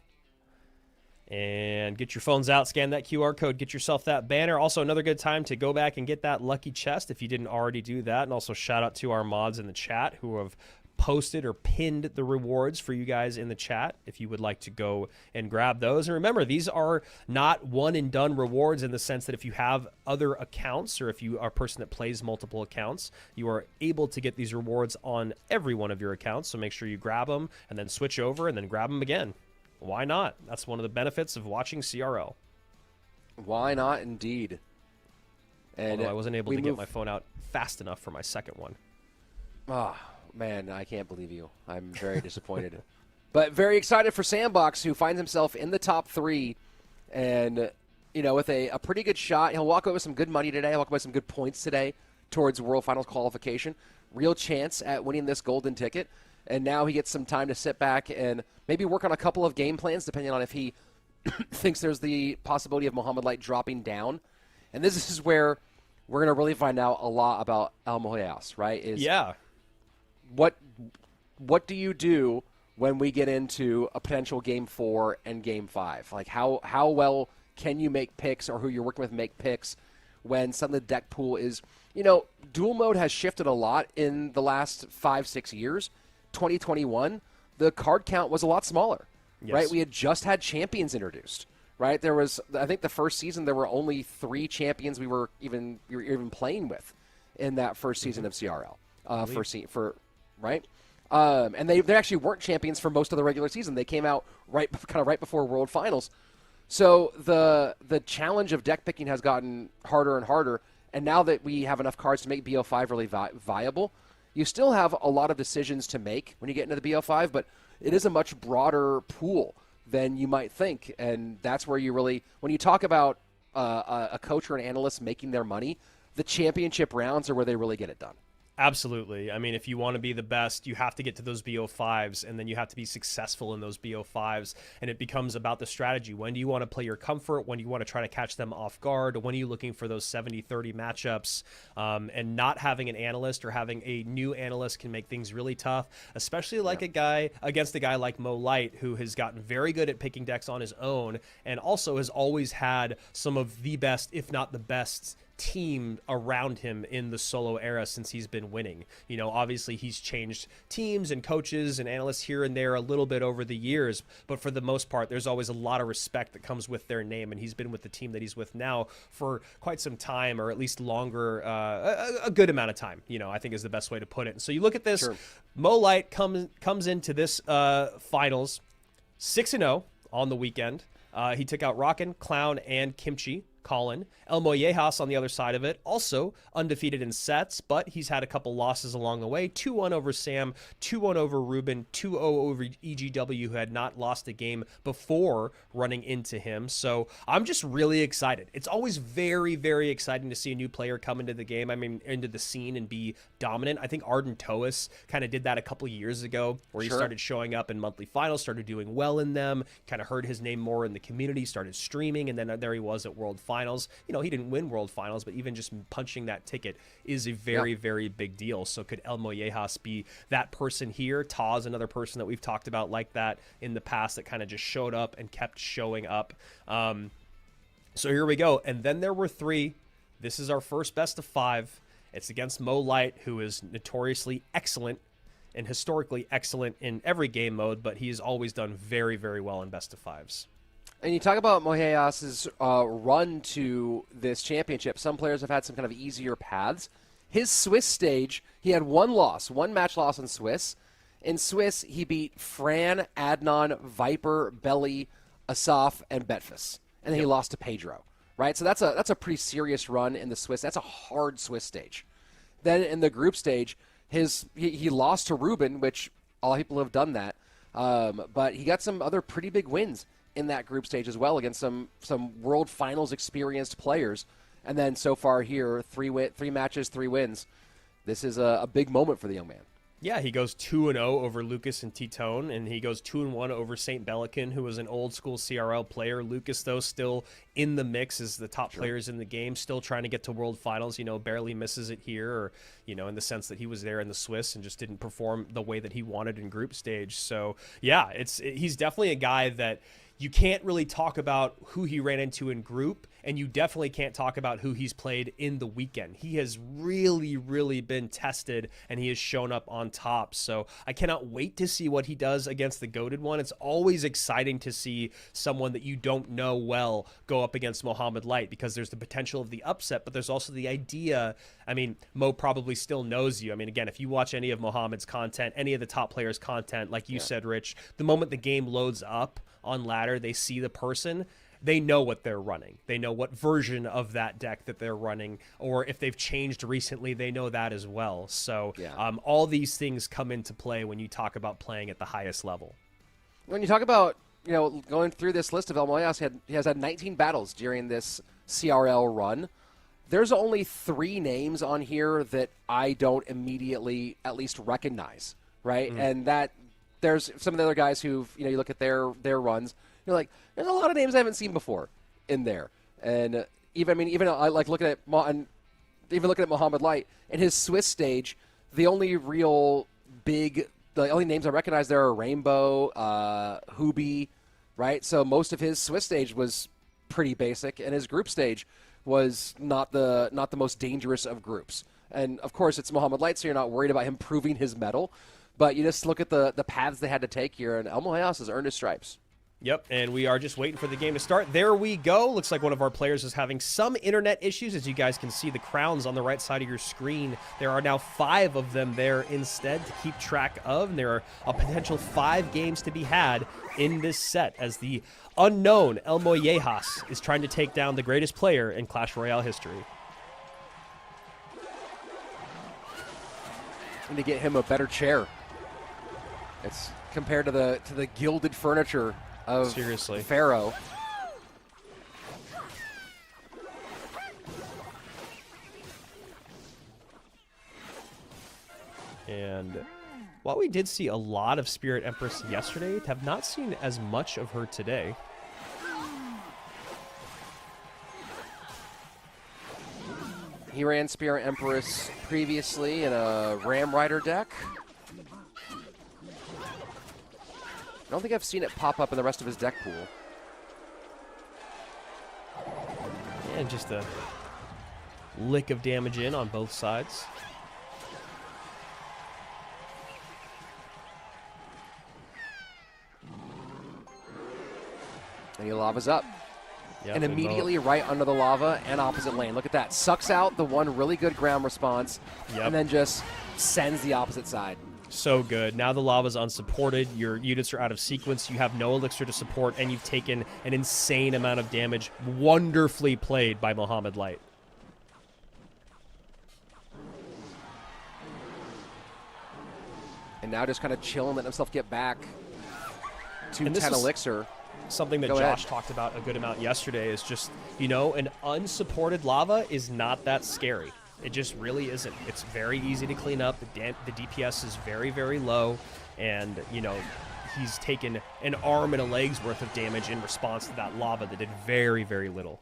And get your phones out, scan that QR code, get yourself that banner. Also, another good time to go back and get that lucky chest if you didn't already do that. And also shout out to our mods in the chat who have posted or pinned the rewards for you guys in the chat if you would like to go and grab those. And remember, these are not one and done rewards in the sense that if you have other accounts or if you are a person that plays multiple accounts, you are able to get these rewards on every one of your accounts. So make sure you grab them and then switch over and then grab them again. Why not? That's one of the benefits of watching CRL. Why not, indeed. And although I wasn't able to get my phone out fast enough for my second one. Man, I can't believe you. I'm very disappointed. But very excited for Sandbox, who finds himself in the top 3. And, with a pretty good shot. He'll walk away with some good money today. He'll walk away with some good points today towards World Finals qualification. Real chance at winning this golden ticket. And now he gets some time to sit back and maybe work on a couple of game plans, depending on if he thinks there's the possibility of Mohamad Light dropping down. And this is where we're going to really find out a lot about Elmojas, right? What do you do when we get into a potential Game 4 and Game 5? Like, how well can you make picks, or who you're working with make picks when suddenly the deck pool is, dual mode has shifted a lot in the last 5-6 years. 2021, the card count was a lot smaller, right? We had just had champions introduced, right? There was, I think the first season, there were only 3 champions we were even playing with in that first season of CRL, right? And they actually weren't champions for most of the regular season. They came out right before World Finals. So the challenge of deck picking has gotten harder and harder. And now that we have enough cards to make BO5 really viable, you still have a lot of decisions to make when you get into the BO5, but it is a much broader pool than you might think. And that's where you really, when you talk about a coach or an analyst making their money, the championship rounds are where they really get it done. Absolutely. I mean, if you want to be the best, you have to get to those BO5s, and then you have to be successful in those BO5s, and it becomes about the strategy. When do you want to play your comfort? When do you want to try to catch them off guard? When are you looking for those 70-30 matchups? And not having an analyst or having a new analyst can make things really tough, especially like a guy against a guy like Mo Light, who has gotten very good at picking decks on his own, and also has always had some of the best, if not the best, team around him in the solo era since he's been winning. Obviously he's changed teams and coaches and analysts here and there a little bit over the years, but for the most part, there's always a lot of respect that comes with their name, and he's been with the team that he's with now for quite some time, or at least longer, a good amount of time, I think is the best way to put it. And so you look at this, sure. Mo Light comes into this finals 6-0 on the weekend. He took out Rockin', Clown, and Kimchi. Colin. Elmojas on the other side of it, also undefeated in sets, but he's had a couple losses along the way. 2-1 over Sam, 2-1 over Ruben, 2-0 over EGW, who had not lost a game before running into him. So I'm just really excited. It's always very, very exciting to see a new player come into the game, into the scene and be dominant. I think Arden Toas kind of did that a couple years ago, where he started showing up in monthly finals, started doing well in them, kind of heard his name more in the community, started streaming, and then there he was at World Finals. He didn't win World Finals, but even just punching that ticket is a very, very big deal. So could Elmojas be that person here? Taz, another person that we've talked about like that in the past, that kind of just showed up and kept showing up. So here we go. And then there were 3. This is our first best of 5. It's against Mo Light, who is notoriously excellent and historically excellent in every game mode, but he's always done very, very well in best of 5s. And you talk about Elmojas' run to this championship. Some players have had some kind of easier paths. His Swiss stage, he had one match loss in Swiss. In Swiss, he beat Fran, Adnan, Viper, Belly, Asaf, and Betfus. And then he lost to Pedro, right? So that's a pretty serious run in the Swiss. That's a hard Swiss stage. Then in the group stage, he lost to Ruben, which a lot of people have done that. But he got some other pretty big wins in that group stage as well against some World Finals experienced players. And then so far here, 3 matches, 3 wins. This is a big moment for the young man. Yeah, he goes 2-0 over Lucas and Titone, and he goes 2-1 over St. Belican, who was an old school CRL player. Lucas, though, still in the mix as the top players in the game, still trying to get to World Finals, barely misses it here, or, in the sense that he was there in the Swiss and just didn't perform the way that he wanted in group stage. So, yeah, he's definitely a guy that you can't really talk about who he ran into in group, and you definitely can't talk about who he's played in the weekend. He has really, really been tested, and he has shown up on top. So I cannot wait to see what he does against the GOATed one. It's always exciting to see someone that you don't know well go up against Mohamad Light, because there's the potential of the upset, but there's also the idea. Mo probably still knows you. Again, if you watch any of Mohamad's content, any of the top players' content, like you said, Rich, the moment the game loads up on ladder, they see the person, they know what they're running. They know what version of that deck that they're running, or if they've changed recently, they know that as well. So all these things come into play when you talk about playing at the highest level. When you talk about, going through this list of Elmojas, he has had 19 battles during this CRL run. There's only 3 names on here that I don't immediately at least recognize, right? And that there's some of the other guys who've, you look at their runs, you're like, there's a lot of names I haven't seen before in there. And even I like looking at Mohamad Light in his Swiss stage, the only names I recognize there are Rainbow, Hubi, right? So most of his Swiss stage was pretty basic, and his group stage was not the most dangerous of groups. And, of course, it's Mohamad Light, so you're not worried about him proving his mettle. But you just look at the paths they had to take here, and Elmojas has earned his stripes. Yep, and we are just waiting for the game to start. There we go. Looks like one of our players is having some internet issues. As you guys can see, the crowns on the right side of your screen, there are now 5 of them there instead to keep track of. And there are a potential 5 games to be had in this set as the unknown Elmojas is trying to take down the greatest player in Clash Royale history. And to get him a better chair. It's compared to the gilded furniture of Seriously. Pharaoh. And while we did see a lot of Spirit Empress yesterday, have not seen as much of her today. He ran Spirit Empress previously in a Ram Rider deck. I don't think I've seen it pop up in the rest of his deck pool. And just a lick of damage in on both sides. And he lavas up. Yep, and immediately right under the lava and opposite lane. Look at that. Sucks out the one really good ground response, and then just sends the opposite side. So good. Now the lava's unsupported. Your units are out of sequence. You have no elixir to support, and you've taken an insane amount of damage. Wonderfully played by Mohamad Light. And now just kind of chilling, letting himself get back to And 10 elixir. Something that Josh talked about a good amount yesterday is just, you know, an unsupported lava is not that scary. It just really isn't. It's very easy to clean up. The DPS is very, very low. And, you know, he's taken an arm and a leg's worth of damage in response to that lava that did very, very little.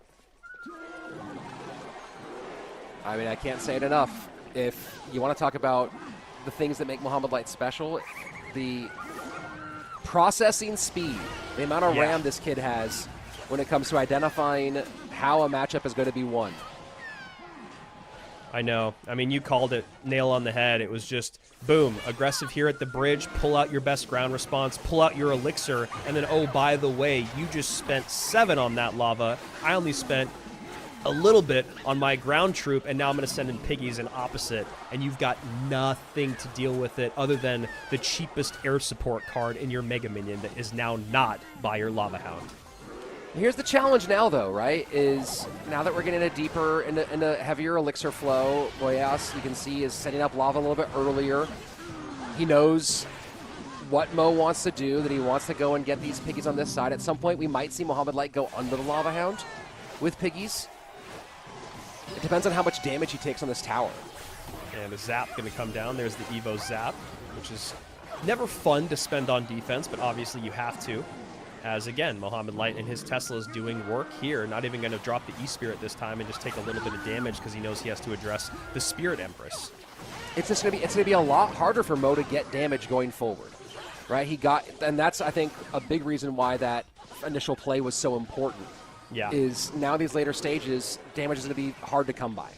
I mean, I can't say it enough. If you want to talk about the things that make Mohamad Light special, the processing speed, the amount of RAM this kid has when it comes to identifying how a matchup is going to be won. I know. I mean, you called it nail on the head. It was just, boom, aggressive here at the bridge, pull out your best ground response, pull out your elixir, and then, oh, by the way, you just spent 7 on that lava. I only spent a little bit on my ground troop, and now I'm going to send in piggies and opposite, and you've got nothing to deal with it other than the cheapest air support card in your Mega Minion that is now not by your Lava Hound. Here's the challenge now, though, right, is now that we're getting a deeper, into heavier elixir flow, Boyas, you can see, is setting up lava a little bit earlier. He knows what Mo wants to do, that he wants to go and get these piggies on this side. At some point, we might see Mohamad Light go under the Lava Hound with piggies. It depends on how much damage he takes on this tower. And a zap going to come down. There's the Evo zap, which is never fun to spend on defense, but obviously you have to. As, again, Mohamad Light and his Tesla is doing work here. Not even going to drop the E-Spirit this time and just take a little bit of damage because he knows he has to address the Spirit Empress. It's just going to be a lot harder for Mo to get damage going forward, right? And that's, I think, a big reason why that initial play was so important. Yeah. Is now these later stages, damage is going to be hard to come by.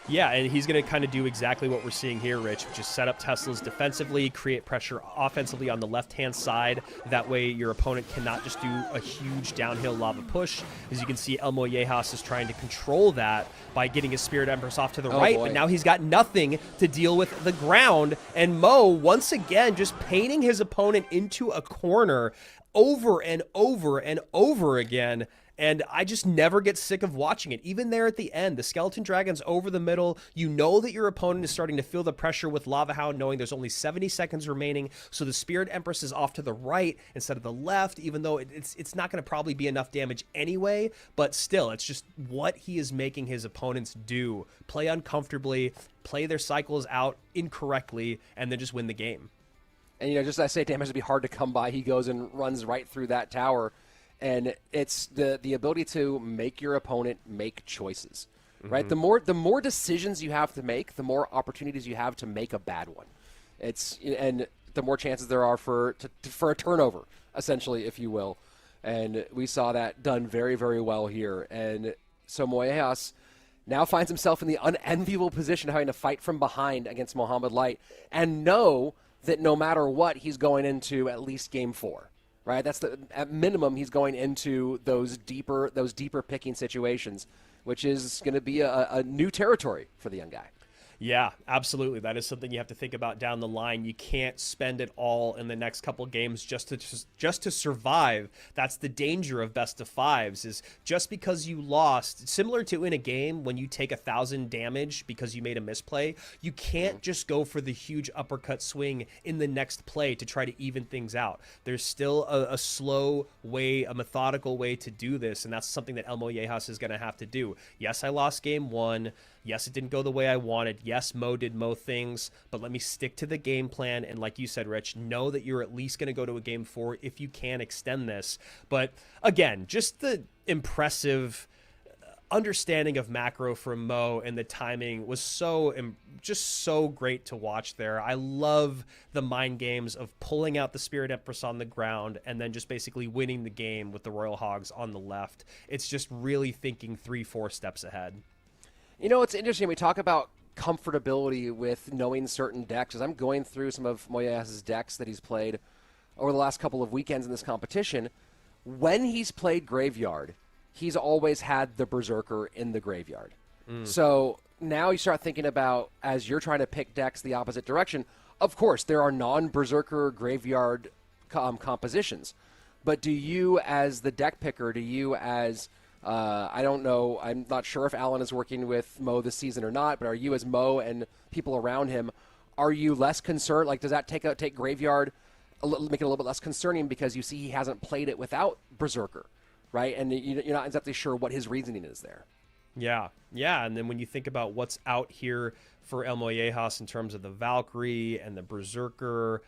Yeah, and he's going to kind of do exactly what we're seeing here, Rich, which is set up Teslas defensively, create pressure offensively on the left-hand side. That way your opponent cannot just do a huge downhill lava push. As you can see, Elmojas is trying to control that by getting his Spirit Empress off to the right, boy. but now he's got nothing to deal with the ground. And Mo, once again, just painting his opponent into a corner over and over and over again. And I just never get sick of watching it. Even there at the end, the Skeleton Dragon's over the middle. You know that your opponent is starting to feel the pressure with Lava Hound, knowing there's only 70 seconds remaining. So the Spirit Empress is off to the right instead of the left, even though it's not going to probably be enough damage anyway. But still, it's just what he is making his opponents do. Play uncomfortably, play their cycles out incorrectly, and then just win the game. And, you know, just as I say, damage would be hard to come by. He goes and runs right through that tower. And it's the ability to make your opponent make choices, right? The more decisions you have to make, the more opportunities you have to make a bad one. And the more chances there are for a turnover, essentially, if you will. And we saw that done very, very well here. And So Moyejas now finds himself in the unenviable position of having to fight from behind against Mohamad Light and know that no matter what, he's going into at least game 4, right? That's at minimum, he's going into those deeper picking situations, which is going to be a new territory for the young guy. Yeah, absolutely. That is something you have to think about down the line. You can't spend it all in the next couple games just to survive. That's the danger of best of fives, is just because you lost, similar to in a game when you take 1,000 damage because you made a misplay, you can't just go for the huge uppercut swing in the next play to try to even things out. There's still a slow way, a methodical way to do this, and that's something that Elmojas is going to have to do. Yes, I lost game 1. Yes, it didn't go the way I wanted. Yes, Mo did Mo things, but let me stick to the game plan. And like you said, Rich, know that you're at least going to go to a game 4 if you can extend this. But again, just the impressive understanding of macro from Mo and the timing was just so great to watch there. I love the mind games of pulling out the Spirit Empress on the ground and then just basically winning the game with the Royal Hogs on the left. It's just really thinking 3-4 steps ahead. You know, it's interesting. We talk about comfortability with knowing certain decks. As I'm going through some of Moyejas' decks that he's played over the last couple of weekends in this competition, when he's played Graveyard, he's always had the Berserker in the Graveyard. So now you start thinking about, as you're trying to pick decks the opposite direction, of course, there are non-Berserker Graveyard compositions. But do you, as the deck picker, do you as... I don't know. I'm not sure if Alan is working with Mo this season or not, but are you, as Mo and people around him, are you less concerned? Like, does that take Graveyard, make it a little bit less concerning because you see he hasn't played it without Berserker, right? And you're not exactly sure what his reasoning is there. Yeah. And then when you think about what's out here for Elmojas in terms of the Valkyrie and the Berserker,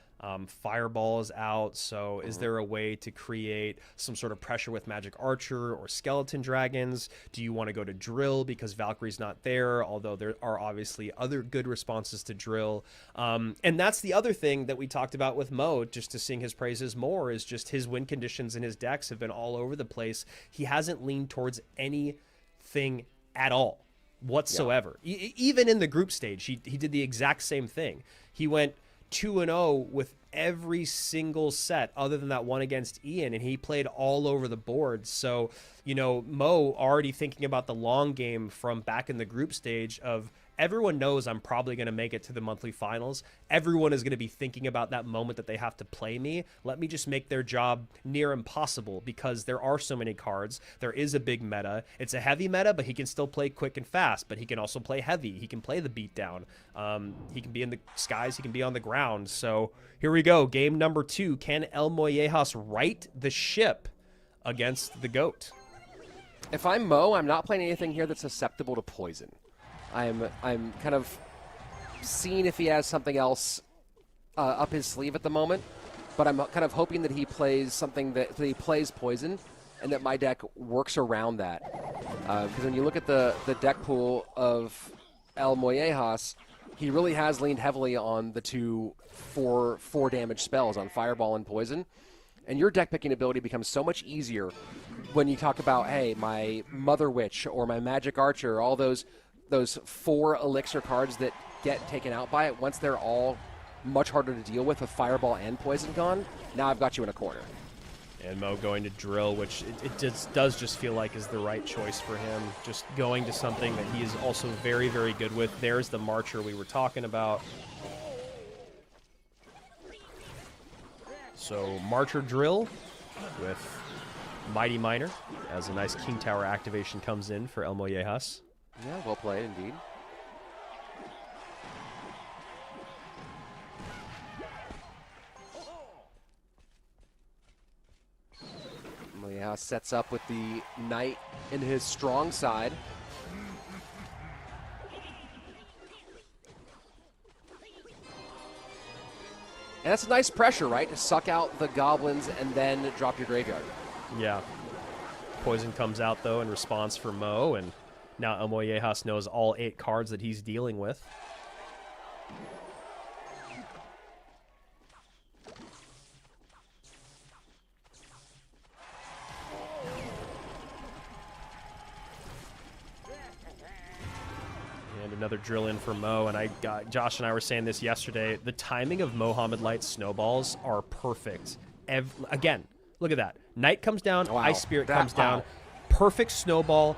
Fireball is out. So is there a way to create some sort of pressure with Magic Archer or Skeleton Dragons? Do you want to go to Drill because Valkyrie's not there, although there are obviously other good responses to Drill? And that's the other thing that we talked about with Mo, just to sing his praises more, is just his win conditions in his decks have been all over the place. He hasn't leaned towards anything at all whatsoever. Yeah. Even in the group stage, he did the exact same thing. He went 2-0 with every single set other than that one against Ian, and he played all over the board. So, Mo already thinking about the long game from back in the group stage of, everyone knows I'm probably going to make it to the monthly finals. Everyone is going to be thinking about that moment that they have to play me. Let me just make their job near impossible because there are so many cards. There is a big meta. It's a heavy meta, but he can still play quick and fast, but he can also play heavy. He can play the beatdown. He can be in the skies. He can be on the ground. So here we go. Game number 2. Can Elmojas right the ship against the GOAT? If I'm Mo, I'm not playing anything here that's susceptible to poison. I'm kind of seeing if he has something else up his sleeve at the moment, but I'm kind of hoping that he plays something that he plays poison, and that my deck works around that. Because when you look at the deck pool of Elmojas, he really has leaned heavily on the 2 4 damage spells on Fireball and Poison, and your deck picking ability becomes so much easier when you talk about, hey, my Mother Witch or my Magic Archer, all those 4 elixir cards that get taken out by it. Once they're all much harder to deal with Fireball and Poison gone, now I've got you in a corner. And Mo going to Drill, which it does just feel like is the right choice for him. Just going to something that he is also very, very good with. There's the Marcher we were talking about. So Marcher Drill with Mighty Miner as a nice King Tower activation comes in for Elmojas. Yeah, well played indeed. Elmojas sets up with the Knight in his strong side. And that's a nice pressure, right? To suck out the goblins and then drop your graveyard. Yeah. Poison comes out, though, in response for Mo, and now Elmojas knows all 8 cards that he's dealing with. another drill in for Mo, and Josh and I were saying this yesterday. The timing of Mohamad Light's snowballs are perfect. Again, look at that. Knight comes down, Wow. Ice Spirit comes down. Perfect snowball.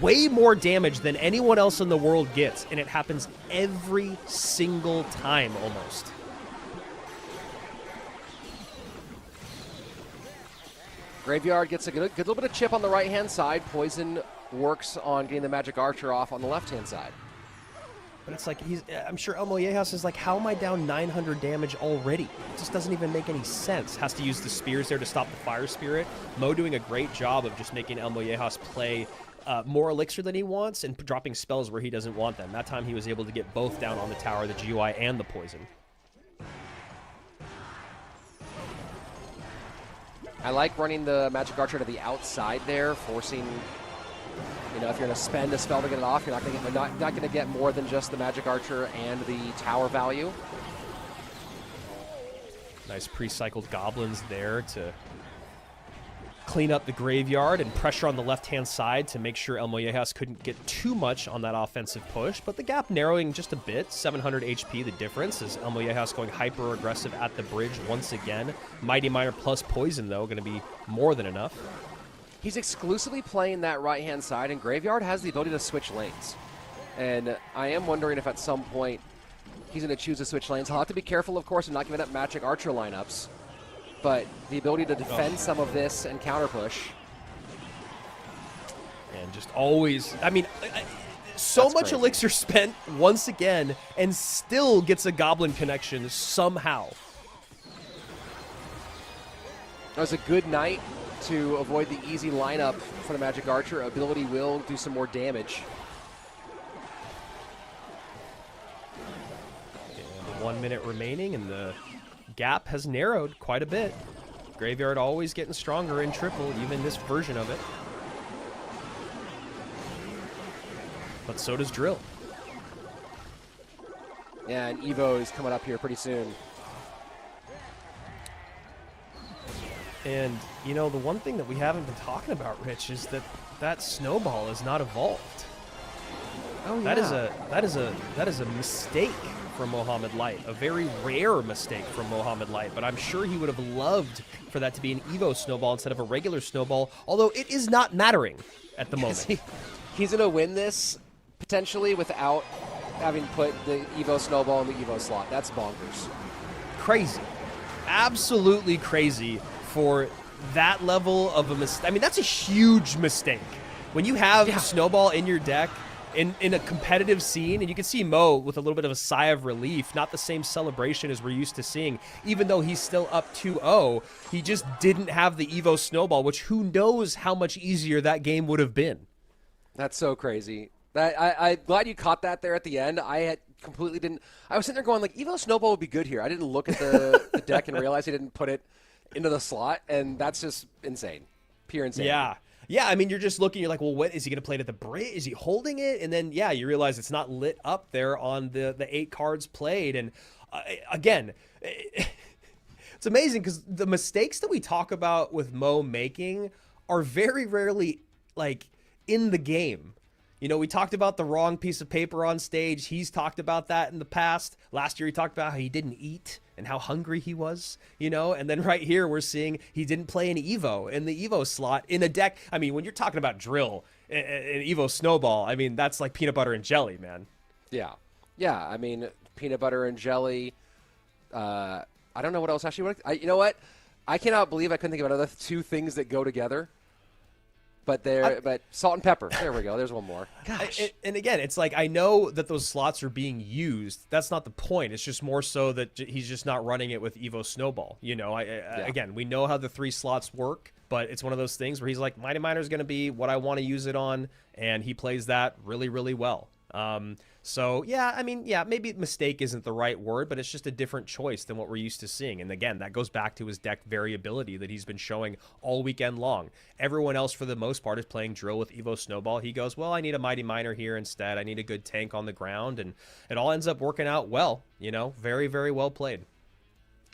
Way more damage than anyone else in the world gets, and it happens every single time almost. Graveyard gets a good little bit of chip on the right-hand side. Poison works on getting the Magic Archer off on the left-hand side. But it's like, I'm sure Elmojas is like, how am I down 900 damage already? It just doesn't even make any sense. Has to use the spears there to stop the Fire Spirit. Mo doing a great job of just making Elmojas play more elixir than he wants and dropping spells where he doesn't want them. That time he was able to get both down on the tower, the GUI and the poison. I like running the Magic Archer to the outside there, forcing, if you're going to spend a spell to get it off, you're not going to get more than just the Magic Archer and the tower value. Nice pre-cycled goblins there to clean up the graveyard and pressure on the left-hand side to make sure Elmojas couldn't get too much on that offensive push, but the gap narrowing just a bit, 700 HP the difference, as Elmojas going hyper-aggressive at the bridge once again. Mighty Miner plus poison, though, going to be more than enough. He's exclusively playing that right-hand side, and Graveyard has the ability to switch lanes. And I am wondering if at some point he's going to choose to switch lanes. He'll have to be careful, of course, of not giving up Magic Archer lineups. But the ability to defend some of this and counter push. And just always, so That's much crazy. elixir spent once again and still gets a goblin connection somehow. That was a good night to avoid the easy lineup for the Magic Archer. Ability will do some more damage. And 1 minute remaining, and the gap has narrowed quite a bit. Graveyard always getting stronger in triple, even this version of it. But so does Drill. Yeah, and Evo is coming up here pretty soon. And, the one thing that we haven't been talking about, Rich, is that snowball is not evolved. Oh, That is a mistake from Mohamad Light, a very rare mistake from Mohamad Light, but I'm sure he would have loved for that to be an Evo snowball instead of a regular snowball, although it is not mattering at the moment. He's going to win this potentially without having put the Evo snowball in the Evo slot. That's bonkers. Crazy. Absolutely crazy for that level of a mistake. That's a huge mistake. When you have snowball in your deck, in a competitive scene, and you can see Mo with a little bit of a sigh of relief, not the same celebration as we're used to seeing, even though he's still up 2-0, he just didn't have the Evo snowball, which who knows how much easier that game would have been. That's so crazy. I'm glad you caught that there at the end. I had completely didn't. I was sitting there going like, Evo snowball would be good here. I didn't look at the deck and realize he didn't put it into the slot, and that's just insane. Pure insane. Yeah, you're just looking, you're like, well, what is he going to play it at the bridge? Is he holding it? And then, you realize it's not lit up there on the 8 cards played. And again, it's amazing because the mistakes that we talk about with Mo making are very rarely, in the game. We talked about the wrong piece of paper on stage. He's talked about that in the past. Last year, he talked about how he didn't eat and how hungry he was, and then right here, we're seeing he didn't play an Evo in the Evo slot in a deck. When you're talking about Drill and Evo Snowball, that's like peanut butter and jelly, man. Yeah. Peanut butter and jelly. I don't know what else actually. You know what? I cannot believe I couldn't think of another 2 things that go together. But salt and pepper. There we go. There's one more. Gosh. And again, it's like, I know that those slots are being used. That's not the point. It's just more so that he's just not running it with Evo Snowball. Again, we know how the 3 slots work, but it's one of those things where he's like, Mighty Miner is going to be what I want to use it on, and he plays that really, really well. Maybe mistake isn't the right word, but it's just a different choice than what we're used to seeing. And again, that goes back to his deck variability that he's been showing all weekend long. Everyone else, for the most part, is playing Drill with Evo Snowball. He goes, well, I need a Mighty Miner here instead. I need a good tank on the ground. And it all ends up working out well, very, very well played.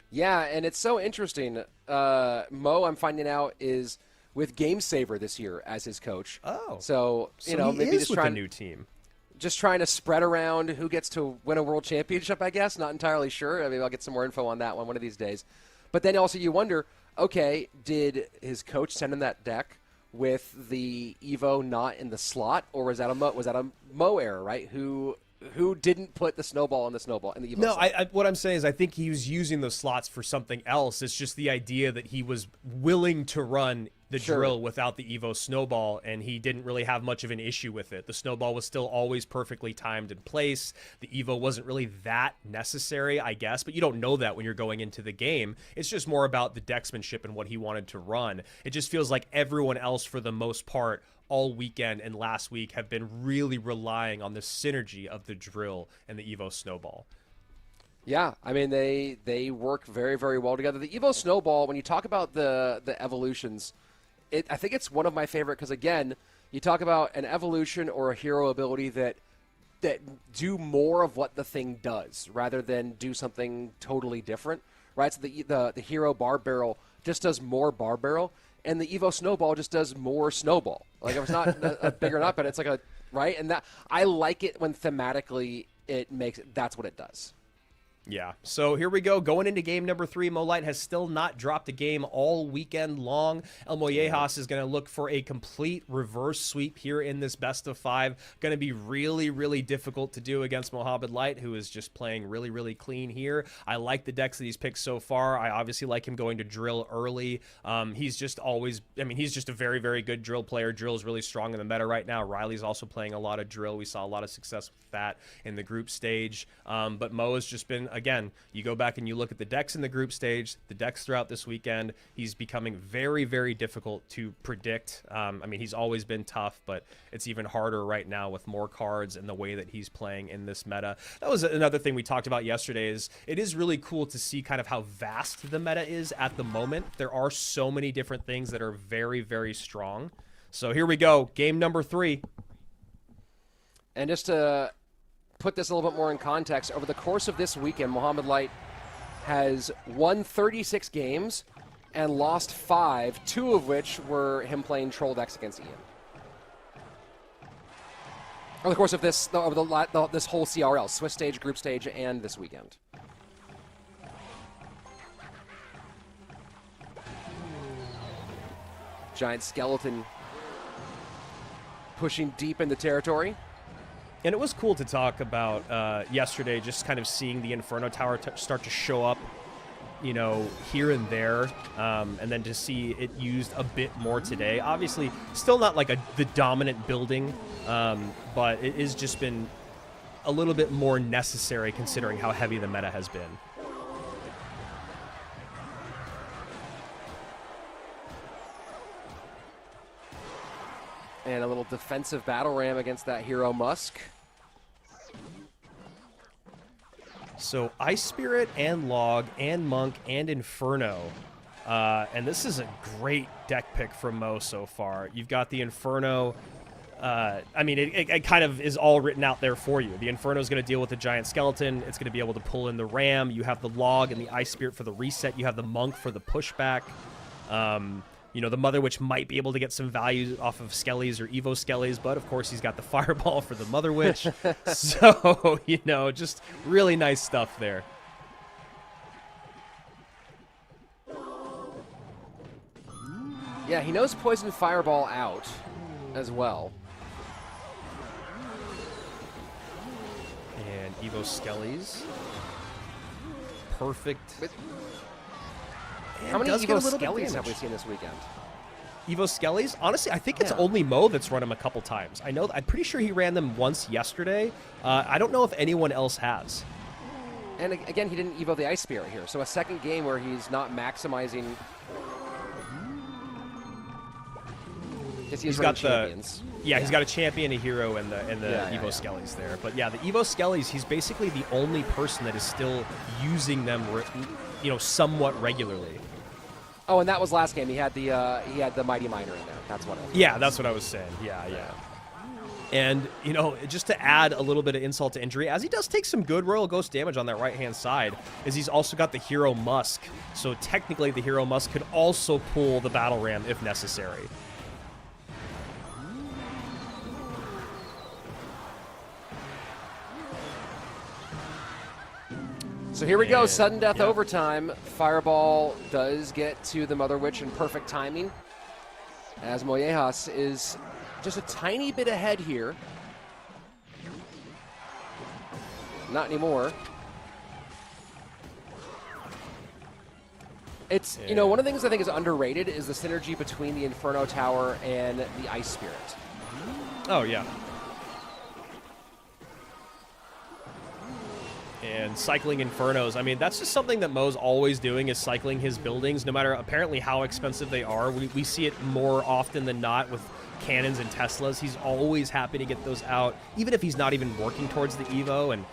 Yeah, and it's so interesting. Mo, I'm finding out, is with Game Saver this year as his coach. Oh. So he maybe is just with trying a new team. just trying to spread around who gets to win a world championship, I guess. Not entirely sure. I mean, I'll get some more info on that one of these days. But then also you wonder, okay, did his coach send him that deck with the Evo not in the slot, or was that a Mo error, right? Who didn't put the snowball in the Evo No, slot? what I'm saying is I think he was using those slots for something else. It's just the idea that he was willing to run the drill without the Evo snowball, and he didn't really have much of an issue with it. The snowball was still always perfectly timed in place. The Evo wasn't really that necessary, I guess, but you don't know that when you're going into the game. It's just more about the decksmanship and what he wanted to run. It just feels like everyone else, for the most part, all weekend and last week, have been really relying on the synergy of the drill and the Evo snowball. Yeah, I mean, they work very, very well together. The Evo snowball, when you talk about the evolutions, I think it's one of my favorite because, again, you talk about an evolution or a hero ability that do more of what the thing does rather than do something totally different, right? So the hero bar barrel just does more bar barrel, and the Evo snowball just does more snowball. Like, it's not a bigger nut, but it's like right? And that I like it when thematically that's what it does. Yeah, so here we go. Going into game number 3, Molite has still not dropped a game all weekend long. Elmojas is going to look for a complete reverse sweep here in this best of 5. Going to be really, really difficult to do against Mohamad Light, who is just playing really, really clean here. I like the decks that he's picked so far. I obviously like him going to drill early. He's just always, I mean, he's just a very, very good drill player. Drill is really strong in the meta right now. Riley's also playing a lot of drill. We saw a lot of success with that in the group stage. But Mo has just been, again, you go back and you look at the decks in the group stage, the decks throughout this weekend, he's becoming very, very difficult to predict. I mean, he's always been tough, but it's even harder right now with more cards and the way that he's playing in this meta. That was another thing we talked about yesterday. Is it is really cool to see kind of how vast the meta is at the moment. There are so many different things that are very, very strong. So here we go, game number 3. And just to put this a little bit more in context, over the course of this weekend, Mohamad Light has won 36 games and lost 5, 2 of which were him playing troll decks against Ian. Over the course of this, this whole CRL, Swiss stage, group stage, and this weekend. Giant skeleton pushing deep into territory. And it was cool to talk about yesterday, just kind of seeing the Inferno Tower start to show up, you know, here and there, and then to see it used a bit more today. Obviously, still not like the dominant building, but it has just been a little bit more necessary considering how heavy the meta has been. And a little defensive battle ram against that hero Musk. So Ice Spirit and Log and Monk and Inferno. And this is a great deck pick from Mo so far. You've got the Inferno. I mean, it kind of is all written out there for you. The Inferno is going to deal with the giant skeleton. It's going to be able to pull in the ram. You have the Log and the Ice Spirit for the reset. You have the Monk for the pushback. You know, the Mother Witch might be able to get some value off of Skellies or Evo Skellies, but of course he's got the Fireball for the Mother Witch. So, you know, just really nice stuff there. Yeah, he knows Poison Fireball out as well. And Evo Skellies. Perfect. How many Evo Skellies have we seen this weekend? Evo Skellies? Honestly, I think it's only Mo that's run them a couple times. I'm pretty sure he ran them once yesterday. I don't know if anyone else has. And again, he didn't Evo the Ice Spirit here. So a second game where he's not maximizing. He's got champions. Yeah, he's got a champion, a hero, and the Evo Skellies there. But yeah, the Evo Skellies, he's basically the only person that is still using them, you know, somewhat regularly. Oh, and that was last game. He had the Mighty Miner in there. That's what it was. Yeah, that's what I was saying. Yeah. And, you know, just to add a little bit of insult to injury, as he does take some good Royal Ghost damage on that right-hand side, is he's also got the Hero Musk. So technically the Hero Musk could also pull the Battle Ram if necessary. So here we go, And, sudden death yeah. overtime. Fireball does get to the Mother Witch in perfect timing, as Mollejas is just a tiny bit ahead here. Not anymore. It's, you know, one of the things I think is underrated is the synergy between the Inferno Tower and the Ice Spirit. Oh, yeah. And cycling Infernos, I mean, that's just something that Mo's always doing, is cycling his buildings, no matter apparently how expensive they are. We see it more often than not with cannons and Teslas. He's always happy to get those out, even if he's not even working towards the Evo. And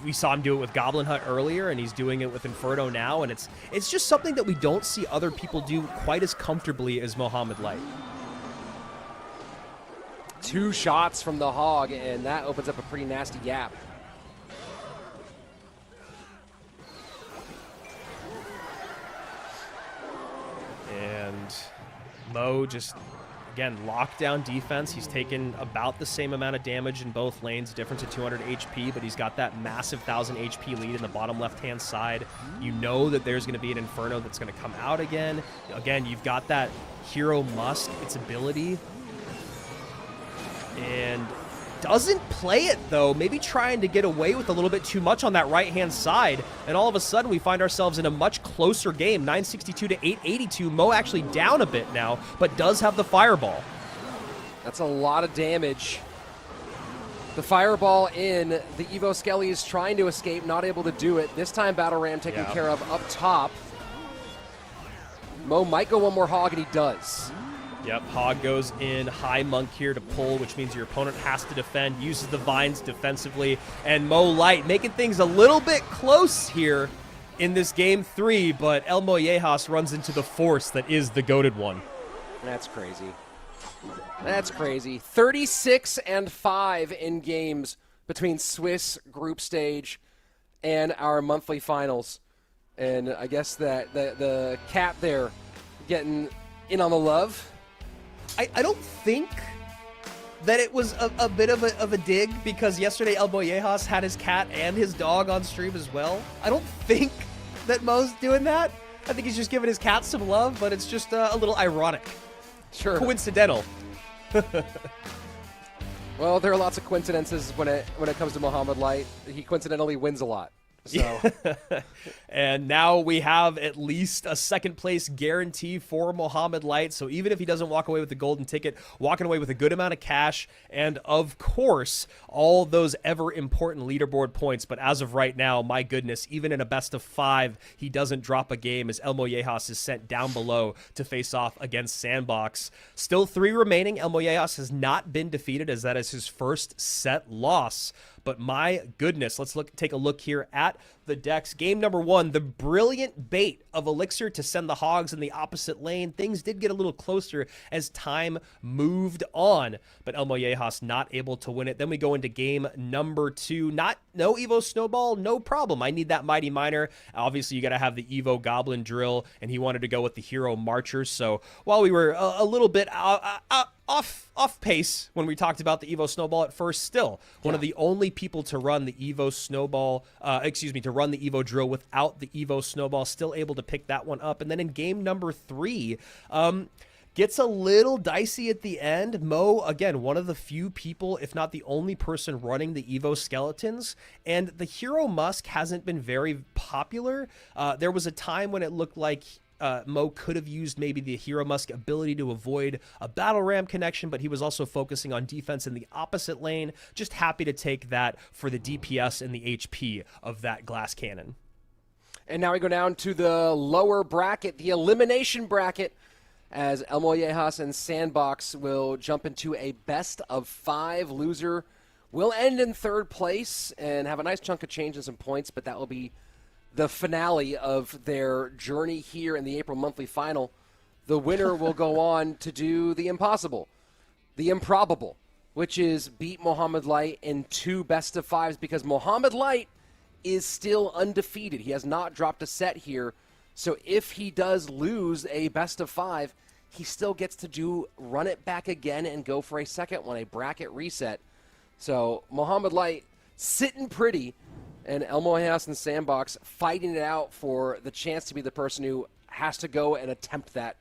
we saw him do it with Goblin Hut earlier, and he's doing it with Inferno now. And it's just something that we don't see other people do quite as comfortably as Mohamad Light. 2 shots from the Hog, and that opens up a pretty nasty gap. And Mo just, again, lockdown defense. He's taken about the same amount of damage in both lanes, difference of 200 HP, but he's got that massive 1,000 HP lead in the bottom left-hand side. You know that there's going to be an Inferno that's going to come out again. Again, you've got that Hero Musk, its ability. And doesn't play it, though, maybe trying to get away with a little bit too much on that right-hand side, and all of a sudden we find ourselves in a much closer game, 962 to 882. Mo actually down a bit now, but does have the Fireball. That's a lot of damage. The Fireball in, the Evo Skelly is trying to escape, not able to do it. This time Battle Ram taken care of up top. Mo might go one more Hog, and he does. Yep, Hog goes in, high Monk here to pull, which means your opponent has to defend, uses the Vines defensively, and Mo Light making things a little bit close here in this game 3, but Elmojas runs into the force that is the goated one. That's crazy. That's crazy. 36-5 in games between Swiss group stage and our monthly finals. And I guess that the cat there getting in on the love. I don't think that it was a bit of a dig, because yesterday Elmojas had his cat and his dog on stream as well. I don't think that Mo's doing that. I think he's just giving his cat some love, but it's just a little ironic. Sure. Coincidental. Well, there are lots of coincidences when it comes to Mohamad Light. He coincidentally wins a lot. So. And now we have at least a second place guarantee for Mohamad Light. So even if he doesn't walk away with the golden ticket, walking away with a good amount of cash, and of course, all those ever important leaderboard points. But as of right now, my goodness, even in a best of 5, he doesn't drop a game as Elmojas is sent down below to face off against Sandbox. Still 3 remaining. Elmojas has not been defeated, as that is his first set loss. But my goodness, let's take a look here at the decks. Game number 1, the brilliant bait of Elixir to send the Hogs in the opposite lane. Things did get a little closer as time moved on, but Elmojas not able to win it. Then we go into game number 2. No Evo Snowball, no problem. I need that Mighty Miner. Obviously, you got to have the Evo Goblin Drill, and he wanted to go with the Hero Marchers. So while we were a little bit off pace when we talked about the Evo Snowball at first, still one of the only people to run the Evo Snowball, to run the Evo Drill without the Evo Snowball, still able to pick that one up. And then in game number 3, gets a little dicey at the end. Mo, again, one of the few people, if not the only person, running the Evo Skeletons. And the Hero Musk hasn't been very popular. There was a time when it looked like Mo could have used maybe the Hero Musk ability to avoid a Battle Ram connection, but he was also focusing on defense in the opposite lane. Just happy to take that for the DPS and the HP of that glass cannon. And now we go down to the lower bracket, the elimination bracket, as Elmojas and Sandbox will jump into a best of 5. Loser will end in 3rd place and have a nice chunk of change and some points, but that will be the finale of their journey here in the April monthly final. The winner will go on to do the impossible, the improbable, which is beat Mohamad Light in 2 best of 5s, because Mohamad Light is still undefeated. He has not dropped a set here. So if he does lose a best of 5, he still gets to run it back again and go for a second one, a bracket reset. So Mohamad Light sitting pretty, and Elmojas and Sandbox fighting it out for the chance to be the person who has to go and attempt that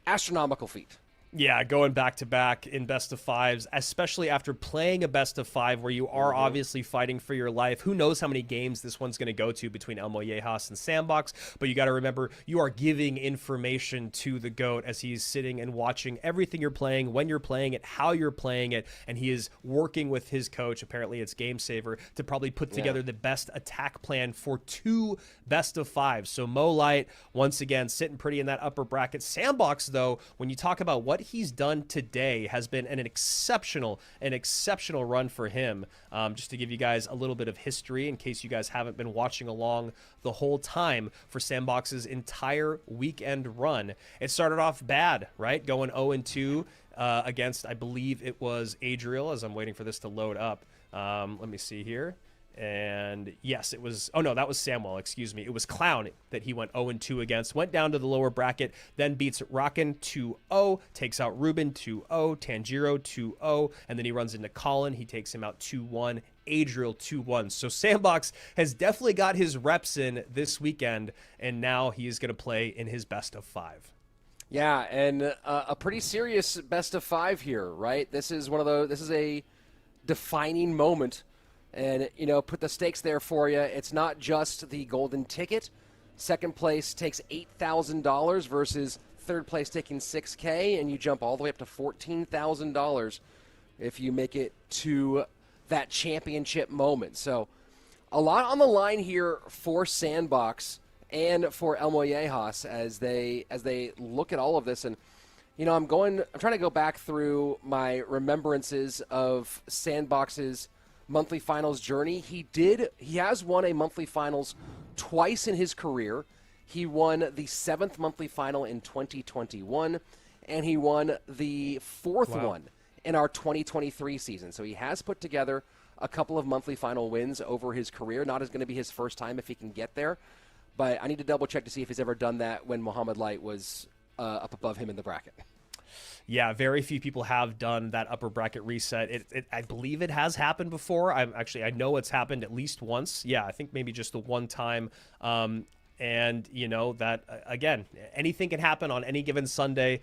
astronomical feat. Yeah, going back-to-back in best-of-5s, especially after playing a best-of-5 where you are obviously fighting for your life. Who knows how many games this one's going to go to between Elmojas and Sandbox, but you got to remember, you are giving information to the GOAT as he's sitting and watching everything you're playing, when you're playing it, how you're playing it, and he is working with his coach, apparently it's Game Saver, to probably put together the best attack plan for 2 best-of-5s. So Mo Light, once again, sitting pretty in that upper bracket. Sandbox, though, when you talk about what he's done today, has been an exceptional run for him. Just to give you guys a little bit of history in case you guys haven't been watching along the whole time for Sandbox's entire weekend run. It started off bad, right? Going 0-2 against, I believe it was Adriel, as I'm waiting for this to load up. Let me see here. And yes, it was, oh no, that was Samuel, excuse me. It was Clown that he went 0-2 against, went down to the lower bracket, then beats Rockin 2-0, takes out Ruben 2-0, Tangiro 2-0, and then he runs into Colin. He takes him out 2-1, Adriel 2-1. So Sandbox has definitely got his reps in this weekend, and now he is going to play in his best of 5. Yeah, and a pretty serious best of 5 here, right? This is a defining moment. And, you know, put the stakes there for you. It's not just the golden ticket. Second place takes $8,000 versus third place taking $6K, and you jump all the way up to $14,000 if you make it to that championship moment. So a lot on the line here for Sandbox and for Elmojas as they look at all of this. And, you know, I'm trying to go back through my remembrances of Sandbox's monthly finals journey. He has won a monthly finals twice in his career. He won the 7th monthly final in 2021, and he won the 4th one in our 2023 season. So he has put together a couple of monthly final wins over his career. Not as going to be his first time if he can get there, but I need to double check to see if he's ever done that when Mohamad Light was up above him in the bracket. Yeah, very few people have done that upper bracket reset. I believe it has happened before. I know it's happened at least once. Yeah, I think maybe just the one time. And, you know, that, again, anything can happen on any given Sunday.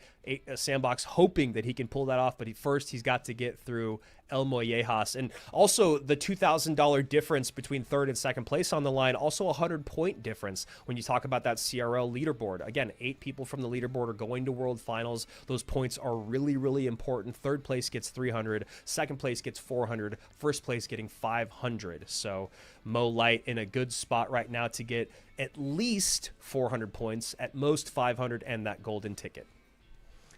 Sandbox hoping that he can pull that off, but he's got to get through Elmojas. And also the $2,000 difference between third and second place on the line, also a 100-point difference when you talk about that CRL leaderboard. Again, 8 people from the leaderboard are going to World Finals. Those points are really, really important. Third place gets 300, second place gets 400, first place getting 500. So Mo Light in a good spot right now to get at least 400 points, at most 500, and that golden ticket.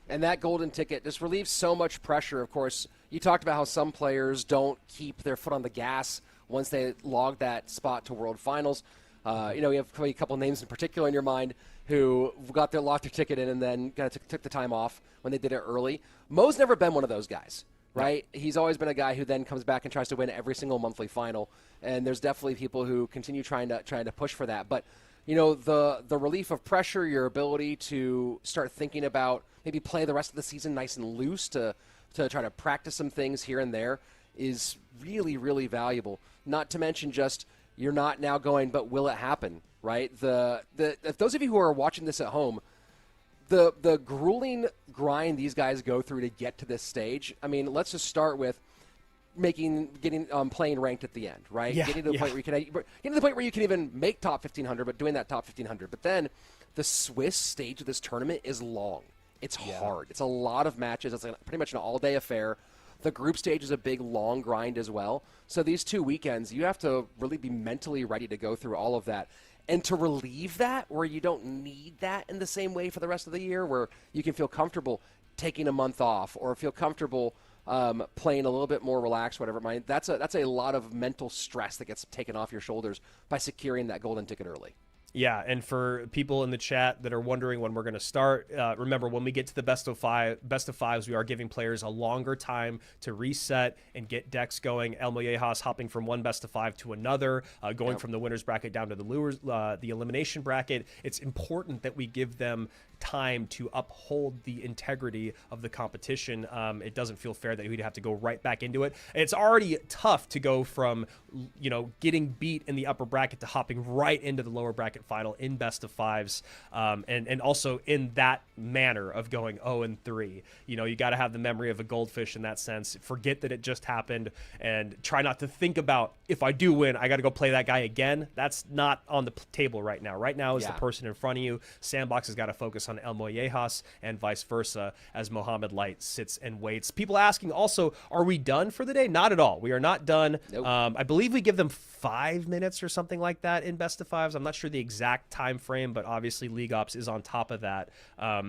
And that golden ticket just relieves so much pressure. Of course, you talked about how some players don't keep their foot on the gas once they log that spot to World Finals. You know, you have a couple names in particular in your mind who locked their ticket in and then kind of took the time off when they did it early. Mo's never been one of those guys, right? No. He's always been a guy who then comes back and tries to win every single monthly final. And there's definitely people who continue trying to push for that. But you know, the relief of pressure, your ability to start thinking about maybe play the rest of the season nice and loose to try to practice some things here and there is really, really valuable. Not to mention just you're not now going, but will it happen, right? If those of you who are watching this at home, the grueling grind these guys go through to get to this stage, I mean, let's just start with playing ranked at the end, right? Yeah, getting to the point where you can even make top 1500, but doing that top 1500. But then the Swiss stage of this tournament is long. It's hard. It's a lot of matches. It's pretty much an all-day affair. The group stage is a big, long grind as well. So these 2 weekends, you have to really be mentally ready to go through all of that. And to relieve that, where you don't need that in the same way for the rest of the year, where you can feel comfortable taking a month off or feel comfortable playing a little bit more relaxed, whatever it might. That's a lot of mental stress that gets taken off your shoulders by securing that golden ticket early. Yeah, and for people in the chat that are wondering when we're going to start, remember when we get to the best of fives, we are giving players a longer time to reset and get decks going. Elmojas hopping from one best of five to another, going from the winners bracket down to the elimination bracket. It's important that we give them time to uphold the integrity of the competition. It doesn't feel fair that we'd have to go right back into it. It's already tough to go from, you know, getting beat in the upper bracket to hopping right into the lower bracket final in best of fives, and also in that manner of going 0-3. You know, you got to have the memory of a goldfish in that sense. Forget that it just happened and try not to think about, if I do win, I got to go play that guy again. That's not on the table right now. Right now is the person in front of you. Sandbox has got to focus on Elmojas and vice versa as Mohamad Light sits and waits. People asking also, are we done for the day? Not at all. We are not done. Nope. I believe we give them 5 minutes or something like that in best of fives. I'm not sure the exact time frame, but obviously League Ops is on top of that.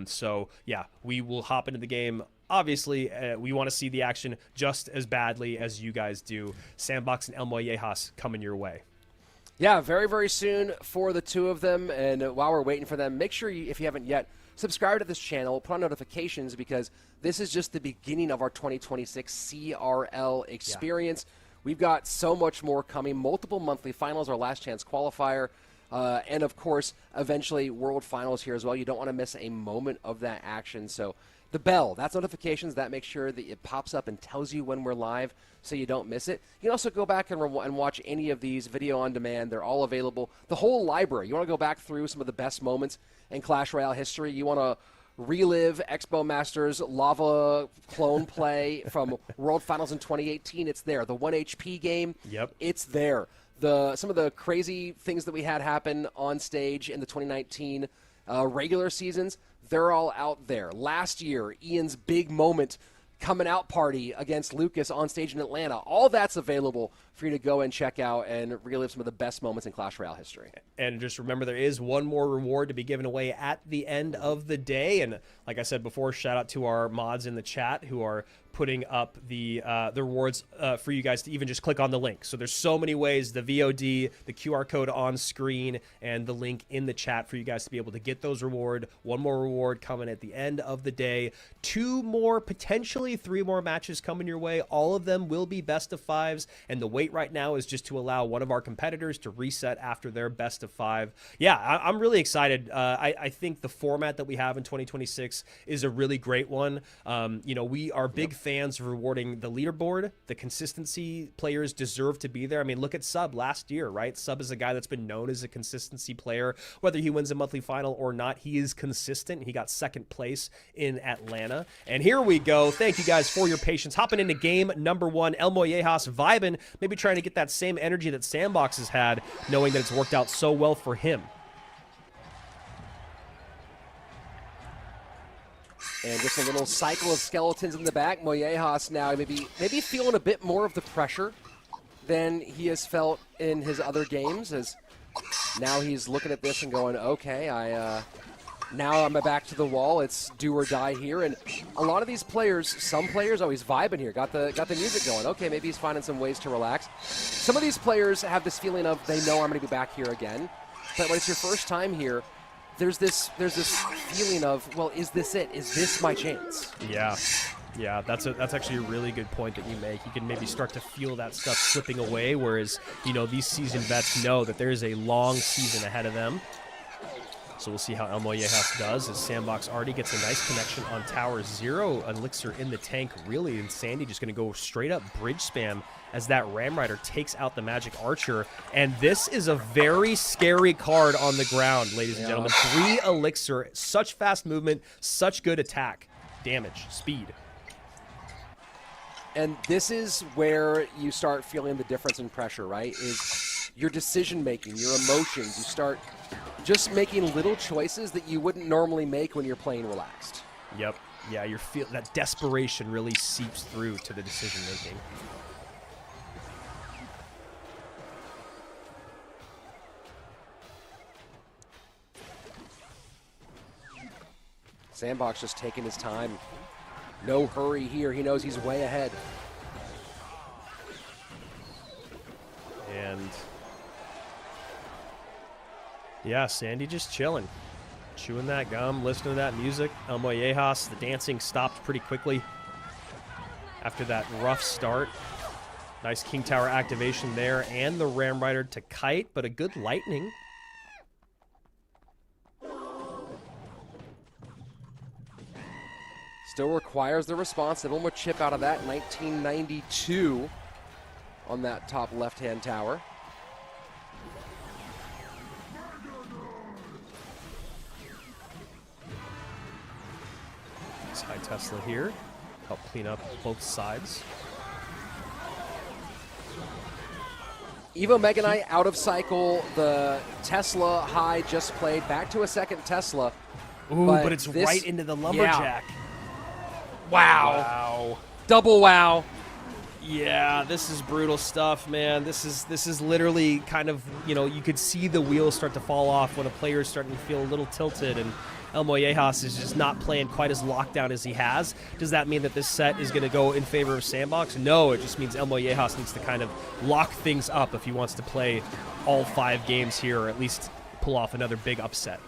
So yeah, we will hop into the game. Obviously, we want to see the action just as badly as you guys do. Sandbox and Elmojas coming your way. Yeah, very, very soon for the two of them. And while we're waiting for them, make sure you, if you haven't yet, subscribe to this channel, put on notifications, because this is just the beginning of our 2026 CRL experience. We've got so much more coming, multiple monthly finals, our last chance qualifier, and of course, eventually world finals here as well. You don't want to miss a moment of that action. So the bell, that's notifications. That makes sure that it pops up and tells you when we're live so you don't miss it. You can also go back and watch any of these video on demand. They're all available. The whole library. You want to go back through some of the best moments in Clash Royale history. You want to relive Expo Masters lava clone play from World Finals in 2018. It's there. The 1 HP game, it's there. Some of the crazy things that we had happen on stage in the 2019 regular seasons, they're all out there. Last year, Ian's big moment coming out party against Lucas on stage in Atlanta. All that's available for you to go and check out and relive some of the best moments in Clash Royale history. And just remember, there is one more reward to be given away at the end of the day. And like I said before, shout out to our mods in the chat who are putting up the rewards for you guys to even just click on the link. So there's so many ways, the VOD, the QR code on screen, and the link in the chat for you guys to be able to get those reward. One more reward coming at the end of the day. 2 more, potentially 3 more matches coming your way. All of them will be best of fives, and the wait right now is just to allow one of our competitors to reset after their best of 5. Yeah, I'm really excited. I think the format that we have in 2026 is a really great one. You know, we are big fans of rewarding the leaderboard. The consistency players deserve to be there. I mean, look at Sub last year, right? Sub is a guy that's been known as a consistency player. Whether he wins a monthly final or not, he is consistent. He got 2nd place in Atlanta. And here we go. Thank you guys for your patience. Hopping into game number 1. Elmojas vibing, maybe trying to get that same energy that Sandbox has had, knowing that it's worked out so well for him. And just a little cycle of skeletons in the back. Elmojas now maybe feeling a bit more of the pressure than he has felt in his other games, as now he's looking at this and going, okay, now I'm back to the wall. It's do or die here. And a lot of these players, some players always vibing here, got the music going. Okay, maybe he's finding some ways to relax. Some of these players have this feeling of they know I'm going to be back here again. But when it's your first time here, there's this feeling of, well, is this it? Is this my chance? Yeah, that's actually a really good point that you make. You can maybe start to feel that stuff slipping away, whereas, you know, these seasoned vets know that there's a long season ahead of them. So we'll see how Elmojas does, as Sandbox already gets a nice connection on tower. 0 elixir in the tank, really, and Sandy just going to go straight up bridge spam as that Ram Rider takes out the Magic Archer. And this is a very scary card on the ground, ladies and gentlemen. 3 elixir, such fast movement, such good attack, damage, speed. And this is where you start feeling the difference in pressure, right? Is your decision-making, your emotions. You start just making little choices that you wouldn't normally make when you're playing relaxed. Yep. Yeah, that desperation really seeps through to the decision-making. Sandbox just taking his time. No hurry here. He knows he's way ahead. And Yeah, Sandy just chilling. Chewing that gum, listening to that music. Elmojas, the dancing stopped pretty quickly after that rough start. Nice King Tower activation there, and the Ram Rider to kite, but a good lightning. Still requires the response. One more chip out of that. 1992 on that top left-hand tower. Nice high Tesla here. Help clean up both sides. Evo Mega Knight out of cycle. The Tesla high just played. Back to a second Tesla. Ooh, but it's right into the lumberjack. Yeah. Wow. Wow. Double wow. Yeah, this is brutal stuff, man. This is literally kind of, you know, you could see the wheels start to fall off when a player is starting to feel a little tilted, and Elmojas is just not playing quite as lockdown as he has. Does that mean that this set is going to go in favor of Sandbox? No, it just means Elmojas needs to kind of lock things up if he wants to play all 5 games here, or at least pull off another big upset.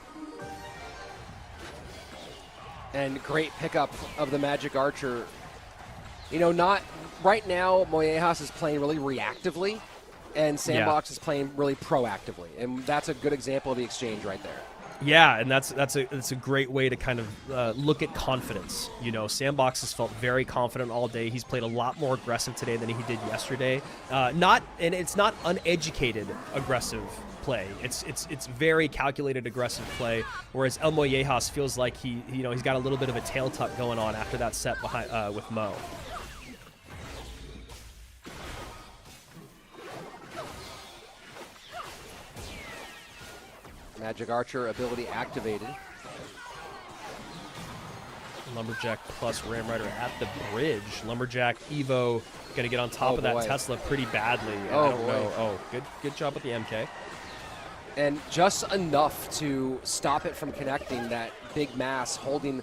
And great pickup of the Magic Archer. You know, not right now, Elmojas is playing really reactively, and Sandbox is playing really proactively. And that's a good example of the exchange right there. Yeah, and that's a great way to kind of look at confidence. You know, Sandbox has felt very confident all day. He's played a lot more aggressive today than he did yesterday. It's not uneducated aggressive play. It's very calculated aggressive play. Whereas Elmojas feels like he's got a little bit of a tail tuck going on after that set behind with Mo. Magic Archer ability activated. Lumberjack plus Ram Rider at the bridge. Lumberjack Evo going to get on top of that Tesla pretty badly. I don't know. Oh, good job with the MK. And just enough to stop it from connecting. That big mass holding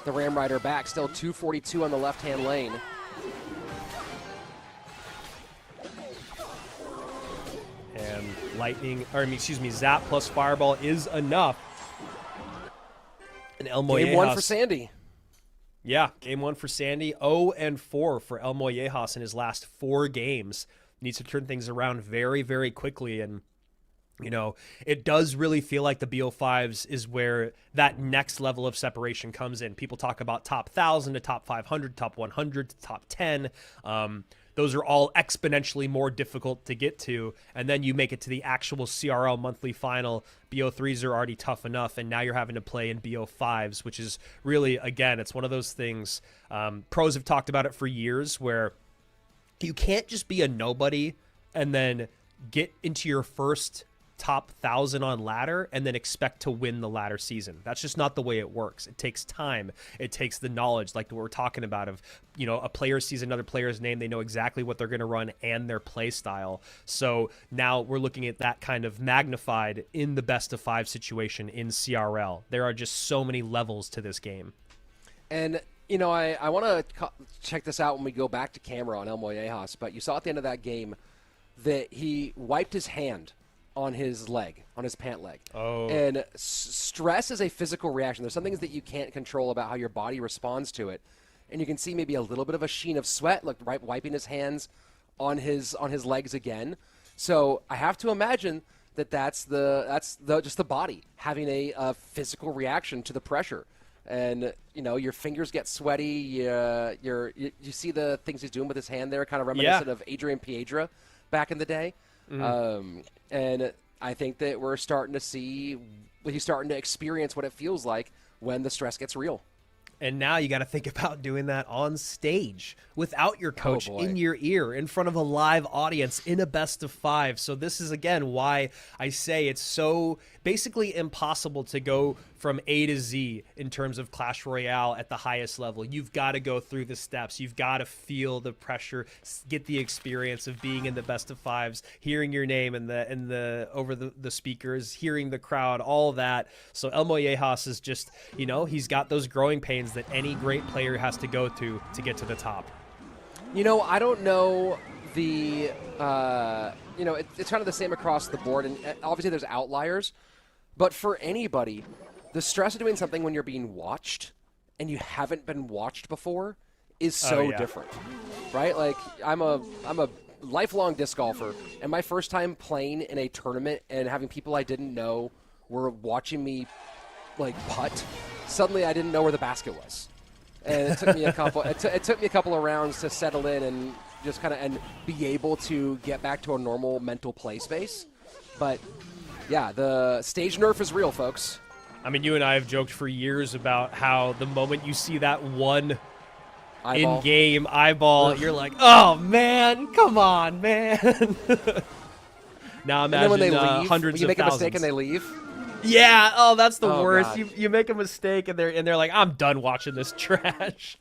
the Ram Rider back. Still 242 on the left-hand lane. And Zap plus Fireball is enough. And Elmojas. Game 1 for Sandy. Yeah, game 1 for Sandy. 0-4 for Elmojas in his last 4 games. Needs to turn things around very, very quickly. And, you know, it does really feel like the BO5s is where that next level of separation comes in. People talk about top 1,000 to top 500, top 100 to top 10. Those are all exponentially more difficult to get to, and then you make it to the actual CRL monthly final. BO3s are already tough enough, and now you're having to play in BO5s, which is really, again, it's one of those things. Pros have talked about it for years, where you can't just be a nobody and then get into your first top 1,000 on ladder and then expect to win the ladder season. That's just not the way it works. It takes time. It takes the knowledge, like we're talking about, of, you know, a player sees another player's name, they know exactly what they're going to run and their play style. So now we're looking at that kind of magnified in the best of 5 situation in CRL. There are just so many levels to this game. And, you know, I want to check this out when we go back to camera on Elmojas, but you saw at the end of that game that he wiped his hand on his leg, on his pant leg. Oh. And stress is a physical reaction. There's some things that you can't control about how your body responds to it. And you can see maybe a little bit of a sheen of sweat, like right, wiping his hands on his legs again. So I have to imagine that that's just the body having a physical reaction to the pressure. And, you know, your fingers get sweaty. You see the things he's doing with his hand there, kind of reminiscent of Adrian Piedra back in the day. And I think that we're starting to see, he's starting to experience what it feels like when the stress gets real. And now you got to think about doing that on stage without your coach in your ear, in front of a live audience, in a best of 5. So this is, again, why I say it's so basically impossible to go from A to Z in terms of Clash Royale at the highest level. You've got to go through the steps. You've got to feel the pressure, get the experience of being in the best of 5s, hearing your name over the speakers, hearing the crowd, all that. So Elmojas is just, you know, he's got those growing pains that any great player has to go through to get to the top. You know, I don't know it's kind of the same across the board, and obviously there's outliers, But for anybody, the stress of doing something when you're being watched and you haven't been watched before is so different, right? Like I'm a lifelong disc golfer, and my first time playing in a tournament and having people I didn't know were watching me like putt. Suddenly, I didn't know where the basket was, and it took me a couple. It took me a couple of rounds to settle in and just kind of and be able to get back to a normal mental play space. But yeah, the stage nerf is real, folks. I mean, you and I have joked for years about how the moment you see that one in-game eyeball, you're like, oh, man, come on, man. Now imagine and then when they leave, hundreds when you of make thousands. a mistake and they leave. Yeah, oh, that's the Oh, worst. God. You make a mistake and they're like, I'm done watching this trash.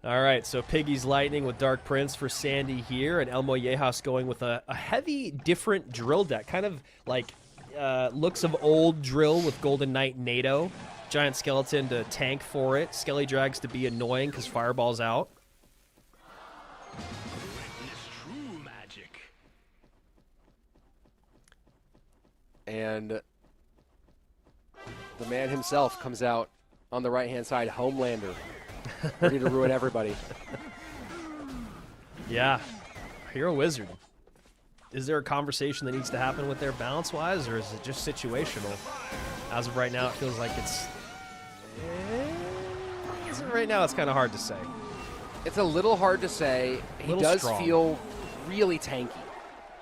All right, so Piggy's Lightning with Dark Prince for Sandy here, and Elmojas going with a heavy, different drill deck. Kind of like looks of old drill with Golden Knight NATO. Giant Skeleton to tank for it. Skelly Drags to be annoying because Fireball's out. And the man himself comes out on the right-hand side, Homelander, ready to ruin everybody. Yeah, Hero Wizard. Is there a conversation that needs to happen with their balance-wise, or is it just situational? As of right now, it feels like it's... As of right now, it's kind of hard to say. It's a little hard to say. He does feel really tanky,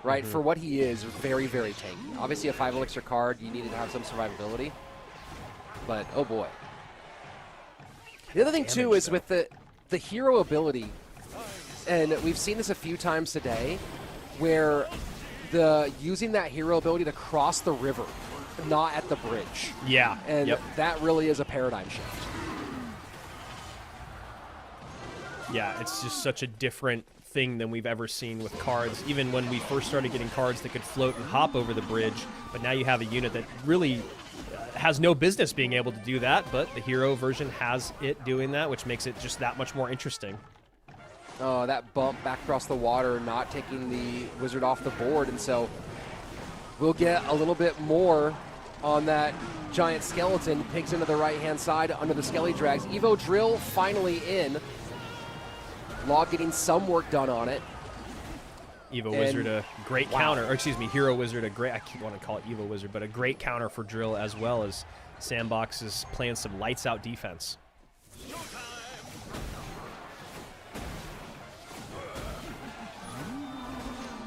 right? For what he is, very, very tanky. Obviously, a 5 elixir card, you needed to have some survivability. But, oh boy. The other thing, too, is with the hero ability, and we've seen this a few times today, where using that hero ability to cross the river, not at the bridge. Yeah. And that really is a paradigm shift. Yeah, it's just such a different thing than we've ever seen with cards, even when we first started getting cards that could float and hop over the bridge. But now you have a unit that really has no business being able to do that, but the hero version has it doing that, which makes it just that much more interesting. Oh, that bump back across the water, not taking the wizard off the board, and so we'll get a little bit more on that giant skeleton. Pigs into the right-hand side under the Skelly Drags. Evo Drill finally in. Log getting some work done on it. Evo Wizard, a great counter, or excuse me, Hero Wizard, a great, I keep wanting to call it Evo Wizard, but a great counter for Drill, as well as Sandbox is playing some lights-out defense.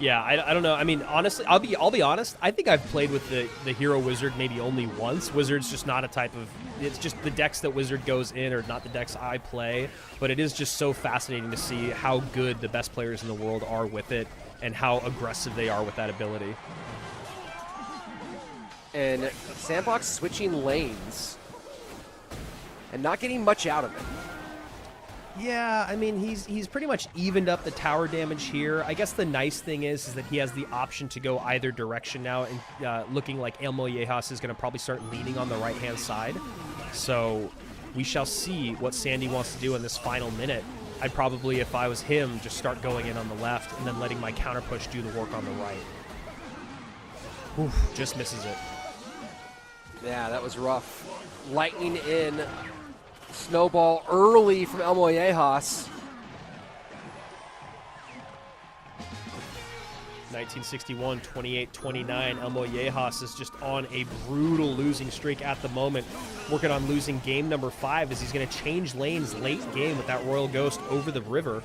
Yeah, I don't know. I mean, honestly, I'll be honest. I think I've played with the Hero Wizard maybe only once. Wizard's just not a type of. It's just the decks that Wizard goes in are not the decks I play. But it is just so fascinating to see how good the best players in the world are with it and how aggressive they are with that ability. And Sandbox switching lanes and not getting much out of it. Yeah, I mean, he's pretty much evened up the tower damage here. I guess the nice thing is that he has the option to go either direction now, and looking like Elmojas is going to probably start leaning on the right-hand side. So we shall see what Sandy wants to do in this final minute. I'd probably, if I was him, just start going in on the left and then letting my counter push do the work on the right. Oof, just misses it. Yeah, that was rough. Lightning in. Snowball early from Elmojas. 1961, 28-29. Elmojas is just on a brutal losing streak at the moment. Working on losing game number 5 as he's going to change lanes late game with that Royal Ghost over the river.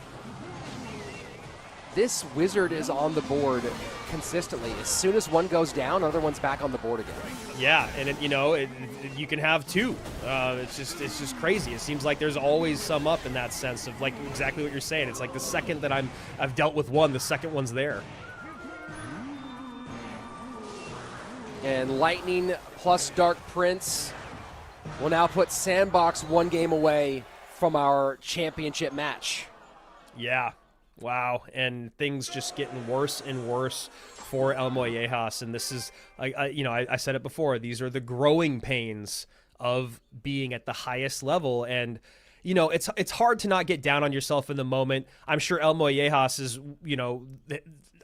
This wizard is on the board consistently. As soon as one goes down, another one's back on the board again. Yeah, and you can have two. It's just crazy. It seems like there's always some up in that sense of like exactly what you're saying. It's like the second that I've dealt with one, the second one's there. And Lightning plus Dark Prince will now put Sandbox one game away from our championship match. Yeah. Wow, and things just getting worse and worse for Elmojas, and this is, I said it before, these are the growing pains of being at the highest level, and you know, it's hard to not get down on yourself in the moment. I'm sure Elmojas is, you know,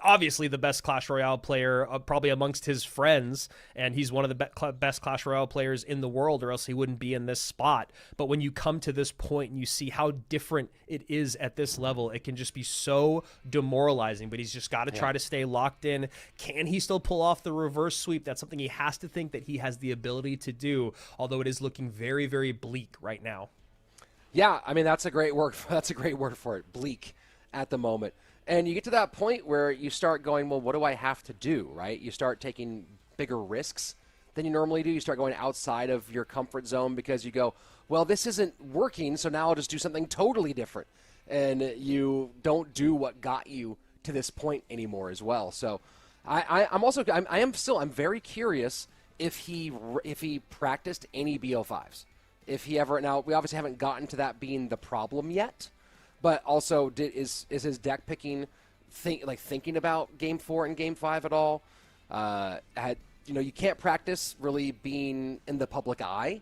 obviously the best Clash Royale player probably amongst his friends, and he's one of the best Clash Royale players in the world, or else he wouldn't be in this spot. But when you come to this point and you see how different it is at this level, it can just be so demoralizing. But he's just got to try to stay locked in. Can he still pull off the reverse sweep? That's something he has to think that he has the ability to do, although it is looking very, very bleak right now. Yeah, I mean, that's a great word. That's a great word for it, bleak at the moment. And you get to that point where you start going, well, what do I have to do, right? You start taking bigger risks than you normally do. You start going outside of your comfort zone because you go, well, this isn't working, so now I'll just do something totally different. And you don't do what got you to this point anymore as well. So I'm very curious if he practiced any BO5s. If he ever, now we obviously haven't gotten to that being the problem yet. But also, is his deck picking thinking about Game 4 and Game 5 at all? You can't practice really being in the public eye,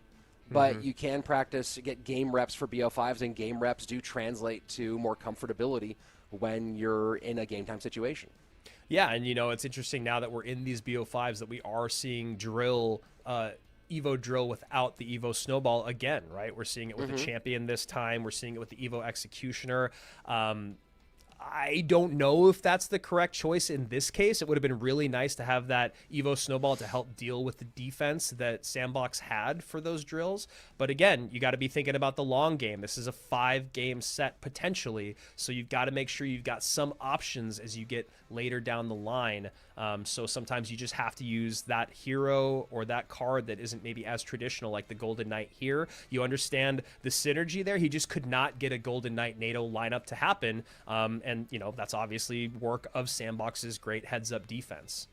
but you can practice, get game reps for BO5s, and game reps do translate to more comfortability when you're in a game time situation. Yeah, and it's interesting now that we're in these BO5s that we are seeing Evo drill without the Evo snowball again, right? We're seeing it with the champion this time. We're seeing it with the Evo executioner. I don't know if that's the correct choice in this case. It would have been really nice to have that Evo snowball to help deal with the defense that Sandbox had for those drills. But again, you got to be thinking about the long game. This is a 5-game set potentially, so you've got to make sure you've got some options as you get later down the line. So sometimes you just have to use that hero or that card that isn't maybe as traditional, like the Golden Knight here. You understand the synergy there. He just could not get a Golden Knight NATO lineup to happen. And that's obviously work of Sandbox's great heads-up defense.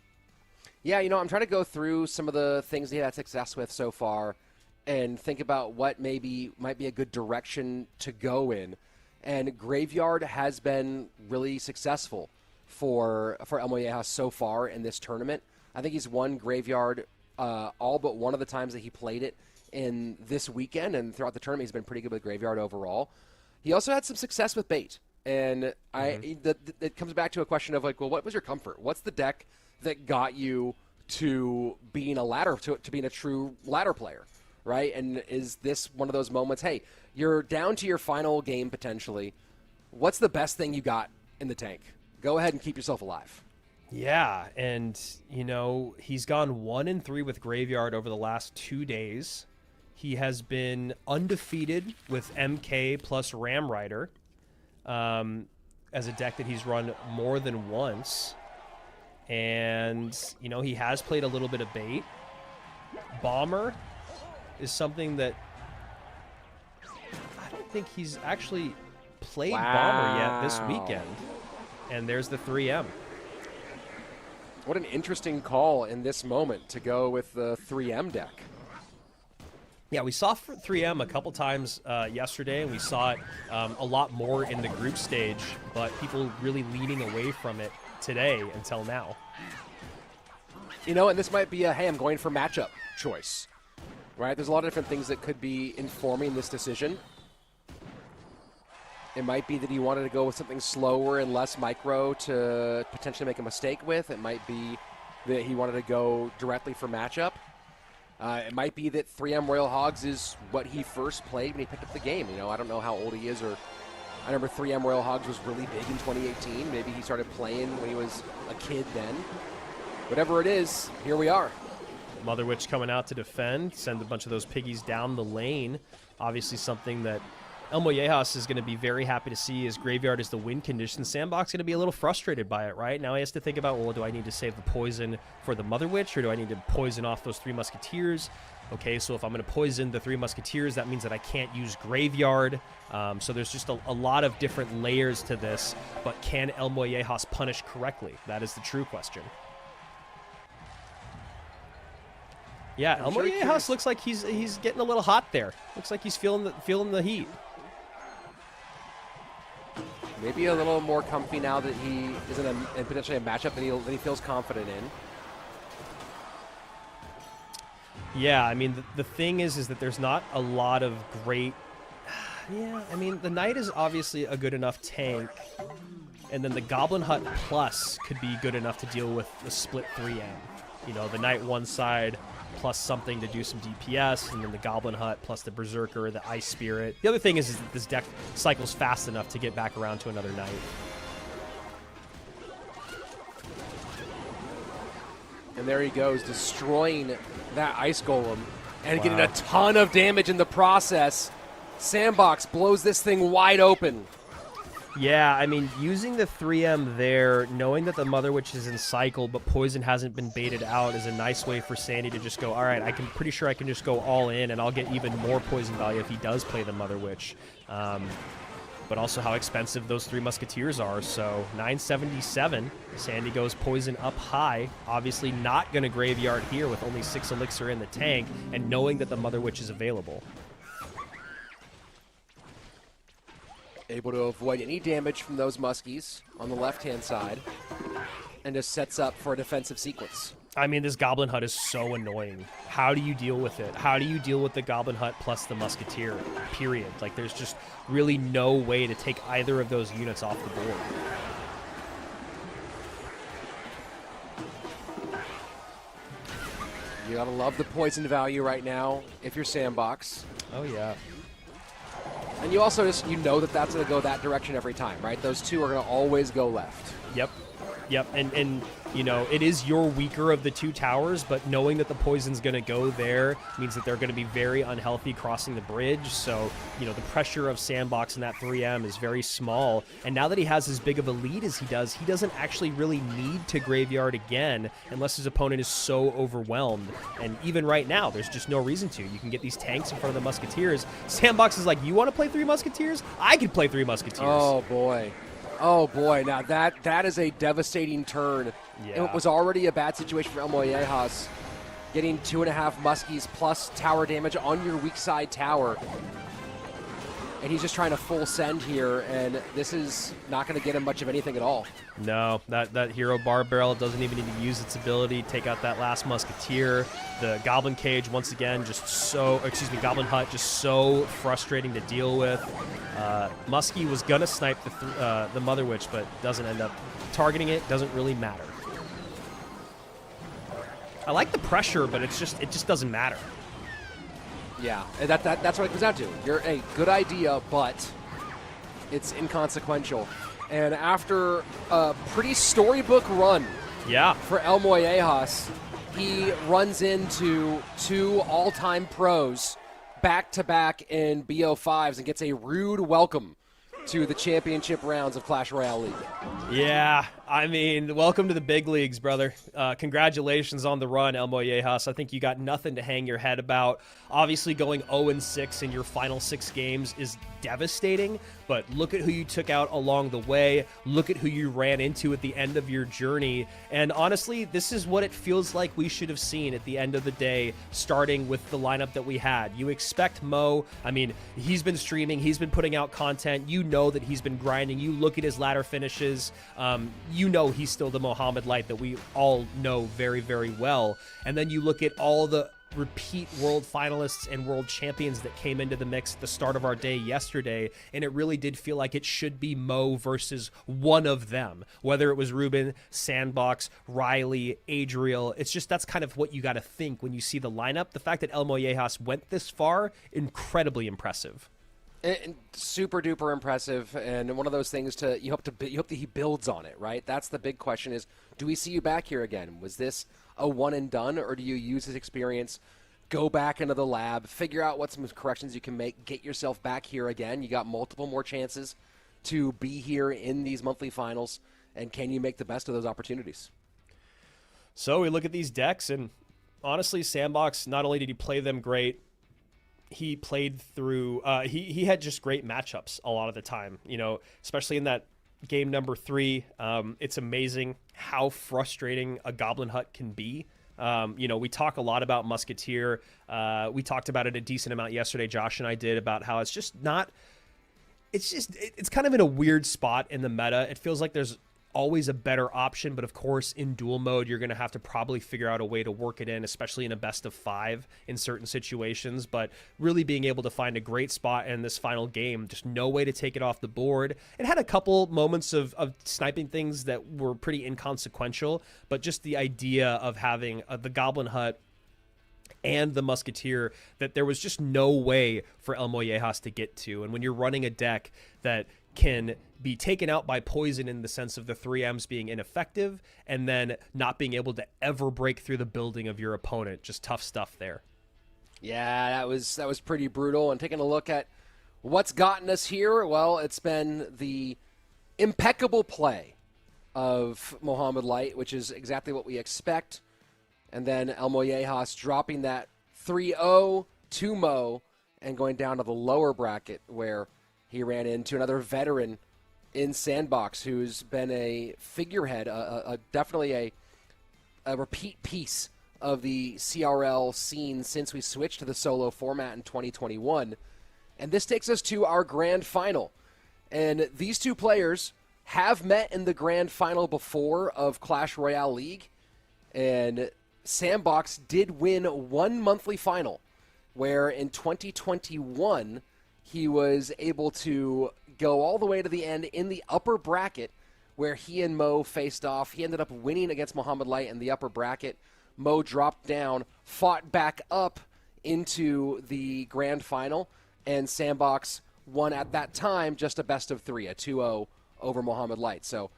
Yeah, I'm trying to go through some of the things he had success with so far and think about what maybe might be a good direction to go in. And Graveyard has been really successful for Elmojas so far in this tournament. I think he's won Graveyard all but one of the times that he played it in this weekend, and throughout the tournament he's been pretty good with Graveyard overall. He also had some success with Bait. And it comes back to a question of what was your comfort? What's the deck that got you to being a ladder, to being a true ladder player, right? And is this one of those moments, hey, you're down to your final game potentially. What's the best thing you got in the tank? Go ahead and keep yourself alive. Yeah, and, he's gone 1-3 with Graveyard over the last 2 days. He has been undefeated with MK plus Ram Rider. As a deck that he's run more than once. And, he has played a little bit of Bait. Bomber is something that I don't think he's actually played Bomber yet this weekend. And there's the 3M. What an interesting call in this moment to go with the 3M deck. Yeah, we saw 3M a couple times yesterday, and we saw it a lot more in the group stage, but people really leaning away from it today until now. And this might be hey, I'm going for matchup choice, right? There's a lot of different things that could be informing this decision. It might be that he wanted to go with something slower and less micro to potentially make a mistake with. It might be that he wanted to go directly for matchup. It might be that 3M Royal Hogs is what he first played when he picked up the game. I don't know how old he is, or I remember 3M Royal Hogs was really big in 2018. Maybe he started playing when he was a kid then. Whatever it is, here we are. Mother Witch coming out to defend, send a bunch of those piggies down the lane. Obviously something that Elmojas is going to be very happy to see as Graveyard is the win condition. Sandbox going to be a little frustrated by it, right? Now he has to think about, well, do I need to save the poison for the Mother Witch, or do I need to poison off those 3 Musketeers? Okay, so if I'm going to poison the 3 Musketeers, that means that I can't use Graveyard. So there's just a lot of different layers to this, but can Elmojas punish correctly? That is the true question. Yeah, Elmojas looks like he's getting a little hot there. Looks like he's feeling the heat. Maybe a little more comfy now that he is in potentially a matchup that he feels confident in. Yeah, I mean, the thing is that there's not a lot of great Yeah, I mean, the Knight is obviously a good enough tank, and then the Goblin Hut Plus could be good enough to deal with the split 3M. You know, the Knight one side plus something to do some DPS, and then the Goblin Hut plus the Berserker, the Ice Spirit. The other thing is that this deck cycles fast enough to get back around to another Knight. And there he goes, destroying that Ice Golem and getting a ton of damage in the process. Sandbox blows this thing wide open. Yeah, I mean, using the 3M there, knowing that the Mother Witch is in cycle, but poison hasn't been baited out, is a nice way for Sandy to just go, all right, pretty sure I can just go all in, and I'll get even more poison value if he does play the Mother Witch. But also how expensive those 3 Musketeers are, so 977. Sandy goes poison up high. Obviously not going to graveyard here with only 6 elixir in the tank, and knowing that the Mother Witch is available. Able to avoid any damage from those Muskies on the left-hand side, and just sets up for a defensive sequence. I mean, this Goblin Hut is so annoying. How do you deal with it? How do you deal with the Goblin Hut plus the Musketeer, period? Like, there's just really no way to take either of those units off the board. You gotta love the poison value right now if you're Sandbox. Oh, yeah. And you also just, you know that that's going to go that direction every time, right? Those two are going to always go left. Yep. Yep. And you know, it is your weaker of the 2 towers, but knowing that the poison's going to go there means that they're going to be very unhealthy crossing the bridge. So, you know, the pressure of Sandbox in that 3M is very small. And now that he has as big of a lead as he doesn't actually really need to graveyard again unless his opponent is so overwhelmed. And even right now, there's just no reason to. You can get these tanks in front of the Musketeers. Sandbox is like, you want to play 3 Musketeers? I could play 3 Musketeers. Oh, boy. Oh, boy. Now, that is a devastating turn. Yeah. It was already a bad situation for Elmojas, getting 2.5 Muskies plus tower damage on your weak side tower. And he's just trying to full send here, and this is not going to get him much of anything at all. No, that Hero Bar Barrel doesn't even need to use its ability. Take out that last Musketeer. The Goblin Cage, once again, Goblin Hut, just so frustrating to deal with. Muskie was going to snipe the Mother Witch, but doesn't end up targeting it. Doesn't really matter. I like the pressure, but it just doesn't matter. Yeah, and that's what it comes down to. You're a good idea, but it's inconsequential. And after a pretty storybook run for Elmojas, he runs into 2 all-time pros back-to-back in BO5s and gets a rude welcome to the championship rounds of Clash Royale League. Yeah, I mean, welcome to the big leagues, brother. Congratulations on the run, Elmojas. I think you got nothing to hang your head about. Obviously, going 0-6 in your final 6 games is devastating, but look at who you took out along the way. Look at who you ran into at the end of your journey. And honestly, this is what it feels like we should have seen at the end of the day, starting with the lineup that we had. You expect Mo. I mean, he's been streaming. He's been putting out content. You know that he's been grinding. You look at his ladder finishes. You know he's still the Mohamad Light that we all know very, very well. And then you look at all the repeat world finalists and world champions that came into the mix at the start of our day yesterday, and it really did feel like it should be Mo versus one of them, whether it was Ruben, Sandbox, Riley, Adriel. It's just, that's kind of what you got to think when you see the lineup. The fact that Elmojas went this far, incredibly impressive. And super duper impressive, and one of those things you hope that he builds on it, right? That's the big question: is do we see you back here again? Was this a one and done, or do you use his experience, go back into the lab, figure out what some corrections you can make, get yourself back here again? You got multiple more chances to be here in these monthly finals, and can you make the best of those opportunities? So we look at these decks, and honestly, Sandbox, not only did he play them great, he played through, he had just great matchups a lot of the time, you know, especially in that game number 3. It's amazing how frustrating a Goblin Hut can be. You know, we talk a lot about Musketeer. We talked about it a decent amount yesterday, Josh and I did, about how it's just not, it's kind of in a weird spot in the meta. It feels like there's always a better option, but of course in duel mode you're going to have to probably figure out a way to work it in, especially in a best of 5 in certain situations. But really being able to find a great spot in this final game, just no way to take it off the board. It had a couple moments of sniping things that were pretty inconsequential, but just the idea of having the Goblin Hut and the Musketeer that there was just no way for Elmojas to get to. And when you're running a deck that can be taken out by poison in the sense of the 3Ms being ineffective and then not being able to ever break through the building of your opponent, just tough stuff there. Yeah, that was pretty brutal. And taking a look at what's gotten us here, well, it's been the impeccable play of Mohamad Light, which is exactly what we expect. And then Elmojas dropping that 3-0 to Mo and going down to the lower bracket where he ran into another veteran in Sandbox who's been a figurehead, definitely a repeat piece of the CRL scene since we switched to the solo format in 2021. And this takes us to our grand final. And these two players have met in the grand final before of Clash Royale League. And Sandbox did win one monthly final, where in 2021 he was able to go all the way to the end in the upper bracket where he and Mo faced off. He ended up winning against Mohamad Light in the upper bracket. Mo dropped down, fought back up into the grand final, and Sandbox won at that time just a best of 3, a 2-0 over Mohamad Light. So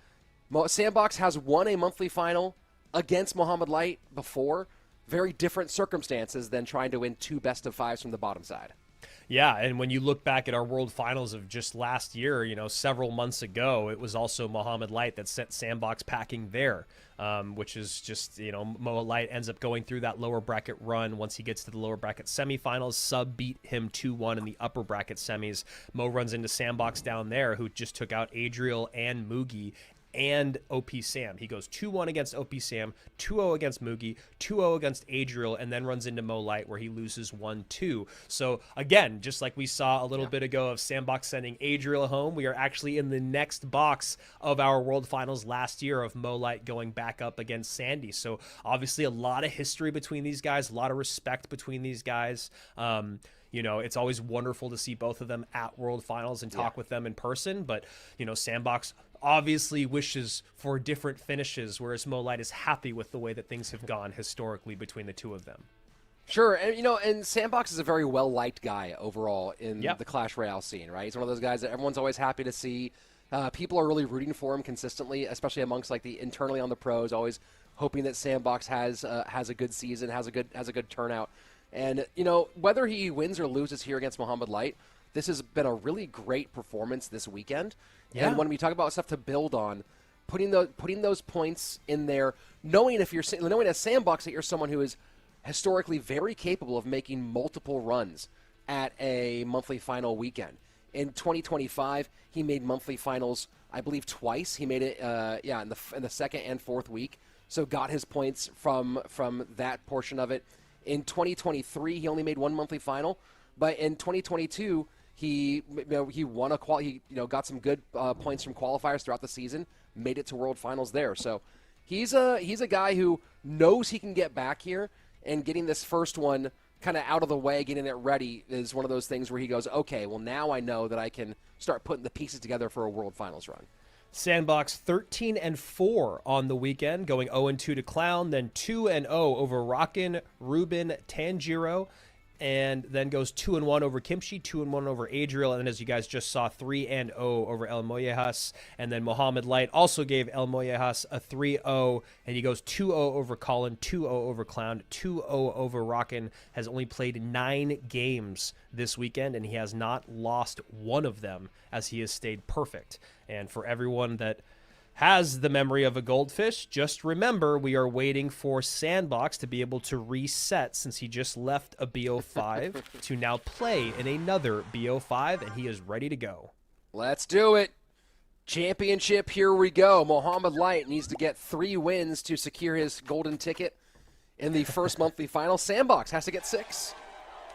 Sandbox has won a monthly final against Mohamad Light before. Very different circumstances than trying to win 2 best of 5s from the bottom side. Yeah, and when you look back at our World Finals of just last year, several months ago, it was also Mohamad Light that sent Sandbox packing there, which is just, Mo Light ends up going through that lower bracket run. Once he gets to the lower bracket semifinals, Sub beat him 2-1 in the upper bracket semis. Mo runs into Sandbox down there, who just took out Adriel and Mugi and OP Sam. He goes 2-1 against OP Sam, 2-0 against Mugi, 2-0 against Adriel, and then runs into Mo Light where he loses 1-2. So again, just like we saw a little bit ago of Sandbox sending Adriel home, we are actually in the next box of our World Finals last year of Mo Light going back up against Sandy. So obviously a lot of history between these guys, a lot of respect between these guys. It's always wonderful to see both of them at World Finals and talk with them in person, but, Sandbox obviously wishes for different finishes, whereas Mo Light is happy with the way that things have gone historically between the two of them. Sure, and and Sandbox is a very well-liked guy overall in the Clash Royale scene, right? He's one of those guys that everyone's always happy to see. People are really rooting for him consistently, especially amongst the internally on the pros, always hoping that Sandbox has a good season, has a good turnout. And whether he wins or loses here against Mohamad Light, this has been a really great performance this weekend. Yeah. And when we talk about stuff to build on, putting those points in there, knowing as Sandbox that you're someone who is historically very capable of making multiple runs at a monthly final weekend. In 2025, he made monthly finals, I believe, twice. He made it, in the second and fourth week. So got his points from that portion of it. In 2023, he only made one monthly final, but in 2022, he won he got some good points from qualifiers throughout the season, made it to World Finals there. So he's a guy who knows he can get back here, and getting this first one kind of out of the way, getting it ready is one of those things where he goes, okay, well now I know that I can start putting the pieces together for a World Finals run. Sandbox 13-4 on the weekend, going 0-2 to Clown, then 2-0 over Rockin', Ruben, Tangiro, and then goes 2-1 over Kimchi, 2-1 over Adriel, and then as you guys just saw, 3-0 over Elmojas, and then Mohamad Light also gave Elmojas a 3-0, and he goes 2-0 over Colin, 2-0 over Clown, 2-0 over Rockin', has only played 9 games this weekend, and he has not lost one of them as he has stayed perfect. And for everyone that has the memory of a goldfish, just remember we are waiting for Sandbox to be able to reset, since he just left a BO5 to now play in another BO5, and he is ready to go. Let's do it. Championship, here we go. Mohamad Light needs to get 3 wins to secure his golden ticket in the first monthly final. Sandbox has to get 6.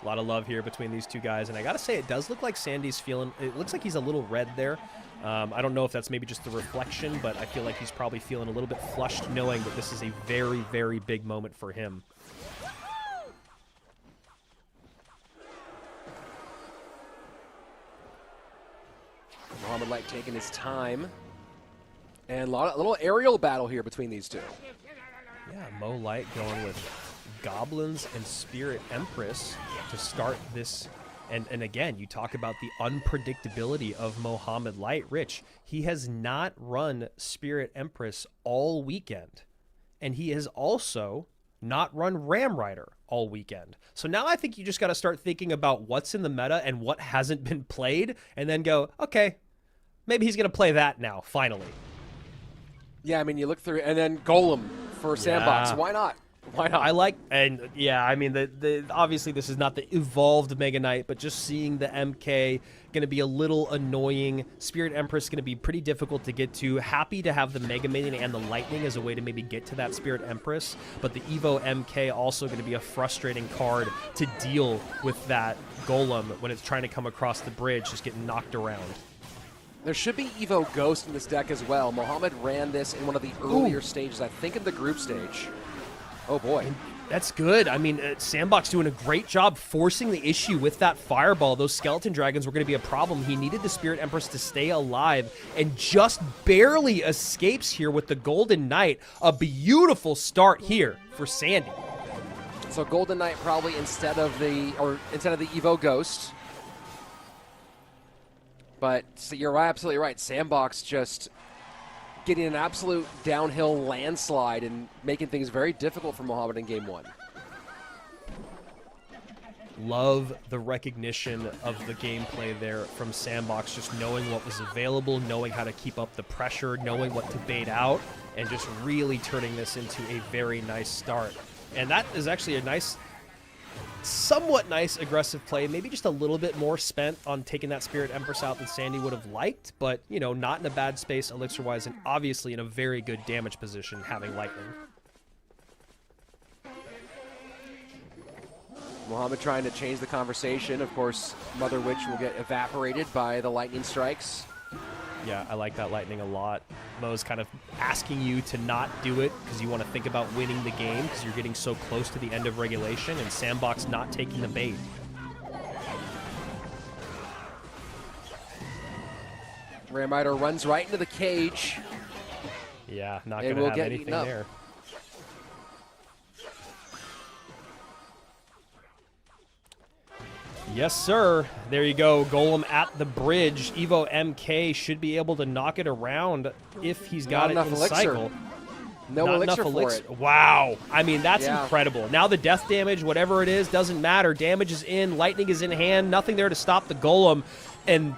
A lot of love here between these two guys. And I got to say, it does look like Sandy's feeling, it looks like he's a little red there. I don't know if that's maybe just the reflection, but I feel like he's probably feeling a little bit flushed knowing that this is a very, very big moment for him. Mohamad Light taking his time. And a little aerial battle here between these two. Yeah, Mo Light going with Goblins and Spirit Empress to start this. And again, you talk about the unpredictability of Mohamad Light. Rich, he has not run Spirit Empress all weekend. And he has also not run Ram Rider all weekend. So now I think you just got to start thinking about what's in the meta and what hasn't been played, and then go, okay, maybe he's going to play that now, finally. Yeah, I mean, you look through, and then Golem for Sandbox. Yeah. Why not? Why not? I like, and yeah, I mean, obviously this is not the evolved Mega Knight, but just seeing the MK going to be a little annoying. Spirit Empress going to be pretty difficult to get to. Happy to have the Mega Minion and the Lightning as a way to maybe get to that Spirit Empress, but the Evo MK also going to be a frustrating card to deal with that Golem when it's trying to come across the bridge, just getting knocked around. There should be Evo Ghost in this deck as well. Mohamad ran this in one of the earlier stages, I think in the group stage. Oh boy. That's good. I mean, Sandbox doing a great job forcing the issue with that fireball. Those skeleton dragons were going to be a problem. He needed the Spirit Empress to stay alive and just barely escapes here with the Golden Knight. A beautiful start here for Sandy. So Golden Knight probably instead of the Evo Ghost. But so you're absolutely right. Sandbox just getting an absolute downhill landslide and making things very difficult for Mohamad in game one. Love the recognition of the gameplay there from Sandbox, just knowing what was available, knowing how to keep up the pressure, knowing what to bait out, and just really turning this into a very nice start. And that is actually a nice, somewhat nice aggressive play, maybe just a little bit more spent on taking that Spirit Empress out than Sandy would have liked, but, you know, not in a bad space elixir-wise, and obviously in a very good damage position having Lightning. Mohamad trying to change the conversation. Of course, Mother Witch will get evaporated by the lightning strikes. Yeah, I like that Lightning a lot. Mo's kind of asking you to not do it because you want to think about winning the game because you're getting so close to the end of regulation, and Sandbox not taking the bait. Ram Rider runs right into the cage. Yeah, not And going to we'll have get anything eaten up. there. Yes, sir. There you go. Golem at the bridge. Evo MK should be able to knock it around if he's got it Not in enough elixir. cycle. No Not elixir enough for elixir. it. Wow. I mean, that's Yeah. incredible. Now the death damage, whatever it is, doesn't matter. Damage is in. Lightning is in hand. Nothing there to stop the Golem. And,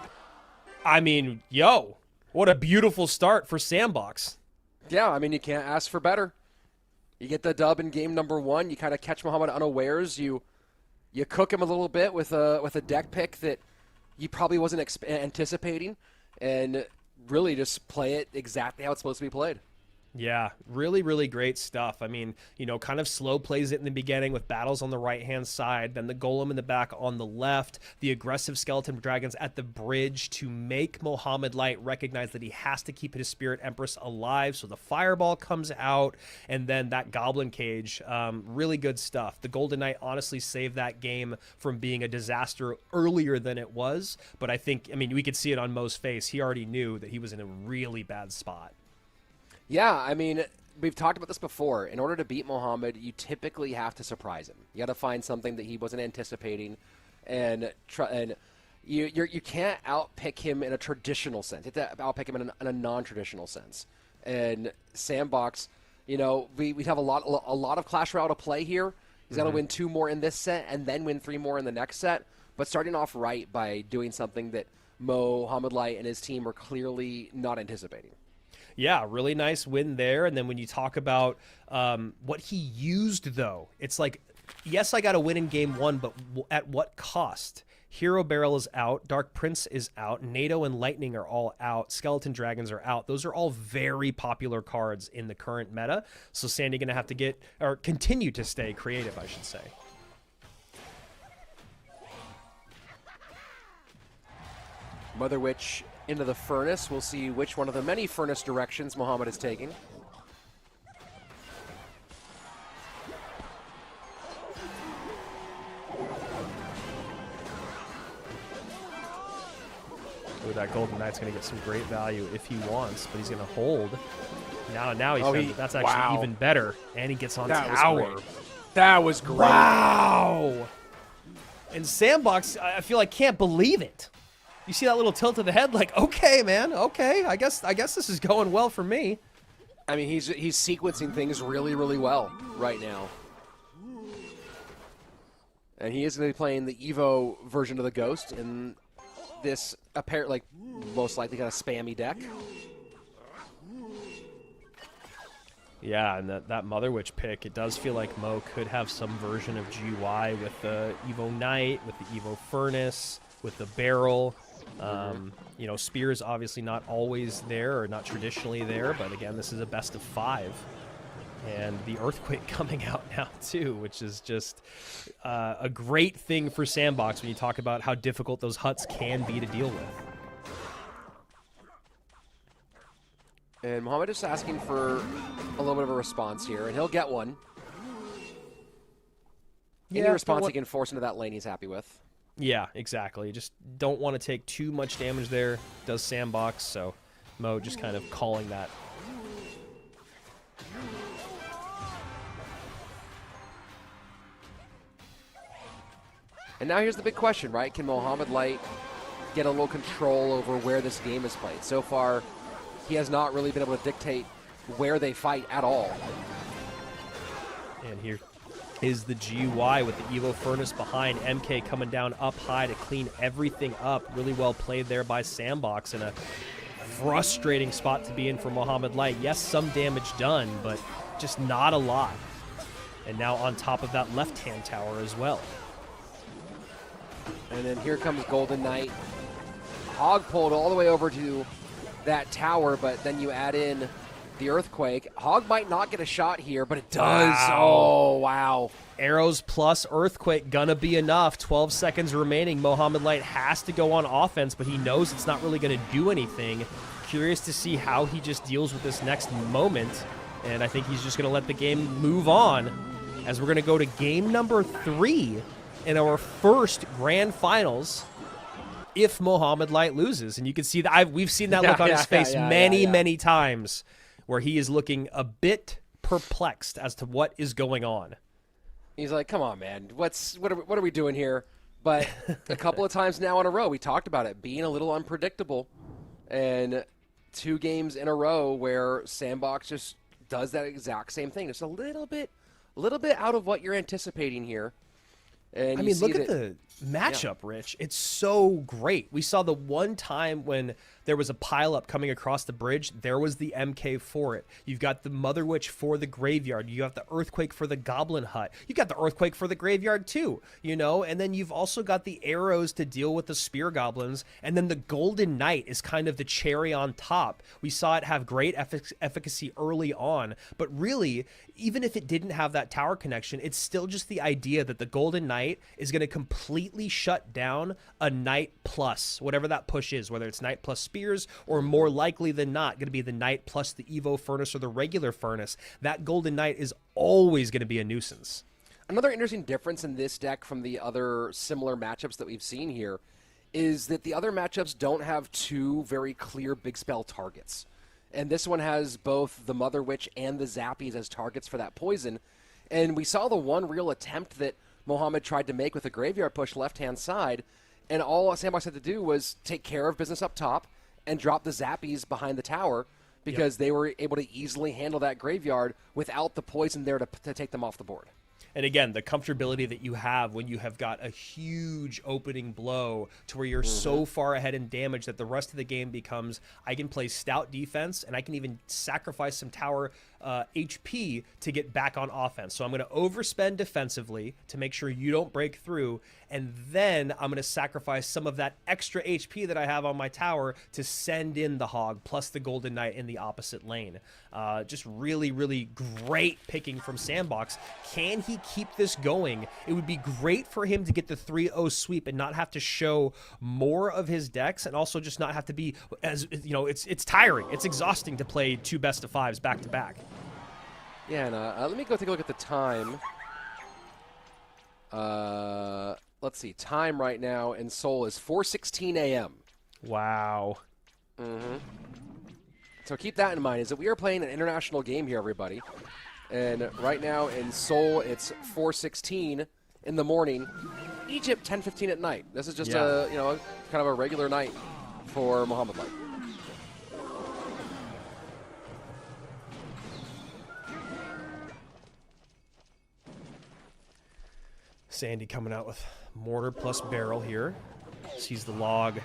I mean, yo, what a beautiful start for Sandbox. Yeah, I mean, you can't ask for better. You get the dub in game number one. You kind of catch Mohamad unawares. You cook him a little bit with a deck pick that you probably wasn't anticipating, and really just play it exactly how it's supposed to be played. Yeah, really, really great stuff. I mean, you know, kind of slow plays it in the beginning with battles on the right-hand side, then the Golem in the back on the left, the aggressive Skeleton Dragons at the bridge to make Mohamad Light recognize that he has to keep his Spirit Empress alive, so the Fireball comes out, and then that Goblin Cage. Really good stuff. The Golden Knight honestly saved that game from being a disaster earlier than it was, but I mean, we could see it on Mo's face. He already knew that he was in a really bad spot. Yeah, I mean, we've talked about this before. In order to beat Mohamad, you typically have to surprise him. You got to find something that he wasn't anticipating, and you can't outpick him in a traditional sense. You have to outpick him in a non-traditional sense. And Sandbox, you know, we have a lot of Clash Royale to play here. He's got to win 2 more in this set and then win 3 more in the next set. But starting off right by doing something that Mohamad Light and his team were clearly not anticipating. Yeah, really nice win there. And then when you talk about what he used, though, it's like, yes, I got a win in game 1, but at what cost? Hero Barrel is out. Dark Prince is out. NATO and Lightning are all out. Skeleton Dragons are out. Those are all very popular cards in the current meta. So Sandy going to have to continue to stay creative, I should say. Mother Witch into the furnace. We'll see which one of the many furnace directions Mohamad is taking. Ooh, that Golden Knight's going to get some great value if he wants, but he's going to hold. Now he's that's actually even better, and he gets on tower. That was great. Wow! And Sandbox, I feel like can't believe it. You see that little tilt of the head, like, okay, man, okay, I guess this is going well for me. I mean, he's sequencing things really, really well right now. And he is going to be playing the Evo version of the Ghost in this apparent, most likely kind of spammy deck. Yeah, and that Mother Witch pick, it does feel like Mo could have some version of GY with the Evo Knight, with the Evo Furnace, with the Barrel. You know, Spear is obviously not always there or not traditionally there, but again, this is a best of 5. And the Earthquake coming out now too, which is just a great thing for Sandbox when you talk about how difficult those huts can be to deal with. And Mohamad is asking for a little bit of a response here, and he'll get one. Any response he can force into that lane he's happy with. Yeah, exactly. Just don't want to take too much damage there. Does Sandbox, so Mo just kind of calling that. And now here's the big question, right? Can Mohamad Light get a little control over where this game is played? So far, he has not really been able to dictate where they fight at all. And here is the GY with the Evo Furnace behind. MK coming down up high to clean everything up. Really well played there by Sandbox, and a frustrating spot to be in for Mohamad Light. Yes, some damage done, but just not a lot. And now on top of that left-hand tower as well. And then here comes Golden Knight. Hog pulled all the way over to that tower, but then you add in the Earthquake. Hog might not get a shot here, but it does. Wow. Oh, wow. Arrows plus Earthquake gonna be enough. 12 seconds remaining. Mohamad Light has to go on offense, but he knows it's not really gonna do anything. Curious to see how he just deals with this next moment, and I think he's just gonna let the game move on as we're gonna go to game number 3 in our first grand finals if Mohamad Light loses. And you can see that we've seen that look on his face many times, where he is looking a bit perplexed as to what is going on. He's like, come on, man. What are we doing here? But a couple of times now in a row, we talked about it being a little unpredictable. And 2 games in a row where Sandbox just does that exact same thing. It's a little bit out of what you're anticipating here. And I mean, look at the matchup, Rich. It's so great. We saw the one time when there was a pileup coming across the bridge, there was the MK for it. You've got the Mother Witch for the graveyard. You have the Earthquake for the Goblin Hut. You got the Earthquake for the graveyard too, you know? And then you've also got the arrows to deal with the Spear Goblins. And then the Golden Knight is kind of the cherry on top. We saw it have great efficacy early on, but really, even if it didn't have that tower connection, it's still just the idea that the Golden Knight is going to completely shut down a Knight plus, whatever that push is, whether it's Knight plus Spears or more likely than not going to be the Knight plus the Evo Furnace or the regular Furnace. That Golden Knight is always going to be a nuisance. Another interesting difference in this deck from the other similar matchups that we've seen here is that the other matchups don't have 2 very clear big spell targets. And this one has both the Mother Witch and the Zappies as targets for that poison. And we saw the one real attempt that Mohamad tried to make with a graveyard push left-hand side, and all Sandbox had to do was take care of business up top and drop the Zappies behind the tower because they were able to easily handle that graveyard without the poison there to take them off the board. And again, the comfortability that you have when you have got a huge opening blow to where you're so far ahead in damage that the rest of the game becomes, I can play stout defense and I can even sacrifice some tower HP to get back on offense. So I'm going to overspend defensively to make sure you don't break through, and then I'm going to sacrifice some of that extra HP that I have on my tower to send in the Hog plus the Golden Knight in the opposite lane. Just really, really great picking from Sandbox. Can he keep this going? It would be great for him to get the 3-0 sweep and not have to show more of his decks, and also just not have to be, as you know, it's tiring. It's exhausting to play 2 best-of-5s back to back. Yeah, and let me go take a look at the time. Let's see. Time right now in Seoul is 4:16 a.m. Wow. So keep that in mind, is that we are playing an international game here, everybody. And right now in Seoul, it's 4:16 in the morning. Egypt, 10:15 at night. This is just a, you know, kind of a regular night for Mohamad Light. Sandy coming out with mortar plus barrel here. Sees the log,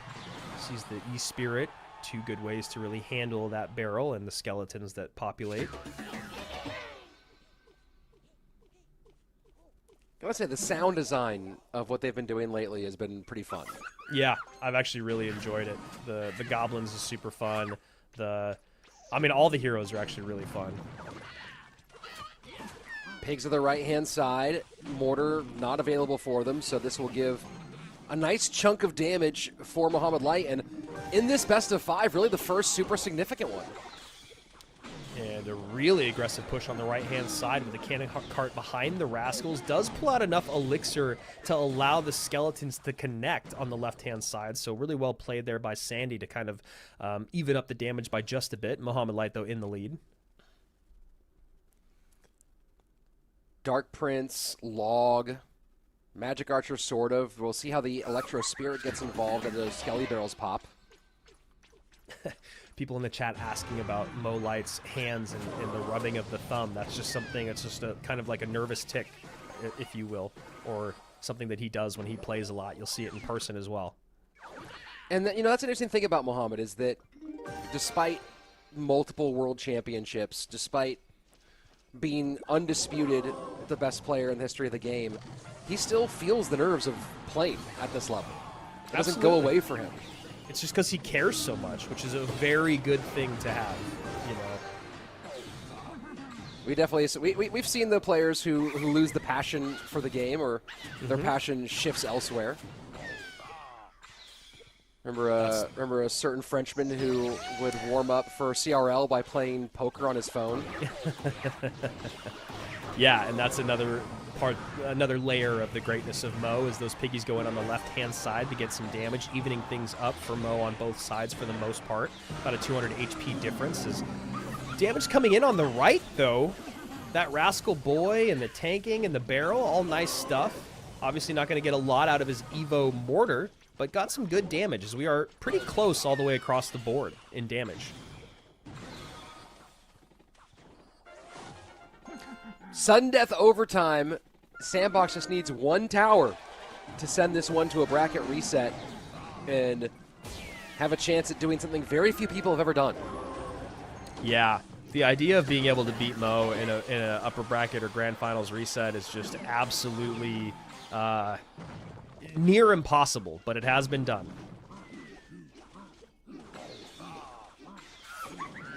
sees the E-Spirit. 2 good ways to really handle that barrel and the skeletons that populate. I gotta say, the sound design of what they've been doing lately has been pretty fun. Yeah, I've actually really enjoyed it. The goblins is super fun. I mean, all the heroes are actually really fun. Pigs to the right-hand side. Mortar not available for them, so this will give a nice chunk of damage for Mohamad Light. And in this best-of-5, really the first super significant one. And a really aggressive push on the right-hand side with the cannon cart behind the Rascals. Does pull out enough elixir to allow the skeletons to connect on the left-hand side. So really well played there by Sandy to kind of even up the damage by just a bit. Mohamad Light, though, in the lead. Dark Prince, Log, Magic Archer, sort of. We'll see how the Electro Spirit gets involved as those Skelly Barrels pop. People in the chat asking about Mo Light's hands and the rubbing of the thumb. That's just something, it's just a kind of like a nervous tick, if you will, or something that he does when he plays a lot. You'll see it in person as well. And, you know, that's an interesting thing about Mohamad is that despite multiple world championships, despite being undisputed the best player in the history of the game, he still feels the nerves of playing at this level. It doesn't go away for him. It's just because he cares so much, which is a very good thing to have, you know. We definitely we've seen the players who lose the passion for the game, or their passion shifts elsewhere. Remember a certain Frenchman who would warm up for CRL by playing poker on his phone? Yeah, and that's another layer of the greatness of Mo, is those piggies going on the left-hand side to get some damage, evening things up for Mo on both sides for the most part. About a 200 HP difference. Is damage coming in on the right, though. That Rascal Boy and the tanking and the barrel, all nice stuff. Obviously not going to get a lot out of his Evo Mortar, but got some good damage, as we are pretty close all the way across the board in damage. Sudden death overtime. Sandbox just needs 1 tower to send this one to a bracket reset and have a chance at doing something very few people have ever done. Yeah, the idea of being able to beat Mo in a upper bracket or grand finals reset is just absolutely near impossible, but it has been done.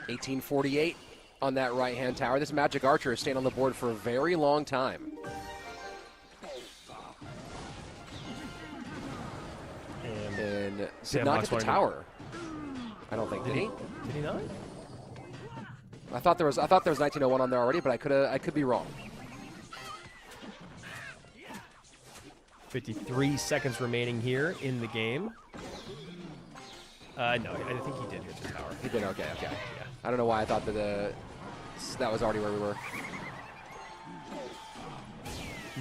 1848 on that right-hand tower. This Magic Archer is staying on the board for a very long time. And did not get the tower. I don't think. Did he? Did he not? I thought there was 1901 on there already, but I could be wrong. 53 seconds remaining here in the game. No, I think he did hit the tower. He did. Okay. Yeah. I don't know why I thought that that was already where we were.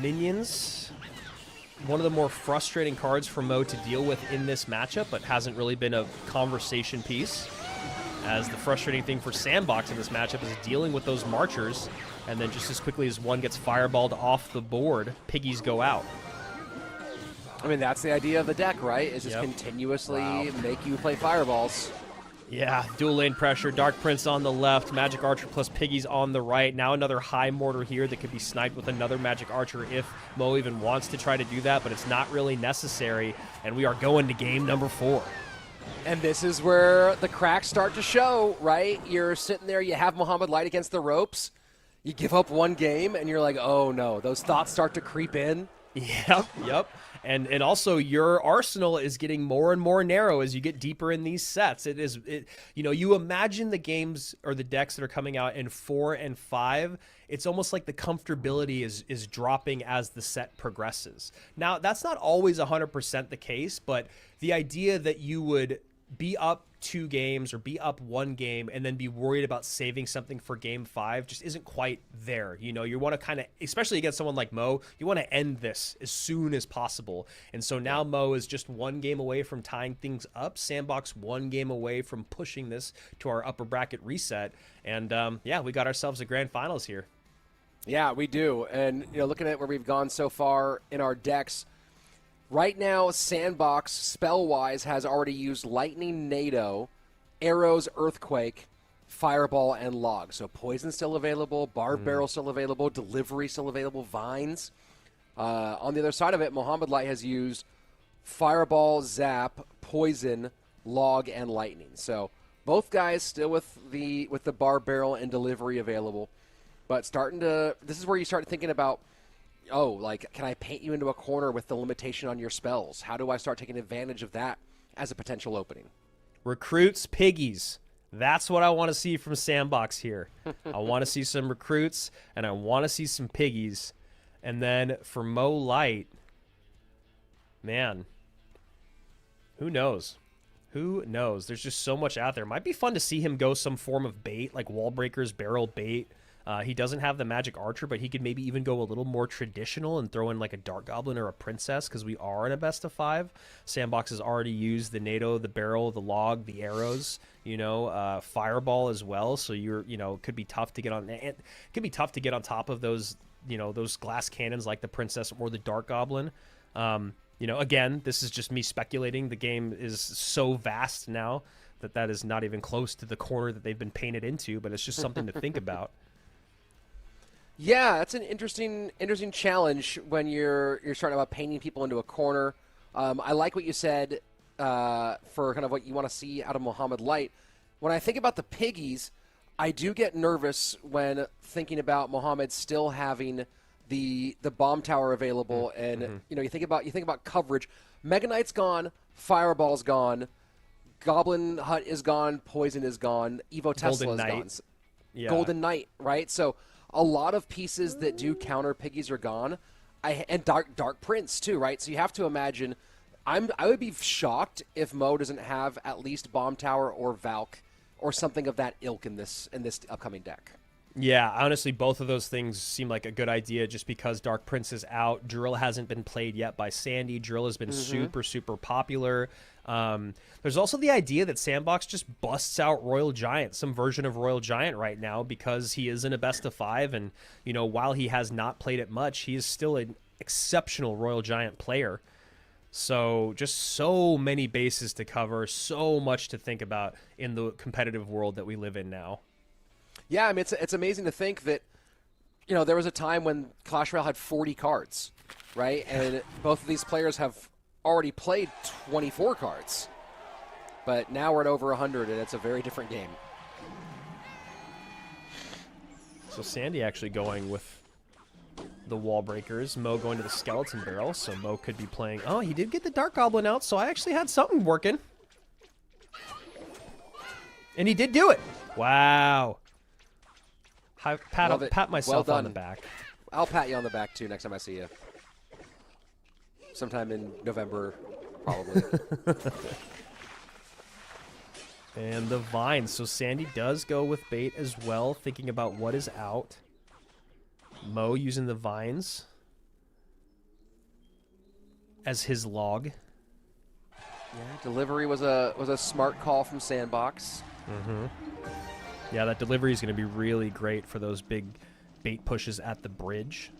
Minions, one of the more frustrating cards for Mo to deal with in this matchup, but hasn't really been a conversation piece. As the frustrating thing for Sandbox in this matchup is dealing with those marchers, and then just as quickly as one gets fireballed off the board, piggies go out. I mean, that's the idea of the deck, right? Is just continuously make you play fireballs. Yeah, dual lane pressure. Dark Prince on the left, Magic Archer plus Piggies on the right. Now another high mortar here that could be sniped with another Magic Archer if Mo even wants to try to do that, but it's not really necessary. And we are going to game number 4. And this is where the cracks start to show, right? You're sitting there, you have Mohamad Light against the ropes, you give up one game, and you're like, oh no, those thoughts start to creep in. Yep. And also your arsenal is getting more and more narrow as you get deeper in these sets. You imagine the games or the decks that are coming out in 4 and 5. It's almost like the comfortability is dropping as the set progresses. Now, that's not always 100% the case, but the idea that you would be up 2 games or be up 1 game and then be worried about saving something for game 5 just isn't quite there. You want to kind of, especially against someone like Mo, you want to end this as soon as possible. And so now Mo is just 1 game away from tying things up. Sandbox 1 game away from pushing this to our upper bracket reset. And we got ourselves a grand finals here. Yeah, we do. And looking at where we've gone so far in our decks, right now, Sandbox, spell-wise, has already used Lightning, NATO, Arrows, Earthquake, Fireball, and Log. So Poison still available, Barb Barrel still available, Delivery still available, Vines. On the other side of it, Mohamad Light has used Fireball, Zap, Poison, Log, and Lightning. So both guys still with the Barb Barrel and Delivery available. But this is where you start thinking about, can I paint you into a corner with the limitation on your spells? How do I start taking advantage of that as a potential opening? Recruits, Piggies. That's what I want to see from Sandbox here. I want to see some recruits, and I want to see some Piggies. And then for Mo Light, man, who knows? Who knows? There's just so much out there. Might be fun to see him go some form of bait, like Wall Breakers, Barrel Bait. He doesn't have the Magic Archer, but he could maybe even go a little more traditional and throw in like a Dark Goblin or a Princess because we are in a best of 5. Sandbox has already used the NATO, the Barrel, the Log, the Arrows, Fireball as well. So it could be tough to get on. It could be tough to get on top of those, those glass cannons like the Princess or the Dark Goblin. Again, this is just me speculating. The game is so vast now that is not even close to the corner that they've been painted into, but it's just something to think about. Yeah, that's an interesting challenge when you're starting about painting people into a corner. I like what you said for kind of what you want to see out of Mohamad Light. When I think about the Piggies, I do get nervous when thinking about Mohamad still having the bomb tower available, and you think about coverage. Mega Knight's gone, Fireball's gone, Goblin Hut is gone, Poison is gone, Evo Tesla is gone, Golden Knight, right? So a lot of pieces that do counter Piggies are gone, and Dark Prince too, right? So you have to imagine. I would be shocked if Mo doesn't have at least Bomb Tower or Valk or something of that ilk in this upcoming deck. Yeah, honestly, both of those things seem like a good idea just because Dark Prince is out. Drill hasn't been played yet by Sandy. Drill has been super, super popular. There's also the idea that Sandbox just busts out Royal Giant, some version of Royal Giant right now because he is in a best of 5. And, while he has not played it much, he is still an exceptional Royal Giant player. So just so many bases to cover, so much to think about in the competitive world that we live in now. Yeah, I mean, it's amazing to think that, there was a time when Clash Royale had 40 cards, right? And both of these players have already played 24 cards. But now we're at over 100, and it's a very different game. So Sandy actually going with the Wall Breakers. Mo going to the Skeleton Barrel, so Mo could be playing. Oh, he did get the Dark Goblin out, so I actually had something working. And he did do it. Wow. Pat myself on the back. I'll pat you on the back, too, next time I see you. Sometime in November, probably. And the Vines. So Sandy does go with bait as well, thinking about what is out. Mo using the Vines as his log. Yeah, Delivery was a smart call from Sandbox. Yeah, that Delivery is going to be really great for those big bait pushes at the bridge.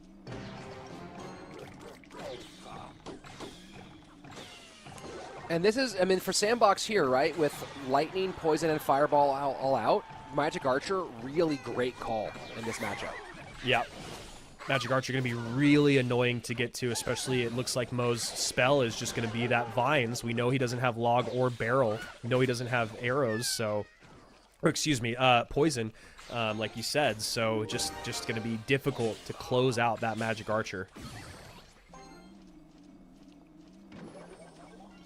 And this is, I mean, for Sandbox here, right, with Lightning, Poison, and Fireball all out, Magic Archer, really great call in this matchup. Yeah. Magic Archer going to be really annoying to get to, especially it looks like Mo's spell is just going to be that Vines. We know he doesn't have Log or Barrel. We know he doesn't have arrows, so... Or excuse me, Poison, like you said. So just going to be difficult to close out that Magic Archer.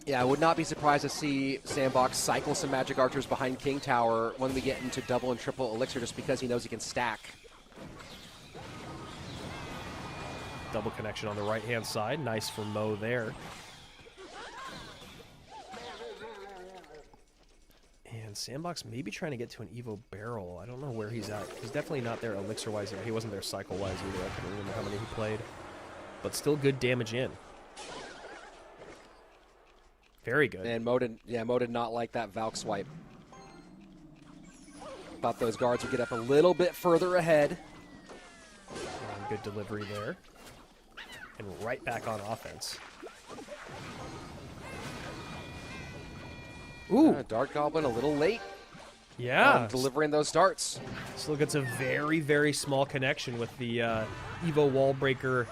Yeah, I would not be surprised to see Sandbox cycle some Magic Archers behind King Tower when we get into double and triple Elixir, just because he knows he can stack. Double connection on the right-hand side. Nice for Mo there. And Sandbox maybe trying to get to an Evo Barrel. I don't know where he's at. He's definitely not there Elixir-wise. He wasn't there cycle-wise either. I can't remember how many he played. But still good damage in. Very good. And Mo did not like that Valk swipe. Thought those guards would get up a little bit further ahead. And good delivery there. And right back on offense. Ooh. Dart Goblin a little late. Yeah. Delivering those darts. Still gets a very, very small connection with the Evo Wall Breaker.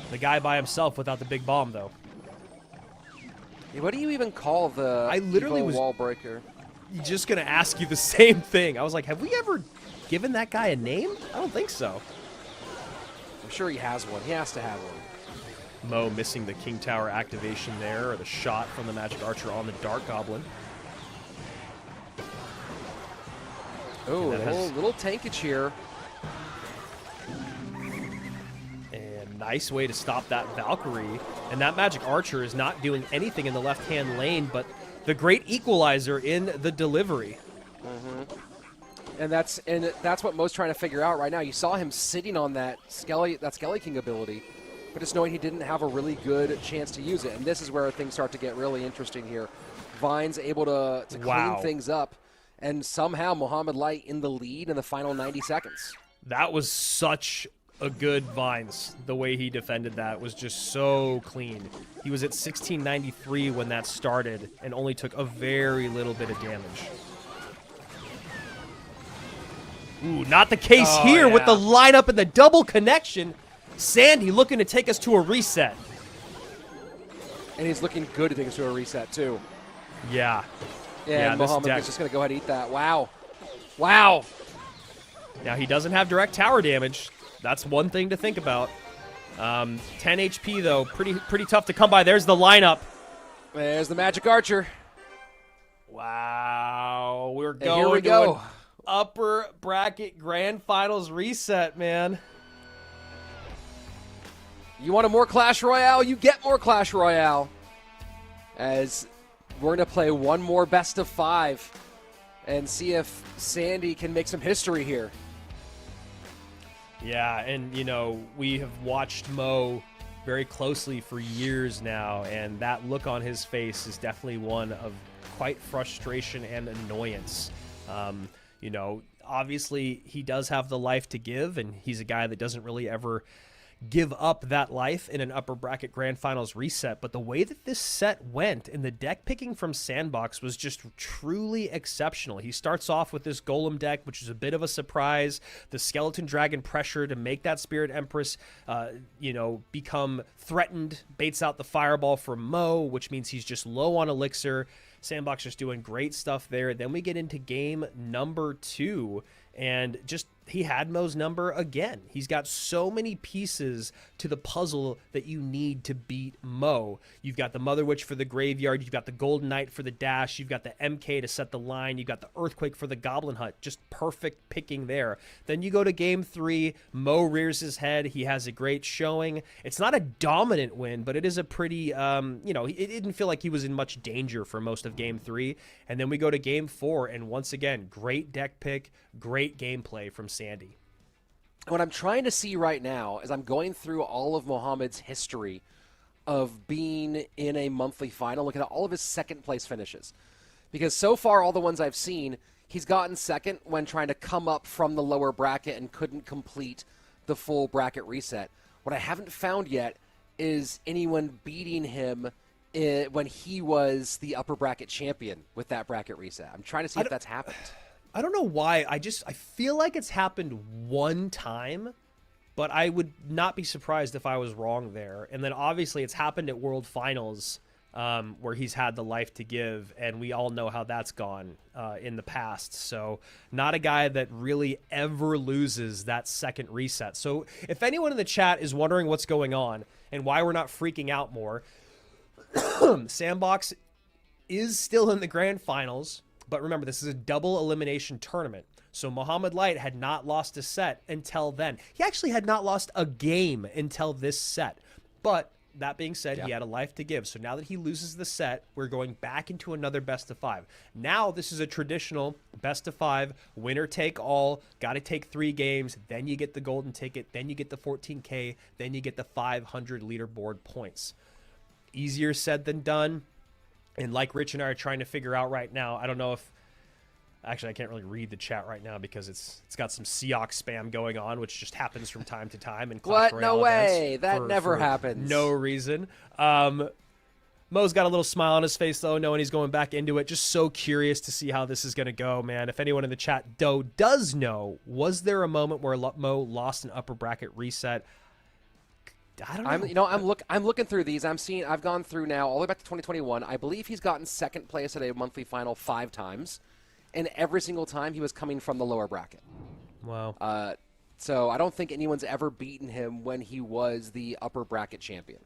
The guy by himself without the big bomb, though. Yeah, what do you even call the I literally Evo was Wall Breaker? just going to ask you the same thing. I was like, have we ever given that guy a name? I don't think so. I'm sure he has one. He has to have one. Mo missing the King Tower activation there, or the shot from the Magic Archer on the Dark Goblin. Oh, little tankage here. And nice way to stop that Valkyrie. And that Magic Archer is not doing anything in the left-hand lane, but the great equalizer in the delivery. And that's what Mo's trying to figure out right now. You saw him sitting on that Skelly King ability, but just knowing he didn't have a really good chance to use it. And this is where things start to get really interesting here. Vine's able to clean things up, and somehow Mohamad Light in the lead in the final 90 seconds. That was such a good Vines. The way he defended that was just so clean. He was at 1693 when that started and only took a very little bit of damage. Ooh, not the case here with the lineup and the double connection. Sandy looking to take us to a reset. And he's looking good to take us to a reset, too. Yeah. And Mohamad is just going to go ahead and eat that. Wow. Wow. Now, he doesn't have direct tower damage. That's one thing to think about. 10 HP, though. Pretty tough to come by. There's the lineup. There's the Magic Archer. Wow. We're going here we to go. an upper bracket grand finals reset, man. You want a more Clash Royale? You get more Clash Royale. As we're going to play one more best of 5 and see if Sandy can make some history here. Yeah, and, you know, we have watched Mo very closely for years now, and that look on his face is definitely one of quite frustration and annoyance. You know, obviously he does have the life to give, and he's a guy that doesn't really ever give up that life in an upper bracket grand finals reset. But the way that this set went and the deck picking from Sandbox was just truly exceptional. He starts off with this Golem deck, which is a bit of a surprise. The Skeleton Dragon pressure to make that Spirit Empress, you know, become threatened, baits out the Fireball for Mo, which means he's just low on Elixir. Sandbox just doing great stuff there. Then we get into game number 2, and just he had Mo's number again. He's got so many pieces to the puzzle that you need to beat Mo. You've got the Mother Witch for the Graveyard. You've got the Golden Knight for the dash. You've got the MK to set the line. You've got the Earthquake for the Goblin Hut. Just perfect picking there. Then you go to game 3. Mo rears his head. He has a great showing. It's not a dominant win, but it is a pretty, you know, it didn't feel like he was in much danger for most of game 3. And then we go to game 4, and once again, great deck pick, great gameplay from Sandy. What I'm trying to see right now is I'm going through all of Mohamad's history of being in a monthly final, looking at all of his second place finishes. Because so far, all the ones I've seen, he's gotten second when trying to come up from the lower bracket and couldn't complete the full bracket reset. What I haven't found yet is anyone beating him when he was the upper bracket champion with that bracket reset. I'm trying to see if that's happened. I don't know why. I feel like it's happened one time, but I would not be surprised if I was wrong there. And then obviously it's happened at World Finals, where he's had the life to give, and we all know how that's gone in the past. So not a guy that really ever loses that second reset. So if anyone in the chat is wondering what's going on and why we're not freaking out more, Sandbox is still in the grand finals, but remember, this is a double elimination tournament. So Mohamad Light had not lost a set until then. He actually had not lost a game until this set. But that being said, he had a life to give. So now that he loses the set, we're going back into another best of 5. Now this is a traditional best of 5, winner take all, got to take 3 games, then you get the golden ticket, then you get the 14K, then you get the 500 leaderboard points. Easier said than done. And like Rich and I are trying to figure out right now, I don't know if... Actually, I can't really read the chat right now because it's got some Seahawk spam going on, which just happens from time to time. And What? No way. That never happens. No reason. Mo's got a little smile on his face, though, knowing he's going back into it. Just so curious to see how this is going to go, man. If anyone in the chat, does know, was there a moment where Mo lost an upper bracket reset? I don't know. I'm looking through these. I've gone through now all the way back to 2021. I believe he's gotten second place at a monthly final 5 times, and every single time he was coming from the lower bracket. Wow. So I don't think anyone's ever beaten him when he was the upper bracket champion.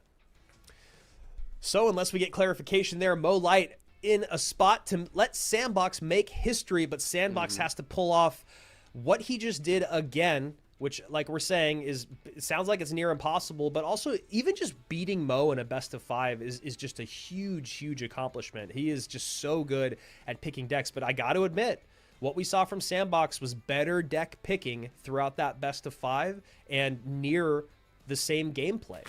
So unless we get clarification there, Mo Light in a spot to let Sandbox make history, but Sandbox has to pull off what he just did again, which, like we're saying, it sounds like it's near impossible, but also even just beating Mo in a best of 5 is just a huge, huge accomplishment. He is just so good at picking decks, but I got to admit, what we saw from Sandbox was better deck picking throughout that best of 5 and near the same gameplay.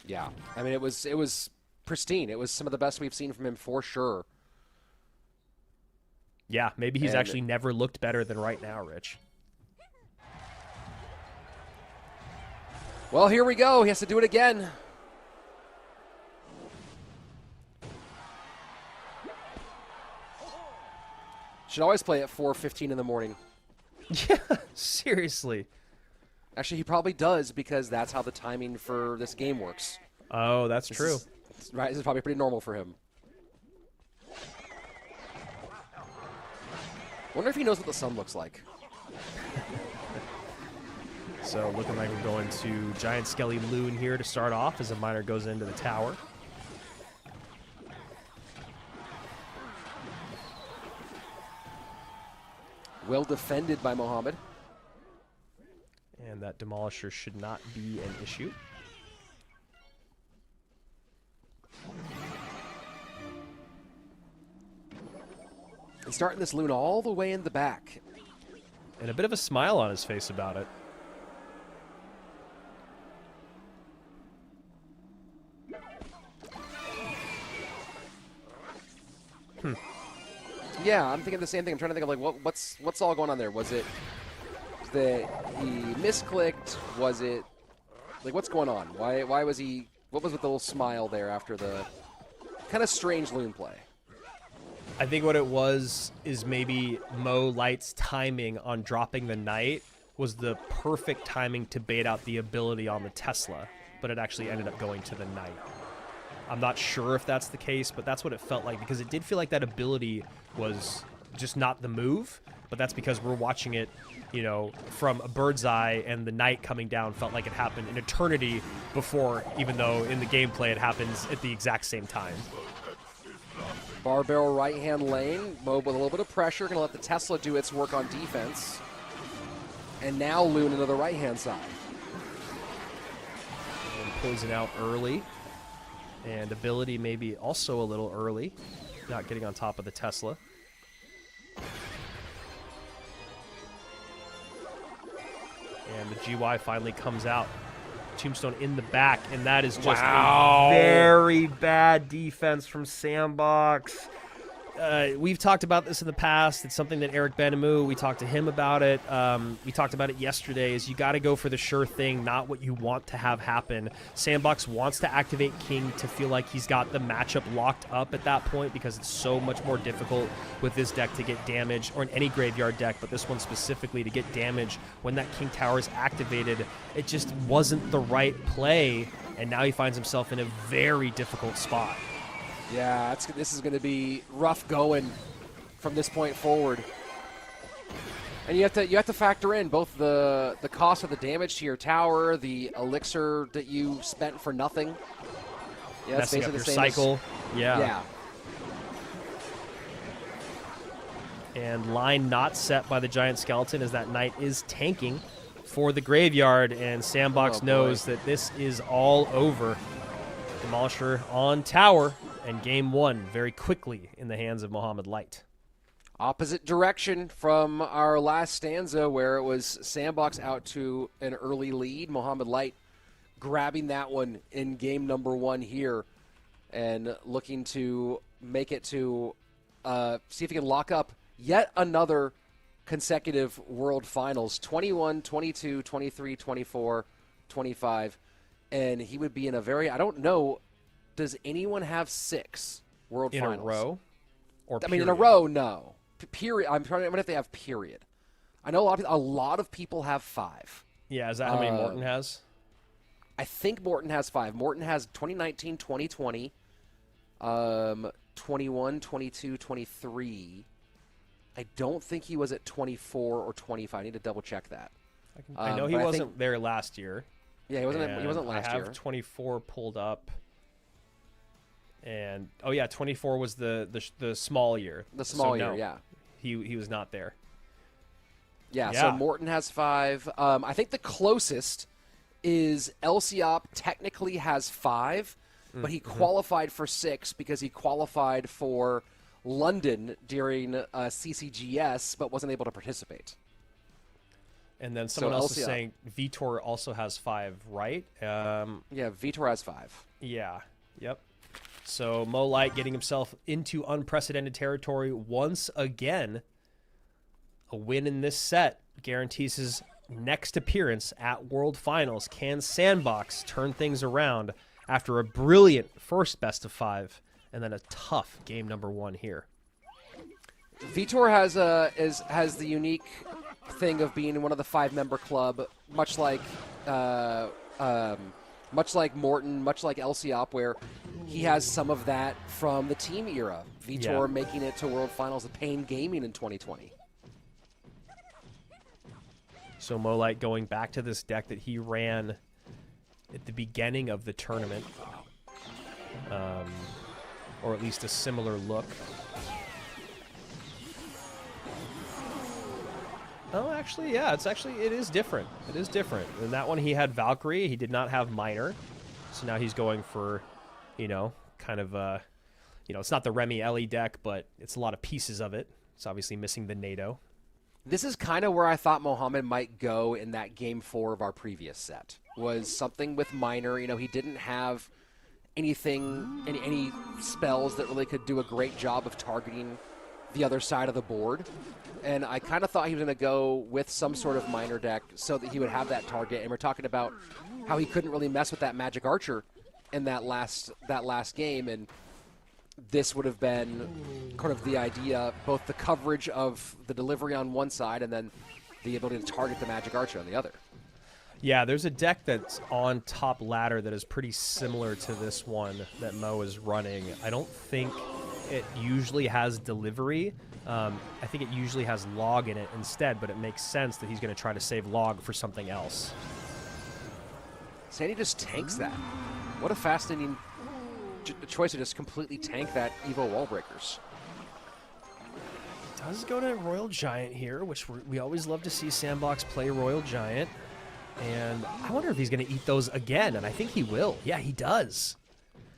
Yeah, I mean, it was pristine. It was some of the best we've seen from him for sure. Yeah, maybe he's actually never looked better than right now, Rich. Well, here we go. He has to do it again. Should always play at 4:15 in the morning. Yeah, seriously. Actually, he probably does because that's how the timing for this game works. Oh, that's true. Right, this is probably pretty normal for him. Wonder if he knows what the sun looks like. So looking like we're going to Giant Skelly Loon here to start off as a miner goes into the tower. Well defended by Mohamad. And that Demolisher should not be an issue. He's starting this Loon all the way in the back. And a bit of a smile on his face about it. Yeah, I'm thinking the same thing. I'm trying to think of like what's all going on there. Was it that he misclicked? Was it like what's going on? Why was he? What was with the little smile there after the kind of strange Loon play? I think what it was is maybe Mo Light's timing on dropping the Knight was the perfect timing to bait out the ability on the Tesla, but it actually ended up going to the Knight. I'm not sure if that's the case, but that's what it felt like because it did feel like that ability was just not the move, but that's because we're watching it, you know, from a bird's eye, and the Knight coming down felt like it happened an eternity before, even though in the gameplay it happens at the exact same time. Bar barrel right-hand lane. Mo with a little bit of pressure, going to let the Tesla do its work on defense. And now Loon into the right-hand side. And poison out early. And ability maybe also a little early. Not getting on top of the Tesla. And the GY finally comes out. Tombstone in the back, and that is just a very bad defense from Sandbox. we've talked about this in the past. It's something that Eric Benamou, we talked to him about it. We talked about it yesterday, is you got to go for the sure thing, not what you want to have happen. Sandbox wants to activate King to feel like he's got the matchup locked up at that point, because it's so much more difficult with this deck to get damage, or in any graveyard deck, but this one specifically, to get damage when that King Tower is activated. It just wasn't the right play, and now he finds himself in a very difficult spot. Yeah, this is going to be rough going from this point forward. And you have to factor in both the cost of the damage to your tower, the elixir that you spent for nothing. Yeah, that's messing up basically your the same cycle. Yeah. And line not set by the giant skeleton, as that knight is tanking for the graveyard, and Sandbox knows that this is all over. Demolisher on tower, and game one very quickly in the hands of Mohamad Light. Opposite direction from our last stanza, where it was Sandbox out to an early lead. Mohamad Light grabbing that one in game number one here, and looking to make it to see if he can lock up yet another consecutive World Finals, 21, 22, 23, 24, 25. And he would be in a very, I don't know, does anyone have 6 World Finals? In a row? Or I mean, in a row, no. Period. I'm trying to remember if they have period. I know a lot of people have 5. Yeah, is that how many Morton has? I think Morton has 5. Morton has 2019, 2020, 21, 22, 23. I don't think he was at 24 or 25. I need to double check that. I know he wasn't there last year. Yeah, he wasn't last year. I have 24 pulled up. And oh yeah, 24 was the small year. The small year, no, yeah. He was not there. Yeah, so Morton has 5. I think the closest is Elsiop technically has 5, but he qualified for 6 because he qualified for London during CCGS, but wasn't able to participate. And then someone else is saying Vitor also has 5, right? Yeah, Vitor has 5. Yeah, yep. So Mo Light getting himself into unprecedented territory once again. A win in this set guarantees his next appearance at World Finals. Can Sandbox turn things around after a brilliant first best of 5 and then a tough game number 1 here? Vitor has the unique thing of being in one of the 5-member club, much like Morton, much like Elsiop, where he has some of that from the team era. Vitor making it to World Finals of Pain Gaming in 2020. So Mo Light going back to this deck that he ran at the beginning of the tournament, or at least a similar look. Oh, actually, yeah, it is different. It is different. In that one, he had Valkyrie. He did not have Miner. So now he's going for, kind of, it's not the Remy Ellie deck, but it's a lot of pieces of it. It's obviously missing the NATO. This is kind of where I thought Mohamad might go in that game 4 of our previous set. Was something with Miner. He didn't have anything, any spells that really could do a great job of targeting the other side of the board. And I kind of thought he was going to go with some sort of Miner deck so that he would have that target. And we're talking about how he couldn't really mess with that Magic Archer in that last game. And this would have been kind of the idea, both the coverage of the delivery on one side and then the ability to target the Magic Archer on the other. Yeah, there's a deck that's on top ladder that is pretty similar to this one that Mo is running. I don't think it usually has delivery. I think it usually has log in it instead, but it makes sense that he's going to try to save log for something else. Sandy just tanks that. What a fascinating choice to just completely tank that Evo wall breakers. Does go to Royal Giant here, which we always love to see Sandbox play Royal Giant. And I wonder if he's going to eat those again, and I think he will. Yeah, he does.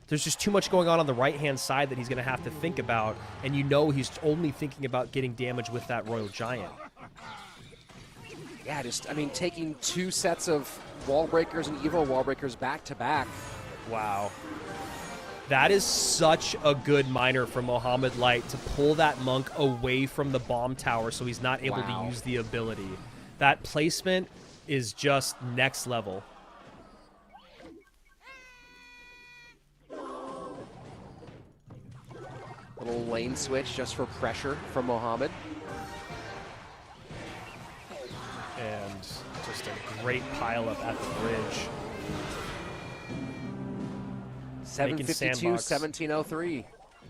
There's just too much going on the right-hand side that he's going to have to think about, and he's only thinking about getting damage with that Royal Giant. Yeah, taking 2 sets of wall breakers and Evo wall breakers back to back. Wow. That is such a good miner from Mohamad Light to pull that monk away from the bomb tower so he's not able to use the ability. That placement is just next level. Little lane switch just for pressure from Mohamad. And just a great pileup at the bridge. 752, 1703.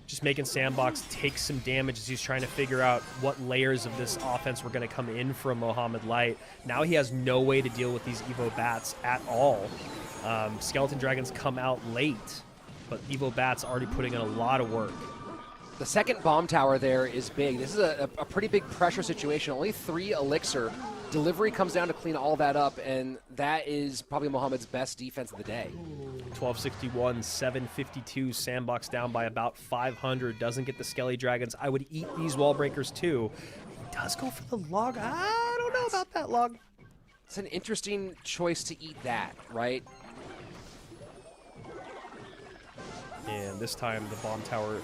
Just making Sandbox take some damage as he's trying to figure out what layers of this offense were going to come in from Mohamad Light. Now he has no way to deal with these Evo Bats at all. Skeleton Dragons come out late, but Evo Bats already putting in a lot of work. The second bomb tower there is big. This is a pretty big pressure situation. Only 3 elixir. Delivery comes down to clean all that up, and that is probably Mohamad's best defense of the day. 1261, 752. Sandbox down by about 500. Doesn't get the Skelly Dragons. I would eat these wall breakers too. He does go for the log. I don't know about that log. It's an interesting choice to eat that, right? And this time the bomb tower.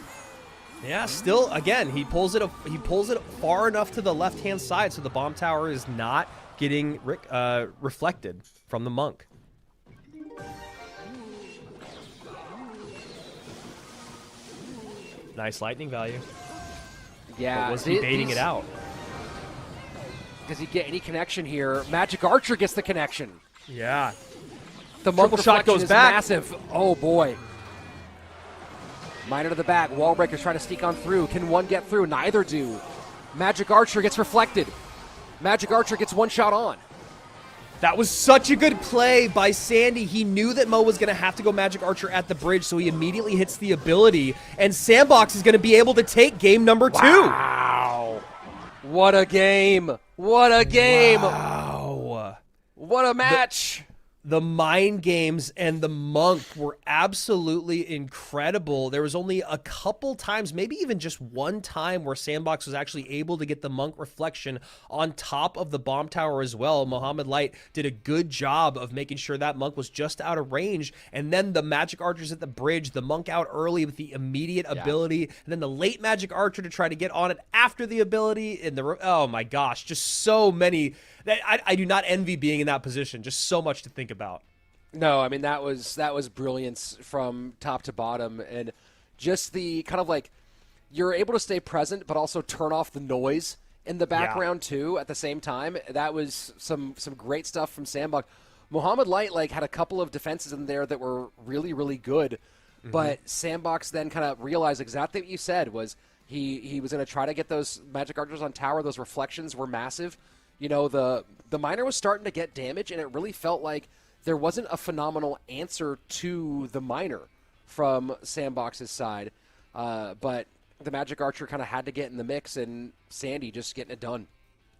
Yeah, still, again, he pulls it far enough to the left-hand side so the bomb tower is not getting reflected from the monk. Nice lightning value. Yeah. But was he baiting it out? Does he get any connection here? Magic Archer gets the connection. Yeah. The monk Triple shot reflection goes is back. massive. Oh, boy. Miner to the back. Wallbreaker's trying to sneak on through. Can one get through? Neither do. Magic Archer gets reflected. Magic Archer gets one shot on. That was such a good play by Sandy. He knew that Mo was going to have to go Magic Archer at the bridge, so he immediately hits the ability, and Sandbox is going to be able to take game number 2. Wow. What a game. What a game. Wow. What a match. The mind games and the monk were absolutely incredible. There was only a couple times, maybe even just one time, where Sandbox was actually able to get the monk reflection on top of the bomb tower as well. Mohamad Light did a good job of making sure that monk was just out of range. And then the magic archers at the bridge, the monk out early with the immediate ability, and then the late magic archer to try to get on it after the ability. And oh my gosh, just so many. I do not envy being in that position. Just so much to think about. No, I mean, that was brilliance from top to bottom. And just the kind of like, you're able to stay present, but also turn off the noise in the background too at the same time. That was some great stuff from Sandbox. Mohamad Light had a couple of defenses in there that were really, really good. But Sandbox then kind of realized exactly what you said, was he was going to try to get those magic archers on tower. Those reflections were massive. You know, the miner was starting to get damage, and it really felt like there wasn't a phenomenal answer to the miner from Sandbox's side. But the Magic Archer kind of had to get in the mix, and Sandy just getting it done.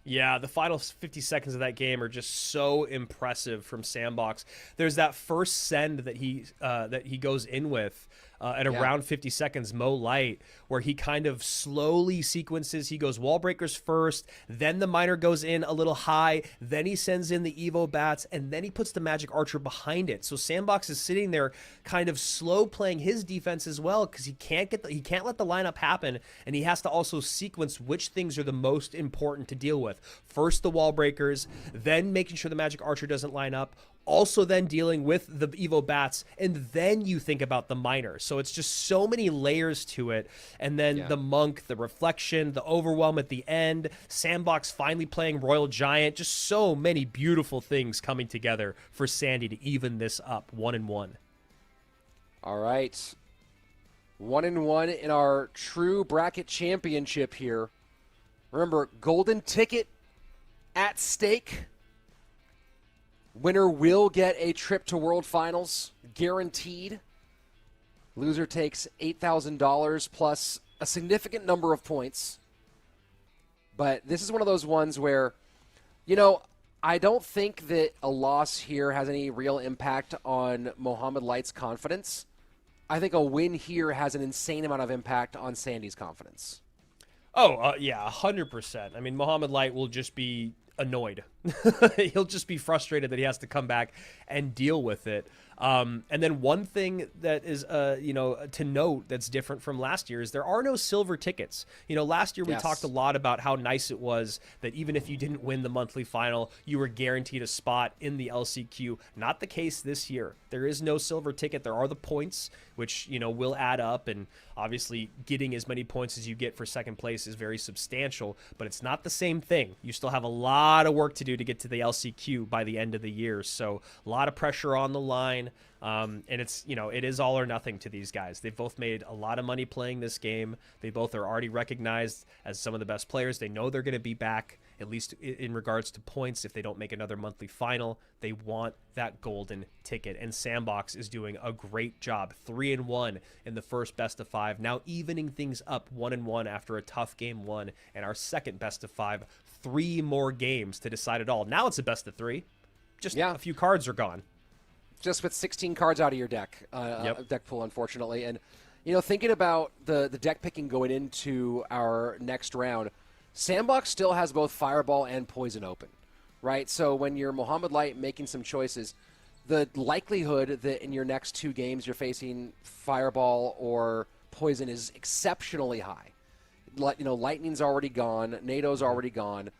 Yeah, the final 50 seconds of that game are just so impressive from Sandbox. There's that first send that he goes in with at around 50 seconds, Mo Light, where he kind of slowly sequences. He goes wall breakers first, then the miner goes in a little high, then he sends in the Evo Bats, and then he puts the Magic Archer behind it. So Sandbox is sitting there kind of slow playing his defense as well, because he can't let the lineup happen, and he has to also sequence which things are the most important to deal with. First the wall breakers, then making sure the Magic Archer doesn't line up, also then dealing with the Evo Bats, and then you think about the miner. So it's just so many layers to it. And then the monk, the reflection, the overwhelm at the end, Sandbox finally playing Royal Giant, just so many beautiful things coming together for Sandy to even this up 1-1. All right. 1-1 in our true bracket championship here. Remember, golden ticket at stake. Winner will get a trip to World Finals, guaranteed. Loser takes $8,000 plus a significant number of points. But this is one of those ones where, you know, I don't think that a loss here has any real impact on Mohamad Light's confidence. I think a win here has an insane amount of impact on Sandy's confidence. Oh, yeah, 100%. I mean, Mohamad Light will just be annoyed He'll just be frustrated that he has to come back and deal with it. And then one thing that is, to note that's different from last year is there are no silver tickets. Last year we talked a lot about how nice it was that even if you didn't win the monthly final, you were guaranteed a spot in the LCQ. Not the case this year. There is no silver ticket. There are the points, which, will add up. And obviously getting as many points as you get for second place is very substantial, but it's not the same thing. You still have a lot of work to do to get to the LCQ by the end of the year. So a lot of pressure on the line. And it's, it is all or nothing to these guys. They've both made a lot of money playing this game. They both are already recognized as some of the best players. They know they're going to be back, at least in regards to points. If they don't make another monthly final, they want that golden ticket. And Sandbox is doing a great job. 3-1 in the first best of 5. Now evening things up 1-1 after a tough game 1. And our second best of 5, 3 more games to decide it all. Now it's a best of 3. Just a few cards are gone. Just with 16 cards out of your deck, deck pool, unfortunately. And, thinking about the deck picking going into our next round, Sandbox still has both Fireball and Poison open, right? So when you're Mohamad Light making some choices, the likelihood that in your next 2 games you're facing Fireball or Poison is exceptionally high. Lightning's already gone. NATO's already gone.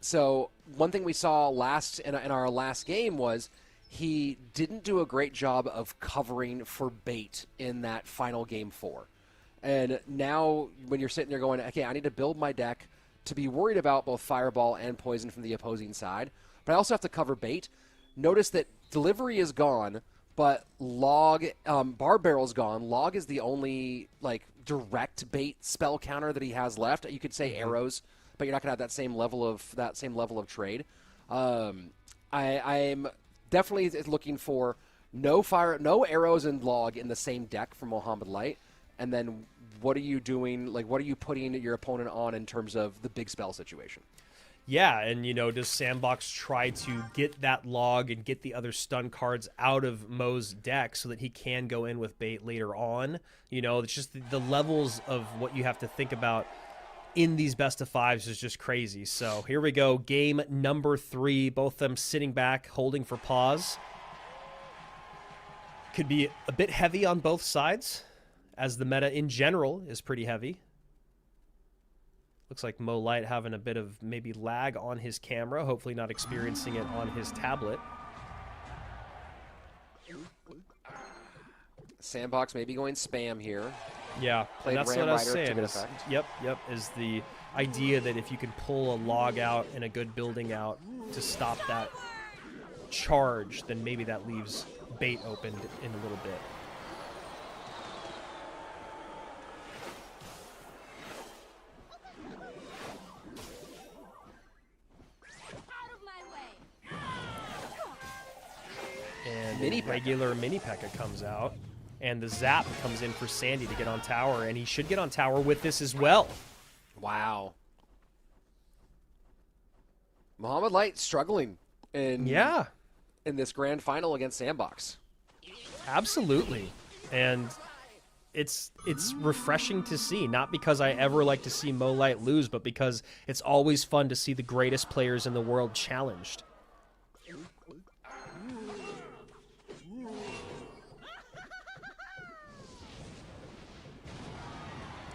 So one thing we saw in our last game was he didn't do a great job of covering for bait in that final game 4. And now when you're sitting there going, okay, I need to build my deck to be worried about both Fireball and Poison from the opposing side, but I also have to cover bait. Notice that Delivery is gone, but Log, Bar Barrel's gone. Log is the only direct bait spell counter that he has left. You could say Arrows, but you're not going to have that same level of trade. I'm definitely looking for no arrows and Log in the same deck from Mohamad Light. And then what are you doing? What are you putting your opponent on in terms of the big spell situation? Yeah, and does Sandbox try to get that Log and get the other stun cards out of Mo's deck so that he can go in with bait later on? It's just the levels of what you have to think about in these best of 5s is just crazy. So here we go, game number 3, both of them sitting back, holding for pause. Could be a bit heavy on both sides, as the meta in general is pretty heavy. Looks like Mo Light having a bit of maybe lag on his camera, hopefully not experiencing it on his tablet. Sandbox maybe going spam here. Yeah, and that's what I was saying. Yep, is the idea that if you can pull a Log out and a good building out to stop that charge, then maybe that leaves bait opened in a little bit. And regular mini P.E.K.K.A comes out, and the zap comes in for Sandy to get on tower, and he should get on tower with this as well. Wow. Mohamad Light struggling in this grand final against Sandbox. Absolutely. And it's refreshing to see, not because I ever like to see Mo Light lose, but because it's always fun to see the greatest players in the world challenged.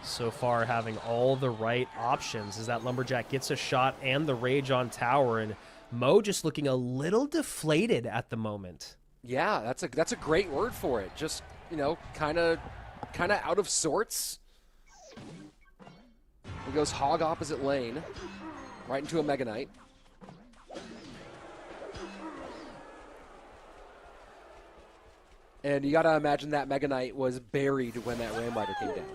So far having all the right options as that Lumberjack gets a shot and the Rage on tower, and Mo just looking a little deflated at the moment. Yeah, that's a great word for it. Just, kind of out of sorts. He goes hog opposite lane, right into a Mega Knight. And you got to imagine that Mega Knight was buried when that Ram Rider came down.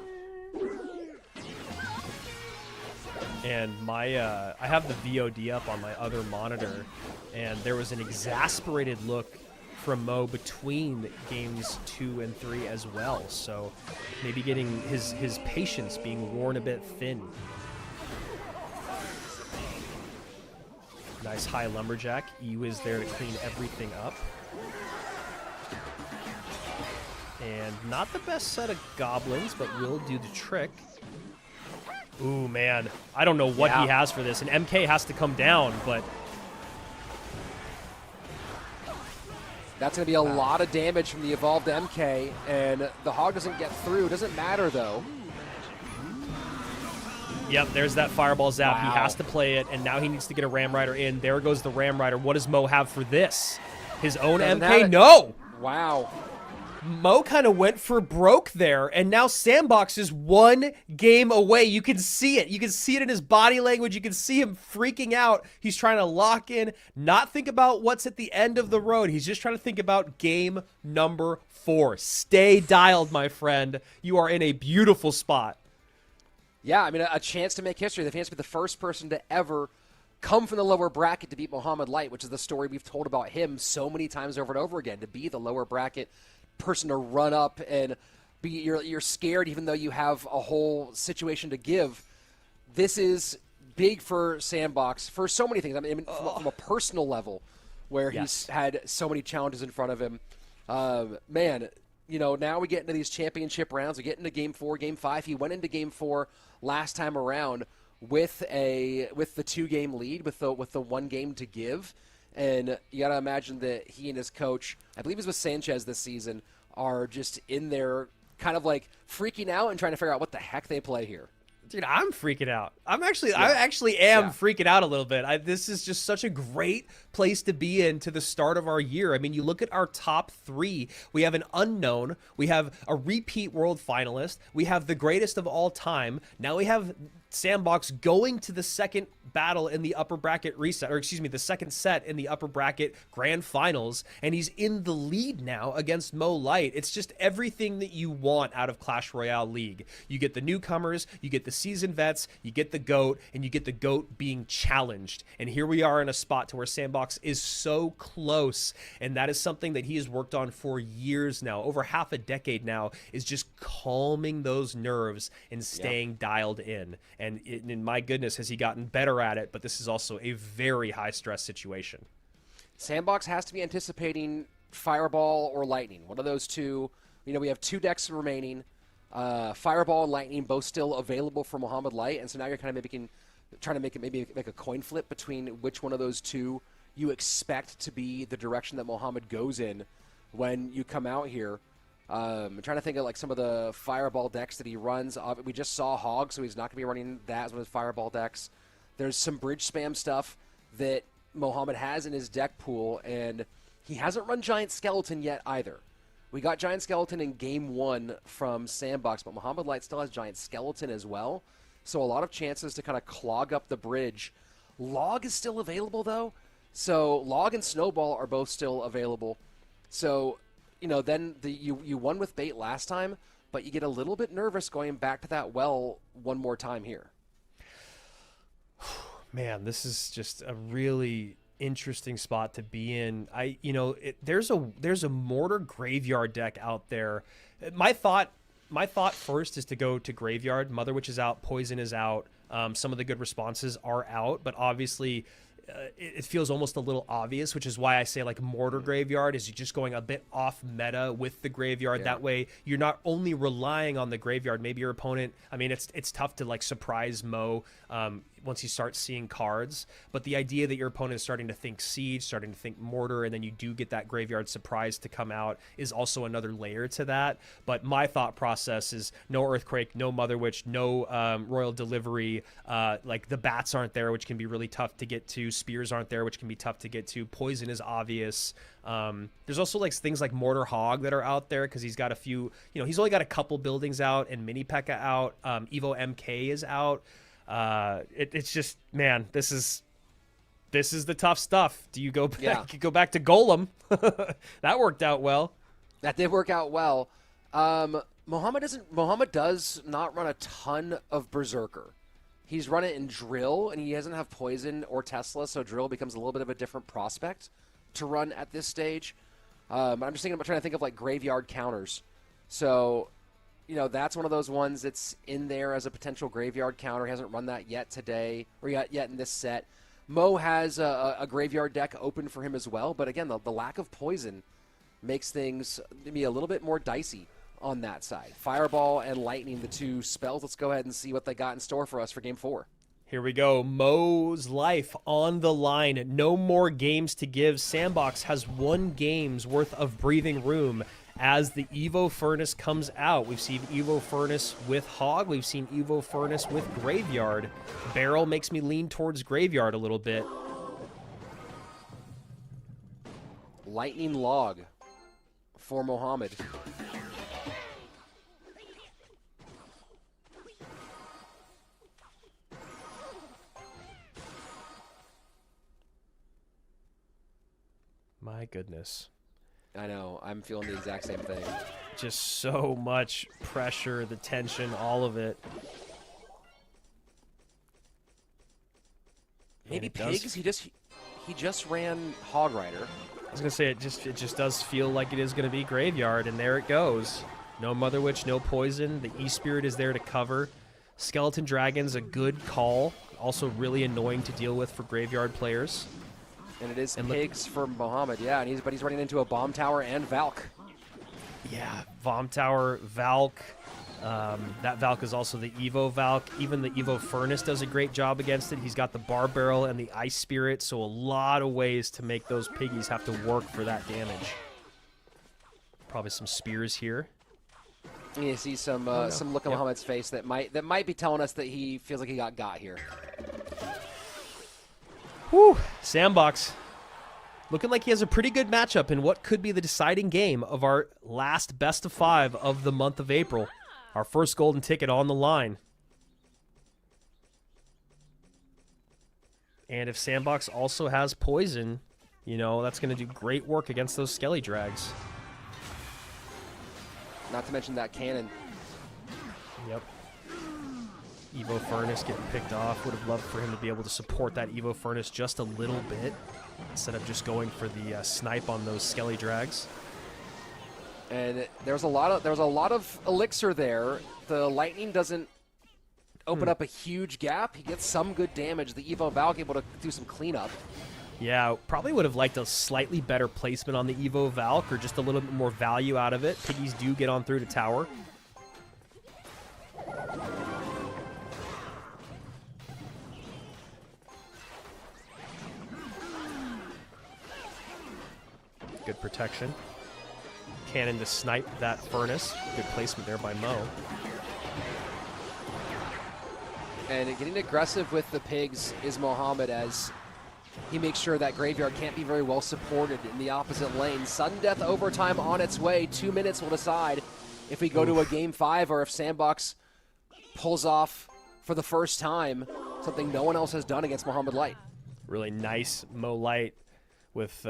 And I have the VOD up on my other monitor, and there was an exasperated look from Mo between games 2 and 3 as well. So maybe getting his patience being worn a bit thin. Nice high Lumberjack. EU is there to clean everything up. And not the best set of goblins, but will do the trick. Ooh, man. I don't know what he has for this. And MK has to come down, but... That's going to be a lot of damage from the evolved MK, and the Hog doesn't get through. Doesn't matter, though. Yep, there's that Fireball Zap. Wow. He has to play it, and now he needs to get a Ram Rider in. There goes the Ram Rider. What does Mo have for this? His own MK? No! Wow. Mo kind of went for broke there, and now Sandbox is one game away. You can see it. You can see it in his body language. You can see him freaking out. He's trying to lock in, not think about what's at the end of the road. He's just trying to think about game number 4. Stay dialed, my friend. You are in a beautiful spot. Yeah, I mean, a chance to make history. The chance to be the first person to ever come from the lower bracket to beat Mohamad Light, which is the story we've told about him so many times over and over again, to be the lower bracket person to run up and be you're scared even though you have a whole situation to give. This is big for Sandbox for so many things. I mean, from a personal level, where he's had so many challenges in front of him. Man, you know, now we get into these championship rounds. We get into Game 4, Game 5. He went into Game 4 last time around with the 2-game lead, with the 1 game to give. And you got to imagine that he and his coach, I believe he's with Sanchez this season, are just in there kind of like freaking out and trying to figure out what the heck they play here. Dude, I'm freaking out. I actually am freaking out a little bit. This is just such a great place to be in to the start of our year. I mean, you look at our top 3. We have an unknown. We have a repeat world finalist. We have the greatest of all time. Now we have Sandbox going to the second battle in the upper bracket reset, or excuse me, the second set in the upper bracket grand finals, and he's in the lead now against Mo Light. It's just everything that you want out of Clash Royale League. You get the newcomers, you get the seasoned vets, you get the GOAT, and you get the GOAT being challenged. And here we are in a spot to where Sandbox is so close, and that is something that he has worked on for years now, over half a decade now, is just calming those nerves and staying dialed in. And my goodness, has he gotten better at it, but this is also a very high-stress situation. Sandbox has to be anticipating Fireball or Lightning. One of those two. You know, we have 2 decks remaining. Fireball and Lightning both still available for Mohamad Light, and so now you're kind of trying to make a coin flip between which one of those two you expect to be the direction that Mohamad goes in when you come out here. I'm trying to think of like some of the Fireball decks that he runs. We just saw Hog, so he's not going to be running that as one of his Fireball decks. There's some bridge spam stuff that Mohamad has in his deck pool, and he hasn't run Giant Skeleton yet either. We got Giant Skeleton in Game 1 from Sandbox, but Mohamad Light still has Giant Skeleton as well, so a lot of chances to kind of clog up the bridge. Log is still available, though, so Log and Snowball are both still available. So, you know, then you won with bait last time, but you get a little bit nervous going back to that well one more time here. Man, this is just a really interesting spot to be in. There's a Mortar Graveyard deck out there. My thought first is to go to Graveyard. Mother Witch is out, Poison is out. Some of the good responses are out, but obviously it feels almost a little obvious, which is why I say like Mortar Graveyard is just going a bit off meta with the Graveyard. That way you're not only relying on the Graveyard. Maybe your opponent, I mean, it's tough to like surprise Mo once you start seeing cards, but the idea that your opponent is starting to think Siege, starting to think Mortar, and then you do get that Graveyard surprise to come out is also another layer to that. But my thought process is no Earthquake, no Mother Witch, no Royal Delivery. Like the bats aren't there, which can be really tough to get to. Spears aren't there, which can be tough to get to. Poison is obvious. There's also like things like Mortar Hog that are out there because he's got a few, you know, he's only got a couple buildings out, and Mini P.E.K.K.A out. Evo MK is out. It's just, man, this is the tough stuff. Do you go back? Yeah. You go back to Golem? That worked out well. That did work out well. Mohamad does not run a ton of Berserker. He's run it in Drill, and he doesn't have Poison or Tesla, so Drill becomes a little bit of a different prospect to run at this stage. I'm just trying to think of like Graveyard counters. So, you know, that's one of those ones that's in there as a potential Graveyard counter. He hasn't run that yet today, or yet in this set. Mo has a Graveyard deck open for him as well, but again, the lack of Poison makes things maybe a little bit more dicey on that side. Fireball and Lightning, the two spells. Let's go ahead and see what they got in store for us for Game 4. Here we go. Mo's life on the line. No more games to give. Sandbox has 1 game's worth of breathing room as the Evo Furnace comes out. We've seen Evo Furnace with Hog. We've seen Evo Furnace with Graveyard. Barrel makes me lean towards Graveyard a little bit. Lightning Log for Mohamad. My goodness. I know. I'm feeling the exact same thing. Just so much pressure, the tension, all of it. Maybe Pigs? He just ran Hog Rider. I was gonna say it just does feel like it is gonna be Graveyard, and there it goes. No Mother Witch, no poison. The E-Spirit is there to cover. Skeleton Dragon's a good call. Also really annoying to deal with for Graveyard players. And it is Pigs for Mohamad, yeah. And he's running into a Bomb Tower and Valk. Yeah, Bomb Tower, Valk. That Valk is also the Evo Valk. Even the Evo Furnace does a great job against it. He's got the Bar Barrel and the Ice Spirit, so a lot of ways to make those piggies have to work for that damage. Probably some spears here. You see some look on Mohamad's face that might be telling us that he feels like he got here. Whew, Sandbox. Looking like he has a pretty good matchup in what could be the deciding game of our last best of 5 of the month of April. Our first golden ticket on the line. And if Sandbox also has poison, you know, that's going to do great work against those Skelly Drags. Not to mention that cannon. Yep. Evo Furnace getting picked off. Would have loved for him to be able to support that Evo Furnace just a little bit instead of just going for the snipe on those Skelly Drags. And there's a lot of elixir there. The Lightning doesn't open up a huge gap. He gets some good damage. The Evo Valk able to do some cleanup. Yeah, probably would have liked a slightly better placement on the Evo Valk or just a little bit more value out of it. Piggies do get on through to tower. Good protection. Cannon to snipe that Furnace. Good placement there by Mo. And getting aggressive with the Pigs is Mohamad as he makes sure that Graveyard can't be very well supported in the opposite lane. Sudden Death overtime on its way. 2 minutes will decide if we go to a Game 5 or if Sandbox pulls off for the first time something no one else has done against Mohamad Light. Really nice Mo Light with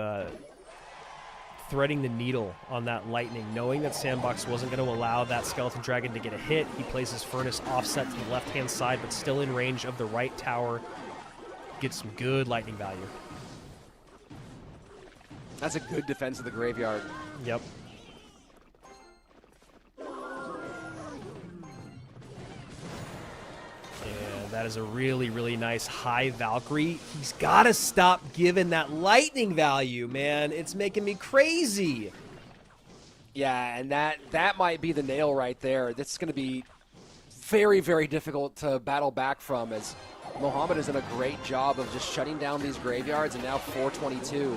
threading the needle on that Lightning, knowing that Sandbox wasn't going to allow that Skeleton Dragon to get a hit. He plays his Furnace offset to the left-hand side, but still in range of the right tower. Gets some good Lightning value. That's a good defense of the Graveyard. Yep. And that is a really, really nice high Valkyrie. He's got to stop giving that Lightning value, man. It's making me crazy. Yeah, and that might be the nail right there. This is going to be very, very difficult to battle back from, as Mohamad has done a great job of just shutting down these Graveyards, and now 422.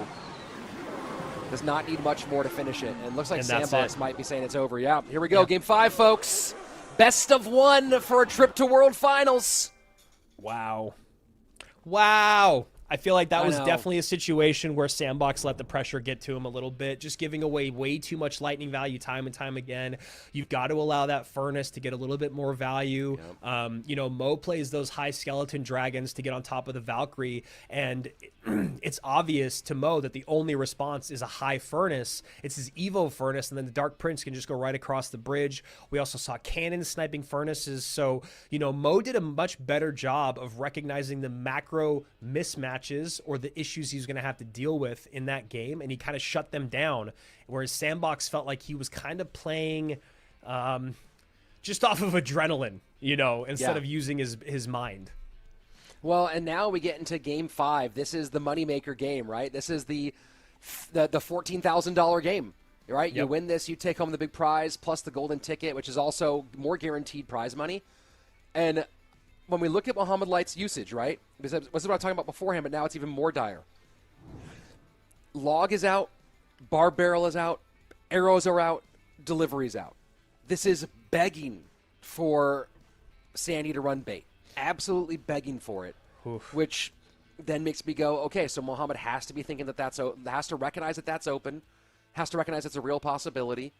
Does not need much more to finish it. And it looks like Sandbox might be saying it's over. Yeah, here we go. Game 5, folks. Best of 1 for a trip to World Finals. Wow. Wow. I feel like that was definitely a situation where Sandbox let the pressure get to him a little bit, just giving away way too much Lightning value time and time again. You've got to allow that Furnace to get a little bit more value. Yep. You know, Mo plays those high Skeleton Dragons to get on top of the Valkyrie, and it's obvious to Mo that the only response is a high Furnace. It's his Evo Furnace, and then the Dark Prince can just go right across the bridge. We also saw Cannon sniping Furnaces, so, you know, Mo did a much better job of recognizing the macro mismatch or the issues he's going to have to deal with in that game, and he kind of shut them down, whereas Sandbox felt like he was kind of playing just off of adrenaline, you know, instead of using his mind. Well, and now we get into Game 5. This is the moneymaker game, right? This is the $14,000 game. right? You Yep. win this, you take home the big prize plus the golden ticket, which is also more guaranteed prize money. And when we look at Mohamad Light's usage, right? Because this is what I was talking about beforehand, but now it's even more dire. Log is out, bar barrel is out, arrows are out, delivery's out. This is begging for Sandy to run bait. Absolutely begging for it. Oof. Which then makes me go, okay, so Mohamad has to be thinking that has to recognize that that's open, has to recognize it's a real possibility.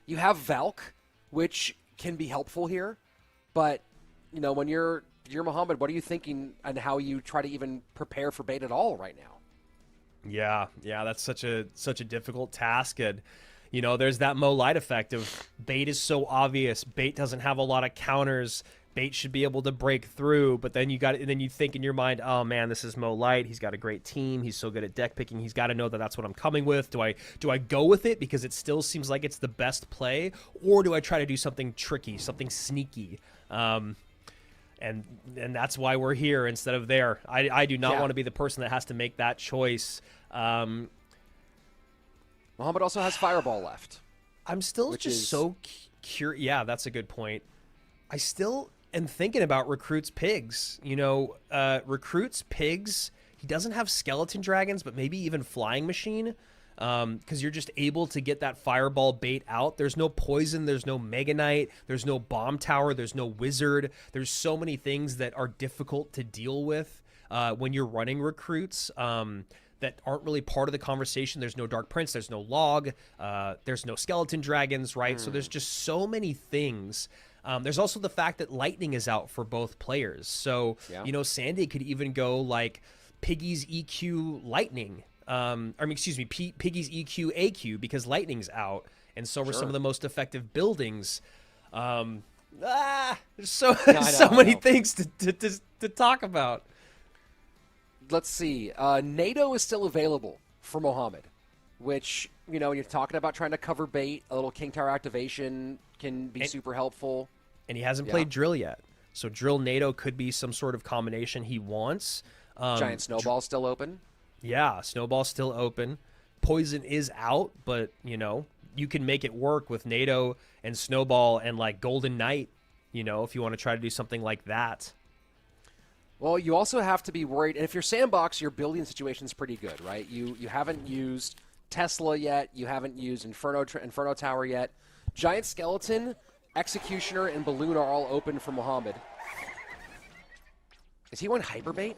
You have Valk, which can be helpful here, but when you're Mohamad, what are you thinking and how you try to even prepare for bait at all right now? Yeah, that's such a difficult task, and there's that Mo Light effect of bait is so obvious. Bait doesn't have a lot of counters. Bait should be able to break through, but then you think in your mind, oh man, this is Mo Light. He's got a great team. He's so good at deck picking. He's got to know that that's what I'm coming with. Do I go with it because it still seems like it's the best play, or do I try to do something tricky, something sneaky? And that's why we're here instead of there. I do not want to be the person that has to make that choice. Mohamad also has Fireball left. I'm still so curious. Yeah, that's a good point. I still am thinking about Recruit's pigs. Recruit's pigs, he doesn't have skeleton dragons, but maybe even flying machine. Because you're just able to get that fireball bait out. There's no poison, there's no Mega Knight, there's no bomb tower, there's no wizard. There's so many things that are difficult to deal with when you're running recruits that aren't really part of the conversation. There's no Dark Prince, there's no log, there's no skeleton dragons, right? So there's just so many things. There's also the fact that lightning is out for both players. So, Sandy could even go like Piggy's EQ lightning. Piggy's EQ AQ because lightning's out, and so are some of the most effective buildings. There's so many things to talk about. Let's see. NATO is still available for Mohamad, which when you're talking about trying to cover bait, a little King Tower activation can be super helpful. And he hasn't played Drill yet, so Drill NATO could be some sort of combination he wants. Giant Snowball still open. Yeah, Snowball's still open. Poison is out, but, you can make it work with NATO and Snowball and, like, Golden Knight, if you want to try to do something like that. Well, you also have to be worried. And if you're Sandbox, your building situation's pretty good, right? You haven't used Tesla yet. You haven't used Inferno Tower yet. Giant Skeleton, Executioner, and Balloon are all open for Mohamad. Is he going Hyperbait?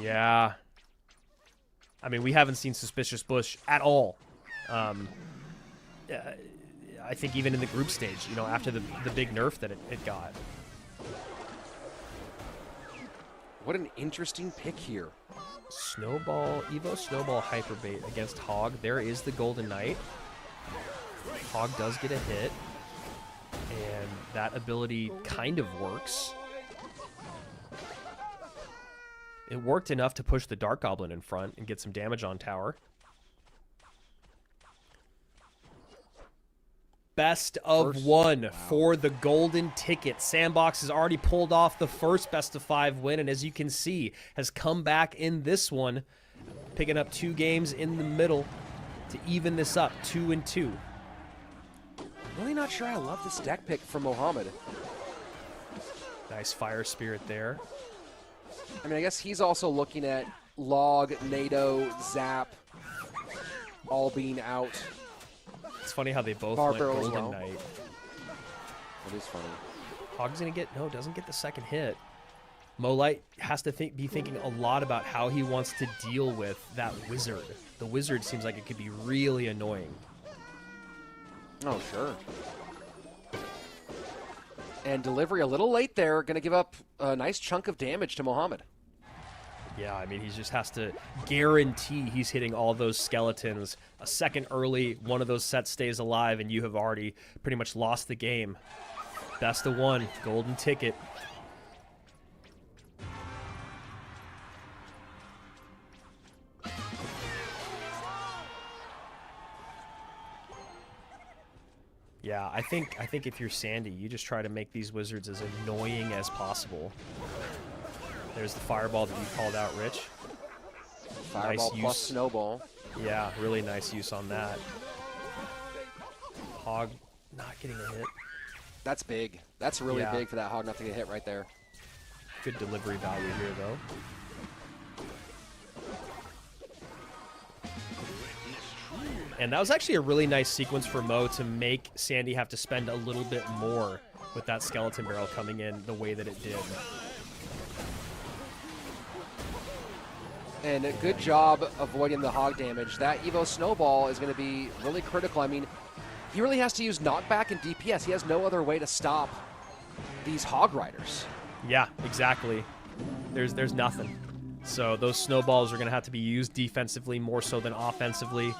Yeah. I mean, we haven't seen Suspicious Bush at all. I think even in the group stage, after the big nerf that it got. What an interesting pick here. Evo Snowball Hyperbait against Hog. There is the Golden Knight. Hog does get a hit. And that ability kind of works. It worked enough to push the Dark Goblin in front and get some damage on tower. Best of one for the golden ticket. Sandbox has already pulled off the first best of 5 win, and as you can see, has come back in this one, picking up 2 games in the middle to even this up, 2-2. Really not sure I love this deck pick from Mohamad. Nice Fire Spirit there. I mean, I guess he's also looking at Log, NATO, Zap, all being out. It's funny how they both Bar went barrel as Golden well. Knight. It is funny. Hog's gonna doesn't get the second hit. Mo Light has to be thinking a lot about how he wants to deal with that wizard. The wizard seems like it could be really annoying. Oh, sure. And delivery a little late there, going to give up a nice chunk of damage to Mohamad. Yeah, I mean, he just has to guarantee he's hitting all those skeletons. A second early, one of those sets stays alive, and you have already pretty much lost the game. Best of one, golden ticket. Yeah, I think if you're Sandy, you just try to make these wizards as annoying as possible. There's the fireball that you called out, Rich. Fireball nice plus use. Snowball. Yeah, really nice use on that. Hog not getting a hit. That's big. That's really Yeah. big for that Hog not to get hit right there. Good delivery value here, though. And that was actually a really nice sequence for Mo to make Sandy have to spend a little bit more with that skeleton barrel coming in the way that it did. And a good job avoiding the Hog damage. That Evo Snowball is going to be really critical. I mean, he really has to use knockback and DPS. He has no other way to stop these Hog Riders. Yeah, exactly. There's nothing. So those snowballs are going to have to be used defensively more so than offensively.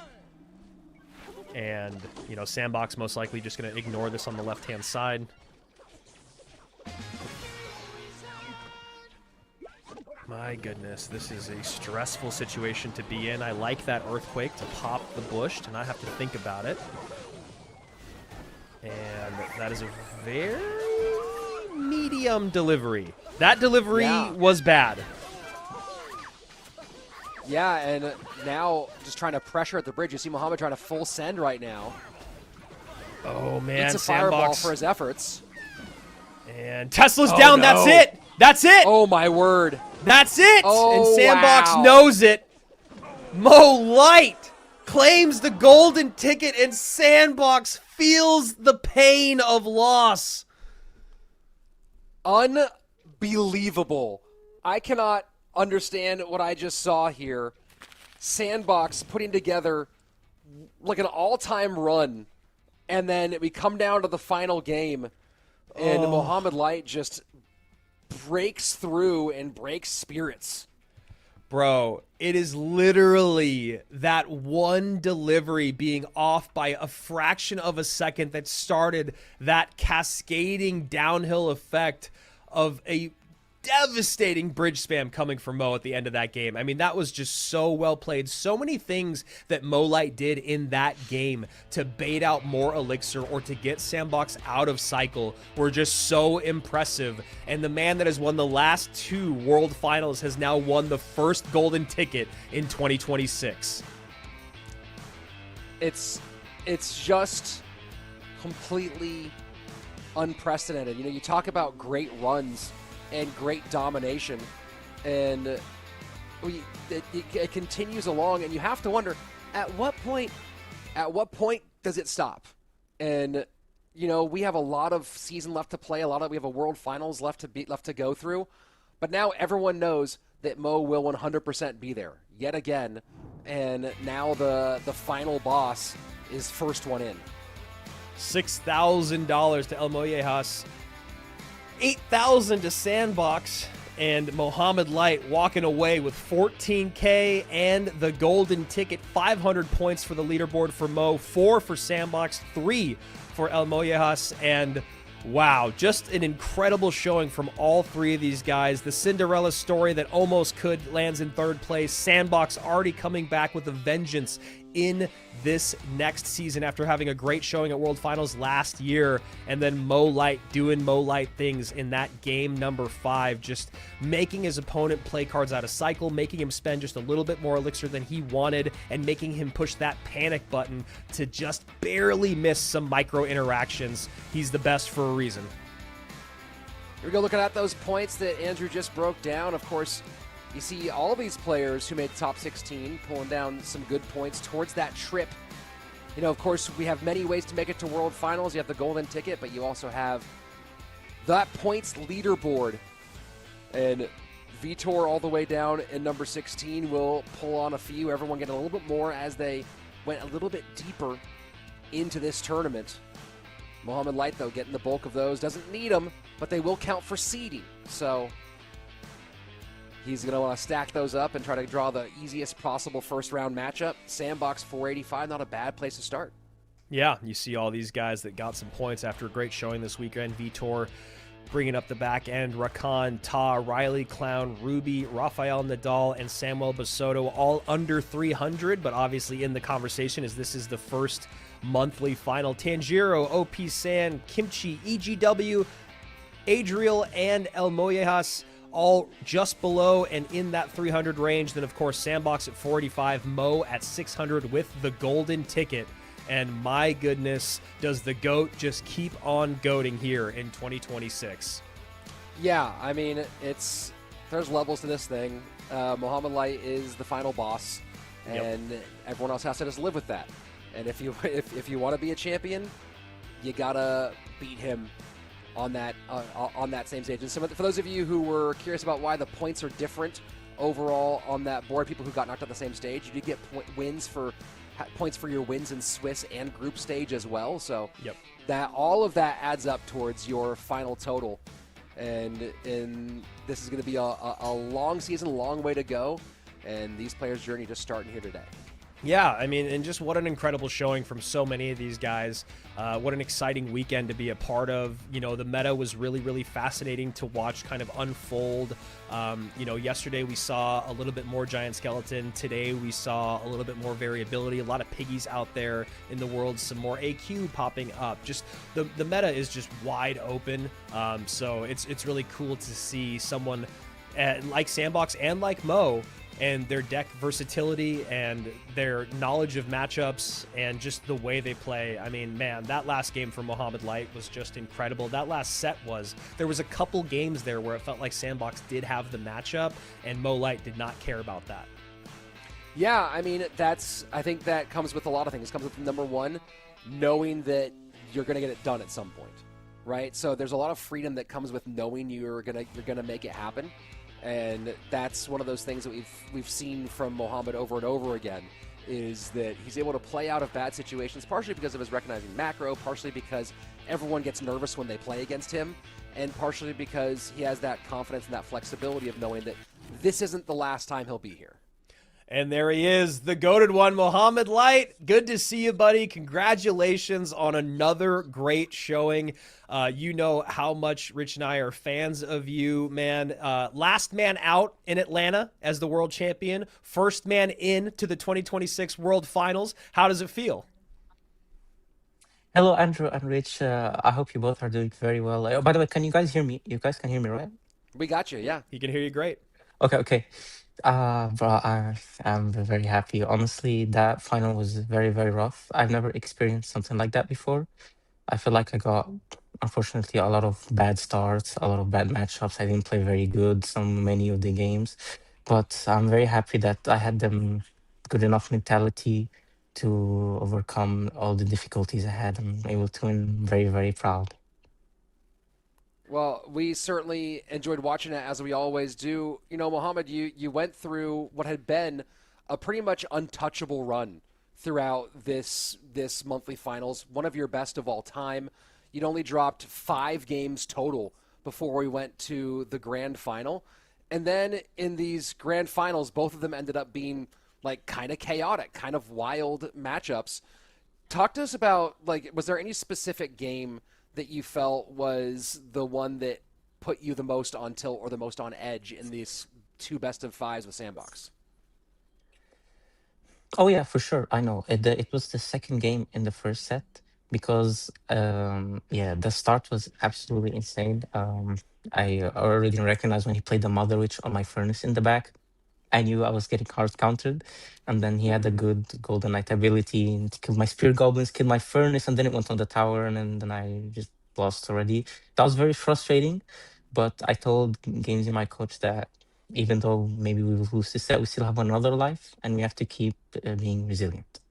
And, you know, Sandbox most likely just going to ignore this on the left-hand side. My goodness, this is a stressful situation to be in. I like that Earthquake to pop the bush to not have to think about it. And that is a very medium delivery. That delivery was bad. Yeah, and now just trying to pressure at the bridge. You see Mohamad trying to full send right now. Oh, man, It's a fireball Sandbox. for his efforts. And Tesla's down. no. That's it. That's it. Oh, my word. That's it. Oh, and Sandbox wow. knows it. Mo Light claims the golden ticket, and Sandbox feels the pain of loss. Unbelievable. I cannot understand what I just saw here. Sandbox putting together like an all-time run, and then we come down to the final game, and Mohamad Light just breaks through and breaks spirits. Bro, it is literally that one delivery being off by a fraction of a second that started that cascading downhill effect of a devastating bridge spam coming from Mo at the end of that game. I mean, that was just so well played. So many things that Mo Light did in that game to bait out more elixir or to get Sandbox out of cycle were just so impressive. And the man that has won the last 2 World Finals has now won the first golden ticket in 2026. It's just completely unprecedented. You know, you talk about great runs and great domination, and it continues along, and you have to wonder at what point does it stop? And you know, we have a lot of season left to play, we have a World Finals left to go through, but now everyone knows that Mo will 100% be there yet again, and now the final boss is first one in. $6,000 to Elmojas. $8,000 to Sandbox, and Mohamad Light walking away with $14K and the golden ticket. 500 points for the leaderboard for Mo, 4 for Sandbox, 3 for Elmojas, and wow, just an incredible showing from all 3 of these guys. The Cinderella story that almost could lands in 3rd place. Sandbox already coming back with a vengeance in this next season after having a great showing at World Finals last year, and then Mo Light doing Mo Light things in that game number 5, just making his opponent play cards out of cycle, making him spend just a little bit more elixir than he wanted, and making him push that panic button to just barely miss some micro interactions. He's the best for a reason. Here we go, looking at those points that Andrew just broke down. Of course, you see all these players who made the top 16 pulling down some good points towards that trip. You know, of course, we have many ways to make it to World Finals. You have the golden ticket, but you also have that points leaderboard. And Vitor all the way down in number 16 will pull on a few. Everyone getting a little bit more as they went a little bit deeper into this tournament. Mohamad Light, though, getting the bulk of those. Doesn't need them, but they will count for seeding. So he's going to want to stack those up and try to draw the easiest possible first-round matchup. Sandbox 485, not a bad place to start. Yeah, you see all these guys that got some points after a great showing this weekend. Vitor bringing up the back end. Rakan, Ta, Riley, Clown, Ruby, Rafael, Nadal, and Samuel Bassotto all under 300, but obviously in the conversation as this is the first monthly final. Tangiro, OP San, Kimchi, EGW, Adriel, and Elmojas all just below and in that 300 range. Then, of course, Sandbox at 485, Mo at 600 with the golden ticket. And my goodness, does the GOAT just keep on goating here in 2026? Yeah, I mean, there's levels to this thing. Mohamad Light is the final boss, and everyone else has to just live with that. And if you if you want to be a champion, you gotta beat him on that same stage. And so for those of you who were curious about why the points are different overall on that board, people who got knocked out the same stage, you did get points for your wins in Swiss and group stage as well. So that all of that adds up towards your final total. And this is going to be a long season, long way to go. And these players' journey just starting here today. Yeah, I mean, and just what an incredible showing from so many of these guys. What an exciting weekend to be a part of. You know, the meta was really, really fascinating to watch kind of unfold. You know, yesterday we saw a little bit more Giant Skeleton. Today we saw a little bit more variability, a lot of piggies out there in the world, some more AQ popping up. Just the meta is just wide open. So it's really cool to see someone like Sandbox and like Mo, and their deck versatility and their knowledge of matchups and just the way they play. I mean, man, that last game for Mohamad Light was just incredible. That last set there was a couple games there where it felt like Sandbox did have the matchup and Mo Light did not care about that. Yeah, I mean, I think that comes with a lot of things. It comes with, number one, knowing that you're going to get it done at some point, right? So there's a lot of freedom that comes with knowing you're gonna make it happen. And that's one of those things that we've seen from Mohamad over and over again, is that he's able to play out of bad situations, partially because of his recognizing macro, partially because everyone gets nervous when they play against him, and partially because he has that confidence and that flexibility of knowing that this isn't the last time he'll be here. And there he is, the goated one, Mohamad Light. Good to see you, buddy. Congratulations on another great showing. You know how much Rich and I are fans of you, man. Last man out in Atlanta as the world champion. First man in to the 2026 World Finals. How does it feel? Hello, Andrew and Rich. I hope you both are doing very well. Oh, by the way, can you guys hear me? You guys can hear me, right? We got you, yeah. He can hear you great. Okay. Bro, I'm very happy. Honestly, that final was very, very rough. I've never experienced something like that before. I feel like I got, unfortunately, a lot of bad starts, a lot of bad matchups. I didn't play very good many of the games, but I'm very happy that I had them good enough mentality to overcome all the difficulties I had. I'm able to win. Very, very proud. Well, we certainly enjoyed watching it, as we always do. You know, Mohamad, you went through what had been a pretty much untouchable run throughout this monthly finals, one of your best of all time. You'd only dropped 5 games total before we went to the grand final. And then in these grand finals, both of them ended up being like kind of chaotic, kind of wild matchups. Talk to us about, like, was there any specific game that you felt was the one that put you the most on tilt or the most on edge in these 2 best of 5s with Sandbox? Oh yeah, for sure. I know. It was the second game in the first set because the start was absolutely insane. I already recognized when he played the Mother Witch on my furnace in the back. I knew I was getting hard countered, and then he had a good Golden Knight ability and killed my Spear Goblins, killed my furnace, and then it went on the tower, and then I just lost already. That was very frustrating, but I told Gamesy, my coach, that even though maybe we will lose this set, we still have another life, and we have to keep being resilient.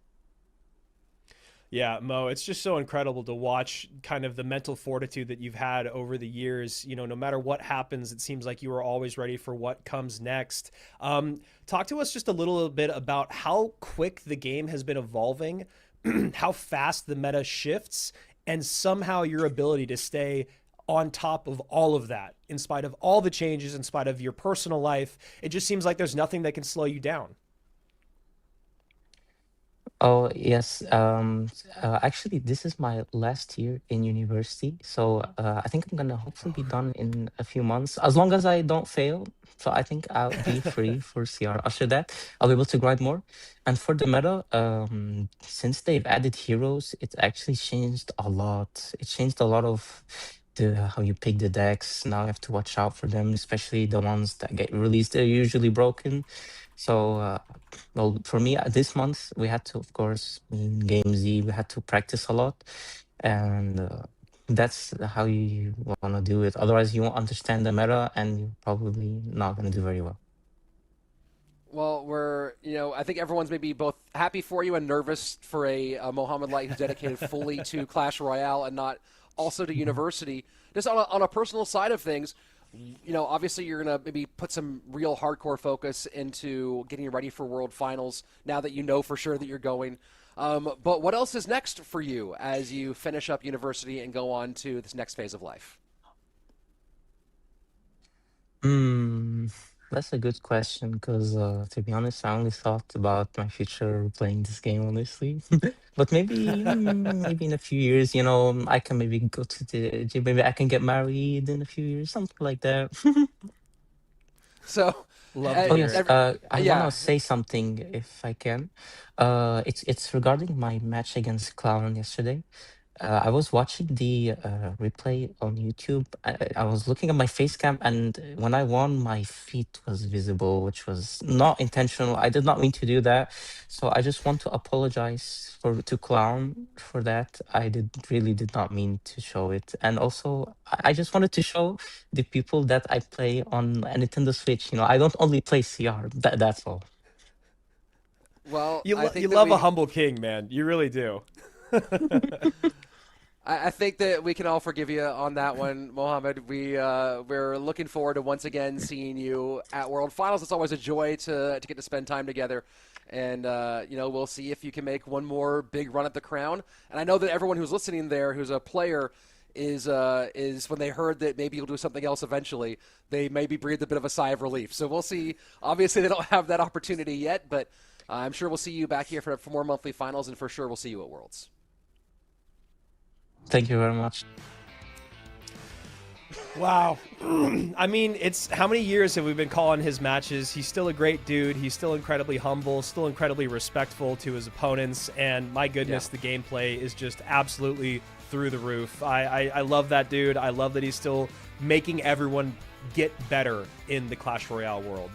Yeah, Mo, it's just so incredible to watch kind of the mental fortitude that you've had over the years. You know, no matter what happens, it seems like you are always ready for what comes next. Talk to us just a little bit about how quick the game has been evolving, how fast the meta shifts, and somehow your ability to stay on top of all of that, in spite of all the changes, in spite of your personal life. It just seems like there's nothing that can slow you down. Oh, yes. Actually, this is my last year in university. So I think I'm going to hopefully be done in a few months, as long as I don't fail. So I think I'll be free for CR. After that, I'll be able to grind more. And for the meta, since they've added heroes, it's actually changed a lot. It changed a lot of how you pick the decks. Now you have to watch out for them, especially the ones that get released. They're usually broken. So, well, for me, this month we had to, of course, in Game Z, we had to practice a lot, and that's how you want to do it. Otherwise, you won't understand the meta, and you're probably not going to do very well. Well, I think everyone's maybe both happy for you and nervous for a Mohamad Light who's dedicated fully to Clash Royale and not also to University. Just on a personal side of things, obviously you're going to maybe put some real hardcore focus into getting ready for World Finals now that you know for sure that you're going. But what else is next for you as you finish up University and go on to this next phase of life? That's a good question because, to be honest, I only thought about my future playing this game, honestly. But maybe in a few years, I can maybe go to the gym. Maybe I can get married in a few years, something like that. So, Love Oh to hear yes, it. I yeah. wanna say something if I can. It's regarding my match against Clown yesterday. I was watching the replay on YouTube. I was looking at my face cam, and when I won, my feet was visible, which was not intentional. I did not mean to do that, so I just want to apologize to Clown for that. I did not mean to show it, and also I just wanted to show the people that I play on a Nintendo Switch. I don't only play CR. That's all. Well, You, I lo- think you that love a humble king, man. You really do. I think that we can all forgive you on that one, Mohamad. We're looking forward to once again seeing you at World Finals. It's always a joy to get to spend time together, and we'll see if you can make one more big run at the crown. And I know that everyone who's listening there, who's a player, is when they heard that maybe you'll do something else eventually, they maybe breathed a bit of a sigh of relief. So we'll see. Obviously, they don't have that opportunity yet, but I'm sure we'll see you back here for more monthly finals, and for sure we'll see you at Worlds. Thank you very much. Wow. I mean, it's how many years have we been calling his matches? He's still a great dude. He's still incredibly humble, still incredibly respectful to his opponents. And my goodness, the gameplay is just absolutely through the roof. I love that dude. I love that he's still making everyone get better in the Clash Royale world.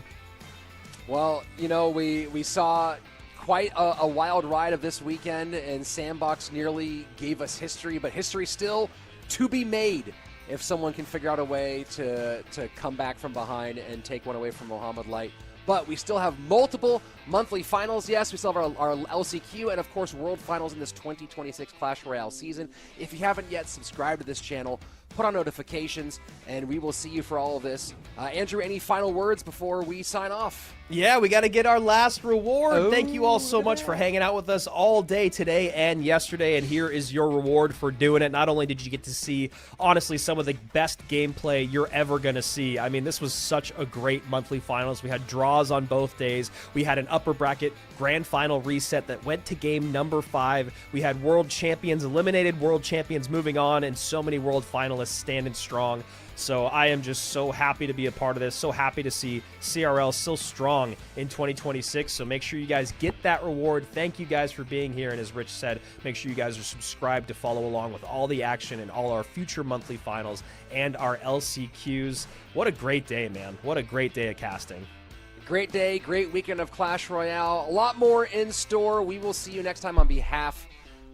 Well, we saw quite a wild ride of this weekend, and Sandbox nearly gave us history, but history still to be made if someone can figure out a way to come back from behind and take one away from Mohamad Light. But we still have multiple monthly finals. Yes, we still have our LCQ and, of course, World Finals in this 2026 Clash Royale season. If you haven't yet subscribed to this channel, put on notifications, and we will see you for all of this. Andrew, any final words before we sign off? Yeah, we got to get our last reward. Thank you all so much for hanging out with us all day today and yesterday, and here is your reward for doing it. Not only did you get to see, honestly, some of the best gameplay you're ever going to see. I mean, this was such a great monthly finals. We had draws on both days. We had an upper bracket grand final reset that went to game number 5. We had world champions eliminated, world champions moving on, and so many world finalists standing strong. So I am just so happy to be a part of this, so happy to see CRL still strong in 2026. So make sure you guys get that reward. Thank you guys for being here. And as Rich said, make sure you guys are subscribed to follow along with all the action and all our future monthly finals and our LCQs. What a great day, man. What a great day of casting. Great day, great weekend of Clash Royale. A lot more in store. We will see you next time on behalf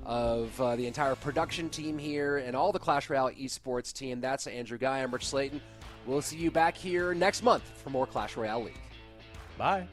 of the entire production team here and all the Clash Royale esports team. That's Andrew Guy. I'm Rich Slayton. We'll see you back here next month for more Clash Royale League. Bye.